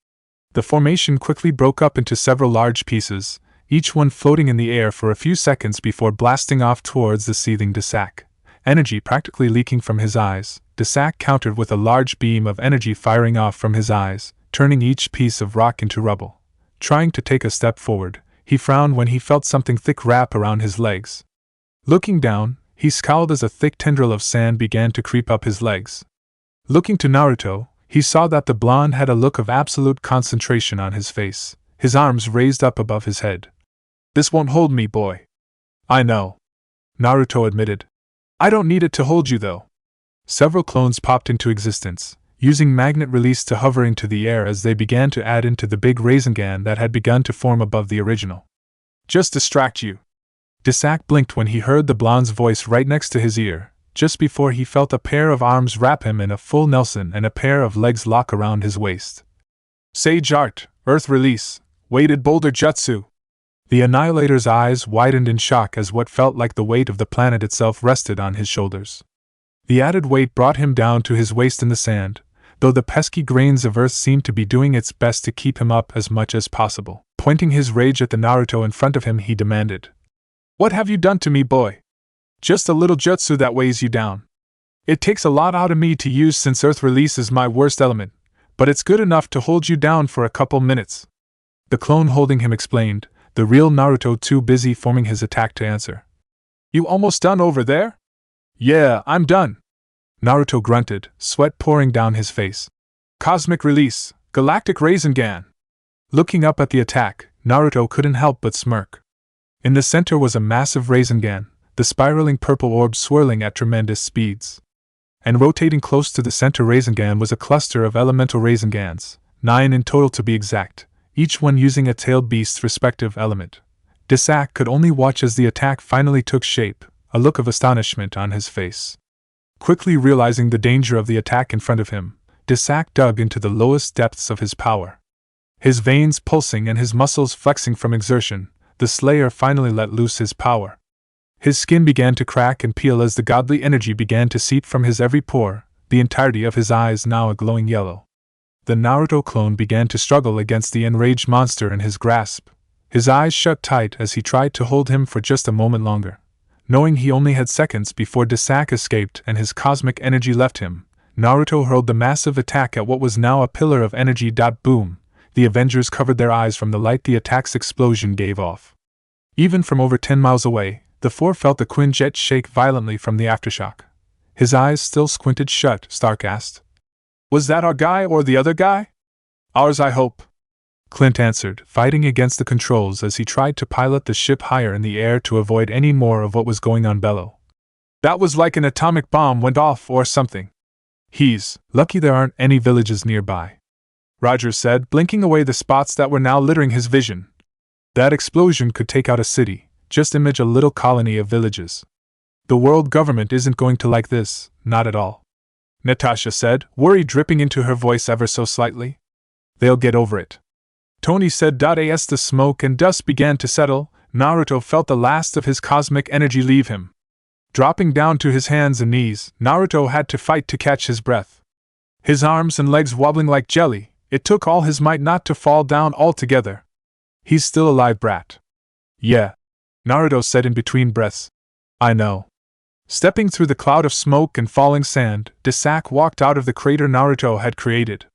The formation quickly broke up into several large pieces, each one floating in the air for a few seconds before blasting off towards the seething Desak. Energy practically leaking from his eyes, Desak countered with a large beam of energy firing off from his eyes, turning each piece of rock into rubble. Trying to take a step forward, he frowned when he felt something thick wrap around his legs. Looking down, he scowled as a thick tendril of sand began to creep up his legs. Looking to Naruto, he saw that the blonde had a look of absolute concentration on his face, his arms raised up above his head. "This won't hold me, boy." "I know," Naruto admitted. "I don't need it to hold you, though." Several clones popped into existence, using magnet release to hover into the air as they began to add into the big Rasengan that had begun to form above the original. "Just distract you." Desak blinked when he heard the blonde's voice right next to his ear, just before he felt a pair of arms wrap him in a full Nelson and a pair of legs lock around his waist. "Sage Art, Earth Release, Weighted Boulder Jutsu." The Annihilator's eyes widened in shock as what felt like the weight of the planet itself rested on his shoulders. The added weight brought him down to his waist in the sand, though the pesky grains of earth seemed to be doing its best to keep him up as much as possible. Pointing his rage at the Naruto in front of him, he demanded, "What have you done to me, boy? Just a little jutsu that weighs you down. It takes a lot out of me to use since Earth Release is my worst element, but it's good enough to hold you down for a couple minutes." The clone holding him explained, the real Naruto too busy forming his attack to answer. "You almost done over there?" "Yeah, I'm done," Naruto grunted, sweat pouring down his face. "Cosmic Release, Galactic Rasengan." Looking up at the attack, Naruto couldn't help but smirk. In the center was a massive Rasengan, the spiraling purple orb swirling at tremendous speeds. And rotating close to the center Rasengan was a cluster of elemental Rasengans, 9 in total to be exact, each one using a tailed beast's respective element. Desak could only watch as the attack finally took shape, a look of astonishment on his face. Quickly realizing the danger of the attack in front of him, Desak dug into the lowest depths of his power. His veins pulsing and his muscles flexing from exertion, the Slayer finally let loose his power. His skin began to crack and peel as the godly energy began to seep from his every pore, the entirety of his eyes now a glowing yellow. The Naruto clone began to struggle against the enraged monster in his grasp, his eyes shut tight as he tried to hold him for just a moment longer. Knowing he only had seconds before Desak escaped and his cosmic energy left him, Naruto hurled the massive attack at what was now a pillar of energy. Boom! The Avengers covered their eyes from the light the attack's explosion gave off. Even from over 10 miles away, The four felt the Quinjet shake violently from the aftershock. His eyes still squinted shut, Stark asked. Was that our guy or the other guy? Ours, I hope. Clint answered, fighting against the controls as he tried to pilot the ship higher in the air to avoid any more of what was going on below. That was like an atomic bomb went off or something. He's lucky there aren't any villages nearby, Rogers said, blinking away the spots that were now littering his vision. That explosion could take out a city, just image a little colony of villages. The world government isn't going to like this, not at all, Natasha said, worry dripping into her voice ever so slightly. They'll get over it, Tony said. As the smoke and dust began to settle, Naruto felt the last of his cosmic energy leave him. Dropping down to his hands and knees, Naruto had to fight to catch his breath. His arms and legs wobbling like jelly, it took all his might not to fall down altogether. He's still alive, brat. Yeah, Naruto said in between breaths. I know. Stepping through the cloud of smoke and falling sand, Desak walked out of the crater Naruto had created.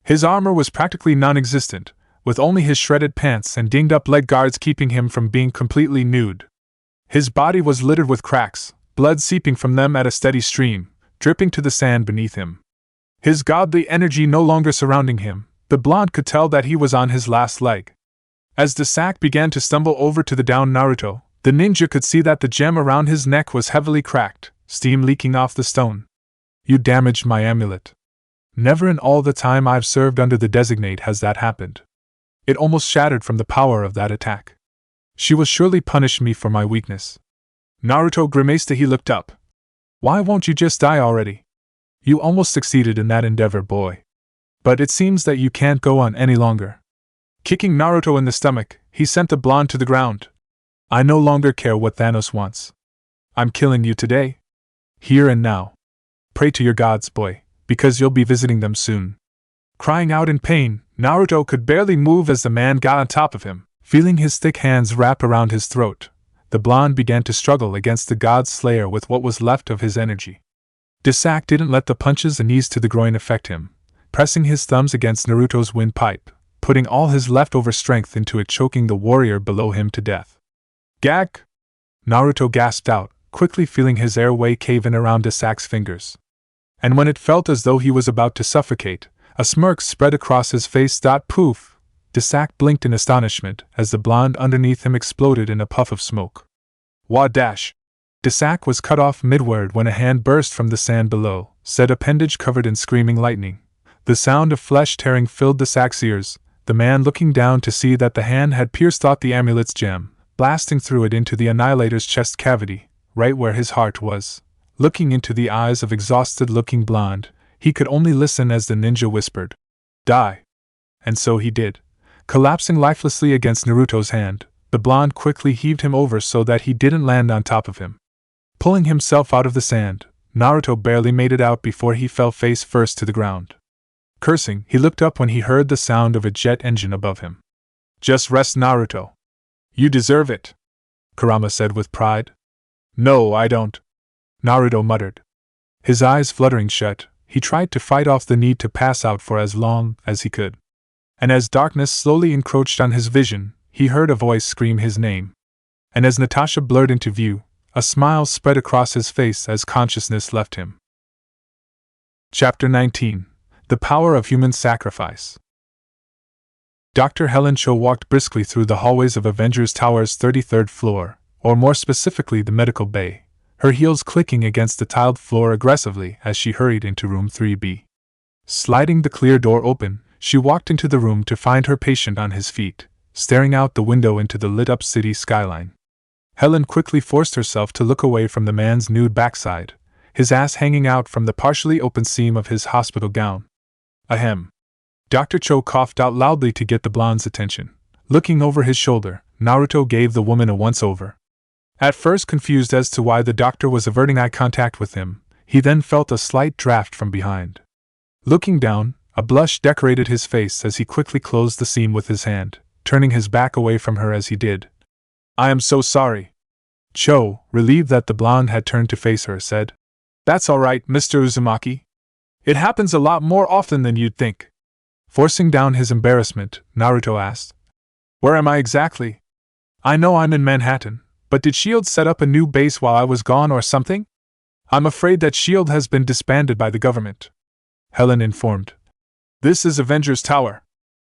His armor was practically non-existent, with only his shredded pants and dinged-up leg guards keeping him from being completely nude. His body was littered with cracks, blood seeping from them at a steady stream, dripping to the sand beneath him. His godly energy no longer surrounding him, the blonde could tell that he was on his last leg. As Desak began to stumble over to the downed Naruto, the ninja could see that the gem around his neck was heavily cracked, steam leaking off the stone. You damaged my amulet. Never in all the time I've served under the designate has that happened. It almost shattered from the power of that attack. She will surely punish me for my weakness. Naruto grimaced as he looked up. Why won't you just die already? You almost succeeded in that endeavor, boy. But it seems that you can't go on any longer. Kicking Naruto in the stomach, he sent the blonde to the ground. I no longer care what Thanos wants. I'm killing you today. Here and now. Pray to your gods, boy, because you'll be visiting them soon. Crying out in pain, Naruto could barely move as the man got on top of him. Feeling his thick hands wrap around his throat, the blonde began to struggle against the god slayer with what was left of his energy. Desak didn't let the punches and knees to the groin affect him, pressing his thumbs against Naruto's windpipe, putting all his leftover strength into it, choking the warrior below him to death. Gag! Naruto gasped out, quickly feeling his airway cave in around Desak's fingers. And when it felt as though he was about to suffocate, a smirk spread across his face. Poof! Desak blinked in astonishment as the blonde underneath him exploded in a puff of smoke. Wah dash! Desak was cut off mid-word when a hand burst from the sand below, said appendage covered in screaming lightning. The sound of flesh tearing filled Desak's ears, the man looking down to see that the hand had pierced out the amulet's gem, blasting through it into the annihilator's chest cavity, right where his heart was. Looking into the eyes of exhausted-looking blonde, he could only listen as the ninja whispered, Die! And so he did. Collapsing lifelessly against Naruto's hand, the blonde quickly heaved him over so that he didn't land on top of him. Pulling himself out of the sand, Naruto barely made it out before he fell face first to the ground. Cursing, he looked up when he heard the sound of a jet engine above him. Just rest, Naruto. You deserve it, Kurama said with pride. No, I don't, Naruto muttered. His eyes fluttering shut, he tried to fight off the need to pass out for as long as he could. And as darkness slowly encroached on his vision, he heard a voice scream his name. And as Natasha blurred into view, a smile spread across his face as consciousness left him. Chapter 19. The Power of Human Sacrifice. Dr. Helen Cho walked briskly through the hallways of Avengers Tower's 33rd floor, or more specifically the medical bay, her heels clicking against the tiled floor aggressively as she hurried into room 3B. Sliding the clear door open, she walked into the room to find her patient on his feet, staring out the window into the lit-up city skyline. Helen quickly forced herself to look away from the man's nude backside, his ass hanging out from the partially open seam of his hospital gown. Ahem. Dr. Cho coughed out loudly to get the blonde's attention. Looking over his shoulder, Naruto gave the woman a once-over. At first confused as to why the doctor was averting eye contact with him, he then felt a slight draft from behind. Looking down, a blush decorated his face as he quickly closed the seam with his hand, turning his back away from her as he did. I am so sorry. Cho, relieved that the blonde had turned to face her, said, That's all right, Mr. Uzumaki. It happens a lot more often than you'd think. Forcing down his embarrassment, Naruto asked, Where am I exactly? I know I'm in Manhattan, But did S.H.I.E.L.D. set up a new base while I was gone or something? I'm afraid that S.H.I.E.L.D. has been disbanded by the government, Helen informed. This is Avengers Tower.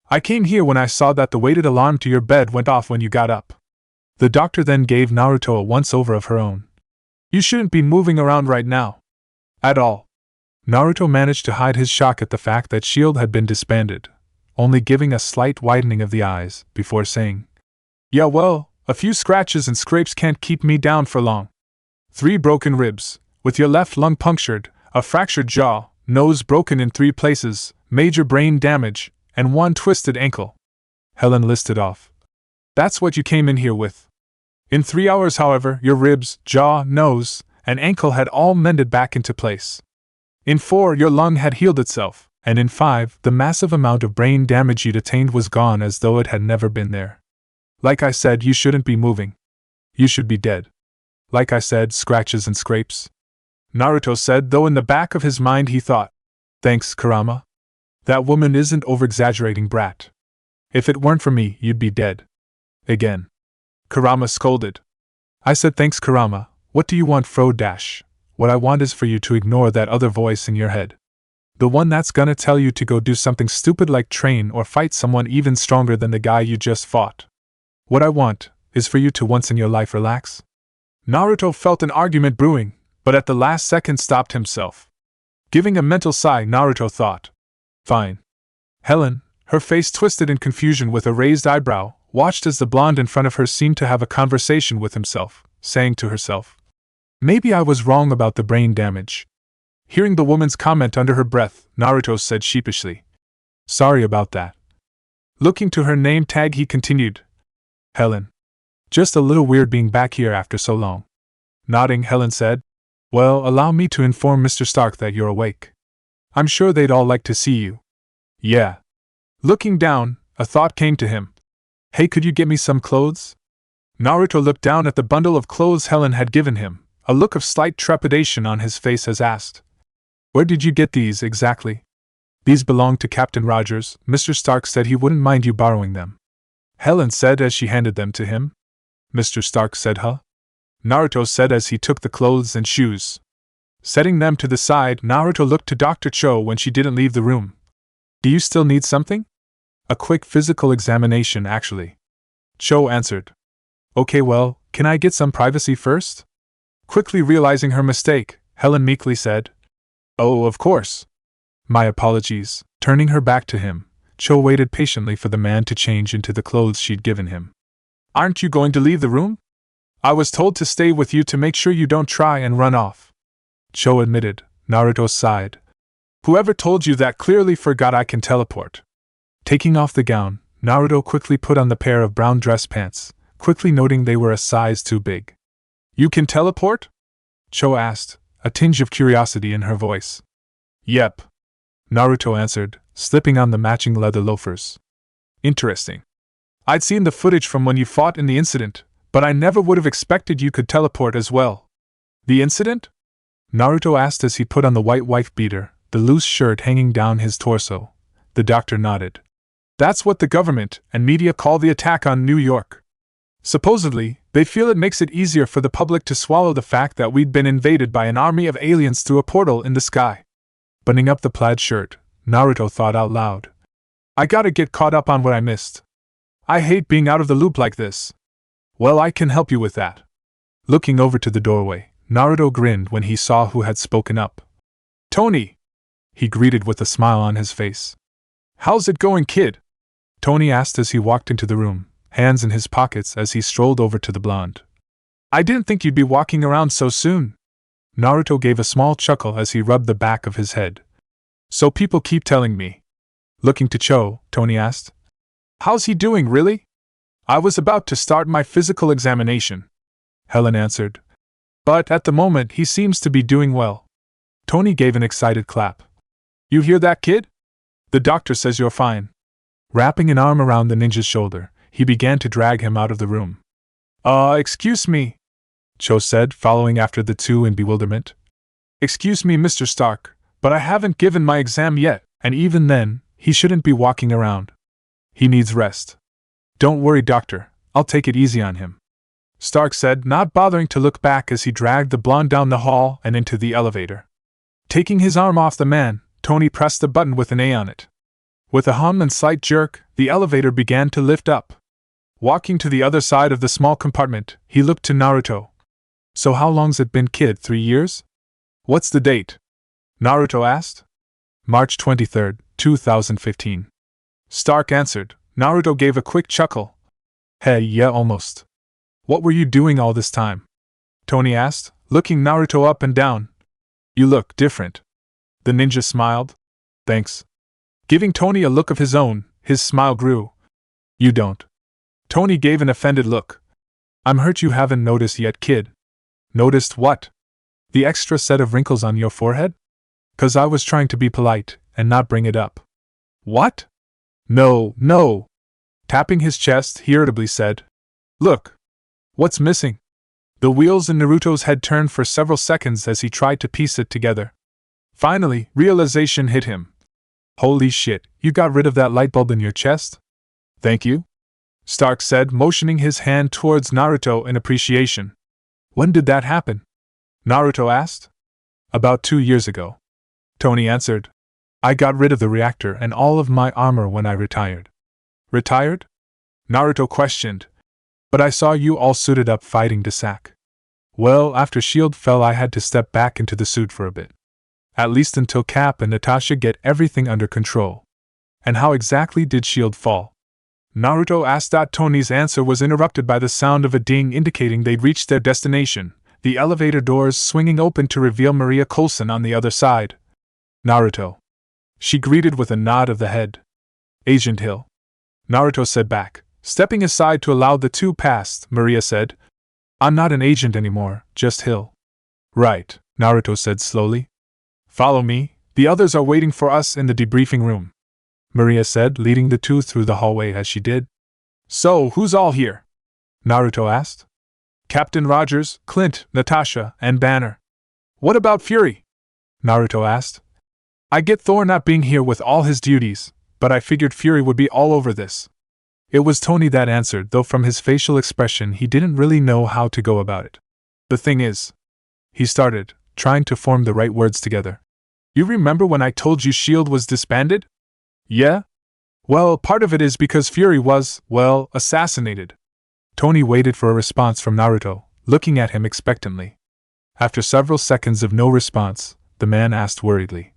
I came here when I saw that the weighted alarm to your bed went off when you got up. The doctor then gave Naruto a once-over of her own. You shouldn't be moving around right now. At all. Naruto managed to hide his shock at the fact that S.H.I.E.L.D. had been disbanded, only giving a slight widening of the eyes, before saying, Yeah well, a few scratches and scrapes can't keep me down for long. 3 broken ribs, with your left lung punctured, a fractured jaw, nose broken in 3 places, major brain damage, and 1 twisted ankle. Helen listed off. That's what you came in here with. In 3 hours, however, your ribs, jaw, nose, and ankle had all mended back into place. In 4, your lung had healed itself, and in 5, the massive amount of brain damage you'd attained was gone as though it had never been there. Like I said, you shouldn't be moving. You should be dead. Like I said, scratches and scrapes. Naruto said, though in the back of his mind he thought, Thanks, Kurama. That woman isn't over-exaggerating, brat. If it weren't for me, you'd be dead. Again. Kurama scolded. I said thanks, Kurama. What do you want, Fro Dash? What I want is for you to ignore that other voice in your head. The one that's gonna tell you to go do something stupid like train or fight someone even stronger than the guy you just fought. What I want is for you to once in your life relax. Naruto felt an argument brewing, but at the last second stopped himself. Giving a mental sigh, Naruto thought, Fine. Helen, her face twisted in confusion with a raised eyebrow, watched as the blonde in front of her seemed to have a conversation with himself, saying to herself, Maybe I was wrong about the brain damage. Hearing the woman's comment under her breath, Naruto said sheepishly, Sorry about that. Looking to her name tag, he continued, Helen. Just a little weird being back here after so long. Nodding, Helen said, Well, allow me to inform Mr. Stark that you're awake. I'm sure they'd all like to see you. Yeah. Looking down, a thought came to him. Hey, could you get me some clothes? Naruto looked down at the bundle of clothes Helen had given him, a look of slight trepidation on his face as asked, Where did you get these exactly? These belong to Captain Rogers. Mr. Stark said he wouldn't mind you borrowing them. Helen said as she handed them to him. Mr. Stark said, Huh? Naruto said as he took the clothes and shoes. Setting them to the side, Naruto looked to Dr. Cho when she didn't leave the room. Do you still need something? A quick physical examination, actually. Cho answered. Okay, well, can I get some privacy first? Quickly realizing her mistake, Helen meekly said, Oh, of course. My apologies. Turning her back to him, Cho waited patiently for the man to change into the clothes she'd given him. Aren't you going to leave the room? I was told to stay with you to make sure you don't try and run off. Cho admitted. Naruto sighed. Whoever told you that clearly forgot I can teleport. Taking off the gown, Naruto quickly put on the pair of brown dress pants, quickly noting they were a size too big. You can teleport? Cho asked, a tinge of curiosity in her voice. Yep. Naruto answered, slipping on the matching leather loafers. Interesting. I'd seen the footage from when you fought in the incident, but I never would have expected you could teleport as well. The incident? Naruto asked as he put on the white wife beater, the loose shirt hanging down his torso. The doctor nodded. That's what the government and media call the attack on New York. Supposedly, they feel it makes it easier for the public to swallow the fact that we'd been invaded by an army of aliens through a portal in the sky. Buttoning up the plaid shirt, Naruto thought out loud. I gotta get caught up on what I missed. I hate being out of the loop like this. Well, I can help you with that. Looking over to the doorway, Naruto grinned when he saw who had spoken up. Tony! He greeted with a smile on his face. How's it going, kid? Tony asked as he walked into the room, hands in his pockets as he strolled over to the blonde. I didn't think you'd be walking around so soon. Naruto gave a small chuckle as he rubbed the back of his head. So people keep telling me. Looking to Cho, Tony asked. How's he doing, really? I was about to start my physical examination. Helen answered. But at the moment he seems to be doing well. Tony gave an excited clap. You hear that, kid? The doctor says you're fine. Wrapping an arm around the ninja's shoulder, he began to drag him out of the room. Excuse me, Cho said, following after the two in bewilderment. Excuse me, Mr. Stark, but I haven't given my exam yet, and even then, he shouldn't be walking around. He needs rest. Don't worry, doctor, I'll take it easy on him. Stark said, not bothering to look back as he dragged the blonde down the hall and into the elevator. Taking his arm off the man, Tony pressed the button with an A on it. With a hum and slight jerk, the elevator began to lift up. Walking to the other side of the small compartment, he looked to Naruto. So how long's it been, kid? 3 years? What's the date? Naruto asked. March 23rd, 2015. Stark answered. Naruto gave a quick chuckle. Hey, yeah, almost. What were you doing all this time? Tony asked, looking Naruto up and down. You look different. The ninja smiled. Thanks. Giving Tony a look of his own, his smile grew. You don't. Tony gave an offended look. I'm hurt you haven't noticed yet, kid. Noticed what? The extra set of wrinkles on your forehead? 'Cause I was trying to be polite and not bring it up. What? No. Tapping his chest, he irritably said. Look. What's missing? The wheels in Naruto's head turned for several seconds as he tried to piece it together. Finally, realization hit him. Holy shit, you got rid of that light bulb in your chest? Thank you, Stark said, motioning his hand towards Naruto in appreciation. When did that happen? Naruto asked. About 2 years ago. Tony answered. I got rid of the reactor and all of my armor when I retired. Retired? Naruto questioned. But I saw you all suited up fighting Desak. Well, after S.H.I.E.L.D. fell, I had to step back into the suit for a bit. At least until Cap and Natasha get everything under control. And how exactly did S.H.I.E.L.D. fall? Naruto asked. Tony's answer was interrupted by the sound of a ding indicating they'd reached their destination, the elevator doors swinging open to reveal Maria Coulson on the other side. Naruto. She greeted with a nod of the head. Agent Hill. Naruto said back, stepping aside to allow the two past. Maria said, I'm not an agent anymore, just Hill. Right, Naruto said slowly. Follow me, the others are waiting for us in the debriefing room, Maria said, leading the two through the hallway as she did. So, who's all here? Naruto asked. Captain Rogers, Clint, Natasha, and Banner. What about Fury? Naruto asked. I get Thor not being here with all his duties, but I figured Fury would be all over this. It was Tony that answered, though from his facial expression he didn't really know how to go about it. The thing is, he started, trying to form the right words together. You remember when I told you S.H.I.E.L.D. was disbanded? Yeah? Well, part of it is because Fury was, well, assassinated. Tony waited for a response from Naruto, looking at him expectantly. After several seconds of no response, the man asked worriedly.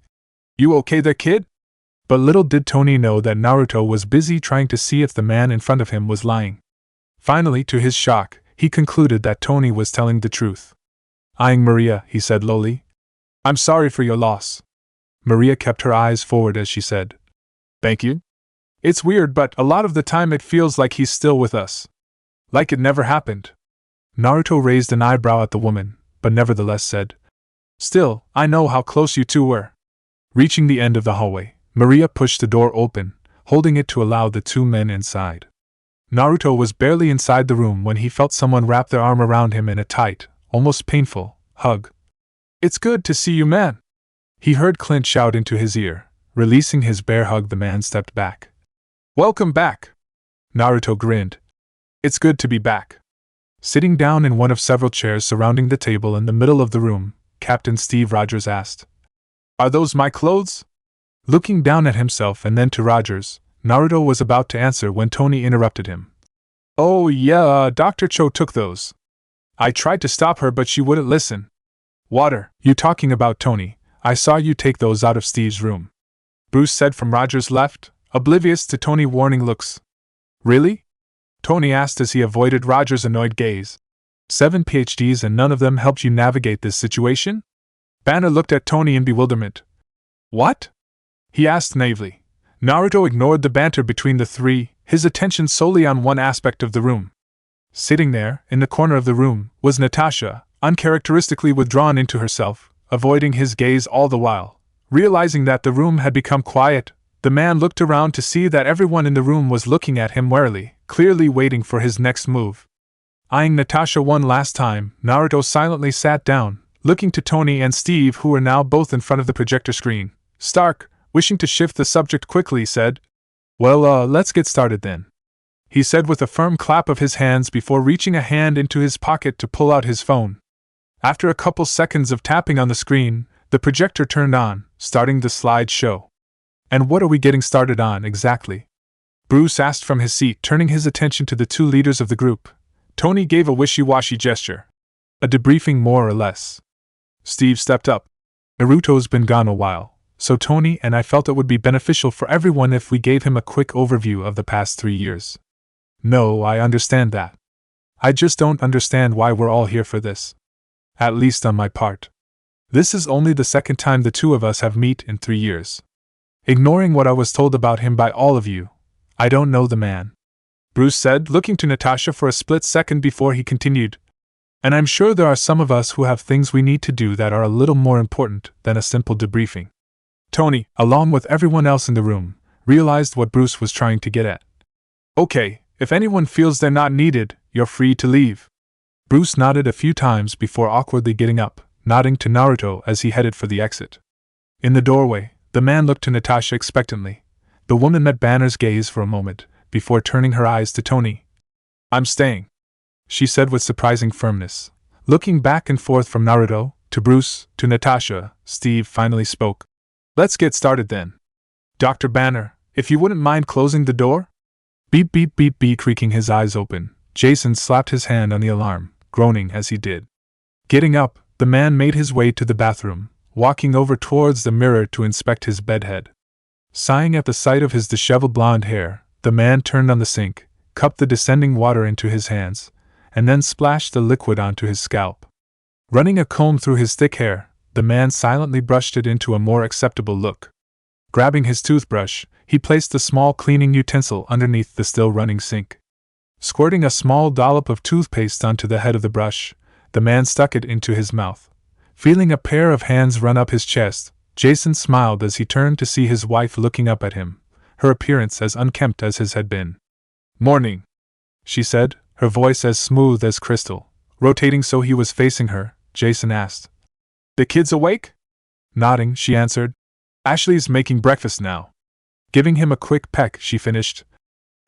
You okay there, kid? But little did Tony know that Naruto was busy trying to see if the man in front of him was lying. Finally, to his shock, he concluded that Tony was telling the truth. Eyeing Maria, he said lowly, I'm sorry for your loss. Maria kept her eyes forward as she said, Thank you? It's weird, but a lot of the time it feels like he's still with us. Like it never happened. Naruto raised an eyebrow at the woman, but nevertheless said, Still, I know how close you two were. Reaching the end of the hallway, Maria pushed the door open, holding it to allow the two men inside. Naruto was barely inside the room when he felt someone wrap their arm around him in a tight, almost painful, hug. It's good to see you, man. He heard Clint shout into his ear. Releasing his bear hug, the man stepped back. Welcome back. Naruto grinned. It's good to be back. Sitting down in one of several chairs surrounding the table in the middle of the room, Captain Steve Rogers asked, Are those my clothes? Looking down at himself and then to Rogers, Naruto was about to answer when Tony interrupted him. Oh yeah, Dr. Cho took those. I tried to stop her but she wouldn't listen. Water, you talking about Tony? I saw you take those out of Steve's room. Bruce said from Rogers' left, oblivious to Tony's warning looks. Really? Tony asked as he avoided Rogers' annoyed gaze. 7 PhDs and none of them helped you navigate this situation? Banner looked at Tony in bewilderment. What? He asked naively. Naruto ignored the banter between the three, his attention solely on one aspect of the room. Sitting there, in the corner of the room, was Natasha, uncharacteristically withdrawn into herself, avoiding his gaze all the while. Realizing that the room had become quiet, the man looked around to see that everyone in the room was looking at him warily, clearly waiting for his next move. Eyeing Natasha one last time, Naruto silently sat down, looking to Tony and Steve, who were now both in front of the projector screen. Stark, wishing to shift the subject quickly, said, Well, let's get started then. he said with a firm clap of his hands before reaching a hand into his pocket to pull out his phone. After a couple seconds of tapping on the screen, the projector turned on, starting the slideshow. And what are we getting started on exactly? Bruce asked from his seat, turning his attention to the two leaders of the group. Tony gave a wishy-washy gesture. A debriefing more or less. Steve stepped up. Naruto's been gone a while, so Tony and I felt it would be beneficial for everyone if we gave him a quick overview of the past 3 years. No, I understand that. I just don't understand why we're all here for this. At least on my part. This is only the second time the two of us have met in 3 years. Ignoring what I was told about him by all of you, I don't know the man. Bruce said, looking to Natasha for a split second before he continued. And I'm sure there are some of us who have things we need to do that are a little more important than a simple debriefing. Tony, along with everyone else in the room, realized what Bruce was trying to get at. Okay, if anyone feels they're not needed, you're free to leave. Bruce nodded a few times before awkwardly getting up, nodding to Naruto as he headed for the exit. In the doorway, the man looked to Natasha expectantly. The woman met Banner's gaze for a moment, before turning her eyes to Tony. I'm staying, she said with surprising firmness. Looking back and forth from Naruto, to Bruce, to Natasha, Steve finally spoke. Let's get started then. Dr. Banner, if you wouldn't mind closing the door? Beep beep beep beep, creaking his eyes open, Jason slapped his hand on the alarm, groaning as he did. Getting up, the man made his way to the bathroom, walking over towards the mirror to inspect his bedhead. Sighing at the sight of his disheveled blonde hair, the man turned on the sink, cupped the descending water into his hands, and then splashed the liquid onto his scalp. Running a comb through his thick hair, the man silently brushed it into a more acceptable look. Grabbing his toothbrush, he placed the small cleaning utensil underneath the still-running sink. Squirting a small dollop of toothpaste onto the head of the brush, the man stuck it into his mouth. Feeling a pair of hands run up his chest, Jason smiled as he turned to see his wife looking up at him, her appearance as unkempt as his had been. Morning, she said, her voice as smooth as crystal. Rotating so he was facing her, Jason asked. The kids awake? Nodding, she answered. Ashley's making breakfast now. Giving him a quick peck, she finished.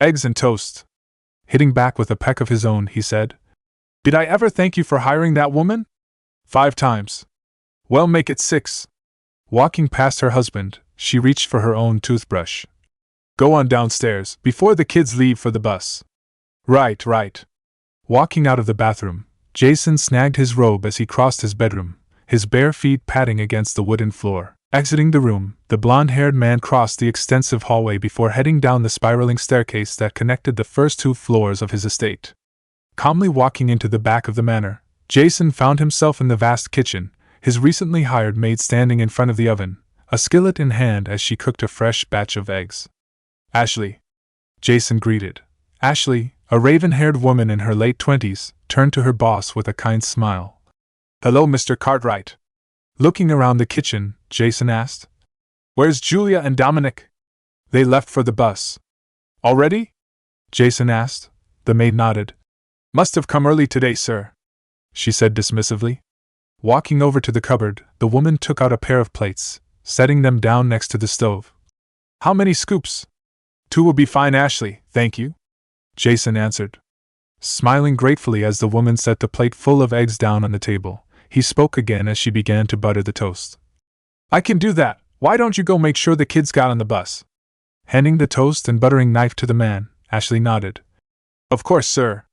Eggs and toast. Hitting back with a peck of his own, he said. Did I ever thank you for hiring that woman? 5 times. Well, make it 6. Walking past her husband, she reached for her own toothbrush. Go on downstairs, before the kids leave for the bus. Right. Walking out of the bathroom, Jason snagged his robe as he crossed his bedroom, his bare feet patting against the wooden floor. Exiting the room, the blonde-haired man crossed the extensive hallway before heading down the spiraling staircase that connected the first 2 floors of his estate. Calmly walking into the back of the manor, Jason found himself in the vast kitchen, his recently hired maid standing in front of the oven, a skillet in hand as she cooked a fresh batch of eggs. Ashley, Jason greeted. Ashley, a raven-haired woman in her late 20s, turned to her boss with a kind smile. Hello, Mr. Cartwright. Looking around the kitchen, Jason asked. Where's Julia and Dominic? They left for the bus. Already? Jason asked. The maid nodded. Must have come early today, sir, she said dismissively. Walking over to the cupboard, the woman took out a pair of plates, setting them down next to the stove. How many scoops? 2 will be fine, Ashley, thank you, Jason answered. Smiling gratefully as the woman set the plate full of eggs down on the table, he spoke again as she began to butter the toast. I can do that. Why don't you go make sure the kids got on the bus? Handing the toast and buttering knife to the man, Ashley nodded. Of course, sir.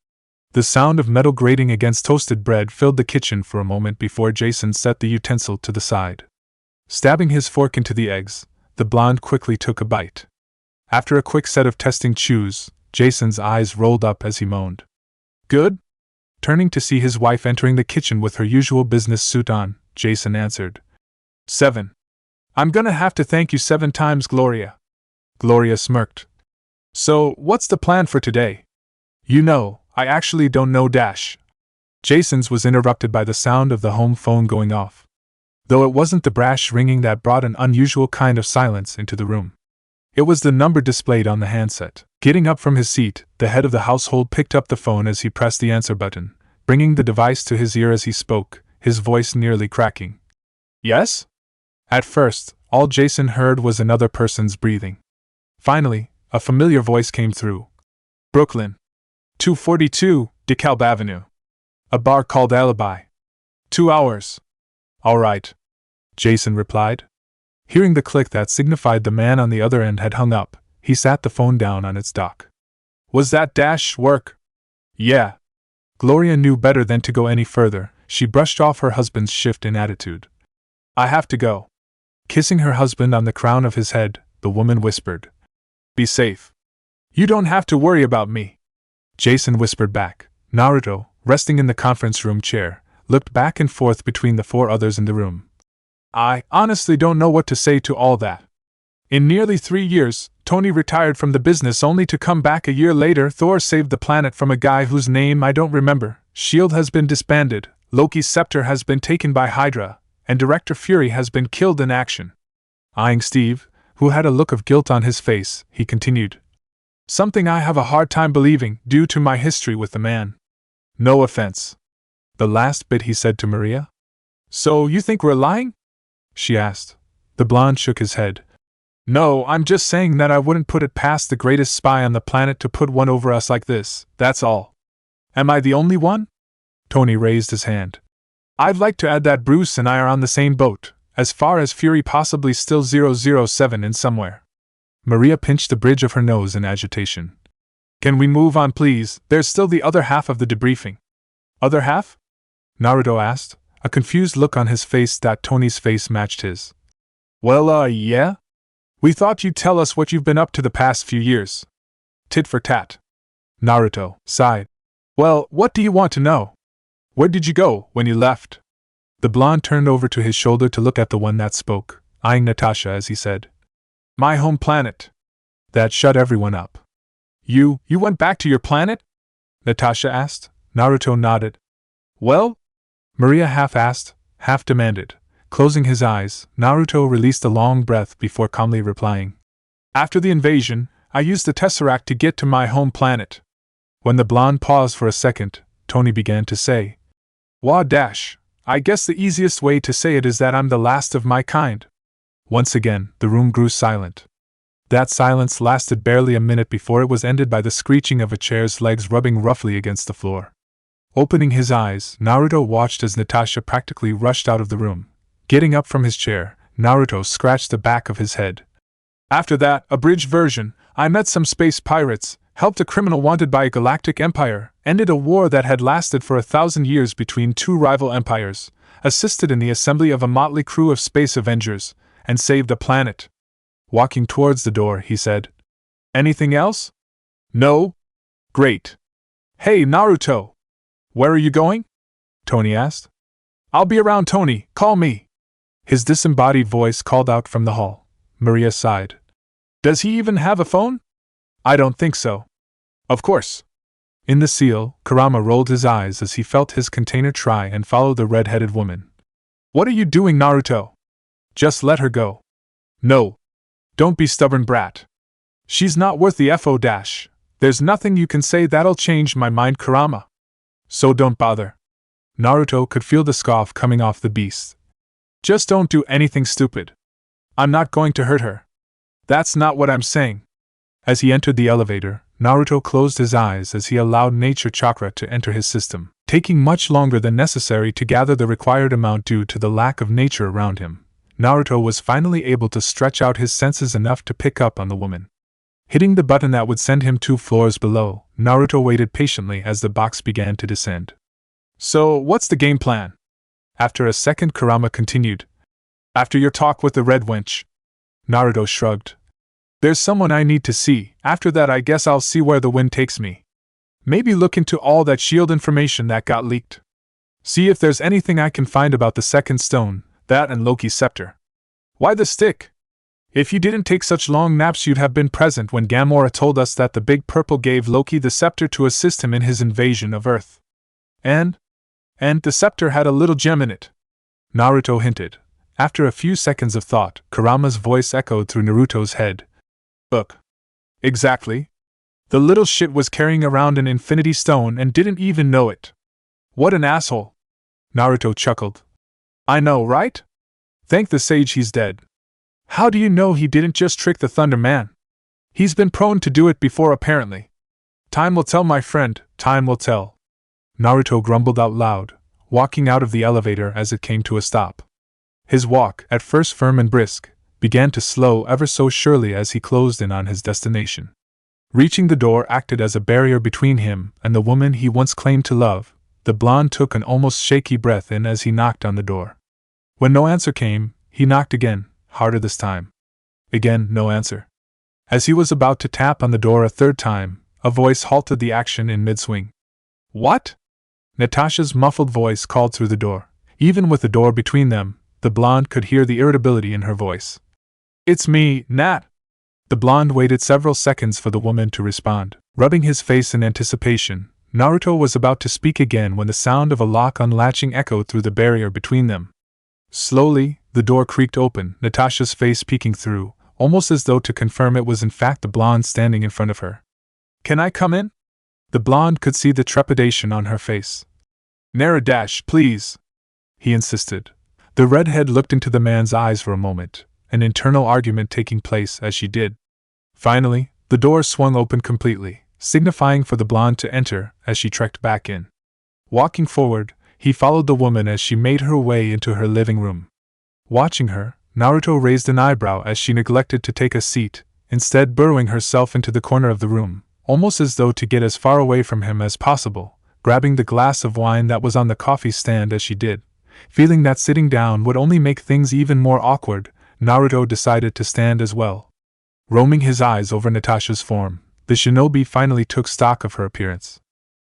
The sound of metal grating against toasted bread filled the kitchen for a moment before Jason set the utensil to the side. Stabbing his fork into the eggs, the blonde quickly took a bite. After a quick set of testing chews, Jason's eyes rolled up as he moaned. Good? Turning to see his wife entering the kitchen with her usual business suit on, Jason answered. 7. I'm gonna have to thank you 7 times, Gloria. Gloria smirked. So, what's the plan for today? You know, I actually don't know dash. Jason's was interrupted by the sound of the home phone going off. Though it wasn't the brash ringing that brought an unusual kind of silence into the room. It was the number displayed on the handset. Getting up from his seat, the head of the household picked up the phone as he pressed the answer button, bringing the device to his ear as he spoke, his voice nearly cracking. Yes? At first, all Jason heard was another person's breathing. Finally, a familiar voice came through. Brooklyn. 242, DeKalb Avenue. A bar called Alibi. 2 hours. All right, Jason replied. Hearing the click that signified the man on the other end had hung up, he sat the phone down on its dock. Was that dash work? Yeah. Gloria knew better than to go any further. She brushed off her husband's shift in attitude. I have to go. Kissing her husband on the crown of his head, the woman whispered. Be safe. You don't have to worry about me. Jason whispered back. Naruto, resting in the conference room chair, looked back and forth between the 4 others in the room. I honestly don't know what to say to all that. In nearly 3 years, Tony retired from the business only to come back a year later. Thor saved the planet from a guy whose name I don't remember. S.H.I.E.L.D. has been disbanded, Loki's scepter has been taken by Hydra, and Director Fury has been killed in action. Eyeing Steve, who had a look of guilt on his face, he continued. Something I have a hard time believing, due to my history with the man. No offense. The last bit he said to Maria. So you think we're lying? She asked. The blonde shook his head. No, I'm just saying that I wouldn't put it past the greatest spy on the planet to put one over us like this, that's all. Am I the only one? Tony raised his hand. I'd like to add that Bruce and I are on the same boat, as far as Fury possibly still 007 in somewhere. Maria pinched the bridge of her nose in agitation. Can we move on, please? There's still the other half of the debriefing. Other half? Naruto asked, a confused look on his face that Tony's face matched his. Well, yeah? We thought you'd tell us what you've been up to the past few years. Tit for tat. Naruto sighed. Well, what do you want to know? Where did you go when you left? The blonde turned over to his shoulder to look at the one that spoke, eyeing Natasha as he said. My home planet. That shut everyone up. You went back to your planet? Natasha asked. Naruto nodded. Well? Maria half asked, half demanded. Closing his eyes, Naruto released a long breath before calmly replying. After the invasion, I used the Tesseract to get to my home planet. When the blonde paused for a second, Tony began to say. I guess the easiest way to say it is that I'm the last of my kind. Once again, the room grew silent. That silence lasted barely a minute before it was ended by the screeching of a chair's legs rubbing roughly against the floor. Opening his eyes, Naruto watched as Natasha practically rushed out of the room. Getting up from his chair, Naruto scratched the back of his head. After that, abridged version, I met some space pirates, helped a criminal wanted by a galactic empire, ended a war that had lasted for 1,000 years between 2 rival empires, assisted in the assembly of a motley crew of space avengers, and saved a planet. Walking towards the door, he said. Anything else? No? Great. Hey, Naruto! Where are you going? Tony asked. I'll be around, Tony, call me. His disembodied voice called out from the hall. Maria sighed. Does he even have a phone? I don't think so. Of course. In the seal, Kurama rolled his eyes as he felt his container try and follow the red-headed woman. What are you doing, Naruto? Just let her go. No. Don't be stubborn, brat. She's not worth the FO dash. There's nothing you can say that'll change my mind, Kurama. So don't bother. Naruto could feel the scoff coming off the beast. Just don't do anything stupid. I'm not going to hurt her. That's not what I'm saying. As he entered the elevator, Naruto closed his eyes as he allowed nature chakra to enter his system, taking much longer than necessary to gather the required amount due to the lack of nature around him. Naruto was finally able to stretch out his senses enough to pick up on the woman. Hitting the button that would send him 2 floors below, Naruto waited patiently as the box began to descend. So, what's the game plan? After a second, Kurama continued. After your talk with the red wench. Naruto shrugged. There's someone I need to see. After that, I guess I'll see where the wind takes me. Maybe look into all that S.H.I.E.L.D. information that got leaked. See if there's anything I can find about the second stone, that and Loki's scepter. Why the stick? If you didn't take such long naps, you'd have been present when Gamora told us that the Big Purple gave Loki the scepter to assist him in his invasion of Earth. And the scepter had a little gem in it. Naruto hinted. After a few seconds of thought, Kurama's voice echoed through Naruto's head. Exactly. The little shit was carrying around an infinity stone and didn't even know it. What an asshole. Naruto chuckled. I know, right? Thank the sage he's dead. How do you know he didn't just trick the Thunder Man? He's been prone to do it before, apparently. Time will tell, my friend, time will tell. Naruto grumbled out loud, walking out of the elevator as it came to a stop. His walk, at first firm and brisk, began to slow ever so surely as he closed in on his destination. Reaching the door acted as a barrier between him and the woman he once claimed to love. The blonde took an almost shaky breath in as he knocked on the door. When no answer came, he knocked again, harder this time. Again, no answer. As he was about to tap on the door a third time, a voice halted the action in mid-swing. What? Natasha's muffled voice called through the door. Even with the door between them, the blonde could hear the irritability in her voice. It's me, Nat. The blonde waited several seconds for the woman to respond. Rubbing his face in anticipation, Naruto was about to speak again when the sound of a lock unlatching echoed through the barrier between them. Slowly, the door creaked open, Natasha's face peeking through, almost as though to confirm it was in fact the blonde standing in front of her. Can I come in? The blonde could see the trepidation on her face. Narudash, please, he insisted. The redhead looked into the man's eyes for a moment, an internal argument taking place as she did. Finally, the door swung open completely, signifying for the blonde to enter as she trekked back in. Walking forward, he followed the woman as she made her way into her living room. Watching her, Naruto raised an eyebrow as she neglected to take a seat, instead burrowing herself into the corner of the room, almost as though to get as far away from him as possible, grabbing the glass of wine that was on the coffee stand as she did. Feeling that sitting down would only make things even more awkward, Naruto decided to stand as well. Roaming his eyes over Natasha's form, the shinobi finally took stock of her appearance.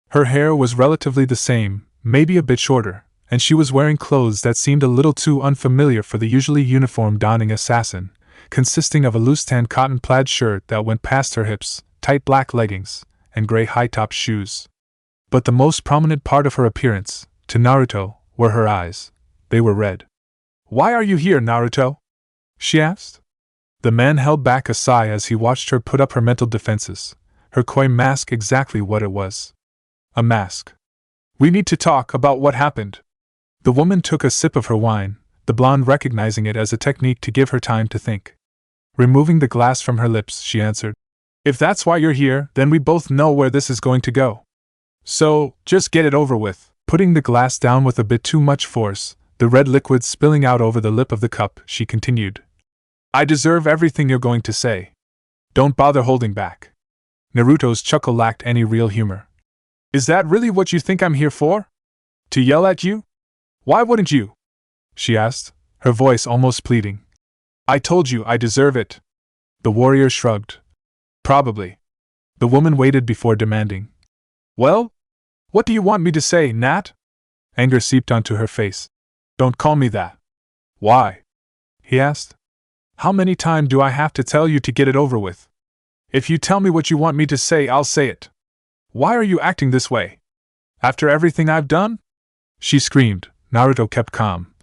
Her hair was relatively the same, maybe a bit shorter, and she was wearing clothes that seemed a little too unfamiliar for the usually uniform-donning assassin, consisting of a loose tan cotton plaid shirt that went past her hips, tight black leggings, and gray high-top shoes. But the most prominent part of her appearance, to Naruto, were her eyes. They were red. Why are you here, Naruto? She asked. The man held back a sigh as he watched her put up her mental defenses, her coy mask exactly what it was. A mask. We need to talk about what happened. The woman took a sip of her wine, the blonde recognizing it as a technique to give her time to think. Removing the glass from her lips, she answered, If that's why you're here, then we both know where this is going to go. So, just get it over with. Putting the glass down with a bit too much force, the red liquid spilling out over the lip of the cup, she continued. I deserve everything you're going to say. Don't bother holding back. Naruto's chuckle lacked any real humor. Is that really what you think I'm here for? To yell at you? Why wouldn't you? She asked, her voice almost pleading. I told you I deserve it. The warrior shrugged. Probably. The woman waited before demanding. Well? What do you want me to say, Nat? Anger seeped onto her face. Don't call me that. Why? He asked. How many times do I have to tell you to get it over with? If you tell me what you want me to say, I'll say it. Why are you acting this way? After everything I've done? She screamed. Naruto kept calm.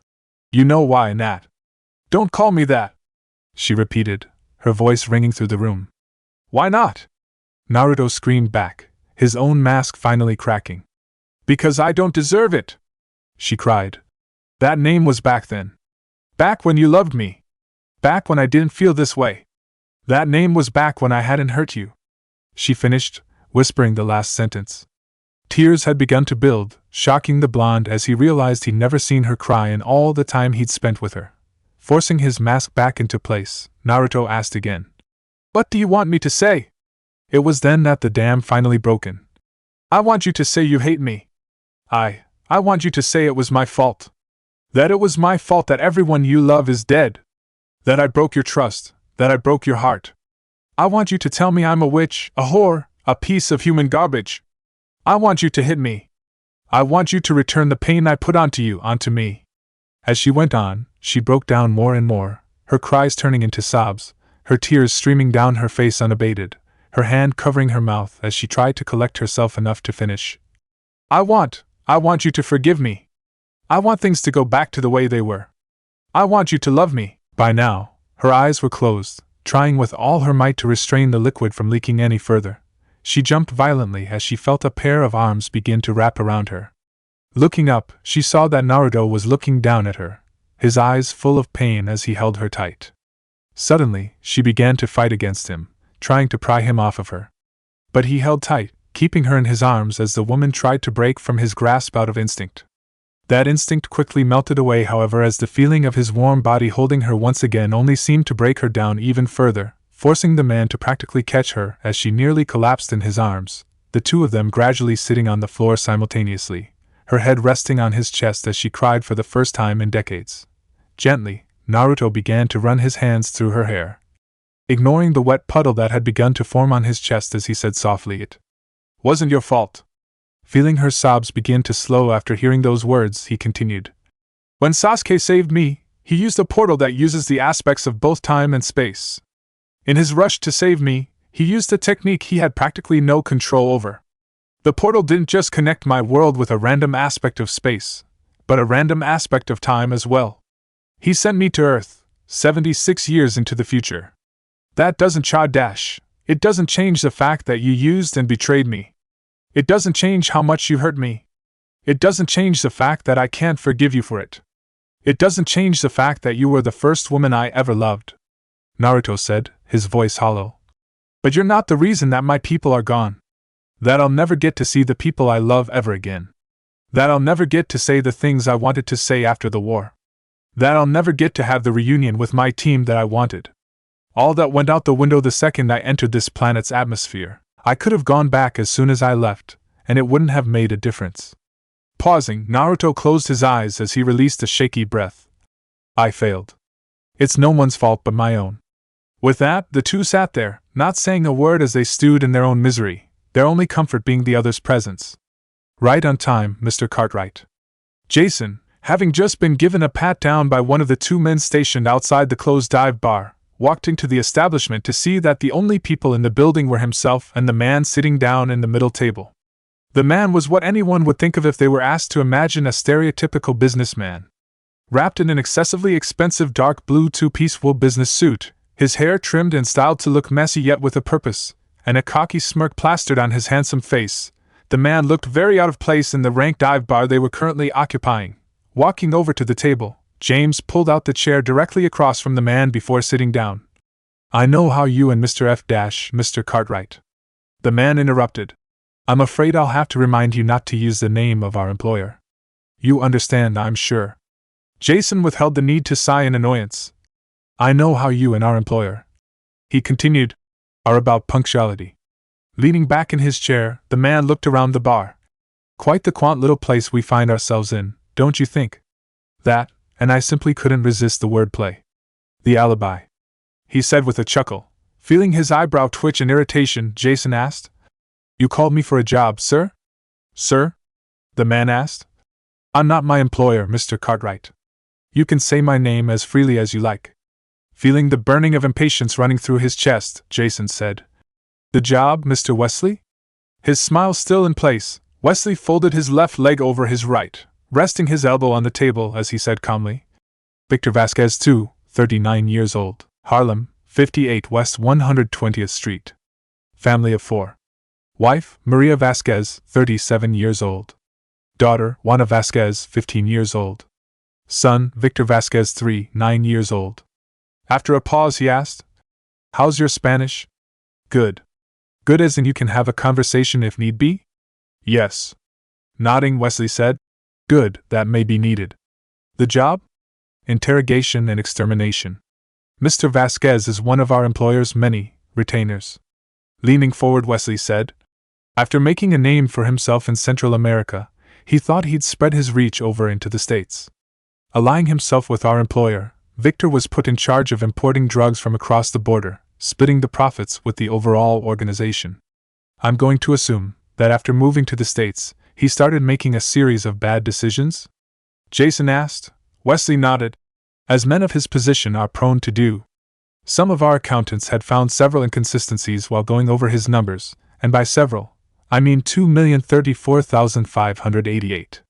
You know why, Nat. Don't call me that, she repeated, her voice ringing through the room. Why not? Naruto screamed back, his own mask finally cracking. Because I don't deserve it, she cried. That name was back then. Back when you loved me. Back when I didn't feel this way. That name was back when I hadn't hurt you. She finished, whispering the last sentence. Tears had begun to build, shocking the blonde as he realized he'd never seen her cry in all the time he'd spent with her. Forcing his mask back into place, Naruto asked again. What do you want me to say? It was then that the dam finally broken. I want you to say you hate me. I want you to say it was my fault. That it was my fault that everyone you love is dead. That I broke your trust, that I broke your heart. I want you to tell me I'm a witch, a whore, a piece of human garbage. I want you to hit me. I want you to return the pain I put onto you, onto me. As she went on, she broke down more and more, her cries turning into sobs, her tears streaming down her face unabated, her hand covering her mouth as she tried to collect herself enough to finish. I want you to forgive me. I want things to go back to the way they were. I want you to love me. By now, her eyes were closed, trying with all her might to restrain the liquid from leaking any further. She jumped violently as she felt a pair of arms begin to wrap around her. Looking up, she saw that Naruto was looking down at her, his eyes full of pain as he held her tight. Suddenly, she began to fight against him, trying to pry him off of her. But he held tight, keeping her in his arms as the woman tried to break from his grasp out of instinct. That instinct quickly melted away, however, as the feeling of his warm body holding her once again only seemed to break her down even further, forcing the man to practically catch her as she nearly collapsed in his arms, the two of them gradually sitting on the floor simultaneously, her head resting on his chest as she cried for the first time in decades. Gently, Naruto began to run his hands through her hair, ignoring the wet puddle that had begun to form on his chest as he said softly, "It wasn't your fault." Feeling her sobs begin to slow after hearing those words, he continued. "When Sasuke saved me, he used a portal that uses the aspects of both time and space. In his rush to save me, he used a technique he had practically no control over. The portal didn't just connect my world with a random aspect of space, but a random aspect of time as well. He sent me to Earth, 76 years into the future. That doesn't it doesn't change the fact that you used and betrayed me. It doesn't change how much you hurt me. It doesn't change the fact that I can't forgive you for it. It doesn't change the fact that you were the first woman I ever loved," Naruto said, his voice hollow. "But you're not the reason that my people are gone. That I'll never get to see the people I love ever again. That I'll never get to say the things I wanted to say after the war. That I'll never get to have the reunion with my team that I wanted. All that went out the window the second I entered this planet's atmosphere. I could have gone back as soon as I left, and it wouldn't have made a difference." Pausing, Naruto closed his eyes as he released a shaky breath. "I failed. It's no one's fault but my own." With that, the two sat there, not saying a word as they stewed in their own misery, their only comfort being the other's presence. "Right on time, Mr. Cartwright." Jason, having just been given a pat down by one of the two men stationed outside the closed dive bar, walked into the establishment to see that the only people in the building were himself and the man sitting down in the middle table. The man was what anyone would think of if they were asked to imagine a stereotypical businessman. Wrapped in an excessively expensive dark blue two-piece wool business suit, his hair trimmed and styled to look messy yet with a purpose, and a cocky smirk plastered on his handsome face, the man looked very out of place in the rank dive bar they were currently occupying. Walking over to the table, James pulled out the chair directly across from the man before sitting down. "I know how you and Mr. Mr. Cartwright." The man interrupted. "I'm afraid I'll have to remind you not to use the name of our employer. You understand, I'm sure." Jason withheld the need to sigh in annoyance. "I know how you and our employer," he continued, "are about punctuality." Leaning back in his chair, the man looked around the bar. "Quite the quaint little place we find ourselves in, don't you think?" "That, and I simply couldn't resist the wordplay. The alibi," he said with a chuckle. Feeling his eyebrow twitch in irritation, Jason asked, "You called me for a job, sir?" "Sir?" the man asked. "I'm not my employer, Mr. Cartwright. You can say my name as freely as you like." Feeling the burning of impatience running through his chest, Jason said, "The job, Mr. Wesley?" His smile still in place, Wesley folded his left leg over his right, resting his elbow on the table as he said calmly, "Victor Vasquez, 2, 39 years old, Harlem, 58 West 120th Street. Family of 4. Wife, Maria Vasquez, 37 years old. Daughter, Juana Vasquez, 15 years old. Son, Victor Vasquez, 9 years old." After a pause he asked, "How's your Spanish?" "Good." "Good as in you can have a conversation if need be?" "Yes." Nodding, Wesley said, "Good, that may be needed." "The job?" "Interrogation and extermination. Mr. Vasquez is one of our employer's many retainers." Leaning forward, Wesley said, "After making a name for himself in Central America, he thought he'd spread his reach over into the States. Allying himself with our employer, Victor was put in charge of importing drugs from across the border, splitting the profits with the overall organization. I'm going to assume that after moving to the States, he started making a series of bad decisions?" Jason asked. Wesley nodded, as men of his position are prone to do. Some of our accountants had found several inconsistencies while going over his numbers, and by several, I mean 2,034,588.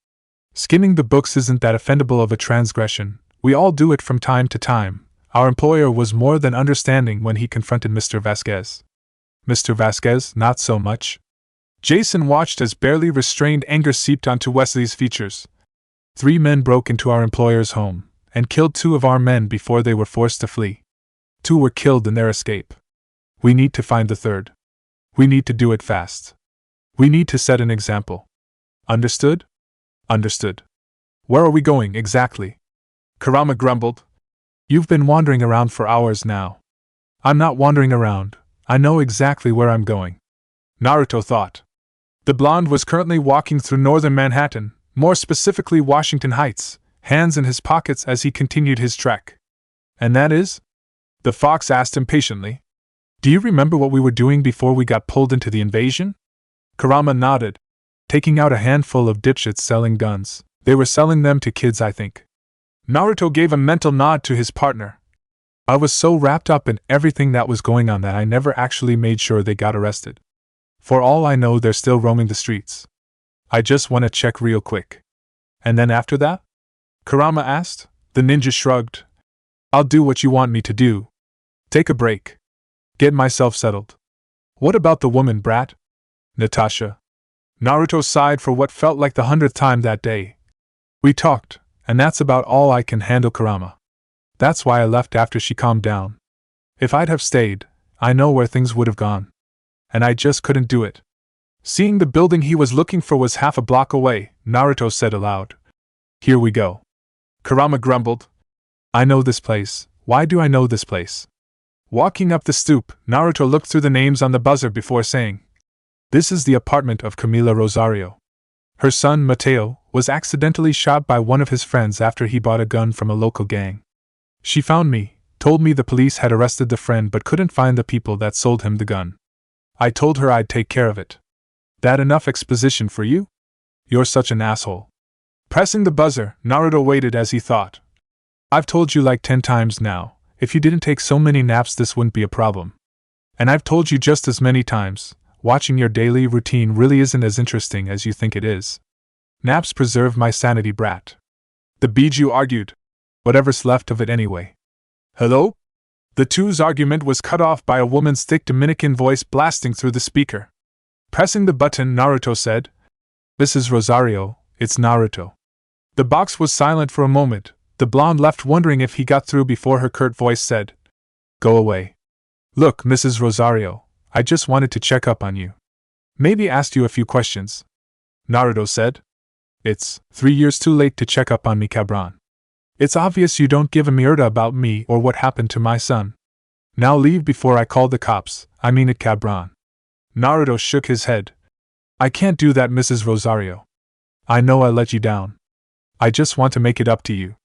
Skimming the books isn't that offendable of a transgression, we all do it from time to time. Our employer was more than understanding when he confronted Mr. Vasquez. Mr. Vasquez, not so much. Jason watched as barely restrained anger seeped onto Wesley's features. 3 men broke into our employer's home, and killed 2 of our men before they were forced to flee. 2 were killed in their escape. We need to find the 3rd. We need to do it fast. We need to set an example. Understood? Understood. Where are we going, exactly? Kurama grumbled. You've been wandering around for hours now. I'm not wandering around, I know exactly where I'm going. Naruto thought. The blonde was currently walking through northern Manhattan, more specifically Washington Heights, hands in his pockets as he continued his trek. And that is? The fox asked impatiently. Do you remember what we were doing before we got pulled into the invasion? Kurama nodded, taking out a handful of dipshits selling guns. They were selling them to kids, I think. Naruto gave a mental nod to his partner. I was so wrapped up in everything that was going on that I never actually made sure they got arrested. For all I know, they're still roaming the streets. I just want to check real quick. And then after that? Kurama asked. The ninja shrugged. I'll do what you want me to do. Take a break. Get myself settled. What about the woman, brat? Natasha. Naruto sighed for what felt like the 100th time that day. We talked, and that's about all I can handle, Kurama. That's why I left after she calmed down. If I'd have stayed, I know where things would have gone. And I just couldn't do it. Seeing the building he was looking for was half a block away, Naruto said aloud. Here we go. Kurama grumbled. I know this place. Why do I know this place? Walking up the stoop, Naruto looked through the names on the buzzer before saying, This is the apartment of Camila Rosario. Her son, Mateo, was accidentally shot by one of his friends after he bought a gun from a local gang. She found me, told me the police had arrested the friend but couldn't find the people that sold him the gun. I told her I'd take care of it. That enough exposition for you? You're such an asshole. Pressing the buzzer, Naruto waited as he thought. I've told you like 10 times now, if you didn't take so many naps this wouldn't be a problem. And I've told you just as many times, watching your daily routine really isn't as interesting as you think it is. Naps preserve my sanity, brat. The Biju argued. Whatever's left of it anyway. Hello? The two's argument was cut off by a woman's thick Dominican voice blasting through the speaker. Pressing the button, Naruto said, Mrs. Rosario, it's Naruto. The box was silent for a moment, the blonde left wondering if he got through before her curt voice said, Go away. Look, Mrs. Rosario, I just wanted to check up on you. Maybe asked you a few questions. Naruto said. It's 3 years too late to check up on me, cabron. It's obvious you don't give a mierda about me or what happened to my son. Now leave before I call the cops, I mean it, cabron. Naruto shook his head. I can't do that, Mrs. Rosario. I know I let you down. I just want to make it up to you.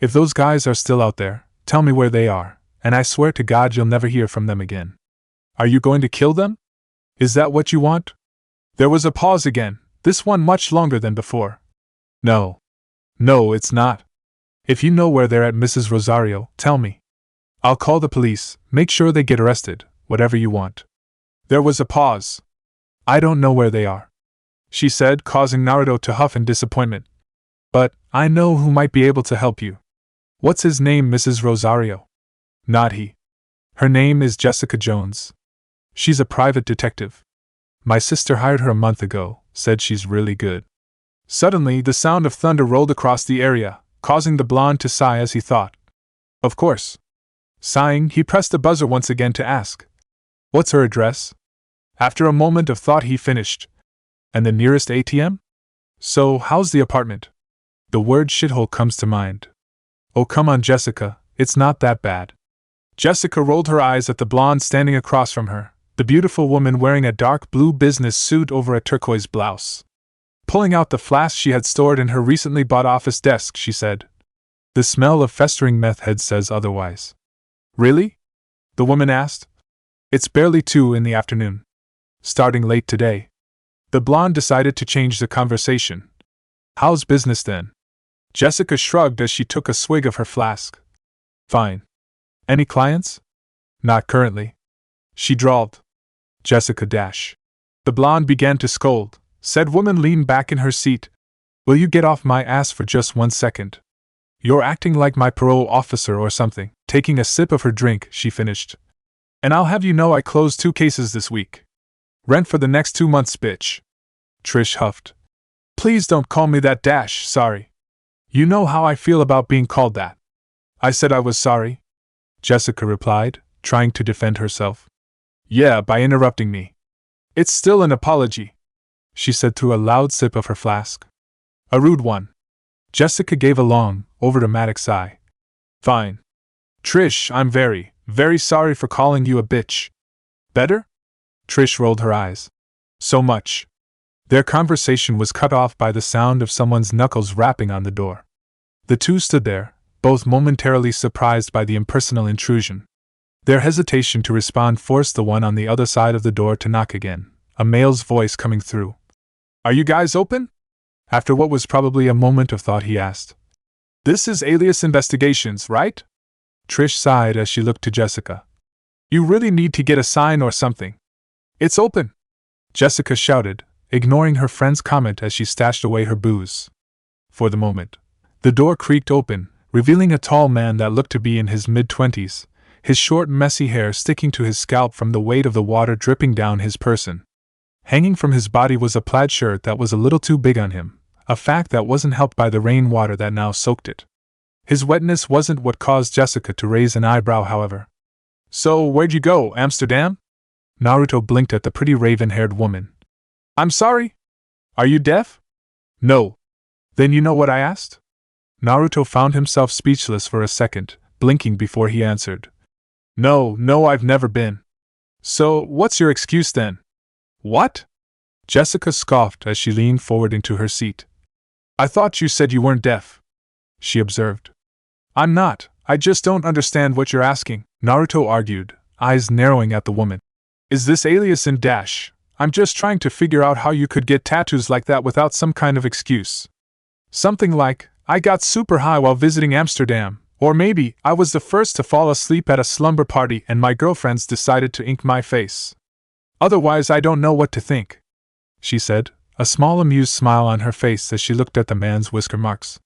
If those guys are still out there, tell me where they are, and I swear to God you'll never hear from them again. Are you going to kill them? Is that what you want? There was a pause again, this one much longer than before. No. No, it's not. If you know where they're at, Mrs. Rosario, tell me. I'll call the police, make sure they get arrested, whatever you want. There was a pause. I don't know where they are, she said, causing Naruto to huff in disappointment. But I know who might be able to help you. What's his name, Mrs. Rosario? Not he. Her name is Jessica Jones. She's a private detective. My sister hired her a month ago, said she's really good. Suddenly, the sound of thunder rolled across the area, causing the blonde to sigh as he thought. Of course. Sighing, he pressed the buzzer once again to ask, What's her address? After a moment of thought he finished, And the nearest ATM? So, how's the apartment? The word shithole comes to mind. Oh come on, Jessica, it's not that bad. Jessica rolled her eyes at the blonde standing across from her, the beautiful woman wearing a dark blue business suit over a turquoise blouse. Pulling out the flask she had stored in her recently bought office desk, she said, The smell of festering meth head says otherwise. Really? The woman asked. It's barely 2 in the afternoon. Starting late today. The blonde decided to change the conversation. How's business then? Jessica shrugged as she took a swig of her flask. Fine. Any clients? Not currently. She drawled. Jessica dash. The blonde began to scold. Said woman leaned back in her seat. Will you get off my ass for just 1 second? You're acting like my parole officer or something. Taking a sip of her drink, she finished. And I'll have you know I closed 2 cases this week. Rent for the next 2 months, bitch. Trish huffed. Please don't call me that, dash, sorry. You know how I feel about being called that. I said I was sorry, Jessica replied, trying to defend herself. Yeah, by interrupting me. It's still an apology. she said through a loud sip of her flask. A rude one. Jessica gave a long, overdramatic sigh. Fine. Trish, I'm very, very sorry for calling you a bitch. Better? Trish rolled her eyes. So much. Their conversation was cut off by the sound of someone's knuckles rapping on the door. The two stood there, both momentarily surprised by the impersonal intrusion. Their hesitation to respond forced the one on the other side of the door to knock again, a male's voice coming through. Are you guys open? After what was probably a moment of thought, he asked. This is Alias Investigations, right? Trish sighed as she looked to Jessica. You really need to get a sign or something. It's open! Jessica shouted, ignoring her friend's comment as she stashed away her booze. For the moment, the door creaked open, revealing a tall man that looked to be in his mid-20s, his short, messy hair sticking to his scalp from the weight of the water dripping down his person. Hanging from his body was a plaid shirt that was a little too big on him, a fact that wasn't helped by the rainwater that now soaked it. His wetness wasn't what caused Jessica to raise an eyebrow, however. So, where'd you go, Amsterdam? Naruto blinked at the pretty raven-haired woman. I'm sorry? Are you deaf? No. Then you know what I asked? Naruto found himself speechless for a second, blinking before he answered. No, I've never been. So, what's your excuse then? What? Jessica scoffed as she leaned forward into her seat. I thought you said you weren't deaf, she observed. I'm not, I just don't understand what you're asking, Naruto argued, eyes narrowing at the woman. Is this alias in dash? I'm just trying to figure out how you could get tattoos like that without some kind of excuse. Something like, I got super high while visiting Amsterdam, or maybe, I was the first to fall asleep at a slumber party and my girlfriends decided to ink my face. Otherwise I don't know what to think, she said, a small amused smile on her face as she looked at the man's whisker marks.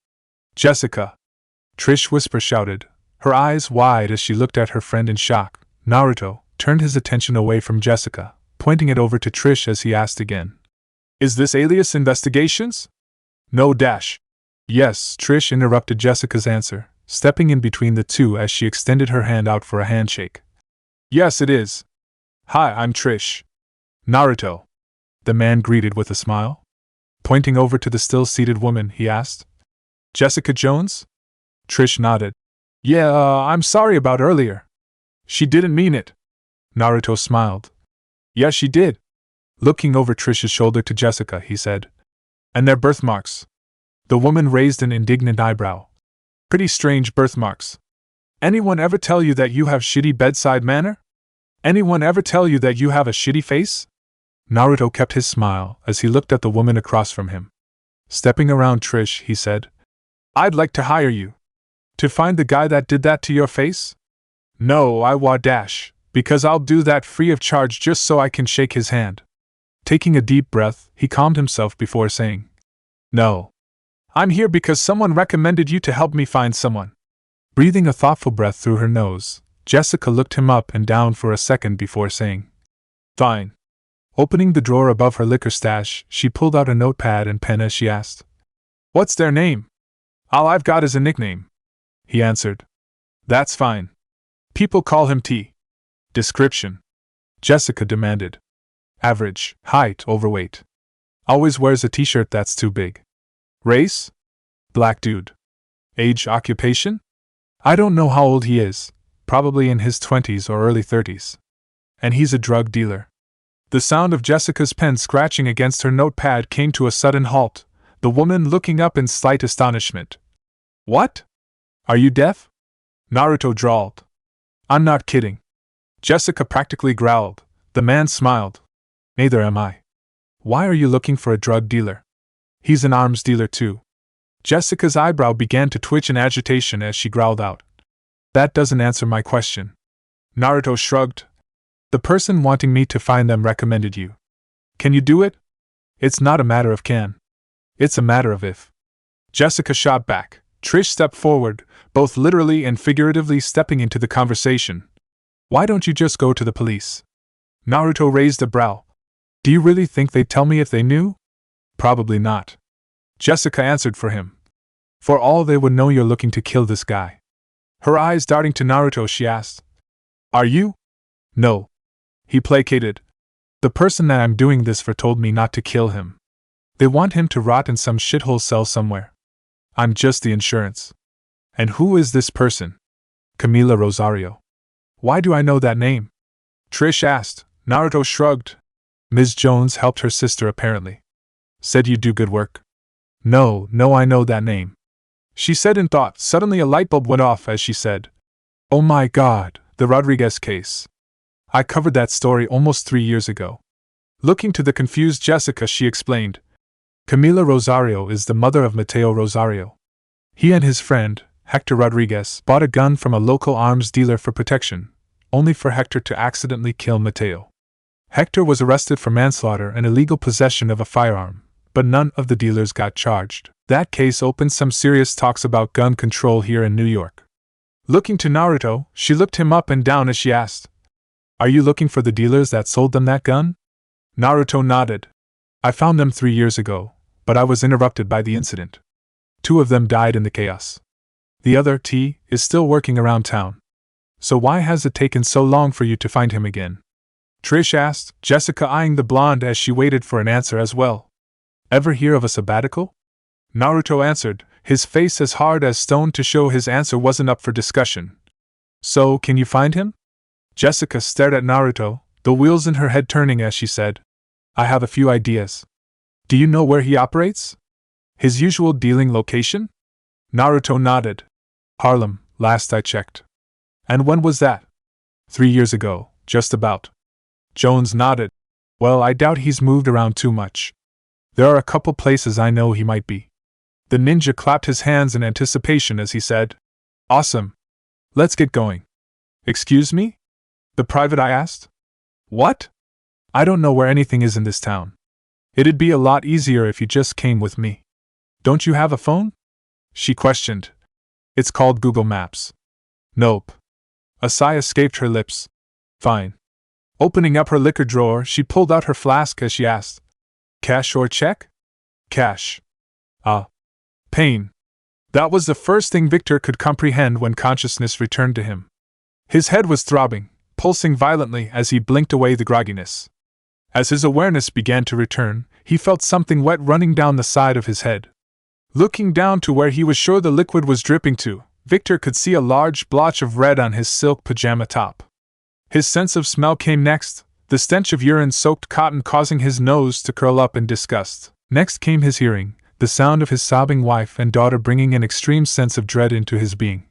Jessica! Trish Whisper shouted, her eyes wide as she looked at her friend in shock. Naruto turned his attention away from Jessica, pointing it over to Trish as he asked again. Is this Alias Investigations? No dash. Yes, Trish interrupted Jessica's answer, stepping in between the two as she extended her hand out for a handshake. Yes, it is. Hi, I'm Trish. Naruto. The man greeted with a smile. Pointing over to the still-seated woman, he asked. Jessica Jones? Trish nodded. Yeah, I'm sorry about earlier. She didn't mean it. Naruto smiled. Yes, she did. Looking over Trish's shoulder to Jessica, he said. And their birthmarks. The woman raised an indignant eyebrow. Pretty strange birthmarks. Anyone ever tell you that you have shitty bedside manner? Anyone ever tell you that you have a shitty face? Naruto kept his smile as he looked at the woman across from him. Stepping around Trish, he said, I'd like to hire you. To find the guy that did that to your face? No, I wa dash, because I'll do that free of charge just so I can shake his hand. Taking a deep breath, he calmed himself before saying, No. I'm here because someone recommended you to help me find someone. Breathing a thoughtful breath through her nose, Jessica looked him up and down for a second before saying, Fine. Opening the drawer above her liquor stash, she pulled out a notepad and pen as she asked, What's their name? All I've got is a nickname, he answered. That's fine. People call him T. Description. Jessica demanded. Average, height, overweight. Always wears a t-shirt that's too big. Race? Black dude. Age, occupation? I don't know how old he is, probably in his 20s or early 30s. And he's a drug dealer. The sound of Jessica's pen scratching against her notepad came to a sudden halt, the woman looking up in slight astonishment. What? Are you deaf? Naruto drawled. I'm not kidding. Jessica practically growled. The man smiled. Neither am I. Why are you looking for a drug dealer? He's an arms dealer too. Jessica's eyebrow began to twitch in agitation as she growled out. That doesn't answer my question. Naruto shrugged. The person wanting me to find them recommended you. Can you do it? It's not a matter of can. It's a matter of if. Jessica shot back. Trish stepped forward, both literally and figuratively stepping into the conversation. Why don't you just go to the police? Naruto raised a brow. Do you really think they'd tell me if they knew? Probably not. Jessica answered for him. For all they would know you're looking to kill this guy. Her eyes darting to Naruto, she asked. Are you? No. He placated. The person that I'm doing this for told me not to kill him. They want him to rot in some shithole cell somewhere. I'm just the insurance. And who is this person? Camila Rosario. Why do I know that name? Trish asked. Naruto shrugged. Ms. Jones helped her sister apparently. Said you do good work. No, I know that name. She said in thought. Suddenly a light bulb went off as she said, Oh my God, the Rodriguez case. I covered that story almost 3 years ago. Looking to the confused Jessica, she explained. Camila Rosario is the mother of Mateo Rosario. He and his friend, Hector Rodriguez, bought a gun from a local arms dealer for protection, only for Hector to accidentally kill Mateo. Hector was arrested for manslaughter and illegal possession of a firearm, but none of the dealers got charged. That case opened some serious talks about gun control here in New York. Looking to Naruto, she looked him up and down as she asked, Are you looking for the dealers that sold them that gun? Naruto nodded. I found them 3 years ago, but I was interrupted by the incident. 2 of them died in the chaos. The other, T, is still working around town. So why has it taken so long for you to find him again? Trish asked, Jessica eyeing the blonde as she waited for an answer as well. Ever hear of a sabbatical? Naruto answered, his face as hard as stone to show his answer wasn't up for discussion. So, can you find him? Jessica stared at Naruto, the wheels in her head turning as she said, I have a few ideas. Do you know where he operates? His usual dealing location? Naruto nodded. Harlem, last I checked. And when was that? 3 years ago, just about. Jones nodded. Well, I doubt he's moved around too much. There are a couple places I know he might be. The ninja clapped his hands in anticipation as he said, Awesome. Let's get going. Excuse me? The private eye asked. What? I don't know where anything is in this town. It'd be a lot easier if you just came with me. Don't you have a phone? She questioned. It's called Google Maps. Nope. A sigh escaped her lips. Fine. Opening up her liquor drawer, she pulled out her flask as she asked, Cash or check? Cash. Pain. That was the first thing Victor could comprehend when consciousness returned to him. His head was throbbing, pulsing violently as he blinked away the grogginess. As his awareness began to return, he felt something wet running down the side of his head. Looking down to where he was sure the liquid was dripping to, Victor could see a large blotch of red on his silk pajama top. His sense of smell came next, the stench of urine-soaked cotton causing his nose to curl up in disgust. Next came his hearing, the sound of his sobbing wife and daughter bringing an extreme sense of dread into his being.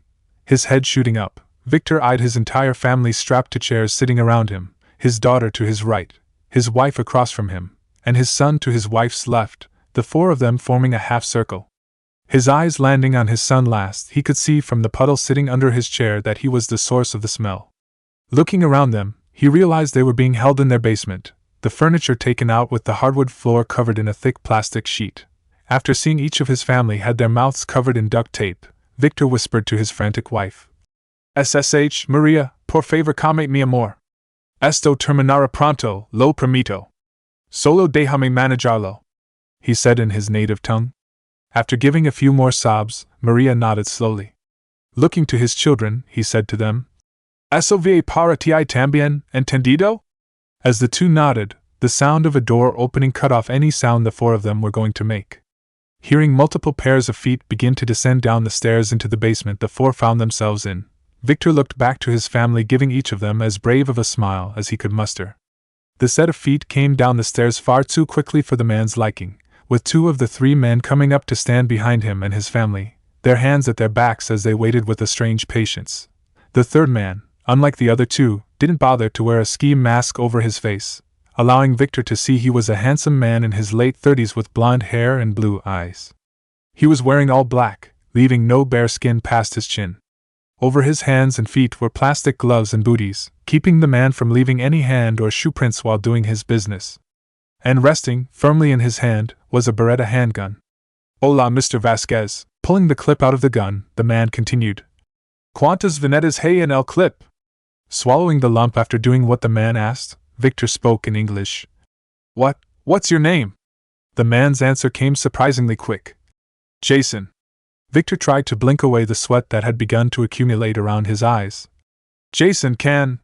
His head shooting up, Victor eyed his entire family strapped to chairs sitting around him, his daughter to his right, his wife across from him, and his son to his wife's left, the 4 of them forming a half-circle. His eyes landing on his son last, he could see from the puddle sitting under his chair that he was the source of the smell. Looking around them, he realized they were being held in their basement, the furniture taken out with the hardwood floor covered in a thick plastic sheet. After seeing each of his family had their mouths covered in duct tape, Victor whispered to his frantic wife. SSH, Maria, por favor come mi amor. Esto terminará pronto, lo prometo. Solo déjame manejarlo. He said in his native tongue. After giving a few more sobs, Maria nodded slowly. Looking to his children, he said to them, Eso vie para ti también, entendido? As the 2 nodded, the sound of a door opening cut off any sound the 4 of them were going to make. Hearing multiple pairs of feet begin to descend down the stairs into the basement the 4 found themselves in, Victor looked back to his family, giving each of them as brave of a smile as he could muster. The set of feet came down the stairs far too quickly for the man's liking, with 2 of the 3 men coming up to stand behind him and his family, their hands at their backs as they waited with a strange patience. The 3rd man, unlike the other 2, didn't bother to wear a ski mask over his face, allowing Victor to see he was a handsome man in his late 30s with blonde hair and blue eyes. He was wearing all black, leaving no bare skin past his chin. Over his hands and feet were plastic gloves and booties, keeping the man from leaving any hand or shoe prints while doing his business. And resting, firmly in his hand, was a Beretta handgun. Hola, Mr. Vasquez. Pulling the clip out of the gun, the man continued. Cuantas venetas hay en el clip? Swallowing the lump after doing what the man asked, Victor spoke in English. What's your name? The man's answer came surprisingly quick. Jason. Victor tried to blink away the sweat that had begun to accumulate around his eyes. Jason can...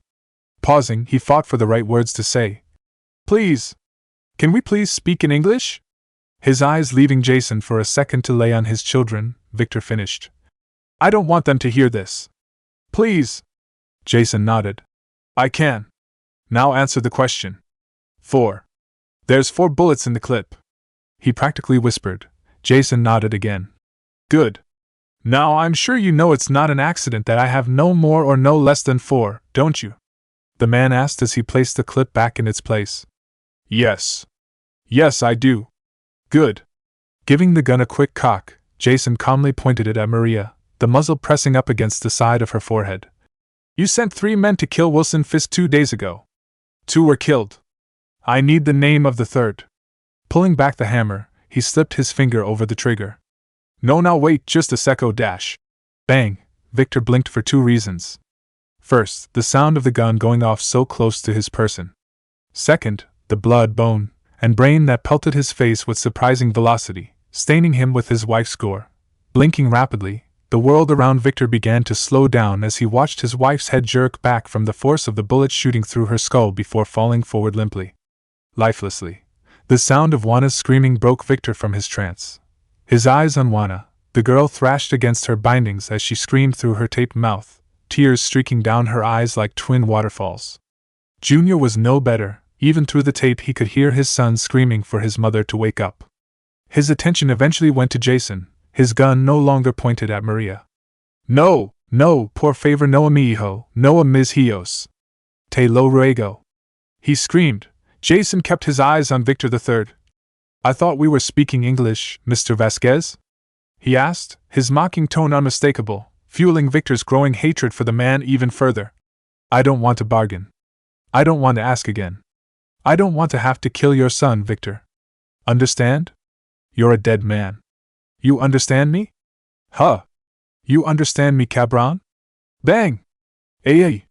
Pausing, he fought for the right words to say. Please. Can we please speak in English? His eyes leaving Jason for a second to lay on his children, Victor finished. I don't want them to hear this. Please. Jason nodded. I can. Now answer the question. 4. There's 4 bullets in the clip. He practically whispered. Jason nodded again. Good. Now I'm sure you know it's not an accident that I have no more or no less than 4, don't you? The man asked as he placed the clip back in its place. Yes. Yes, I do. Good. Giving the gun a quick cock, Jason calmly pointed it at Maria, the muzzle pressing up against the side of her forehead. You sent 3 men to kill Wilson Fisk 2 days ago. 2 were killed. I need the name of the 3rd. Pulling back the hammer, he slipped his finger over the trigger. No, now wait just a second dash. Bang! Victor blinked for 2 reasons. First, the sound of the gun going off so close to his person. Second, the blood, bone, and brain that pelted his face with surprising velocity, staining him with his wife's gore. Blinking rapidly, the world around Victor began to slow down as he watched his wife's head jerk back from the force of the bullet shooting through her skull before falling forward limply. Lifelessly. The sound of Juana's screaming broke Victor from his trance. His eyes on Juana, the girl thrashed against her bindings as she screamed through her taped mouth, tears streaking down her eyes like twin waterfalls. Junior was no better. Even through the tape he could hear his son screaming for his mother to wake up. His attention eventually went to Jason, his gun no longer pointed at Maria. No, no, por favor no mi hijo, no a mis hijos. Te lo ruego. He screamed. Jason kept his eyes on Victor III. I thought we were speaking English, Mr. Vasquez? He asked, his mocking tone unmistakable, fueling Victor's growing hatred for the man even further. I don't want to bargain. I don't want to ask again. I don't want to have to kill your son, Victor. Understand? You're a dead man. You understand me? Huh? You understand me, cabron? Bang! Ay!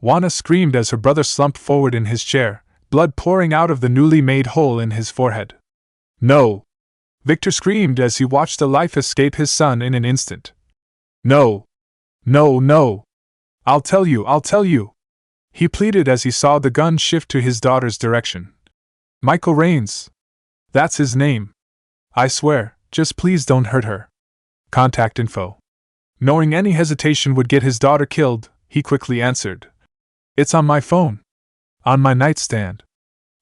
Juana screamed as her brother slumped forward in his chair, blood pouring out of the newly made hole in his forehead. No! Victor screamed as he watched the life escape his son in an instant. No! No, no! I'll tell you, I'll tell you! He pleaded as he saw the gun shift to his daughter's direction. Michael Raines. That's his name. I swear, just please don't hurt her. Contact info. Knowing any hesitation would get his daughter killed, he quickly answered. It's on my phone. On my nightstand.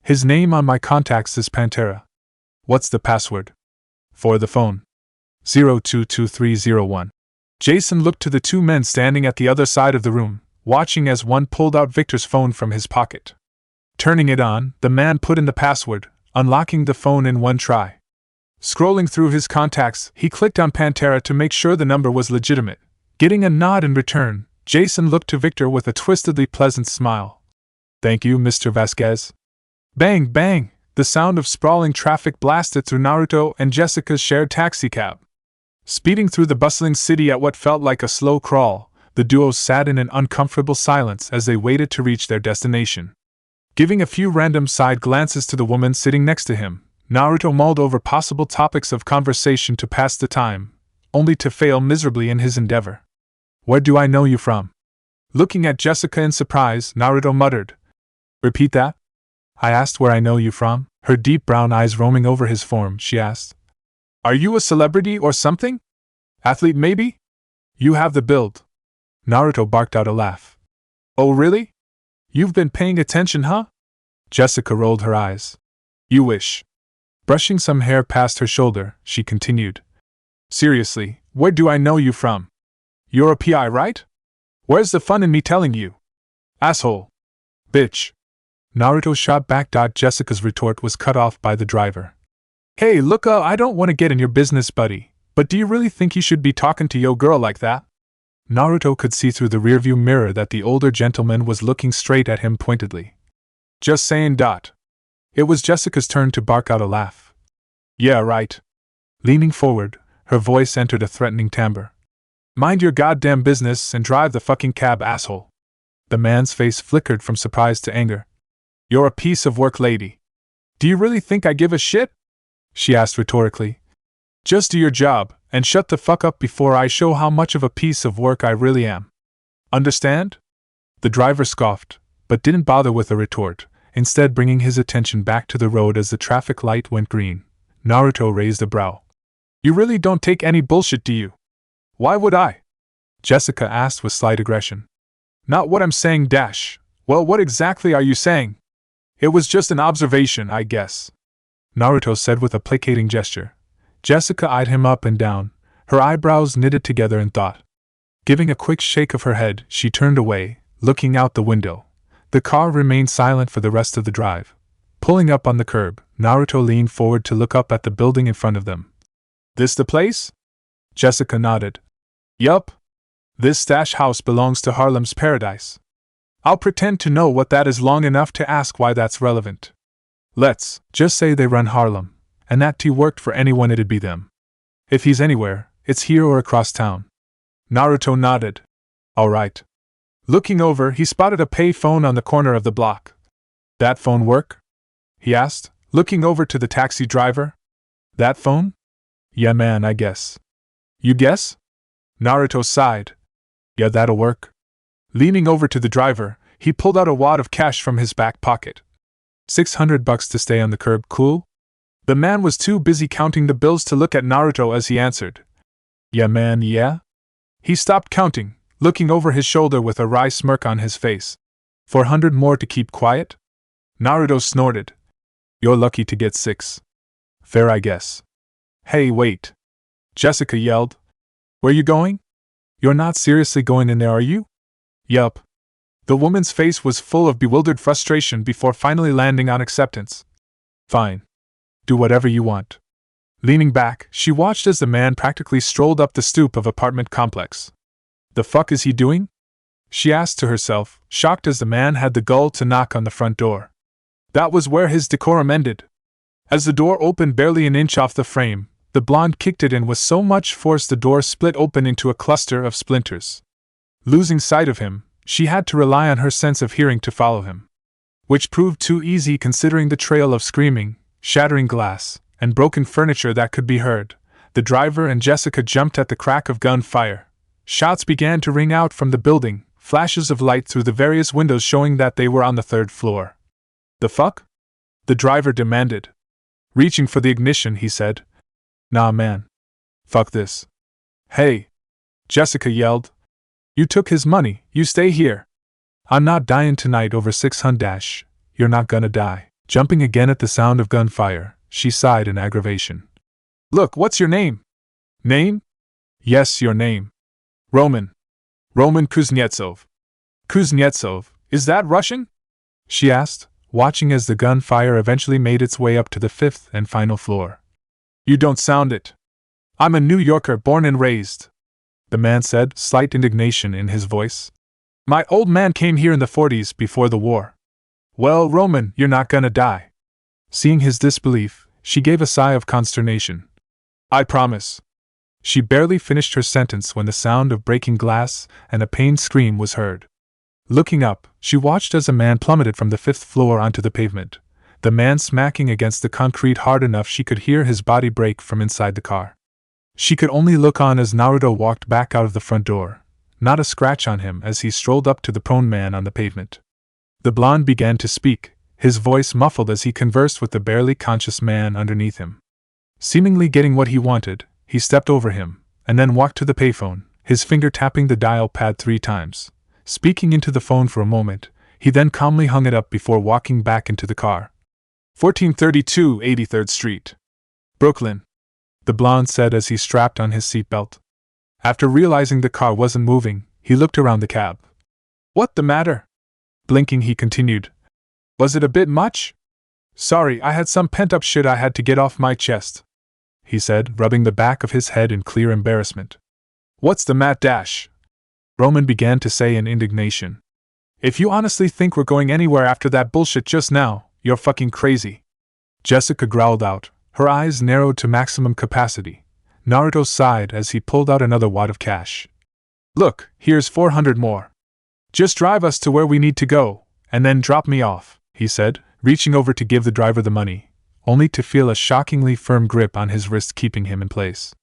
His name on my contacts is Pantera. What's the password? For the phone. 022301. Jason looked to the 2 men standing at the other side of the room, watching as one pulled out Victor's phone from his pocket. Turning it on, the man put in the password, unlocking the phone in one try. Scrolling through his contacts, he clicked on Pantera to make sure the number was legitimate. Getting a nod in return, Jason looked to Victor with a twistedly pleasant smile. Thank you, Mr. Vasquez. Bang, bang! The sound of sprawling traffic blasted through Naruto and Jessica's shared taxicab. Speeding through the bustling city at what felt like a slow crawl, the duo sat in an uncomfortable silence as they waited to reach their destination. Giving a few random side glances to the woman sitting next to him, Naruto mulled over possible topics of conversation to pass the time, only to fail miserably in his endeavor. Where do I know you from? Looking at Jessica in surprise, Naruto muttered. Repeat that? I asked where I know you from, her deep brown eyes roaming over his form, she asked. Are you a celebrity or something? Athlete maybe? You have the build. Naruto barked out a laugh. Oh really? You've been paying attention, huh? Jessica rolled her eyes. You wish. Brushing some hair past her shoulder, she continued. Seriously, where do I know you from? You're a PI, right? Where's the fun in me telling you? Asshole. Bitch. Naruto shot back. Jessica's retort was cut off by the driver. Hey, look, I don't want to get in your business, buddy, but do you really think you should be talking to yo girl like that? Naruto could see through the rearview mirror that the older gentleman was looking straight at him pointedly. Just saying. It was Jessica's turn to bark out a laugh. Yeah, right. Leaning forward, her voice entered a threatening timbre. Mind your goddamn business and drive the fucking cab, asshole. The man's face flickered from surprise to anger. You're a piece of work, lady. Do you really think I give a shit? She asked rhetorically. Just do your job, and shut the fuck up before I show how much of a piece of work I really am. Understand? The driver scoffed, but didn't bother with a retort, instead bringing his attention back to the road as the traffic light went green. Naruto raised a brow. You really don't take any bullshit, do you? Why would I? Jessica asked with slight aggression. Not what I'm saying, dash. Well, what exactly are you saying? It was just an observation, I guess. Naruto said with a placating gesture. Jessica eyed him up and down, her eyebrows knitted together in thought. Giving a quick shake of her head, she turned away, looking out the window. The car remained silent for the rest of the drive. Pulling up on the curb, Naruto leaned forward to look up at the building in front of them. This the place? Jessica nodded. Yup. This stash house belongs to Harlem's Paradise. I'll pretend to know what that is long enough to ask why that's relevant. Let's just say they run Harlem, and that T worked for anyone, it'd be them. If he's anywhere, it's here or across town. Naruto nodded. All right. Looking over, he spotted a pay phone on the corner of the block. That phone work? He asked, looking over to the taxi driver. That phone? Yeah man, I guess. You guess? Naruto sighed. Yeah, that'll work. Leaning over to the driver, he pulled out a wad of cash from his back pocket. $600 to stay on the curb, cool? The man was too busy counting the bills to look at Naruto as he answered. Yeah man, yeah? He stopped counting, looking over his shoulder with a wry smirk on his face. 400 more to keep quiet? Naruto snorted. You're lucky to get 6. Fair, I guess. Hey, wait. Jessica yelled. Where you going? You're not seriously going in there, are you? Yup. The woman's face was full of bewildered frustration before finally landing on acceptance. Fine. Do whatever you want. Leaning back, she watched as the man practically strolled up the stoop of apartment complex. The fuck is he doing? She asked to herself, shocked as the man had the gall to knock on the front door. That was where his decorum ended. As the door opened barely an inch off the frame, the blonde kicked it in with so much force the door split open into a cluster of splinters. Losing sight of him, she had to rely on her sense of hearing to follow him. Which proved too easy considering the trail of screaming, shattering glass, and broken furniture that could be heard. The driver and Jessica jumped at the crack of gunfire. Shots began to ring out from the building, flashes of light through the various windows showing that they were on the 3rd floor. The fuck? The driver demanded. Reaching for the ignition, he said. Nah man. Fuck this. Hey! Jessica yelled. You took his money, you stay here. I'm not dying tonight over 600 — you're not gonna die. Jumping again at the sound of gunfire, she sighed in aggravation. Look, what's your name? Name? Yes, your name. Roman. Roman Kuznetsov. Kuznetsov, is that Russian? She asked, watching as the gunfire eventually made its way up to the 5th and final floor. You don't sound it. I'm a New Yorker born and raised, the man said, slight indignation in his voice. My old man came here in the 40s before the war. Well, Roman, you're not gonna die. Seeing his disbelief, she gave a sigh of consternation. I promise. She barely finished her sentence when the sound of breaking glass and a pained scream was heard. Looking up, she watched as a man plummeted from the 5th floor onto the pavement, the man smacking against the concrete hard enough she could hear his body break from inside the car. She could only look on as Naruto walked back out of the front door, not a scratch on him as he strolled up to the prone man on the pavement. The blonde began to speak, his voice muffled as he conversed with the barely conscious man underneath him. Seemingly getting what he wanted, he stepped over him, and then walked to the payphone, his finger tapping the dial pad 3 times. Speaking into the phone for a moment, he then calmly hung it up before walking back into the car. 1432 83rd Street. Brooklyn, the blonde said as he strapped on his seatbelt. After realizing the car wasn't moving, he looked around the cab. What the matter? Blinking, he continued. Was it a bit much? Sorry, I had some pent-up shit I had to get off my chest, he said, rubbing the back of his head in clear embarrassment. What's the mat dash? Roman began to say in indignation. If you honestly think we're going anywhere after that bullshit just now, you're fucking crazy. Jessica growled out, her eyes narrowed to maximum capacity. Naruto sighed as he pulled out another wad of cash. Look, here's 400 more. Just drive us to where we need to go, and then drop me off, he said, reaching over to give the driver the money, only to feel a shockingly firm grip on his wrist keeping him in place.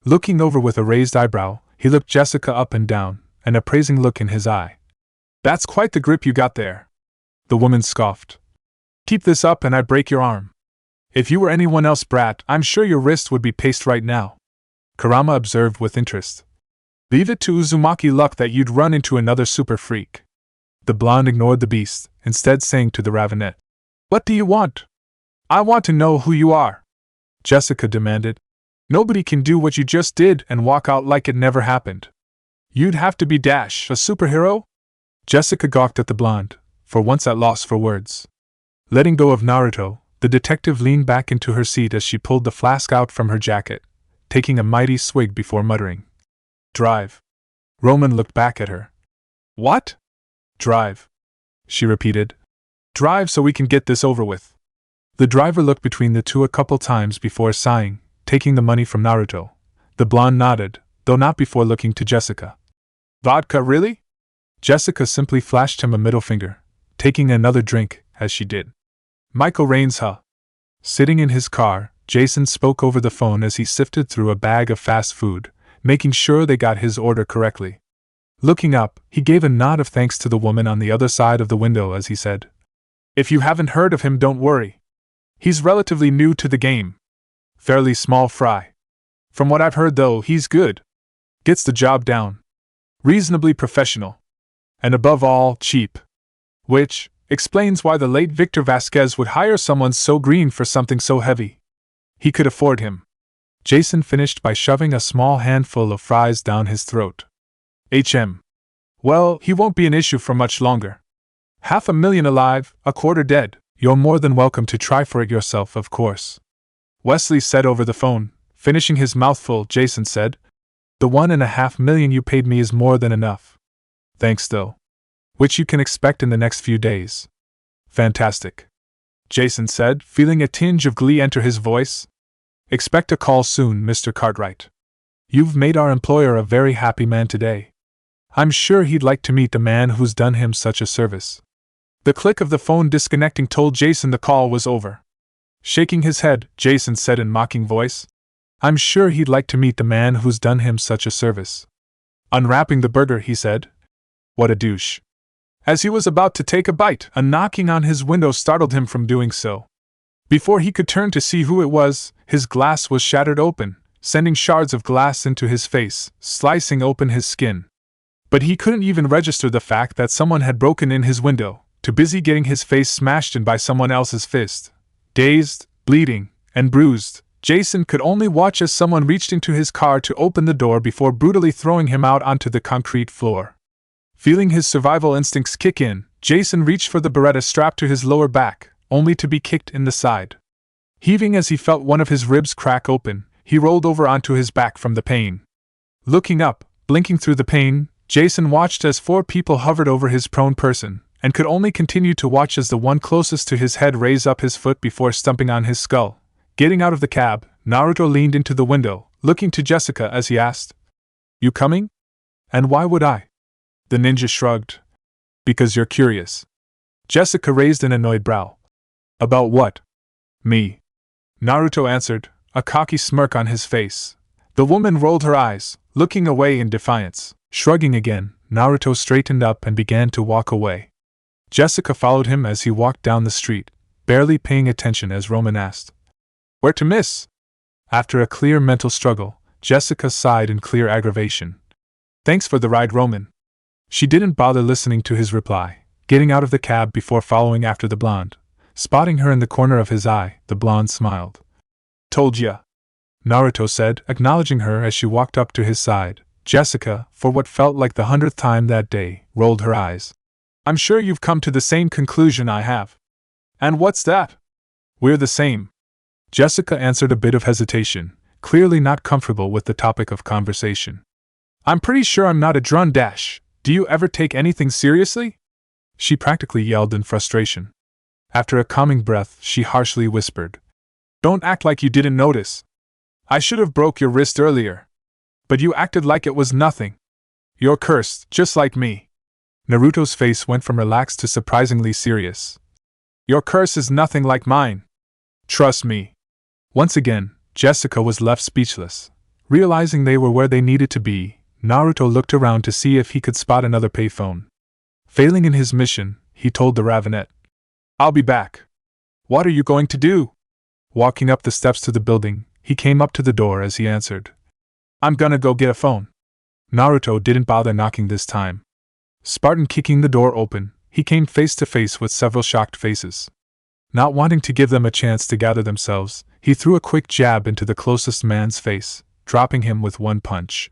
Looking over with a raised eyebrow, he looked Jessica up and down, an appraising look in his eye. That's quite the grip you got there. The woman scoffed. Keep this up and I break your arm. If you were anyone else, brat, I'm sure your wrist would be paste right now. Kurama observed with interest. Leave it to Uzumaki luck that you'd run into another super freak. The blonde ignored the beast, instead saying to the ravenet, What do you want? I want to know who you are. Jessica demanded. Nobody can do what you just did and walk out like it never happened. You'd have to be a superhero? Jessica gawked at the blonde, for once at loss for words. Letting go of Naruto, the detective leaned back into her seat as she pulled the flask out from her jacket, taking a mighty swig before muttering, Drive. Roman looked back at her. What? Drive, she repeated. Drive so we can get this over with. The driver looked between the two a couple times before sighing, taking the money from Naruto. The blonde nodded, though not before looking to Jessica. Vodka, really? Jessica simply flashed him a middle finger, taking another drink as she did. Michael Raines, huh? Sitting in his car, Jason spoke over the phone as he sifted through a bag of fast food, making sure they got his order correctly. Looking up, he gave a nod of thanks to the woman on the other side of the window as he said, If you haven't heard of him, don't worry. He's relatively new to the game. Fairly small fry. From what I've heard though, he's good. Gets the job down. Reasonably professional. And above all, cheap. Which explains why the late Victor Vasquez would hire someone so green for something so heavy. He could afford him. Jason finished by shoving a small handful of fries down his throat. Well, he won't be an issue for much longer. 500,000 alive, a quarter dead. You're more than welcome to try for it yourself, of course. Wesley said over the phone, finishing his mouthful. Jason said, The 1.5 million you paid me is more than enough. Thanks though. Which you can expect in the next few days. Fantastic. Jason said, feeling a tinge of glee enter his voice. Expect a call soon, Mr. Cartwright. You've made our employer a very happy man today. I'm sure he'd like to meet the man who's done him such a service. The click of the phone disconnecting told Jason the call was over. Shaking his head, Jason said in mocking voice, I'm sure he'd like to meet the man who's done him such a service. Unwrapping the burger, he said, What a douche. As he was about to take a bite, a knocking on his window startled him from doing so. Before he could turn to see who it was, his glass was shattered open, sending shards of glass into his face, slicing open his skin. But he couldn't even register the fact that someone had broken in his window, too busy getting his face smashed in by someone else's fist. Dazed, bleeding, and bruised, Jason could only watch as someone reached into his car to open the door before brutally throwing him out onto the concrete floor. Feeling his survival instincts kick in, Jason reached for the Beretta strapped to his lower back, only to be kicked in the side. Heaving as he felt one of his ribs crack open, he rolled over onto his back from the pain. Looking up, blinking through the pain, Jason watched as 4 people hovered over his prone person, and could only continue to watch as the one closest to his head raised up his foot before stumping on his skull. Getting out of the cab, Naruto leaned into the window, looking to Jessica as he asked, You coming? And why would I? The ninja shrugged. Because you're curious. Jessica raised an annoyed brow. About what? Me. Naruto answered, a cocky smirk on his face. The woman rolled her eyes, looking away in defiance. Shrugging again, Naruto straightened up and began to walk away. Jessica followed him as he walked down the street, barely paying attention as Roman asked, Where to, miss? After a clear mental struggle, Jessica sighed in clear aggravation. Thanks for the ride, Roman. She didn't bother listening to his reply, getting out of the cab before following after the blonde. Spotting her in the corner of his eye, the blonde smiled. Told ya, Naruto said, acknowledging her as she walked up to his side. Jessica, for what felt like the 100th time that day, rolled her eyes. I'm sure you've come to the same conclusion I have. And what's that? We're the same. Jessica answered a bit of hesitation, clearly not comfortable with the topic of conversation. I'm pretty sure I'm not a drun dash. Do you ever take anything seriously? She practically yelled in frustration. After a calming breath, she harshly whispered, Don't act like you didn't notice. I should have broke your wrist earlier. But you acted like it was nothing. You're cursed, just like me. Naruto's face went from relaxed to surprisingly serious. Your curse is nothing like mine. Trust me. Once again, Jessica was left speechless. Realizing they were where they needed to be, Naruto looked around to see if he could spot another payphone. Failing in his mission, he told the ravenet, I'll be back. What are you going to do? Walking up the steps to the building, he came up to the door as he answered. I'm gonna go get a phone. Naruto didn't bother knocking this time. Spartan kicking the door open, he came face to face with several shocked faces. Not wanting to give them a chance to gather themselves, he threw a quick jab into the closest man's face, dropping him with one punch.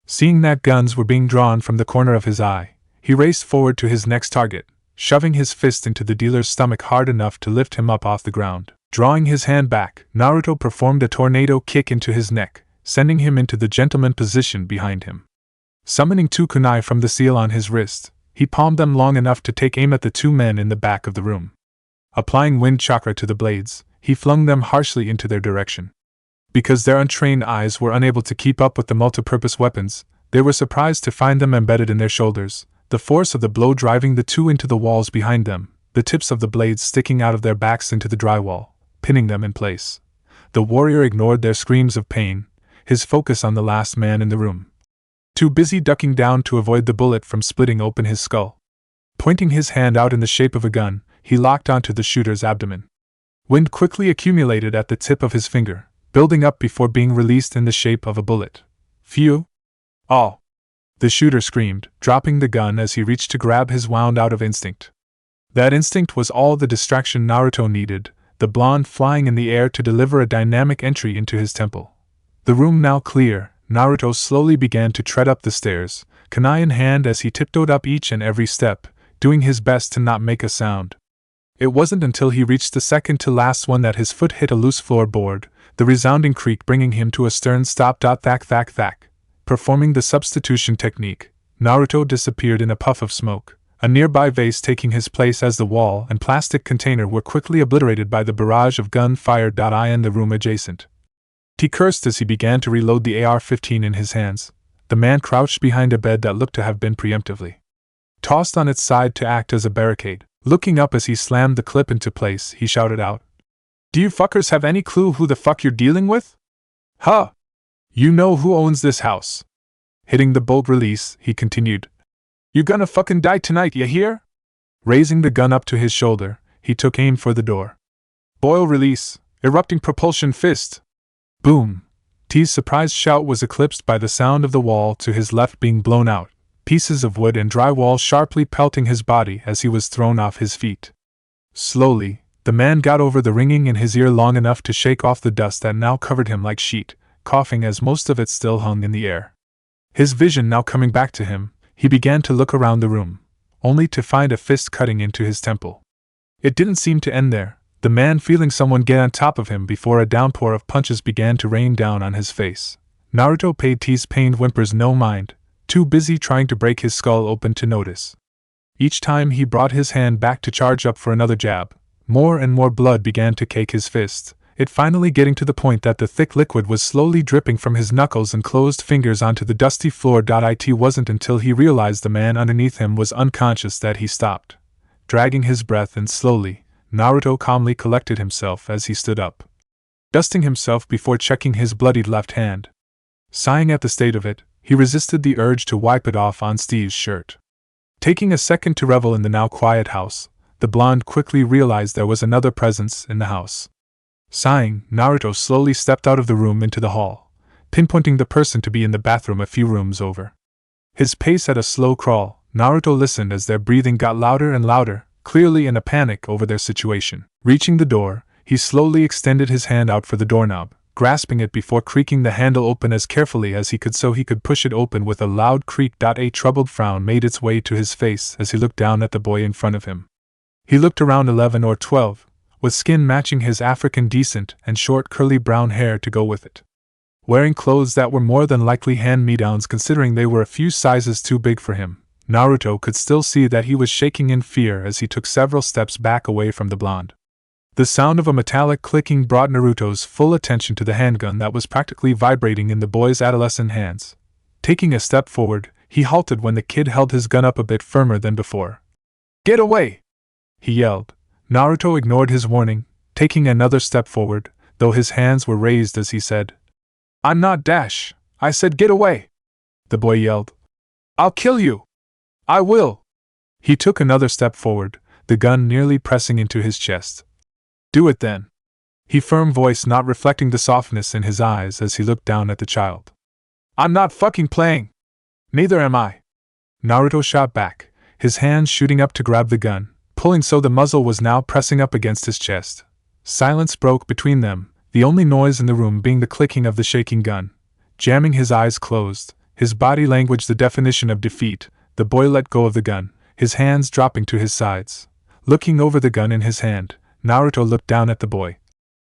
Seeing that guns were being drawn from the corner of his eye, he raced forward to his next target, shoving his fist into the dealer's stomach hard enough to lift him up off the ground. Drawing his hand back, Naruto performed a tornado kick into his neck, sending him into the gentleman position behind him. Summoning two kunai from the seal on his wrist, he palmed them long enough to take aim at the two men in the back of the room. Applying wind chakra to the blades, he flung them harshly into their direction. Because their untrained eyes were unable to keep up with the multipurpose weapons, they were surprised to find them embedded in their shoulders, the force of the blow driving the two into the walls behind them, the tips of the blades sticking out of their backs into the drywall, pinning them in place. The warrior ignored their screams of pain, his focus on the last man in the room. Too busy ducking down to avoid the bullet from splitting open his skull. Pointing his hand out in the shape of a gun, he locked onto the shooter's abdomen. Wind quickly accumulated at the tip of his finger, building up before being released in the shape of a bullet. Phew! Oh! The shooter screamed, dropping the gun as he reached to grab his wound out of instinct. That instinct was all the distraction Naruto needed, the blonde flying in the air to deliver a dynamic entry into his temple. The room now clear, Naruto slowly began to tread up the stairs, kunai in hand as he tiptoed up each and every step, doing his best to not make a sound. It wasn't until he reached the second to last one that his foot hit a loose floorboard, the resounding creak bringing him to a stern stop. Thack thack thack. Performing the substitution technique, Naruto disappeared in a puff of smoke, a nearby vase taking his place as the wall and plastic container were quickly obliterated by the barrage of gunfire. In the room adjacent. He cursed as he began to reload the AR-15 in his hands. The man crouched behind a bed that looked to have been preemptively tossed on its side to act as a barricade. Looking up as he slammed the clip into place, he shouted out, "Do you fuckers have any clue who the fuck you're dealing with? Huh? You know who owns this house." Hitting the bolt release, he continued, "You gonna fucking die tonight, ya hear?" Raising the gun up to his shoulder, he took aim for the door. Boil release, erupting propulsion fist. Boom! T's surprised shout was eclipsed by the sound of the wall to his left being blown out, pieces of wood and drywall sharply pelting his body as he was thrown off his feet. Slowly, the man got over the ringing in his ear long enough to shake off the dust that now covered him like sheet, coughing as most of it still hung in the air. His vision now coming back to him, he began to look around the room, only to find a fist cutting into his temple. It didn't seem to end there, the man feeling someone get on top of him before a downpour of punches began to rain down on his face. Naruto paid T's pained whimpers no mind, too busy trying to break his skull open to notice. Each time he brought his hand back to charge up for another jab, more and more blood began to cake his fist, it finally getting to the point that the thick liquid was slowly dripping from his knuckles and closed fingers onto the dusty floor. It wasn't until he realized the man underneath him was unconscious that he stopped. Dragging his breath in slowly, Naruto calmly collected himself as he stood up, dusting himself before checking his bloodied left hand. Sighing at the state of it, he resisted the urge to wipe it off on Steve's shirt. Taking a second to revel in the now quiet house, the blonde quickly realized there was another presence in the house. Sighing, Naruto slowly stepped out of the room into the hall, pinpointing the person to be in the bathroom a few rooms over. His pace at a slow crawl, Naruto listened as their breathing got louder and louder, clearly in a panic over their situation. Reaching the door, he slowly extended his hand out for the doorknob, grasping it before creaking the handle open as carefully as he could so he could push it open with a loud creak. A troubled frown made its way to his face as he looked down at the boy in front of him. He looked around 11 or 12, with skin matching his African descent and short curly brown hair to go with it. Wearing clothes that were more than likely hand-me-downs considering they were a few sizes too big for him, Naruto could still see that he was shaking in fear as he took several steps back away from the blonde. The sound of a metallic clicking brought Naruto's full attention to the handgun that was practically vibrating in the boy's adolescent hands. Taking a step forward, he halted when the kid held his gun up a bit firmer than before. "Get away!" he yelled. Naruto ignored his warning, taking another step forward, though his hands were raised as he said, "I'm not Dash, I said get away!" The boy yelled, "I'll kill you! I will!" He took another step forward, the gun nearly pressing into his chest. "Do it then!" He firm voice not reflecting the softness in his eyes as he looked down at the child. I'm not fucking playing. Neither am I. Naruto shot back, his hands shooting up to grab the gun, pulling so the muzzle was now pressing up against his chest. Silence broke between them, the only noise in the room being the clicking of the shaking gun. Jamming his eyes closed, his body language the definition of defeat, the boy let go of the gun, his hands dropping to his sides. Looking over the gun in his hand, Naruto looked down at the boy.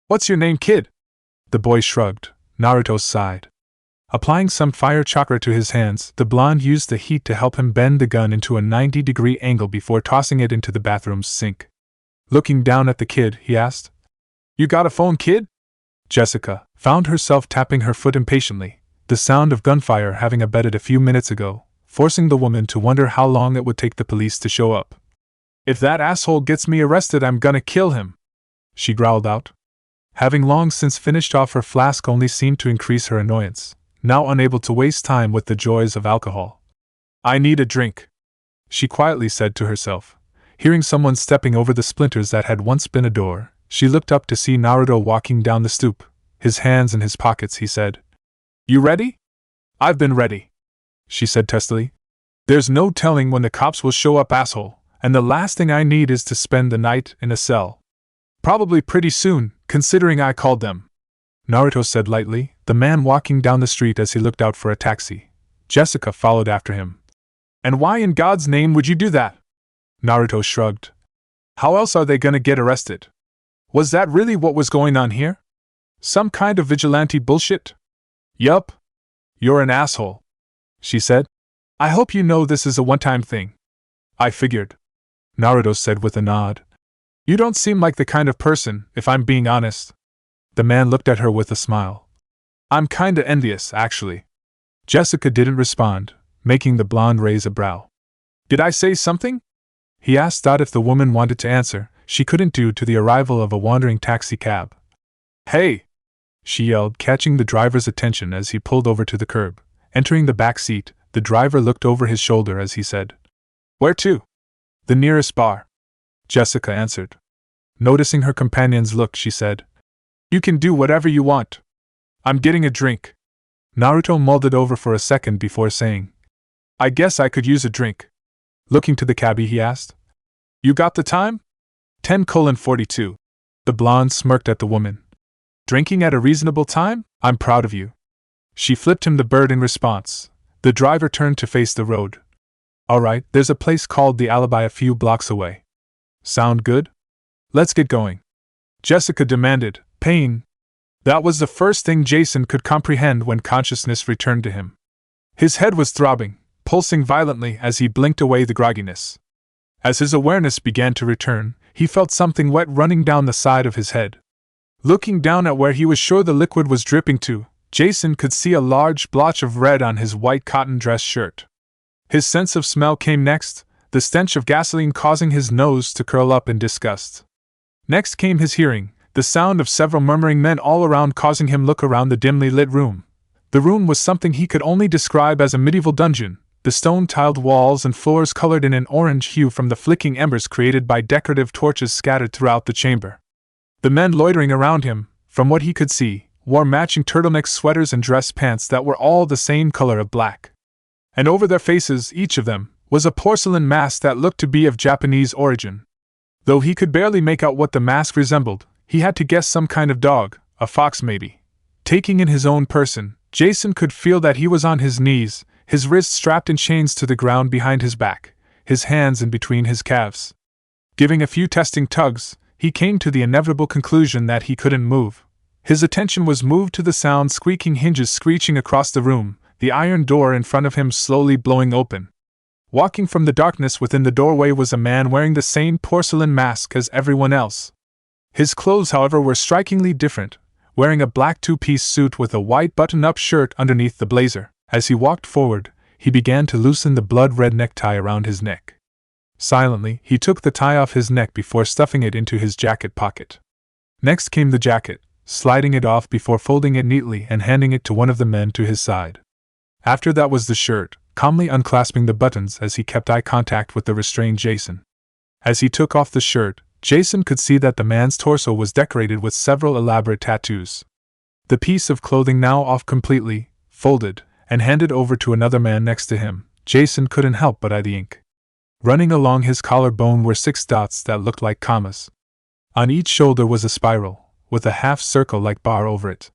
What's your name, kid? The boy shrugged. Naruto sighed. Applying some fire chakra to his hands, the blonde used the heat to help him bend the gun into a 90-degree angle before tossing it into the bathroom's sink. Looking down at the kid, he asked, You got a phone, kid? Jessica found herself tapping her foot impatiently, the sound of gunfire having abated a few minutes ago, forcing the woman to wonder how long it would take the police to show up. If that asshole gets me arrested, I'm gonna kill him, she growled out. Having long since finished off her flask only seemed to increase her annoyance, now unable to waste time with the joys of alcohol. I need a drink, she quietly said to herself. Hearing someone stepping over the splinters that had once been a door, she looked up to see Naruto walking down the stoop, his hands in his pockets. He said, You ready? I've been ready, she said testily. There's no telling when the cops will show up, asshole, and the last thing I need is to spend the night in a cell. Probably pretty soon, considering I called them, Naruto said lightly, the man walking down the street as he looked out for a taxi. Jessica followed after him. And why in God's name would you do that? Naruto shrugged. How else are they gonna get arrested? Was that really what was going on here? Some kind of vigilante bullshit? Yup. You're an asshole, she said. I hope you know this is a one-time thing. I figured, Naruto said with a nod. You don't seem like the kind of person, if I'm being honest. The man looked at her with a smile. I'm kinda envious, actually. Jessica didn't respond, making the blonde raise a brow. Did I say something? He asked. If the woman wanted to answer, she couldn't due to the arrival of a wandering taxi cab. Hey! She yelled, catching the driver's attention as he pulled over to the curb. Entering the back seat, the driver looked over his shoulder as he said, Where to? The nearest bar, Jessica answered. Noticing her companion's look, she said, You can do whatever you want. I'm getting a drink. Naruto mulled it over for a second before saying, I guess I could use a drink. Looking to the cabbie, he asked, You got the time? 10:42. The blonde smirked at the woman. Drinking at a reasonable time? I'm proud of you. She flipped him the bird in response. The driver turned to face the road. Alright, there's a place called the Alibi a few blocks away. Sound good? Let's get going, Jessica demanded, pain. That was the first thing Jason could comprehend when consciousness returned to him. His head was throbbing, pulsing violently as he blinked away the grogginess. As his awareness began to return, he felt something wet running down the side of his head. Looking down at where he was sure the liquid was dripping to, Jason could see a large blotch of red on his white cotton dress shirt. His sense of smell came next, the stench of gasoline causing his nose to curl up in disgust. Next came his hearing, the sound of several murmuring men all around causing him look around the dimly lit room. The room was something he could only describe as a medieval dungeon, the stone-tiled walls and floors colored in an orange hue from the flicking embers created by decorative torches scattered throughout the chamber. The men loitering around him, from what he could see, wore matching turtleneck sweaters and dress pants that were all the same color of black. And over their faces, each of them, was a porcelain mask that looked to be of Japanese origin. Though he could barely make out what the mask resembled, he had to guess some kind of dog, a fox maybe. Taking in his own person, Jason could feel that he was on his knees, his wrists strapped in chains to the ground behind his back, his hands in between his calves. Giving a few testing tugs, he came to the inevitable conclusion that he couldn't move. His attention was moved to the sound squeaking hinges screeching across the room, the iron door in front of him slowly blowing open. Walking from the darkness within the doorway was a man wearing the same porcelain mask as everyone else. His clothes, however, were strikingly different, wearing a black two-piece suit with a white button-up shirt underneath the blazer. As he walked forward, he began to loosen the blood-red necktie around his neck. Silently, he took the tie off his neck before stuffing it into his jacket pocket. Next came the jacket, sliding it off before folding it neatly and handing it to one of the men to his side. After that was the shirt, calmly unclasping the buttons as he kept eye contact with the restrained Jason. As he took off the shirt, Jason could see that the man's torso was decorated with several elaborate tattoos. The piece of clothing now off completely, folded, and handed over to another man next to him, Jason couldn't help but eye the ink. Running along his collarbone were 6 dots that looked like commas. On each shoulder was a spiral, with a half-circle-like bar over it.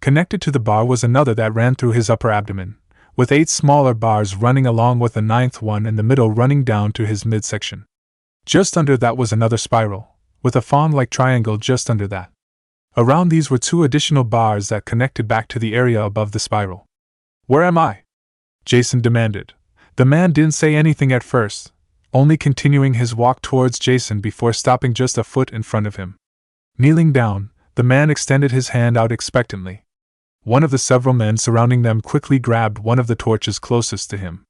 Connected to the bar was another that ran through his upper abdomen, with 8 smaller bars running along with a 9th one in the middle running down to his midsection. Just under that was another spiral, with a fawn-like triangle just under that. Around these were 2 additional bars that connected back to the area above the spiral. "Where am I?" Jason demanded. The man didn't say anything at first, only continuing his walk towards Jason before stopping just a foot in front of him. Kneeling down, the man extended his hand out expectantly. One of the several men surrounding them quickly grabbed one of the torches closest to him.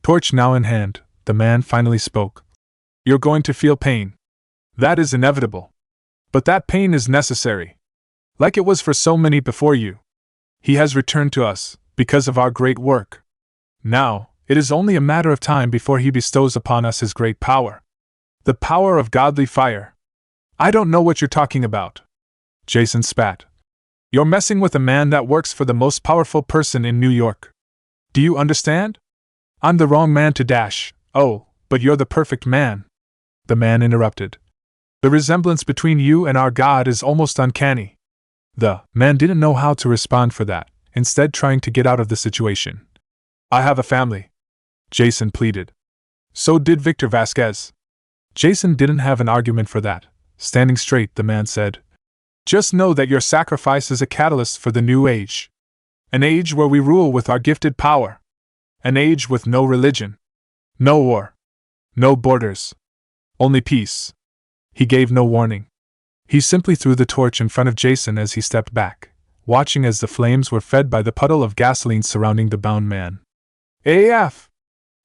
Torch now in hand, the man finally spoke. "You're going to feel pain. That is inevitable. But that pain is necessary. Like it was for so many before you. He has returned to us, because of our great work. Now, it is only a matter of time before he bestows upon us his great power. The power of godly fire." "I don't know what you're talking about." Jason spat. "You're messing with a man that works for the most powerful person in New York. Do you understand? I'm the wrong man to dash. Oh, but you're the perfect man." The man interrupted. "The resemblance between you and our God is almost uncanny." The man didn't know how to respond for that, instead trying to get out of the situation. "I have a family," Jason pleaded. "So did Victor Vasquez." Jason didn't have an argument for that. Standing straight, the man said, "Just know that your sacrifice is a catalyst for the new age. An age where we rule with our gifted power. An age with no religion. No war. No borders. Only peace." He gave no warning. He simply threw the torch in front of Jason as he stepped back, watching as the flames were fed by the puddle of gasoline surrounding the bound man. "AF!"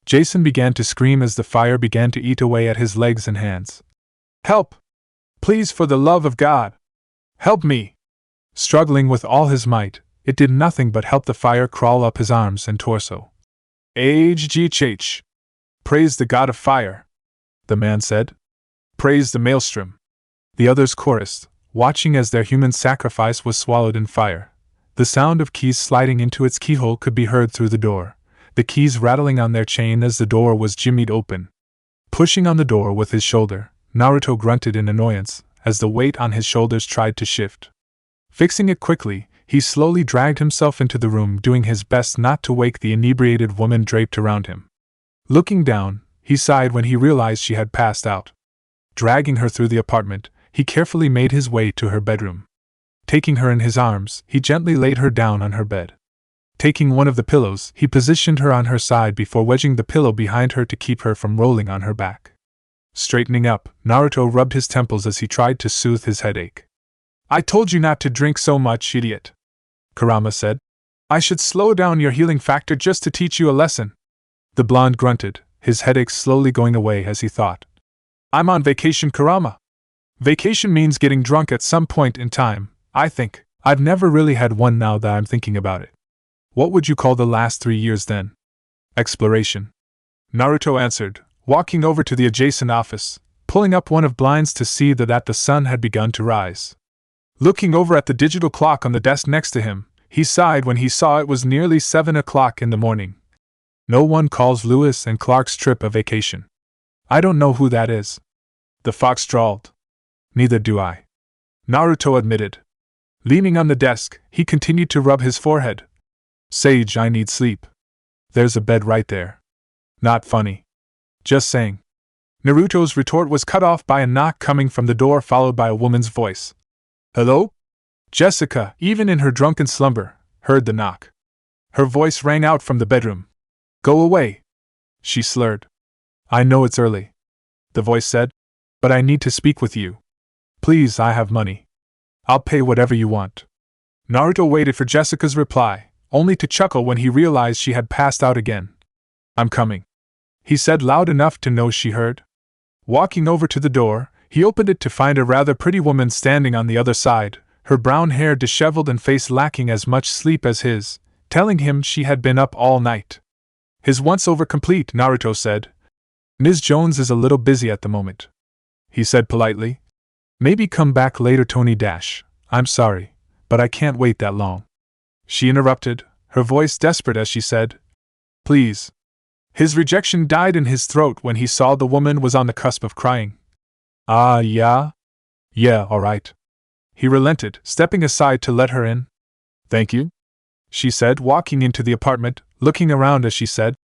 Jason began to scream as the fire began to eat away at his legs and hands. "Help! Please, for the love of God! Help me!" Struggling with all his might, it did nothing but help the fire crawl up his arms and torso. "AHGH! Praise the God of fire!" the man said. "Praise the maelstrom!" The others chorused, watching as their human sacrifice was swallowed in fire. The sound of keys sliding into its keyhole could be heard through the door, the keys rattling on their chain as the door was jimmied open. Pushing on the door with his shoulder, Naruto grunted in annoyance as the weight on his shoulders tried to shift. Fixing it quickly, he slowly dragged himself into the room, doing his best not to wake the inebriated woman draped around him. Looking down, he sighed when he realized she had passed out. Dragging her through the apartment, he carefully made his way to her bedroom. Taking her in his arms, he gently laid her down on her bed. Taking one of the pillows, he positioned her on her side before wedging the pillow behind her to keep her from rolling on her back. Straightening up, Naruto rubbed his temples as he tried to soothe his headache. "I told you not to drink so much, idiot," Kurama said. "I should slow down your healing factor just to teach you a lesson." The blonde grunted, his headache slowly going away as he thought. "I'm on vacation, Kurama. Vacation means getting drunk at some point in time, I think. I've never really had one now that I'm thinking about it." "What would you call the last 3 years then?" "Exploration," Naruto answered, walking over to the adjacent office, pulling up one of blinds to see that the sun had begun to rise. Looking over at the digital clock on the desk next to him, he sighed when he saw it was nearly 7 o'clock in the morning. No one calls Lewis and Clark's trip a vacation. "I don't know who that is," the fox drawled. "Neither do I," Naruto admitted. Leaning on the desk, he continued to rub his forehead. "Sage, I need sleep. There's a bed right there." "Not funny. Just saying." Naruto's retort was cut off by a knock coming from the door, followed by a woman's voice. "Hello?" Jessica, even in her drunken slumber, heard the knock. Her voice rang out from the bedroom. "Go away," she slurred. "I know it's early," the voice said, "but I need to speak with you. Please, I have money. I'll pay whatever you want." Naruto waited for Jessica's reply, only to chuckle when he realized she had passed out again. "I'm coming," he said loud enough to know she heard. Walking over to the door, he opened it to find a rather pretty woman standing on the other side, her brown hair disheveled and face lacking as much sleep as his, telling him she had been up all night. "His once over complete," Naruto said. "Ms. Jones is a little busy at the moment." he said politely. Maybe come back later, Tony Dash. I'm sorry, but I can't wait that long. She interrupted, her voice desperate as she said, Please. His rejection died in his throat when he saw the woman was on the cusp of crying. Ah, yeah? Yeah, all right. He relented, stepping aside to let her in. Thank you, she said, walking into the apartment, looking around as she said,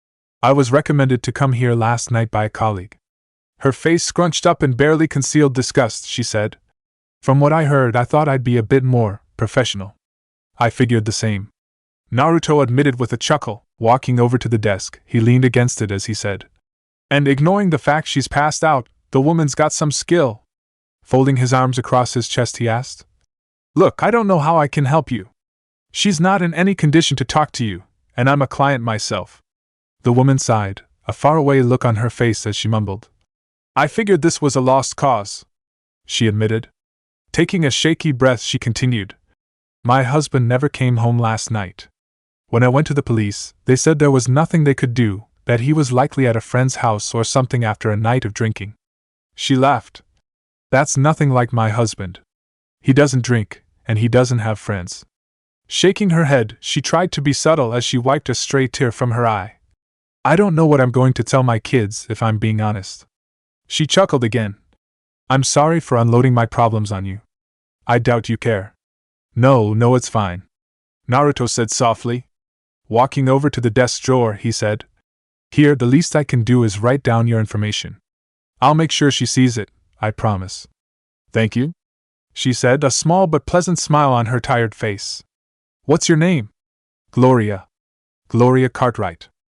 I was recommended to come here last night by a colleague. Her face scrunched up in barely concealed disgust, she said. From what I heard, I thought I'd be a bit more professional. I figured the same. Naruto admitted with a chuckle, walking over to the desk. He leaned against it as he said, And ignoring the fact she's passed out, the woman's got some skill. Folding his arms across his chest, he asked, Look, I don't know how I can help you. She's not in any condition to talk to you, and I'm a client myself. The woman sighed, a faraway look on her face as she mumbled. I figured this was a lost cause, she admitted. Taking a shaky breath, she continued, My husband never came home last night. When I went to the police, they said there was nothing they could do, that he was likely at a friend's house or something after a night of drinking. She laughed. That's nothing like my husband. He doesn't drink, and he doesn't have friends. Shaking her head, she tried to be subtle as she wiped a stray tear from her eye. I don't know what I'm going to tell my kids, if I'm being honest. She chuckled again. I'm sorry for unloading my problems on you. I doubt you care. No, it's fine, Naruto said softly. Walking over to the desk drawer, he said, Here, the least I can do is write down your information. I'll make sure she sees it, I promise. Thank you, she said, a small but pleasant smile on her tired face. What's your name? Gloria. Gloria Cartwright.